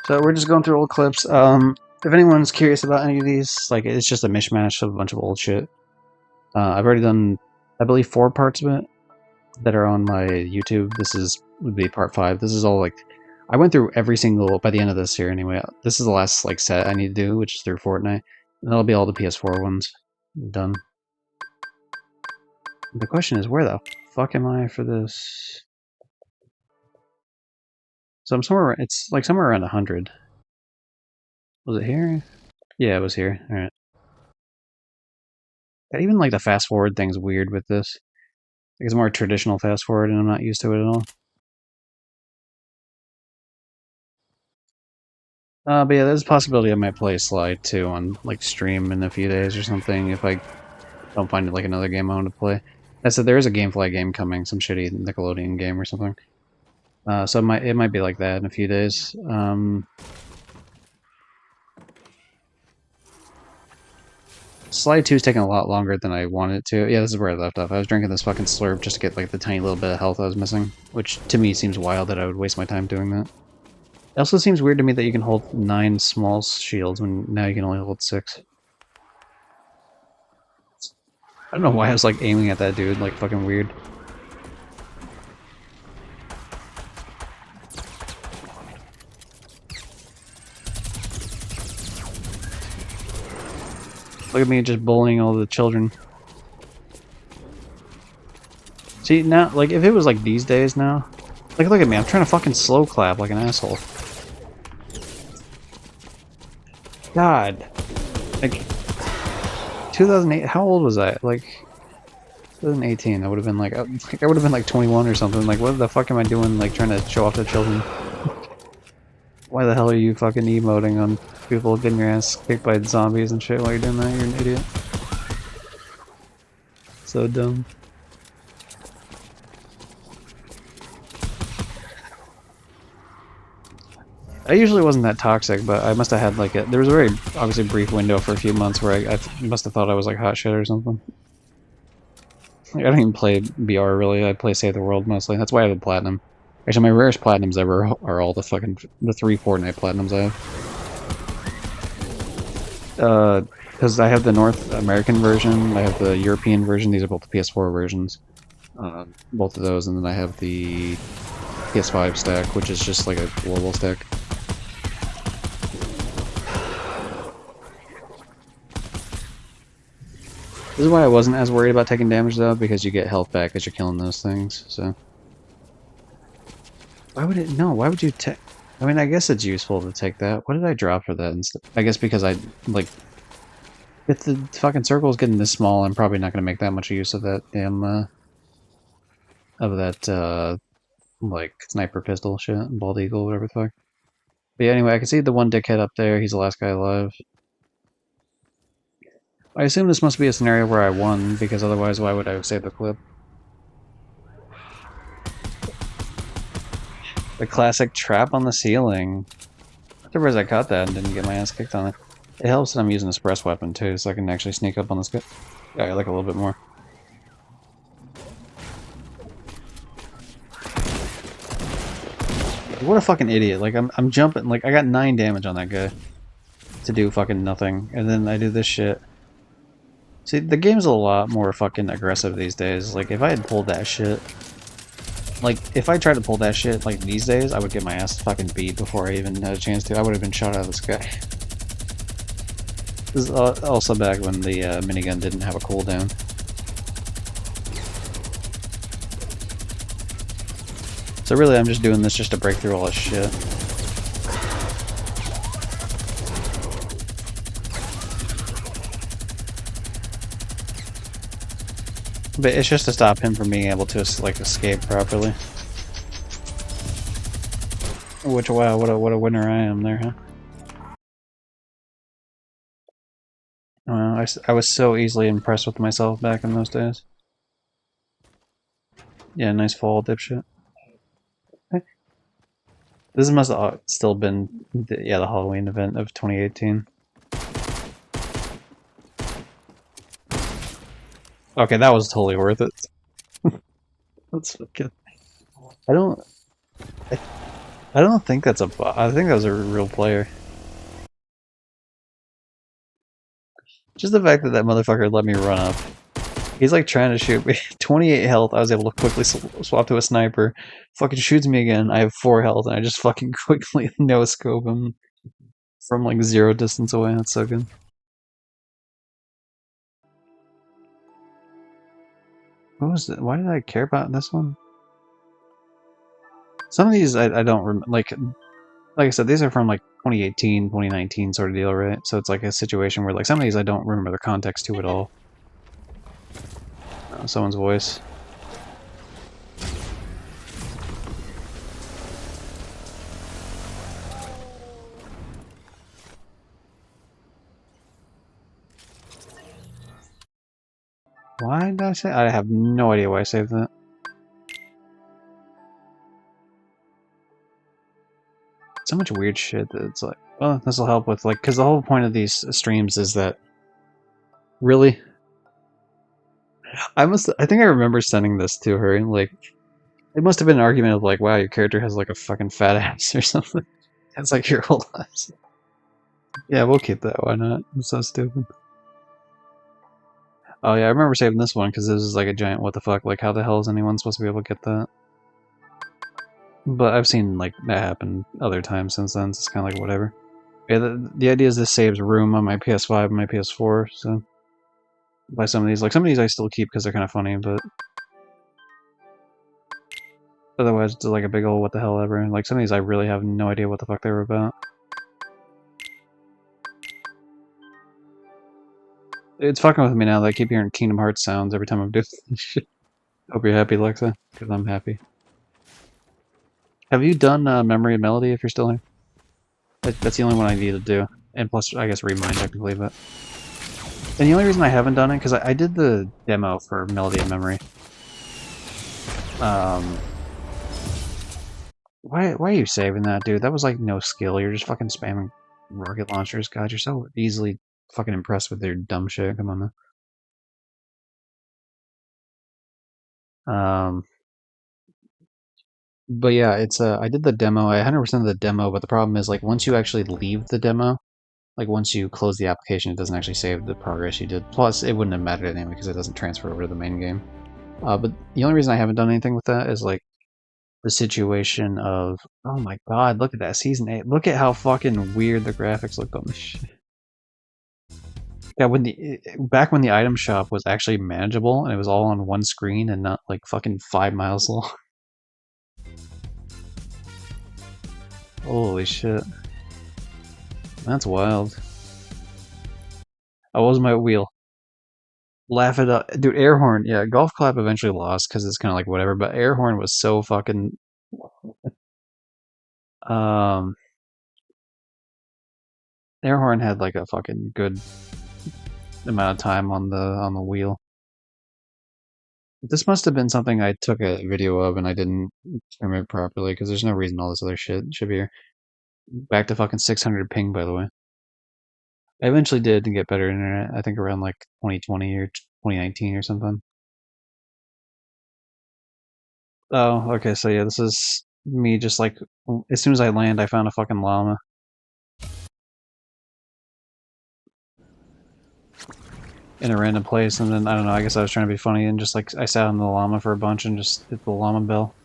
So we're just going through old clips. If anyone's curious about any of these, like, it's just a mishmash of a bunch of old shit. I've already done, I believe, 4 parts of it that are on my YouTube. This would be part 5. This is all, like, I went through every single, by the end of this year anyway. This is the last, like, set I need to do, which is through Fortnite. And that'll be all the PS4 ones done. The question is, where the fuck am I for this? So I'm somewhere, it's like somewhere around 100. Was it here? Yeah, it was here. Alright. Even like the fast forward thing's weird with this. It's more traditional fast forward and I'm not used to it at all. But yeah, there's a possibility I might play Slide too on like stream in a few days or something if I don't find like another game I want to play. I said there is a Gamefly game coming, some shitty Nickelodeon game or something. So it might be like that in a few days. Slide 2 is taking a lot longer than I wanted it to. Yeah, this is where I left off. I was drinking this fucking slurp just to get like the tiny little bit of health I was missing, which to me seems wild that I would waste my time doing that. It also seems weird to me that you can hold 9 small shields when now you can only hold 6. I don't know why I was like aiming at that dude, like fucking weird. Look at me just bullying all the children. See, now, like, if it was like these days now, like, look at me, I'm trying to fucking slow clap like an asshole. God. Like, 2008, how old was I? Like, 2018, I would have been like, I would have been like 21 or something. Like, what the fuck am I doing, like, trying to show off to children? Why the hell are you fucking emoting on people getting your ass kicked by zombies and shit while you're doing that? You're an idiot. So dumb. I usually wasn't that toxic, but I must have had like there was a very obviously brief window for a few months where I must have thought I was like hot shit or something. Like, I don't even play BR really, I play Save the World mostly. That's why I have a platinum. Actually, my rarest platinums ever are all the 3 Fortnite platinums I have. Because I have the North American version, I have the European version, these are both the PS4 versions. Both of those, and then I have the PS5 stack, which is just like a global stack. This is why I wasn't as worried about taking damage though, because you get health back as you're killing those things, so... Why would it... No, why would you take... I mean, I guess it's useful to take that. What did I drop for that instead? I guess because I, like... If the fucking circle is getting this small, I'm probably not going to make that much use of that damn, like, sniper pistol shit, bald eagle, whatever the fuck. But yeah, anyway, I can see the one dickhead up there, he's the last guy alive. I assume this must be a scenario where I won, because otherwise why would I have saved the clip? The classic trap on the ceiling. I'm surprised I caught that and didn't get my ass kicked on it. It helps that I'm using a suppress weapon too, so I can actually sneak up on this guy. Yeah, like a little bit more. What a fucking idiot. Like, I'm jumping, like, I got 9 damage on that guy. To do fucking nothing. And then I do this shit. See, the game's a lot more fucking aggressive these days. Like, if I had pulled that shit... Like, if I tried to pull that shit, like, these days, I would get my ass fucking beat before I even had a chance to. I would have been shot out of the sky. This is also back when the minigun didn't have a cooldown. So really, I'm just doing this just to break through all this shit. But it's just to stop him from being able to, like, escape properly. Which, wow, what a winner I am there, huh? I was so easily impressed with myself back in those days. Yeah, nice fall, dipshit. This must have still been, the Halloween event of 2018. Okay, that was totally worth it. That's good. I don't think that's a bot. I think that was a real player. Just the fact that that motherfucker let me run up. He's like trying to shoot me. 28 health, I was able to quickly swap to a sniper. Fucking shoots me again, I have 4 health, and I just fucking quickly no-scope him from like 0 distance away. That's so good. What was it? Why did I care about this one? Some of these I don't remember. Like I said, these are from like 2018, 2019 sort of deal, right? So it's like a situation where like some of these I don't remember the context to at all. Someone's voice. Why did I say? I have no idea why I saved that. So much weird shit that it's like, well, this will help with like, because the whole point of these streams is that, really, I think I remember sending this to her, and like, it must have been an argument of like, wow, your character has like a fucking fat ass or something. It's like your whole ass. Yeah, we'll keep that. Why not? It's so stupid. Oh yeah, I remember saving this one because this is like a giant what the fuck. Like, how the hell is anyone supposed to be able to get that? But I've seen like that happen other times since then. So it's kind of like whatever. Yeah, the idea is this saves room on my PS5 and my PS4. So by some of these, like some of these I still keep because they're kind of funny, but otherwise it's like a big old what the hell ever. Like some of these I really have no idea what the fuck they were about. It's fucking with me now that I keep hearing Kingdom Hearts sounds every time I'm doing this shit. Hope you're happy, Lexa, because I'm happy. Have you done Memory and Melody if you're still here? That's the only one I need to do. And plus, I guess Remind technically, but... And the only reason I haven't done it, because I did the demo for Melody and Memory. Why are you saving that, dude? That was like no skill. You're just fucking spamming rocket launchers. God, you're so easily fucking impressed with their dumb shit. Come on, man. But yeah, it's I did the demo. I 100% of the demo, but the problem is like once you actually leave the demo, like once you close the application, it doesn't actually save the progress you did. Plus, it wouldn't have mattered anyway because it doesn't transfer over to the main game. But the only reason I haven't done anything with that is like the situation of, oh my god, look at that season 8. Look at how fucking weird the graphics look on this shit. Yeah, back when the item shop was actually manageable and it was all on one screen and not like fucking 5 miles long. Holy shit. That's wild. Oh, what was my wheel? Laugh it up. Dude, Air Horn. Yeah, Golf Clap eventually lost because it's kind of like whatever, but Air Horn was so fucking... Air Horn had like a fucking good amount of time on the wheel. This must have been something I took a video of and I didn't trim it properly because there's no reason all this other shit should be here. Back to fucking 600 ping, by the way. I eventually did get better internet, I think around like 2020 or 2019 or something. Oh, okay, so yeah, this is me just like, as soon as I land, I found a fucking llama. In a random place, and then, I don't know, I guess I was trying to be funny and just like, I sat on the llama for a bunch and just hit the llama bell.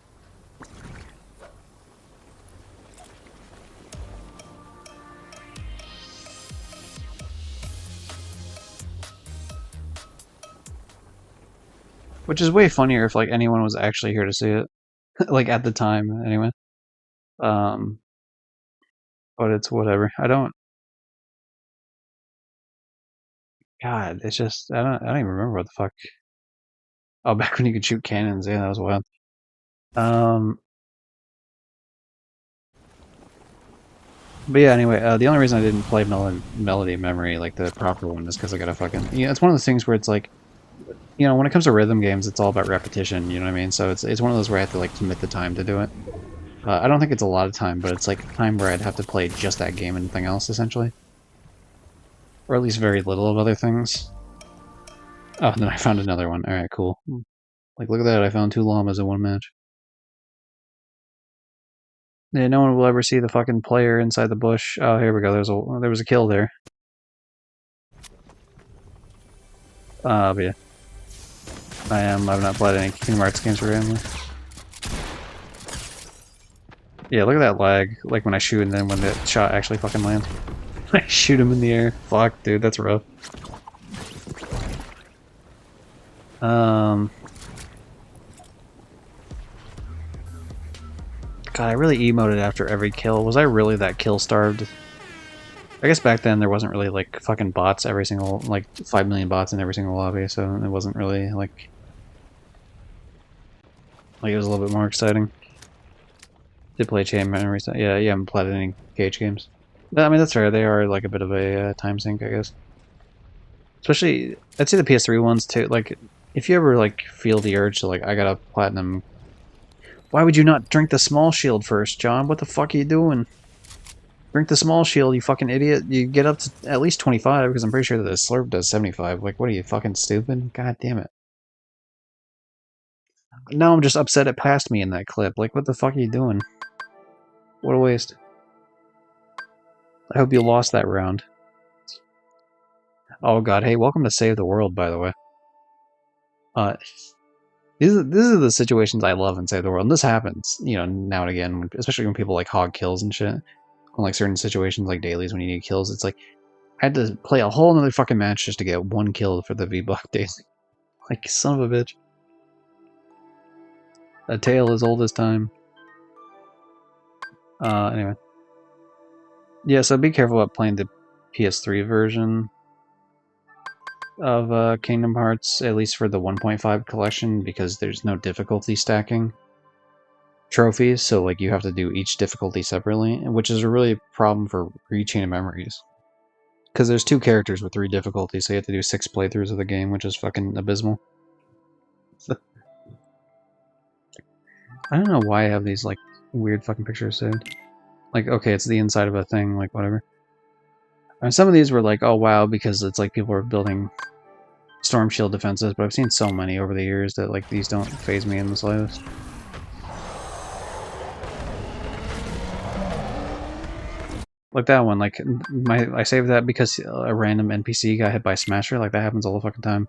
Which is way funnier if like anyone was actually here to see it. Like at the time, anyway. But it's whatever. I don't... God, it's just, I don't even remember what the fuck. Oh, back when you could shoot cannons, yeah, that was wild. But yeah, anyway, the only reason I didn't play Melody Memory, like the proper one, is because I gotta fucking... You know, it's one of those things where it's like, you know, when it comes to rhythm games, it's all about repetition, you know what I mean? So it's one of those where I have to, like, commit the time to do it. I don't think it's a lot of time, but it's, like, time where I'd have to play just that game and nothing else, essentially. Or at least very little of other things. Oh, and then I found another one. Alright, cool. Like, look at that, I found 2 llamas in one match. Yeah, no one will ever see the fucking player inside the bush. Oh, here we go, there was a kill there. But yeah. I've not played any Kingdom Hearts games for family. Yeah, look at that lag, like when I shoot and then when the shot actually fucking lands. I shoot him in the air. Fuck, dude, that's rough. God, I really emoted after every kill. Was I really that kill-starved? I guess back then there wasn't really, like, fucking bots every single, like, 5 million bots in every single lobby, so it wasn't really, like it was a little bit more exciting. Did play Chain Memories. Yeah, you haven't played any Cage games. I mean, that's fair. They are, like, a bit of a time sink, I guess. Especially, I'd say the PS3 ones, too. Like, if you ever, like, feel the urge to, like, I got a platinum... Why would you not drink the small shield first, John? What the fuck are you doing? Drink the small shield, you fucking idiot. You get up to at least 25, because I'm pretty sure that the Slurp does 75. Like, what are you, fucking stupid? God damn it. Now I'm just upset it passed me in that clip. Like, what the fuck are you doing? What a waste. I hope you lost that round. Oh god, hey, welcome to Save the World, by the way. These are the situations I love in Save the World. And this happens, you know, now and again, especially when people, like, hog kills and shit. On, like, certain situations, like dailies, when you need kills, it's like, I had to play a whole other fucking match just to get 1 kill for the V-Buck daily. Like, son of a bitch. A tale as old as time. Anyway. Yeah, so be careful about playing the PS3 version of Kingdom Hearts, at least for the 1.5 collection, because there's no difficulty stacking trophies, so like you have to do each difficulty separately, which is a really problem for Chain of Memories. Because there's 2 characters with 3 difficulties, so you have to do 6 playthroughs of the game, which is fucking abysmal. I don't know why I have these, like, weird fucking pictures saved. Like, okay, it's the inside of a thing, like, whatever. And some of these were like, oh wow, because it's like people are building storm shield defenses, but I've seen so many over the years that, like, these don't faze me in the slightest. Like that one, like, I saved that because a random NPC got hit by Smasher, like that happens all the fucking time.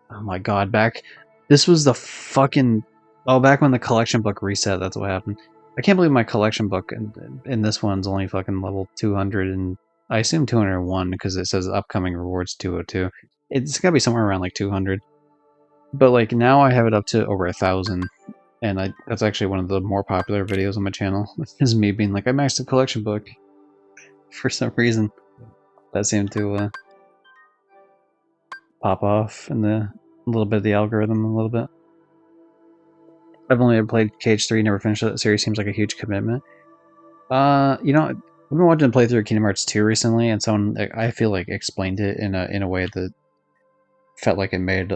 Oh my god, this was the fucking... Oh, back when the collection book reset, that's what happened. I can't believe my collection book in this one's only fucking level 200, and I assume 201 because it says upcoming rewards 202. It's gotta be somewhere around like 200. But like now I have it up to over 1,000, and that's actually one of the more popular videos on my channel. Is me being like, I maxed the collection book. For some reason, that seemed to pop off in a little bit of the algorithm a little bit. I've only ever played Cage 3, never finished it. The series seems like a huge commitment. You know, I've been watching a playthrough of Kingdom Hearts 2 recently, and someone, I feel like, explained it in a way that felt like it made,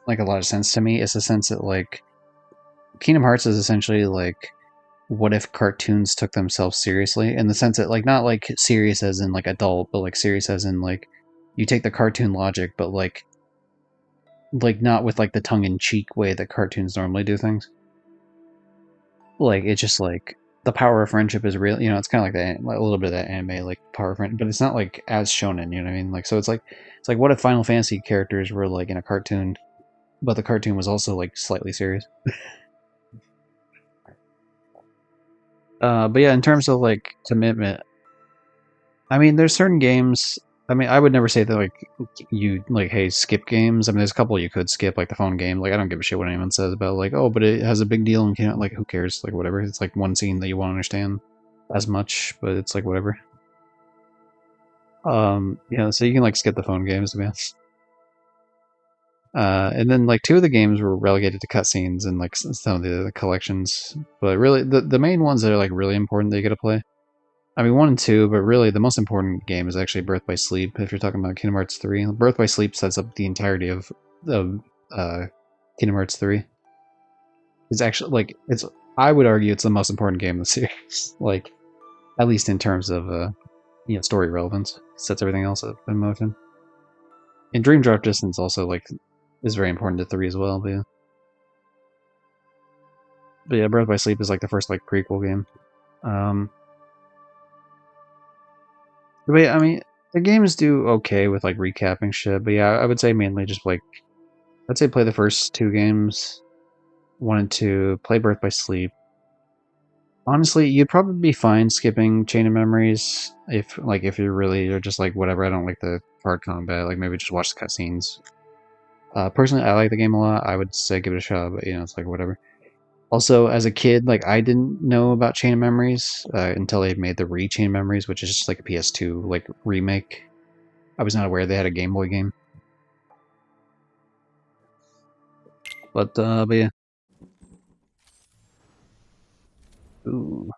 like, a lot of sense to me. It's the sense that, like, Kingdom Hearts is essentially, like, what if cartoons took themselves seriously? In the sense that, like, not, like, serious as in, like, adult, but, like, serious as in, like, you take the cartoon logic, but, like, not with, like, the tongue-in-cheek way that cartoons normally do things. Like, it's just, like, the power of friendship is real, you know, it's kind of like a little bit of that anime, like, power of friendship, but it's not, like, as shonen, you know what I mean? Like, so it's like, what if Final Fantasy characters were, like, in a cartoon, but the cartoon was also, like, slightly serious? But yeah, in terms of, like, commitment, I mean, there's certain games... I mean, I would never say that, like, you, like, hey, skip games. I mean, there's a couple you could skip, like the phone game. Like, I don't give a shit what anyone says about, like, oh, but it has a big deal and can't, like, who cares? Like, whatever. It's, like, one scene that you won't understand as much, but it's, like, whatever. Yeah, so you can, like, skip the phone games, to be honest. And then like 2 of the games were relegated to cutscenes and like some of the collections. But really, the main ones that are like really important that you gotta play. I mean 1 and 2, but really the most important game is actually Birth by Sleep. If you're talking about Kingdom Hearts 3, Birth by Sleep sets up the entirety of Kingdom Hearts 3. It's actually like I would argue it's the most important game in the series. Like at least in terms of story relevance. Sets everything else up in motion. And Dream Drop Distance also like is very important to 3 as well, but yeah, Birth by Sleep is like the first like prequel game. But yeah, I mean, the games do okay with like recapping shit, but yeah, I would say mainly just like I'd say play the first 2 games, 1 and 2, play Birth by Sleep. Honestly, you'd probably be fine skipping Chain of Memories if you're just like whatever, I don't like the hard combat, like maybe just watch the cutscenes. Personally, I like the game a lot. I would say give it a shot, but it's like whatever. Also, as a kid, like I didn't know about Chain of Memories until they made the Re-Chain Memories, which is just like a PS2 like remake. I was not aware they had a Game Boy game. But yeah. Ooh.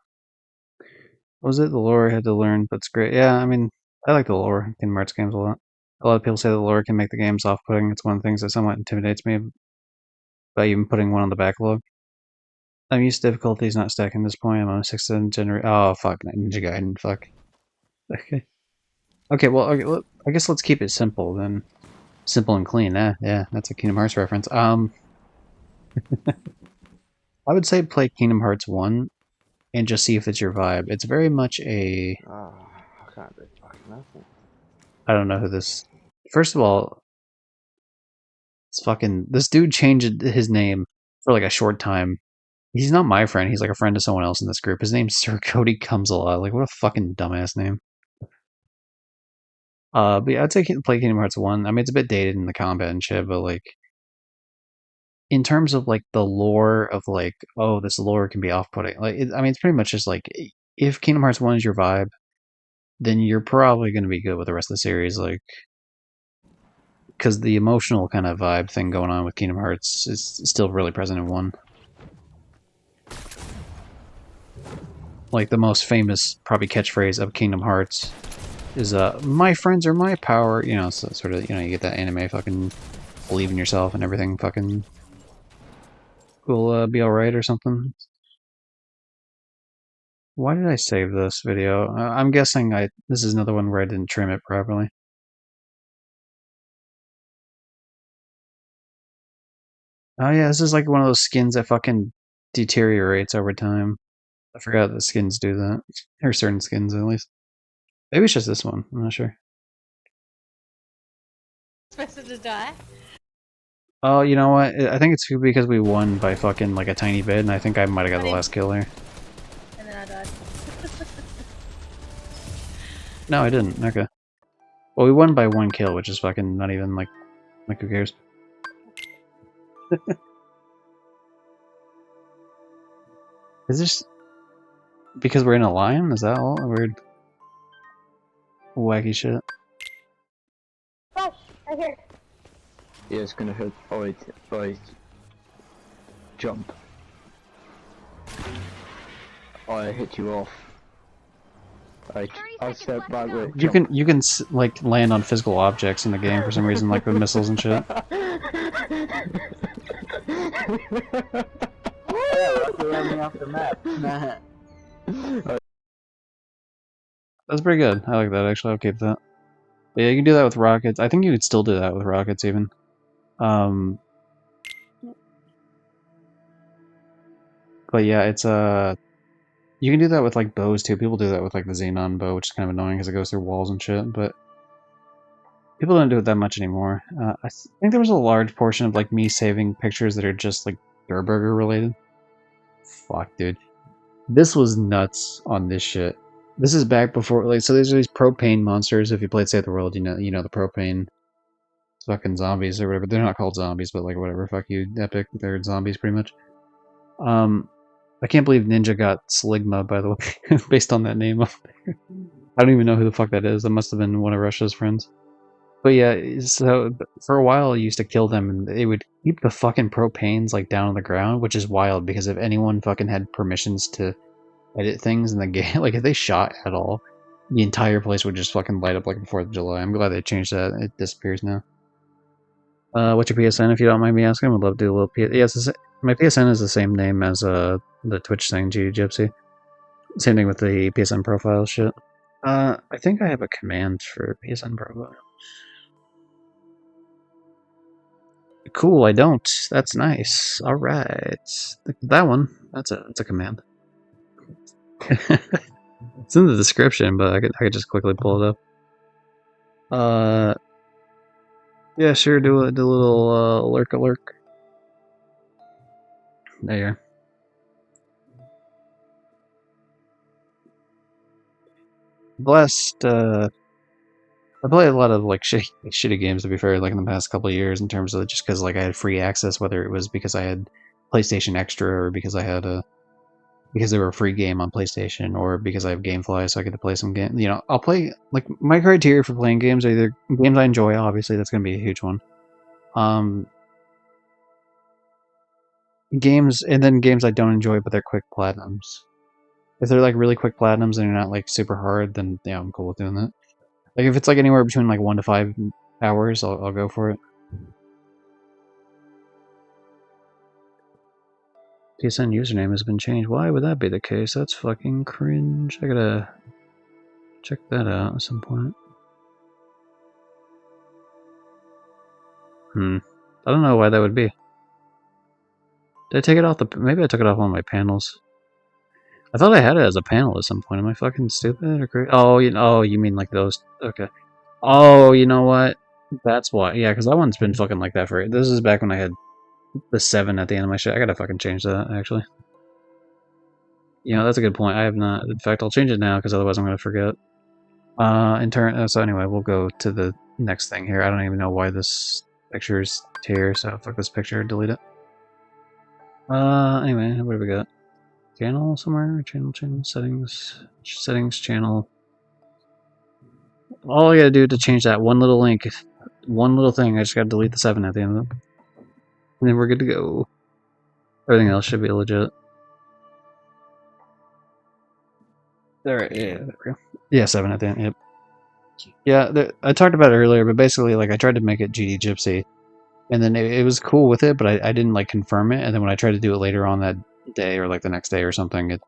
What was it? The lore I had to learn, but it's great. Yeah, I mean, I like the lore in Kingdom Hearts games a lot. A lot of people say the lore can make the games off-putting. It's one of the things that somewhat intimidates me about even putting one on the backlog. I'm used to difficulties not stacking this point. I'm on a 6th generation. Oh, fuck. Ninja Gaiden. Fuck. Okay. Okay, well, I guess let's keep it simple then. Simple and clean. Yeah, that's a Kingdom Hearts reference. I would say play Kingdom Hearts 1 and just see if it's your vibe. It's very much a... I can't do fucking nothing. I don't know who this... First of all, it's fucking... This dude changed his name for like a short time. He's not my friend. He's like a friend to someone else in this group. His name's Sir Cody Comes a Lot. Like, what a fucking dumbass name. But yeah, I'd say play Kingdom Hearts 1. I mean, it's a bit dated in the combat and shit, but like... In terms of like the lore of like, oh, this lore can be off-putting. Like, I mean, it's pretty much just like, if Kingdom Hearts 1 is your vibe, then you're probably going to be good with the rest of the series. Like, because the emotional kind of vibe thing going on with Kingdom Hearts is still really present in 1. Like, the most famous, probably, catchphrase of Kingdom Hearts is, my friends are my power. You know, so sort of, you get that anime fucking believe in yourself and everything fucking will be alright or something. Why did I save this video? I'm guessing this is another one where I didn't trim it properly. Oh yeah, this is like one of those skins that fucking deteriorates over time. I forgot that skins do that. Or certain skins, at least. Maybe it's just this one. I'm not sure. Supposed to die? Oh, you know what? I think it's because we won by fucking like a tiny bit, and I think I might have got the last kill there. And then I died. No, I didn't. Okay. Well, we won by 1 kill, which is fucking not even like who cares? Is this because we're in a line? Is that all? Weird, wacky shit. Gosh, right here. Yeah, it's gonna hurt. Oh, wait. Jump. Oh, I hit you off. I'll step backward. You can like land on physical objects in the game for some reason, like with missiles and shit. That's pretty good. I like that actually. I'll keep that. But yeah, you can do that with rockets. I think you could still do that with rockets even. But yeah, it's you can do that with like bows too. People do that with like the Xenon bow, which is kind of annoying because it goes through walls and shit. But people don't do it that much anymore. I think there was a large portion of like me saving pictures that are just like Durr Burger related. Fuck, dude, this was nuts on this shit. This is back before like so. There's these propane monsters. If you played Save the World, you know the propane fucking zombies or whatever. They're not called zombies, but like whatever. Fuck you, Epic. They're zombies pretty much. I can't believe Ninja got Sligma, by the way, based on that name up there. I don't even know who the fuck that is. That must have been one of Russia's friends. But yeah, so for a while I used to kill them and they would keep the fucking propanes like down on the ground, which is wild because if anyone fucking had permissions to edit things in the game, like if they shot at all, the entire place would just fucking light up like the 4th of July. I'm glad they changed that. It disappears now. What's your PSN if you don't mind me asking? Would love to do a little yes, my PSN is the same name as the Twitch thing, GD Gypsy. Same thing with the PSN profile shit. I think I have a command for PSN profile. Cool, I don't. That's nice. Alright. That one, that's a command. It's in the description, but I could just quickly pull it up. Yeah, sure, do a little lurk. There you are. Blessed, I played a lot of like shitty games to be fair, like in the past couple of years in terms of just because like I had free access, whether it was because I had PlayStation Extra or because I had because they were a free game on PlayStation or because I have GameFly so I get to play some game. You know, I'll play like my criteria for playing games are either games I enjoy, obviously that's gonna be a huge one. Games and then games I don't enjoy but they're quick platinums. If they're like really quick platinums and they're not like super hard, then yeah, I'm cool with doing that. Like if it's like anywhere between like 1 to 5 hours, I'll go for it. PSN username has been changed. Why would that be the case? That's fucking cringe. I gotta check that out at some point. I don't know why that would be. Did I take it off the... Maybe I took it off one of my panels. I thought I had it as a panel at some point. Am I fucking stupid or crazy? Oh, you mean like those... Okay. Oh, you know what? That's why. Yeah, because that one's been fucking like that for... This is back when I had the 7 at the end of my shit. I gotta fucking change that, actually. You know, that's a good point. I have not... In fact, I'll change it now, because otherwise I'm gonna forget. So anyway, we'll go to the next thing here. I don't even know why this picture's here, so fuck this picture, delete it. Anyway, what do we got? Channel somewhere? Channel, settings, channel. All I gotta do to change that one little link, one little thing, I just gotta delete the 7 at the end of it. And then we're good to go. Everything else should be legit. There, yeah, there we go. Yeah, 7 at the end, yep. Yeah, I talked about it earlier, but basically, like, I tried to make it GD Gypsy, and then it was cool with it, but I didn't, like, confirm it, and then when I tried to do it later on that day, or, like, the next day or something,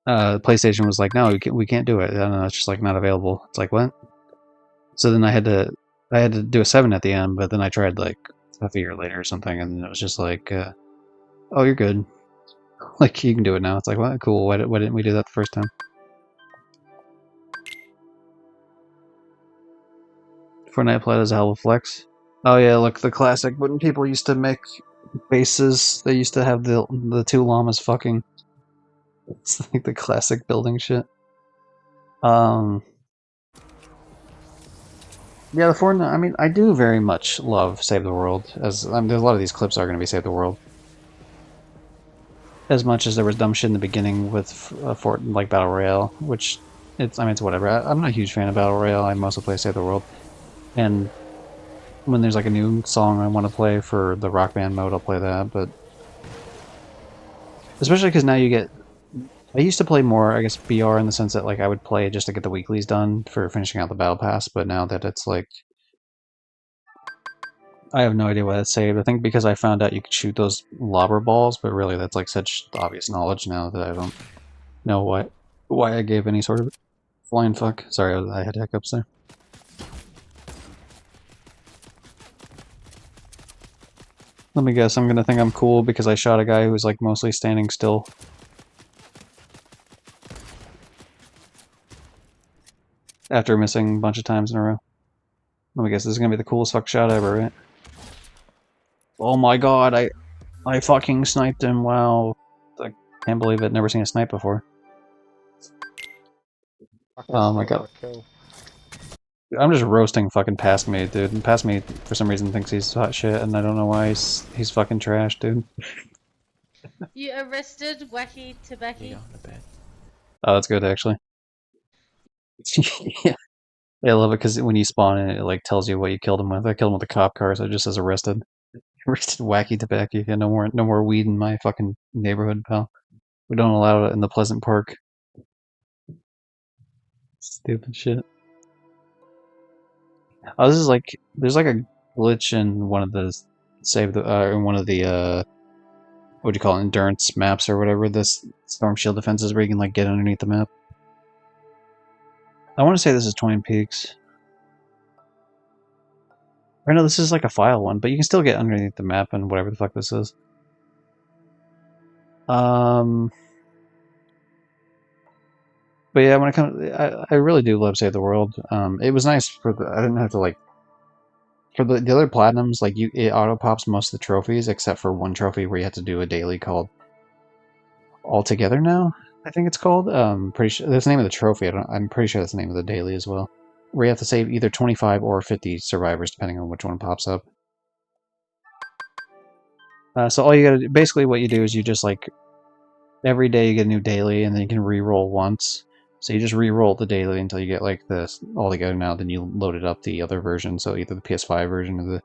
PlayStation was like, no, we can't do it. I don't know, it's just, like, not available. It's like, what? So then I had to do a 7 at the end, but then I tried, like, half a year later or something, and it was just like, oh, you're good. Like, you can do it now. It's like, what? Cool, why didn't we do that the first time? Fortnite played as a hell of a flex. Oh yeah, look, the classic. When people used to make bases, they used to have the 2 llamas fucking. It's like the classic building shit. Yeah, the Fortnite. I mean, I do very much love Save the World. As there's a lot of these clips are going to be Save the World. As much as there was dumb shit in the beginning with like Battle Royale, which it's whatever. I'm not a huge fan of Battle Royale. I mostly play Save the World. And when there's like a new song I want to play for the Rock Band mode, I'll play that, but... Especially because now you get... I used to play more, I guess, BR in the sense that like I would play just to get the weeklies done for finishing out the Battle Pass, but now that it's like... I have no idea why that's saved. I think because I found out you could shoot those lobber balls, but really that's like such obvious knowledge now that I don't know why I gave any sort of flying fuck. Sorry, I had hiccups there. Let me guess, I'm gonna think I'm cool because I shot a guy who was like mostly standing still. After missing a bunch of times in a row. Let me guess, this is gonna be the coolest fuck shot ever, right? Oh my god, I fucking sniped him, wow. I can't believe it, never seen a snipe before. Oh my god. I'm just roasting fucking Past Me, dude. And Past Me, for some reason, thinks he's hot shit, and I don't know why he's fucking trash, dude. You arrested Wacky Tobacco? Oh, that's good, actually. Yeah. Yeah, I love it because when you spawn in, it like tells you what you killed him with. I killed him with a cop car, so it just says arrested. Arrested wacky tobacco. Yeah, no more weed in my fucking neighborhood, pal. We don't allow it in the Pleasant Park. Stupid shit. Oh, this is like there's like a glitch in one of the in one of the what do you call it, endurance maps or whatever. This storm shield defenses where you can like get underneath the map. I want to say this is Twin Peaks. Or no, this is like a file one, but you can still get underneath the map and whatever the fuck this is. But yeah, when it comes, I really do love Save the World. It was nice for I didn't have to like, for the other platinums, like it auto pops most of the trophies except for one trophy where you have to do a daily called All Together Now, I think it's called. Pretty sure that's the name of the trophy. I'm pretty sure that's the name of the daily as well. Where you have to save either 25 or 50 survivors depending on which one pops up. So all you gotta do, basically what you do is you just like, every day you get a new daily and then you can re-roll once. So you just re-roll the daily until you get like this All Together Now, then you load it up the other version, so either the PS5 version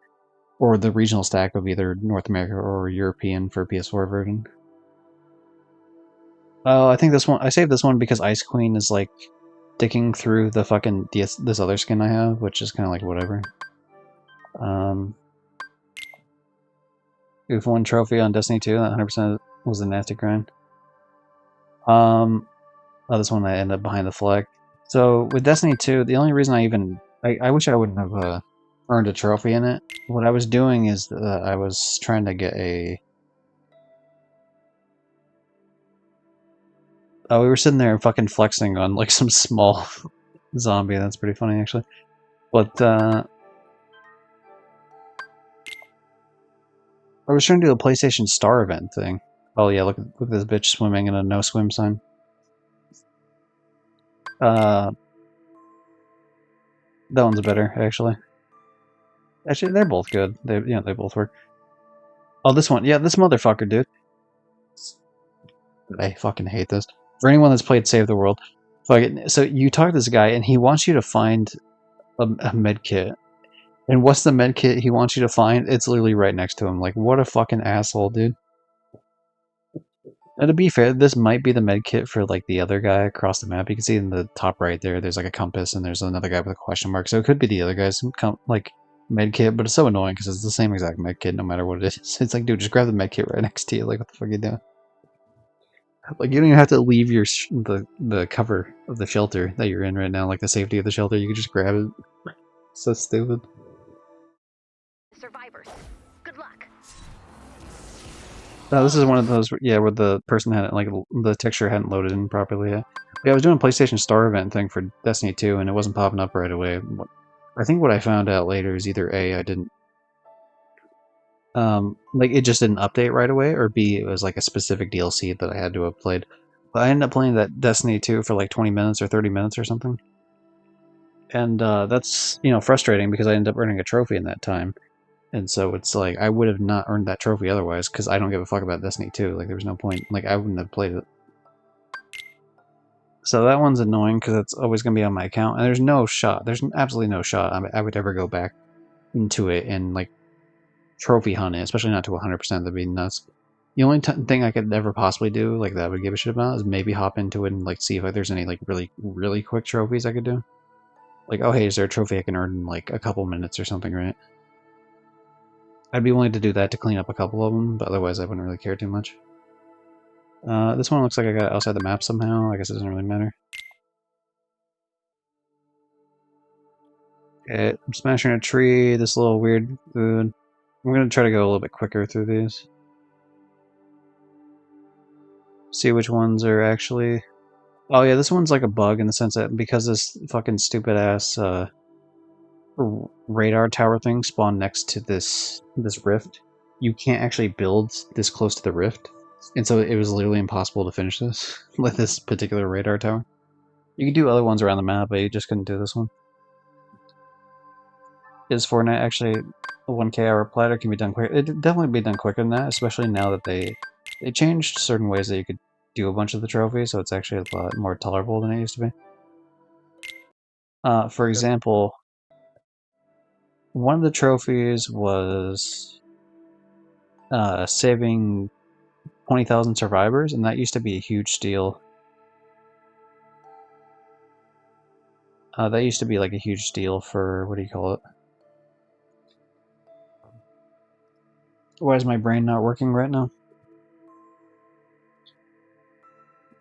or the regional stack of either North America or European for PS4 version. Oh, I think this one, I saved this one because Ice Queen is like sticking through the fucking this other skin I have, which is kind of like whatever. We've won trophy on Destiny 2, that 100% was a nasty grind. Oh, this one I ended up behind the flag. So with Destiny 2, the only reason I wish I wouldn't have earned a trophy in it. What I was doing is I was trying to get a... Oh, we were sitting there fucking flexing on like some small zombie. That's pretty funny actually. But I was trying to do a PlayStation Star event thing. Oh yeah, look at this bitch swimming in a no swim sign. That one's better, actually. Actually, they're both good. They both work. Oh, this one. Yeah, this motherfucker, dude. I fucking hate this. For anyone that's played Save the World, so you talk to this guy, and he wants you to find a med kit. And what's the med kit he wants you to find? It's literally right next to him. Like, what a fucking asshole, dude. And to be fair, this might be the med kit for like the other guy across the map. You can see in the top right there's like a compass, and there's another guy with a question mark. So it could be the other guy's like med kit, but it's so annoying because it's the same exact med kit no matter what it is. It's like, dude, just grab the med kit right next to you. Like, what the fuck are you doing? Like, you don't even have to leave your the cover of the shelter that you're in right now, like the safety of the shelter. You can just grab it. So stupid. Survivors, good luck. No, this is one of those, yeah, where the person hadn't, like, the texture hadn't loaded in properly yet. Yeah, I was doing a PlayStation Star event thing for Destiny 2, and it wasn't popping up right away. I think what I found out later is either A, I didn't, like, it just didn't update right away, or B, it was, like, a specific DLC that I had to have played. But I ended up playing that Destiny 2 for, like, 20 minutes or 30 minutes or something. And, that's, frustrating because I ended up earning a trophy in that time. And so it's like, I would have not earned that trophy otherwise, because I don't give a fuck about Destiny 2. Like, there was no point. Like, I wouldn't have played it. So that one's annoying, because it's always going to be on my account. And there's no shot. There's absolutely no shot I would ever go back into it and, like, trophy hunt it. Especially not to 100%. That'd be nuts. The only thing I could ever possibly do, like, that I would give a shit about, is maybe hop into it and, like, see if there's any, like, really, really quick trophies I could do. Like, oh, hey, is there a trophy I can earn in, like, a couple minutes or something, right? I'd be willing to do that to clean up a couple of them, but otherwise I wouldn't really care too much. This one looks like I got it outside the map somehow. I guess it doesn't really matter. Okay, I'm smashing a tree, this little weird food. I'm gonna try to go a little bit quicker through these. See which ones are actually... Oh yeah, this one's like a bug in the sense that because this fucking stupid ass radar tower thing spawned next to this rift, you can't actually build this close to the rift, and so it was literally impossible to finish this with this particular radar tower. You could do other ones around the map, but you just couldn't do this one. Is Fortnite actually a 1K hour platter? Can be done quicker? It definitely be done quicker than that, especially now that they changed certain ways that you could do a bunch of the trophies, so it's actually a lot more tolerable than it used to be. For example, one of the trophies was saving 20,000 survivors, and that used to be a huge deal. That used to be like a huge deal for, what do you call it? Why is my brain not working right now?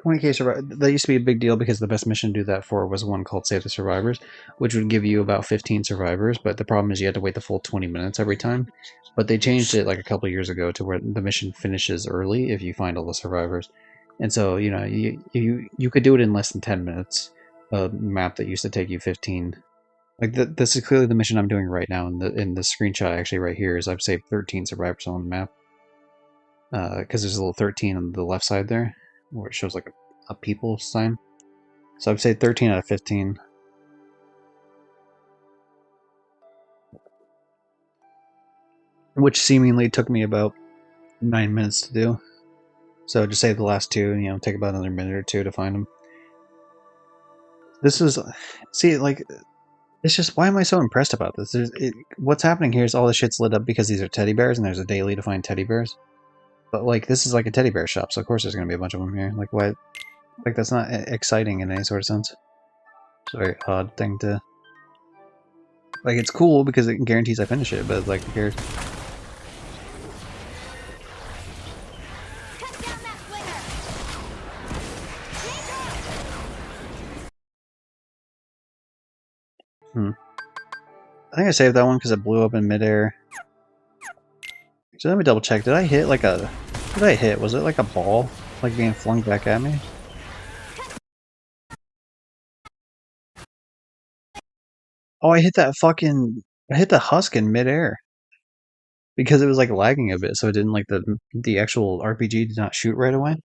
20k survivors. That used to be a big deal because the best mission to do that for was one called Save the Survivors, which would give you about 15 survivors, but the problem is you had to wait the full 20 minutes every time. But they changed it like a couple years ago to where the mission finishes early if you find all the survivors. And so, you know, you could do it in less than 10 minutes. A map that used to take you 15. Like, this is clearly the mission I'm doing right now, and the screenshot actually right here is I've saved 13 survivors on the map. Because there's a little 13 on the left side there, where it shows like a people sign. So I've saved 13 out of 15. Which seemingly took me about 9 minutes to do. So just save the last two, and, you know, take about another minute or two to find them. This is, see, like, it's just, why am I so impressed about this? What's happening here is all the shit's lit up because these are teddy bears, and there's a daily to find teddy bears. But, like, this is like a teddy bear shop, so of course there's gonna be a bunch of them here. Like, why? Like, that's not exciting in any sort of sense. It's a very odd thing to... Like, it's cool because it guarantees I finish it, but, like, who cares? I think I saved that one because it blew up in midair. So let me double check. Did I hit like a... What did I hit? Was it like a ball? Like being flung back at me? Oh, I hit that fucking... I hit the husk in midair. Because it was like lagging a bit, so it didn't like the actual RPG did not shoot right away.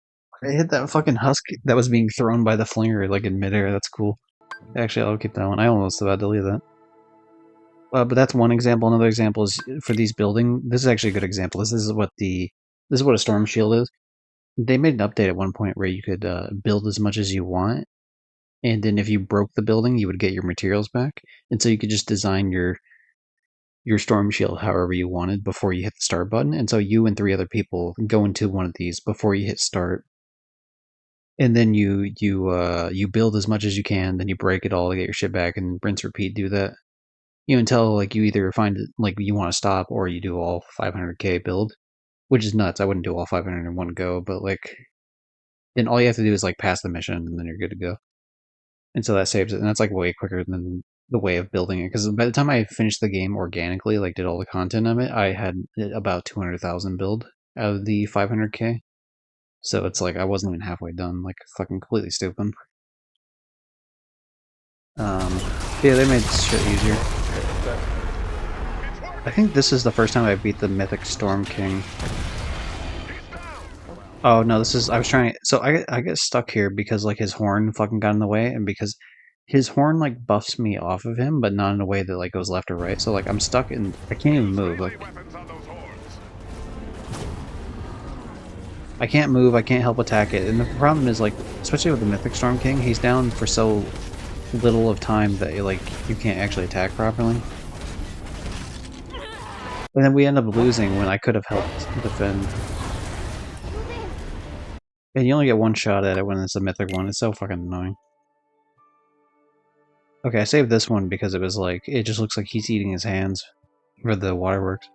I hit that fucking husk that was being thrown by the flinger like in midair. That's cool. Actually, I'll keep that one. I almost about deleted that. But that's one example. Another example is for these building. This is actually a good example. This is what a storm shield is. They made an update at one point where you could build as much as you want, and then if you broke the building, you would get your materials back. And so you could just design your storm shield however you wanted before you hit the start button. And so you and 3 other people go into one of these before you hit start, and then you build as much as you can. Then you break it all to get your shit back, and rinse repeat. Do that. You know, until like you either find like you want to stop or you do all 500k build, which is nuts. I wouldn't do all 500 in one go, but like then all you have to do is like pass the mission and then you're good to go. And so that saves it, and that's like way quicker than the way of building it. Because by the time I finished the game organically, like did all the content of it, I had about 200,000 build out of the 500k. So it's like I wasn't even halfway done. Like fucking completely stupid. Yeah, they made shit easier. I think this is the first time I beat the Mythic Storm King. Oh no, this is... I was trying... So I get stuck here because like his horn fucking got in the way, and because his horn like buffs me off of him, but not in a way that like goes left or right. So like I'm stuck and I can't even move. Like I can't move, I can't help attack it. And the problem is like, especially with the Mythic Storm King, he's down for so little of time that like you can't actually attack properly. And then we end up losing when I could have helped defend. And you only get one shot at it when it's a mythic one. It's so fucking annoying. Okay, I saved this one because it was like, it just looks like he's eating his hands for the waterworks.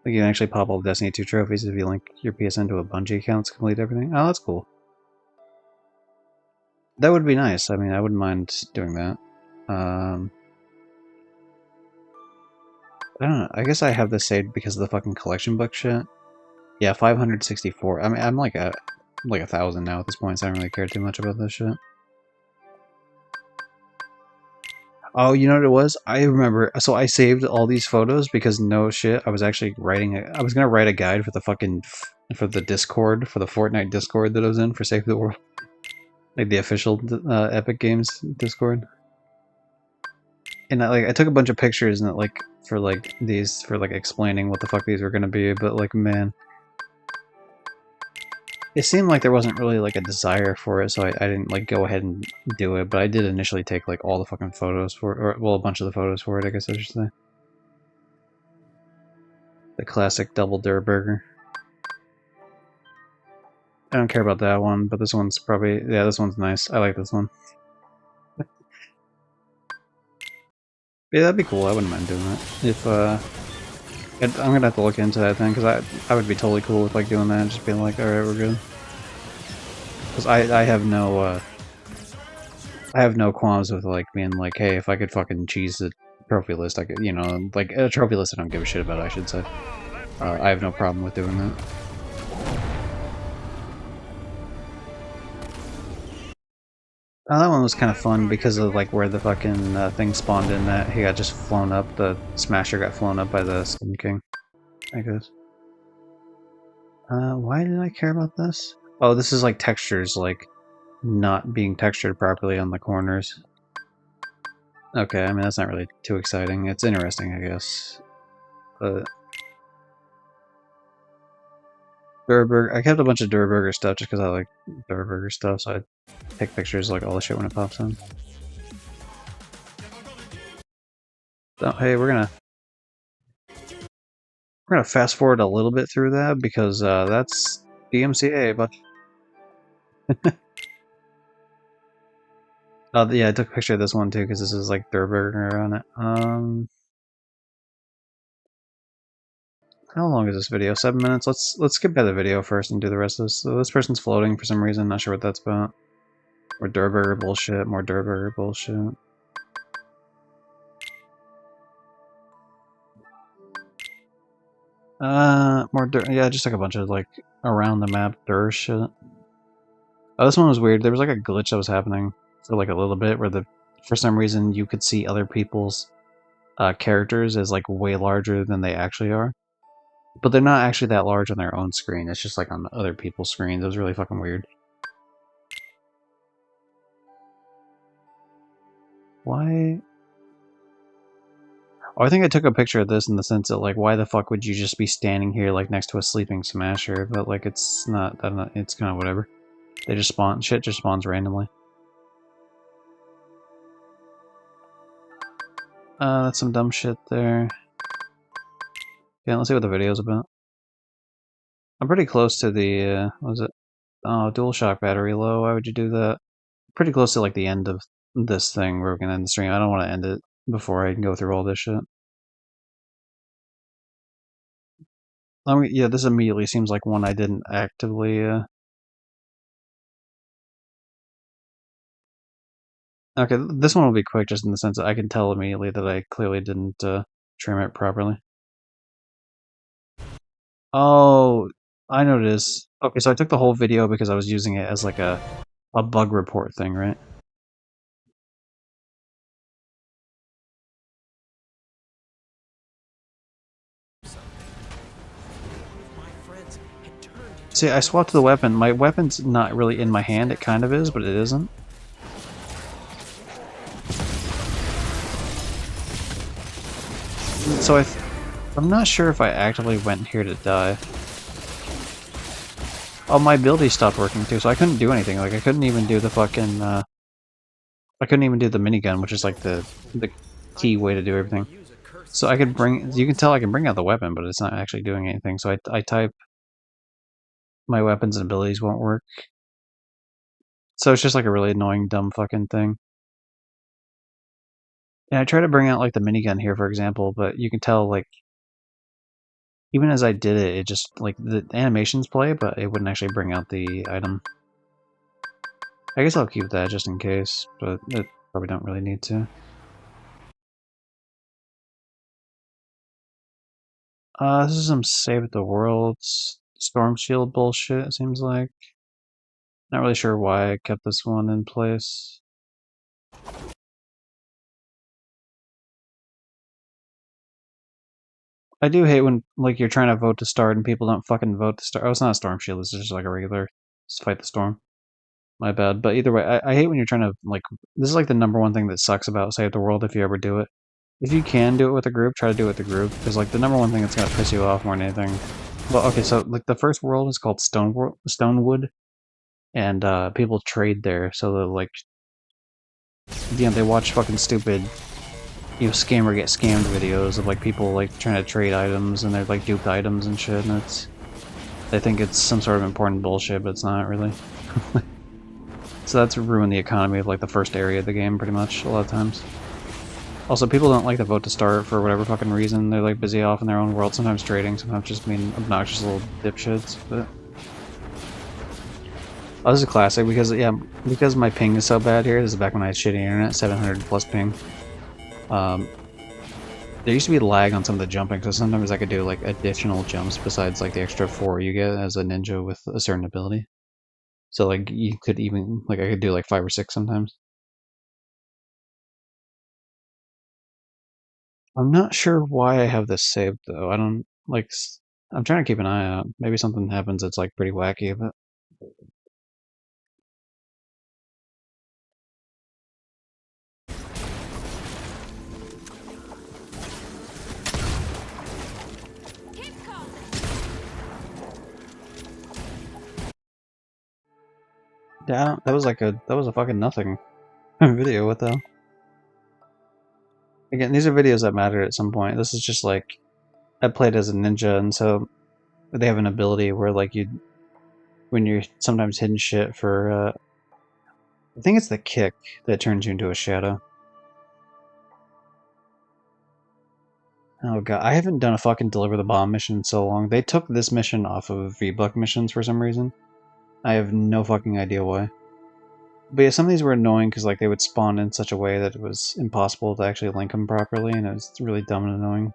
Like you can actually pop all the Destiny 2 trophies if you link your PSN to a Bungie account to complete everything. Oh, that's cool. That would be nice. I mean, I wouldn't mind doing that. I don't know. I guess I have this saved because of the fucking collection book shit. Yeah, 564. I mean, I'm like 1,000 now at this point, so I don't really care too much about this shit. Oh, you know what it was? I remember. So I saved all these photos because no shit, I was actually writing. I was gonna write a guide for the fucking for the Discord, for the Fortnite Discord that I was in for Save the World, like the official Epic Games Discord. And I took a bunch of pictures and like for like these for like explaining what the fuck these were gonna be, but like man, It seemed like there wasn't really like a desire for it, so I didn't like go ahead and do it, but I did initially take like all the fucking photos for it, or well, a bunch of the photos for it, I guess I should say. The classic double Durr burger. I don't care about that one, but this one's probably, yeah, this one's nice. I like this one. Yeah, that'd be cool. I wouldn't mind doing that. If, I'm gonna have to look into that thing, because I would be totally cool with, like, doing that and just being like, alright, we're good. Because I have no qualms with, like, being like, hey, if I could fucking cheese the trophy list, I could, you know, like, a trophy list I don't give a shit about, I should say. I have no problem with doing that. That one was kind of fun because of like where the fucking thing spawned in. That he got just flown up. The Smasher got flown up by the Skin King, I guess. Why did I care about this? Oh, this is like textures, like not being textured properly on the corners. Okay, I mean that's not really too exciting. It's interesting, I guess. But Durr burger. I kept a bunch of Durr burger stuff just because I like Durr burger stuff, so I take pictures like all the shit when it pops in. So, hey, we're gonna fast forward a little bit through that because that's DMCA, but oh yeah, I took a picture of this one too because this is like Durr burger on it. How long is this video? 7 minutes? Let's skip by the video first and do the rest of this. So this person's floating for some reason, not sure what that's about. More Durr burger bullshit, more Durr burger bullshit. More Durr, yeah, just like a bunch of like around the map Durr shit. Oh, this one was weird. There was like a glitch that was happening for like a little bit where for some reason you could see other people's characters as like way larger than they actually are. But they're not actually that large on their own screen, it's just like on other people's screens. It was really fucking weird. Why? Oh, I think I took a picture of this in the sense that, like, why the fuck would you just be standing here, like, next to a sleeping Smasher? But, like, it's not, I don't know, it's kind of whatever. They just spawn, shit just spawns randomly. That's some dumb shit there. Yeah, let's see what the video's about. I'm pretty close to the, what was it? Oh, DualShock battery low, why would you do that? Pretty close to, like, the end of this thing where we're gonna end the stream. I don't want to end it before I can go through all this shit. Yeah, this immediately seems like one I didn't actively, Okay, this one will be quick just in the sense that I can tell immediately that I clearly didn't, trim it properly. Oh, I know it is. Okay, so I took the whole video because I was using it as like a bug report thing, right? See, I swapped the weapon. My weapon's not really in my hand. It kind of is, but it isn't. So I'm not sure if I actively went here to die. Oh, my ability stopped working too, so I couldn't do anything. Like, I couldn't even do the fucking, I couldn't even do the minigun, which is like the key way to do everything. So I could you can tell I can bring out the weapon, but it's not actually doing anything. So I type my weapons and abilities won't work. So it's just like a really annoying, dumb fucking thing. And I try to bring out like the minigun here, for example, but you can tell like even as I did it, it just like the animations play, but it wouldn't actually bring out the item. I guess I'll keep that just in case, but it probably don't really need to. This is some Save the World Storm Shield bullshit, it seems like. Not really sure why I kept this one in place. I do hate when, like, you're trying to vote to start and people don't fucking vote to start. Oh, it's not a Storm Shield, it's just like a regular just fight the storm. My bad. But either way, I hate when you're trying to, like, this is like the #1 thing that sucks about Save the World if you ever do it. If you can do it with a group, try to do it with a group. Because, like, the #1 thing that's gonna piss you off more than anything Well, okay, so like the first world is called Stonewood, and people trade there. So they're like, they watch fucking stupid, scammer get scammed videos of like people like trying to trade items and they're like duped items and shit, and they think it's some sort of important bullshit, but it's not really. So that's ruined the economy of like the first area of the game pretty much a lot of times. Also, people don't like to vote to start for whatever fucking reason. They're like busy off in their own world, sometimes trading, sometimes just being obnoxious little dipshits. But oh, this is a classic because my ping is so bad here. This is back when I had shitty internet, 700 plus ping. There used to be lag on some of the jumping, so sometimes I could do like additional jumps besides like the extra 4 you get as a ninja with a certain ability. So like you could even I could do like 5 or 6 sometimes. I'm not sure why I have this saved though. I don't like. I'm trying to keep an eye out. Maybe something happens that's like pretty wacky, but. Yeah, that was a fucking nothing video. What the hell? Again, these are videos that matter at some point. This is just like I played as a ninja, and so they have an ability where like when you're sometimes hitting shit for I think it's the kick that turns you into a shadow. Oh god, I haven't done a fucking deliver the bomb mission in so long. They took this mission off of V-Buck missions for some reason. I have no fucking idea why. But yeah, some of these were annoying because like they would spawn in such a way that it was impossible to actually link them properly, and it was really dumb and annoying.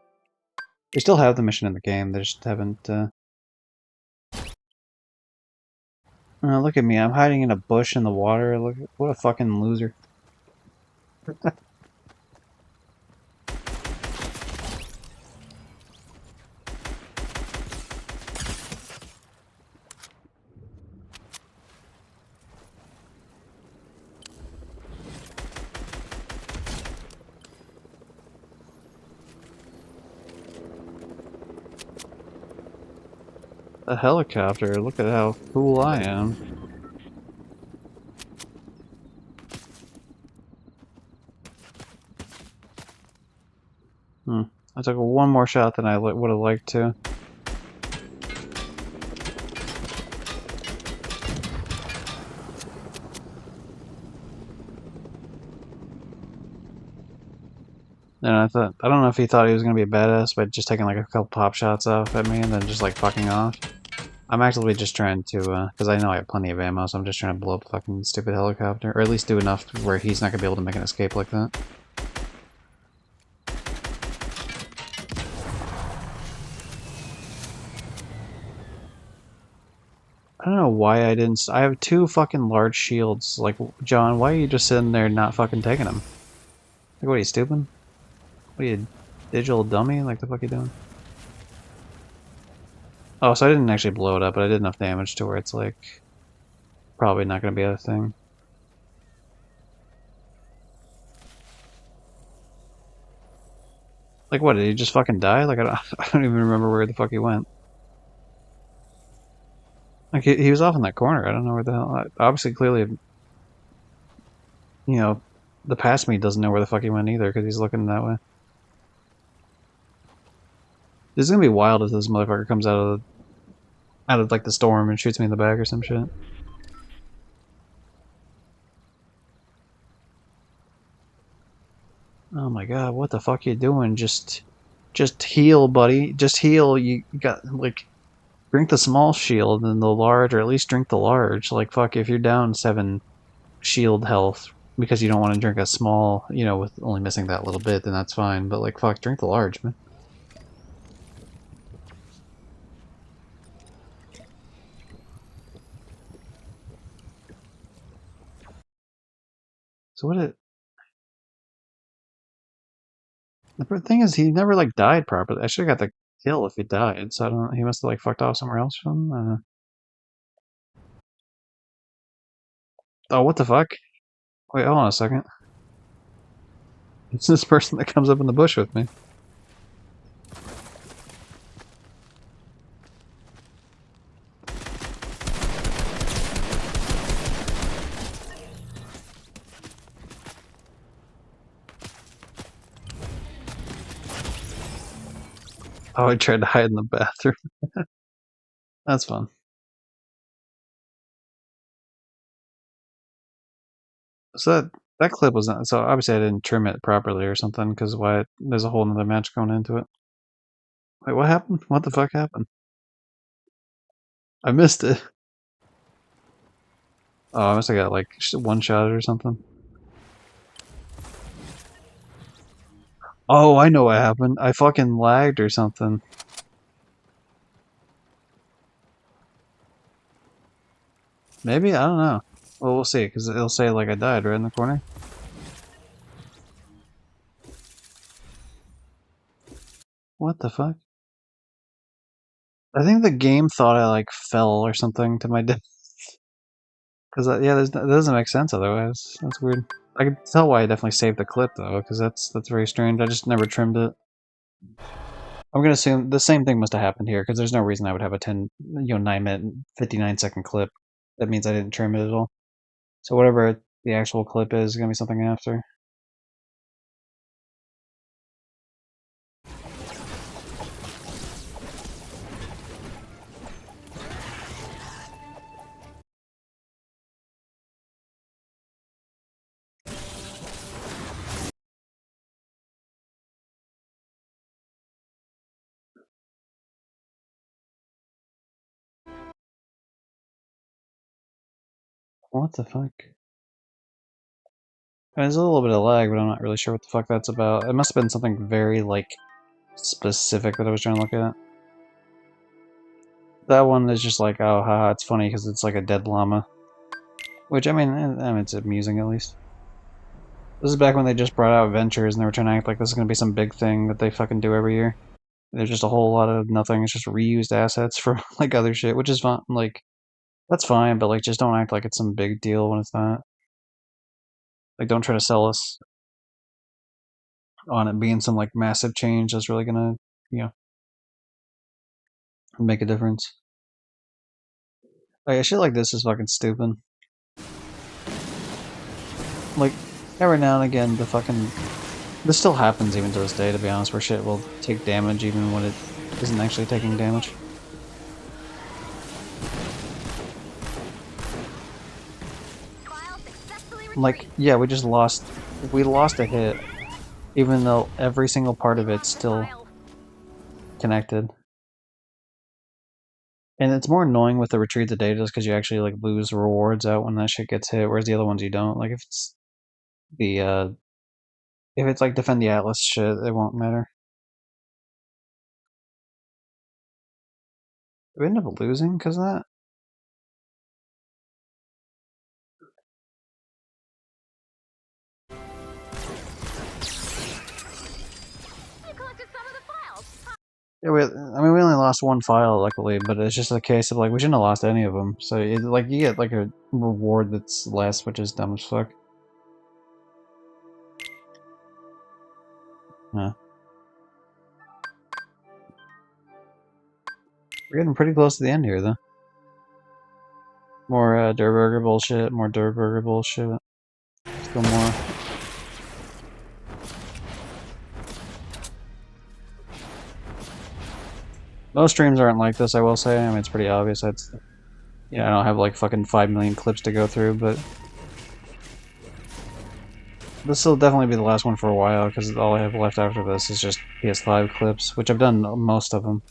They still have the mission in the game, they just haven't, Oh, look at me, I'm hiding in a bush in the water. Look, what a fucking loser. A helicopter, look at how cool I am. I took one more shot than I would have liked to. And I don't know if he thought he was going to be a badass by just taking like a couple pop shots off at me and then just like fucking off. I'm actively just trying to, because I know I have plenty of ammo, so I'm just trying to blow up the fucking stupid helicopter. Or at least do enough where he's not going to be able to make an escape like that. I don't know why I didn't. I have 2 fucking large shields. Like, John, why are you just sitting there not fucking taking them? Like, what are you, stupid? What are you, digital dummy? Like, the fuck are you doing? Oh, so I didn't actually blow it up, but I did enough damage to where it's like probably not going to be a thing. Like, what, did he just fucking die? Like, I don't even remember where the fuck he went. Like, he was off in that corner. I don't know where the hell. Obviously, clearly, you know, the past me doesn't know where the fuck he went either because he's looking that way. This is gonna be wild if this motherfucker comes out of like the storm and shoots me in the back or some shit. Oh my god, what the fuck you doing? Just heal, buddy. Just heal. You got like drink the small shield and the large, or at least drink the large. Like fuck, if you're down 7 shield health because you don't want to drink a small, you know, with only missing that little bit, then that's fine. But like fuck, drink the large, man. So what it... The thing is, he never like died properly. I should have got the kill if he died. So I don't. He must have like fucked off somewhere else from. Oh, what the fuck? Wait, hold on a second. It's this person that comes up in the bush with me. Oh, I tried to hide in the bathroom. That's fun. So that clip was not, so obviously I didn't trim it properly or something, because why there's a whole nother match going into it. Wait, what happened? What the fuck happened? I missed it. Oh, I must have got like one shot or something. Oh, I know what happened. I fucking lagged or something. Maybe? I don't know. Well, we'll see, because it'll say like I died right in the corner. What the fuck? I think the game thought I like fell or something to my death. Because yeah, that doesn't make sense otherwise. That's weird. I can tell why I definitely saved the clip though, because that's very strange. I just never trimmed it. I'm gonna assume the same thing must have happened here, because there's no reason I would have a 9-minute, 59-second clip. That means I didn't trim it at all. So whatever the actual clip is gonna be something after. What the fuck? There's a little bit of lag, but I'm not really sure what the fuck that's about. It must have been something very, like, specific that I was trying to look at. That one is just like, oh, haha, it's funny because it's like a dead llama. Which, I mean, it's amusing at least. This is back when they just brought out Ventures and they were trying to act like this is going to be some big thing that they fucking do every year. There's just a whole lot of nothing. It's just reused assets from, like, other shit, which is fine. Like, that's fine, but, like, just don't act like it's some big deal when it's not. Like, don't try to sell us on it being some, like, massive change that's really gonna, you know, make a difference. Like, shit like this is fucking stupid. Like, every now and again, the fucking... This still happens even to this day, to be honest, where shit will take damage even when it isn't actually taking damage. Like, yeah, we lost a hit, even though every single part of it's still connected. And it's more annoying with the retrieve the data just because you actually, like, lose rewards out when that shit gets hit, whereas the other ones you don't. Like, if it's the, if it's, like, defend the Atlas shit, it won't matter. Did we end up losing because of that? Yeah, I mean, we only lost one file, luckily, but it's just a case of, like, we shouldn't have lost any of them. So, like, you get, like, a reward that's less, which is dumb as fuck. Huh. We're getting pretty close to the end here, though. More, Durr Burger bullshit, more Durr Burger bullshit. Still more. Most streams aren't like this, I will say. I mean, it's pretty obvious. That's, you know, I don't have like fucking 5 million clips to go through, but this will definitely be the last one for a while, because all I have left after this is just PS5 clips, which I've done most of them.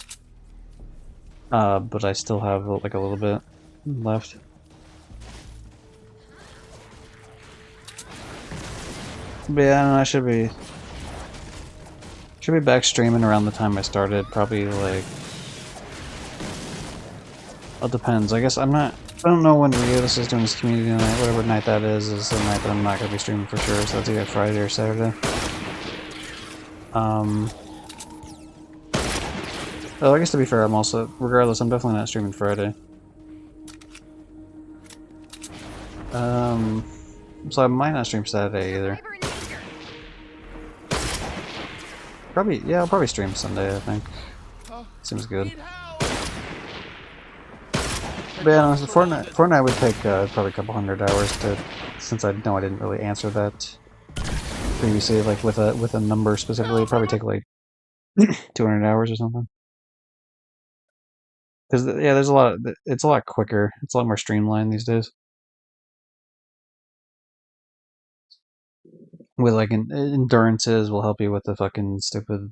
But I still have like a little bit left. But yeah, I don't know, I should be back streaming around the time I started, probably like... Well, it depends. I guess I don't know when Riotus is doing his community night. Whatever night that is the night that I'm not going to be streaming for sure, so that's either Friday or Saturday. Well, I guess to be fair, I'm also, regardless, I'm definitely not streaming Friday. So I might not stream Saturday either. Probably, yeah, I'll probably stream Sunday, I think. Seems good. But yeah, honestly, Fortnite would take probably a couple 100 hours to, since I know I didn't really answer that previously, like with a number specifically, it'd probably take like 200 hours or something. Because yeah, there's a lot. It's a lot quicker. It's a lot more streamlined these days. With like endurances will help you with the fucking stupid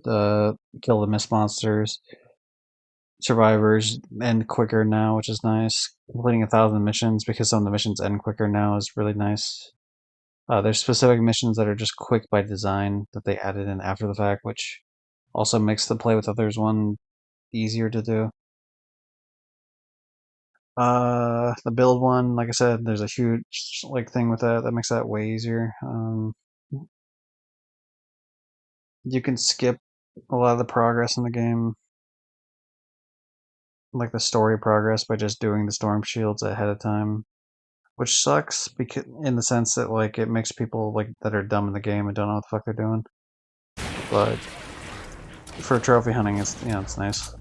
kill the mist monsters. Survivors end quicker now, which is nice. Completing 1,000 missions because some of the missions end quicker now is really nice. There's specific missions that are just quick by design that they added in after the fact, which also makes the play with others one easier to do. The build one, like I said, there's a huge like thing with that makes that way easier. You can skip a lot of the progress in the game, like the story progress, by just doing the storm shields ahead of time, which sucks because in the sense that like it makes people like that are dumb in the game and don't know what the fuck they're doing. But for trophy hunting, it's it's nice.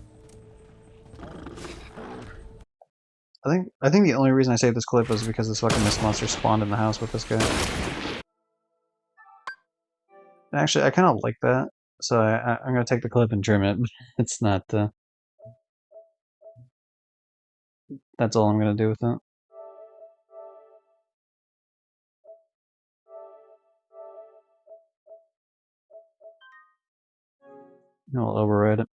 I think the only reason I saved this clip was because this fucking mist monster spawned in the house with this guy. And actually, I kind of like that, so I'm gonna take the clip and trim it. It's not. That's all I'm gonna do with it. I'll override it.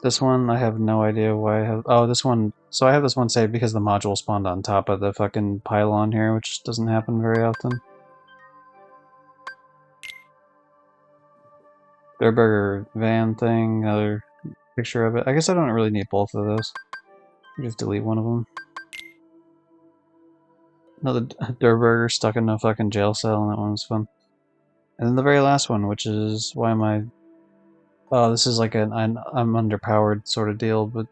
This one, I have no idea why I have... Oh, this one... So I have this one saved because the module spawned on top of the fucking pylon here, which doesn't happen very often. Durburger van thing, another picture of it. I guess I don't really need both of those. Just delete one of them. Another Durburger stuck in a fucking jail cell, and that one was fun. And then the very last one, which is... Why am I... Oh, this is like I'm underpowered sort of deal, but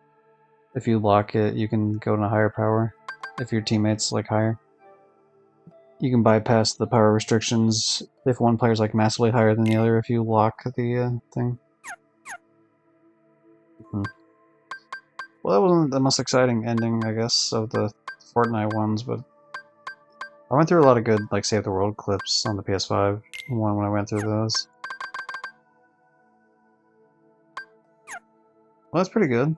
if you lock it, you can go to higher power. If your teammate's like higher. You can bypass the power restrictions if one player's like massively higher than the other if you lock the thing. Well, that wasn't the most exciting ending, I guess, of the Fortnite ones, but I went through a lot of good like Save the World clips on the PS5 when I went through those. Well, that's pretty good.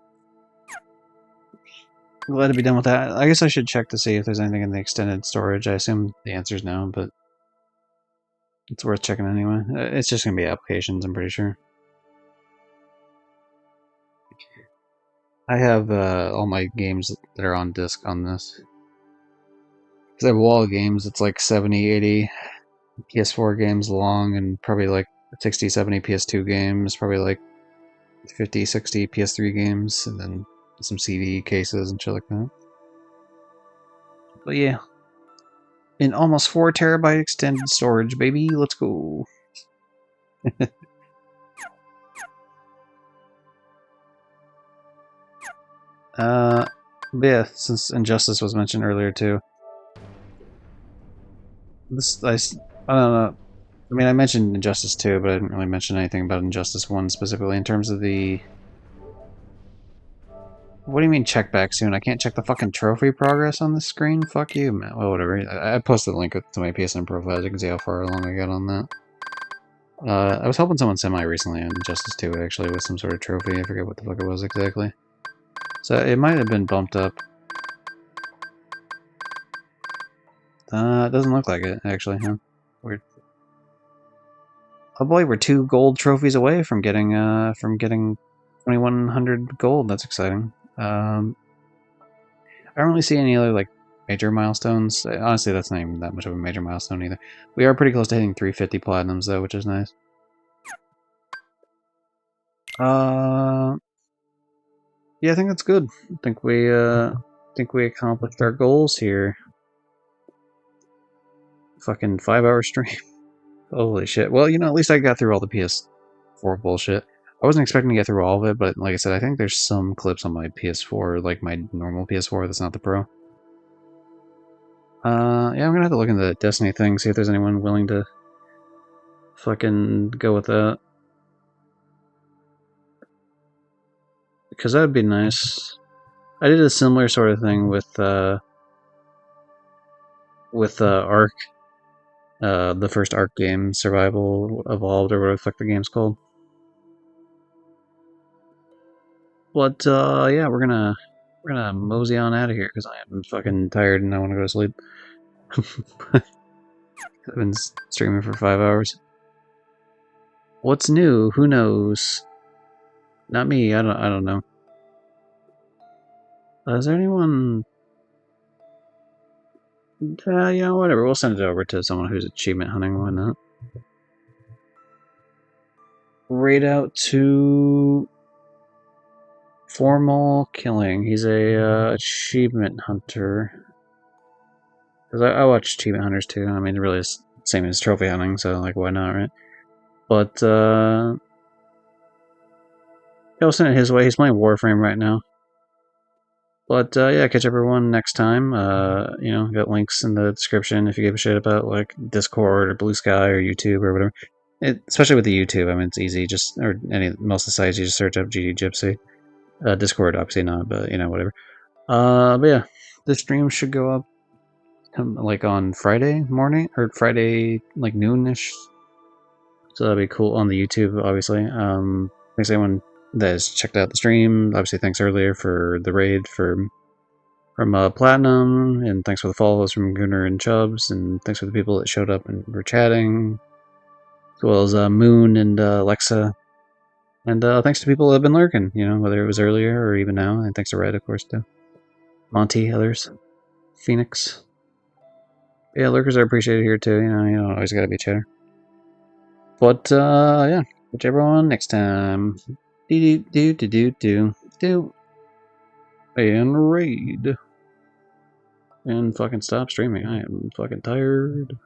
I'm glad to be done with that. I guess I should check to see if there's anything in the extended storage. I assume the answer's no, but it's worth checking anyway. It's just going to be applications, I'm pretty sure. I have all my games that are on disc on this. Because I have a wall of games. It's like 70, 80 PS4 games long, and probably like 60, 70 PS2 games, probably like 50, 60 PS3 games, and then some CD cases and shit like that. But yeah. In almost 4 terabyte extended storage, baby. Let's go. Yeah, since Injustice was mentioned earlier too. I don't know. I mean, I mentioned Injustice 2, but I didn't really mention anything about Injustice 1 specifically in terms of the... What do you mean check back soon? I can't check the fucking trophy progress on the screen? Fuck you, man. Well, whatever. I posted a link to my PSN profile. You can see how far along I got on that. I was helping someone semi recently on Injustice 2, actually, with some sort of trophy. I forget what the fuck it was exactly. So it might have been bumped up. It doesn't look like it, actually, huh? Weird. Oh boy, we're 2 gold trophies away from getting 2,100 gold. That's exciting. I don't really see any other like major milestones. Honestly, that's not even that much of a major milestone either. We are pretty close to hitting 350 platinums though, which is nice. Yeah, I think that's good. I think we accomplished our goals here. Fucking 5-hour stream. Holy shit. Well, at least I got through all the PS4 bullshit. I wasn't expecting to get through all of it, but like I said, I think there's some clips on my PS4, like my normal PS4 that's not the Pro. Yeah, I'm gonna have to look into the Destiny thing, see if there's anyone willing to fucking go with that. Because that would be nice. I did a similar sort of thing with Ark. The first Ark game, Survival Evolved, or whatever the fuck the game's called. But yeah, we're gonna mosey on out of here because I am fucking tired and I want to go to sleep. I've been streaming for 5 hours. What's new? Who knows? Not me. I don't know. Is there anyone? You know, whatever. We'll send it over to someone who's achievement hunting. Why not? Raid out to Formal Killing. He's a achievement hunter. Cause I watch achievement hunters too. I mean, it really is the same as trophy hunting, so like, why not, right? But yeah, we'll send it his way. He's playing Warframe right now. But yeah, catch everyone next time. You know, got links in the description if you give a shit about like Discord or Blue Sky or YouTube or whatever. Especially with the YouTube, I mean, it's easy. Just or most of the sites, you just search up GD Gypsy. Discord, obviously not, but you know, whatever. But yeah, this stream should go up like on Friday morning or Friday like noonish. So that'd be cool on the YouTube, obviously. Thanks everyone that has checked out the stream. Obviously, thanks earlier for the raid from Platinum, and thanks for the follows from Gunnar and Chubbs, and thanks for the people that showed up and were chatting, as well as Moon and Alexa. And thanks to people that have been lurking, you know, whether it was earlier or even now. And thanks to Red, of course, too. Monty, others. Phoenix. Yeah, lurkers are appreciated here, too. You know, always gotta be chatter. But, yeah. Catch everyone next time. Do. And raid. And fucking stop streaming. I am fucking tired.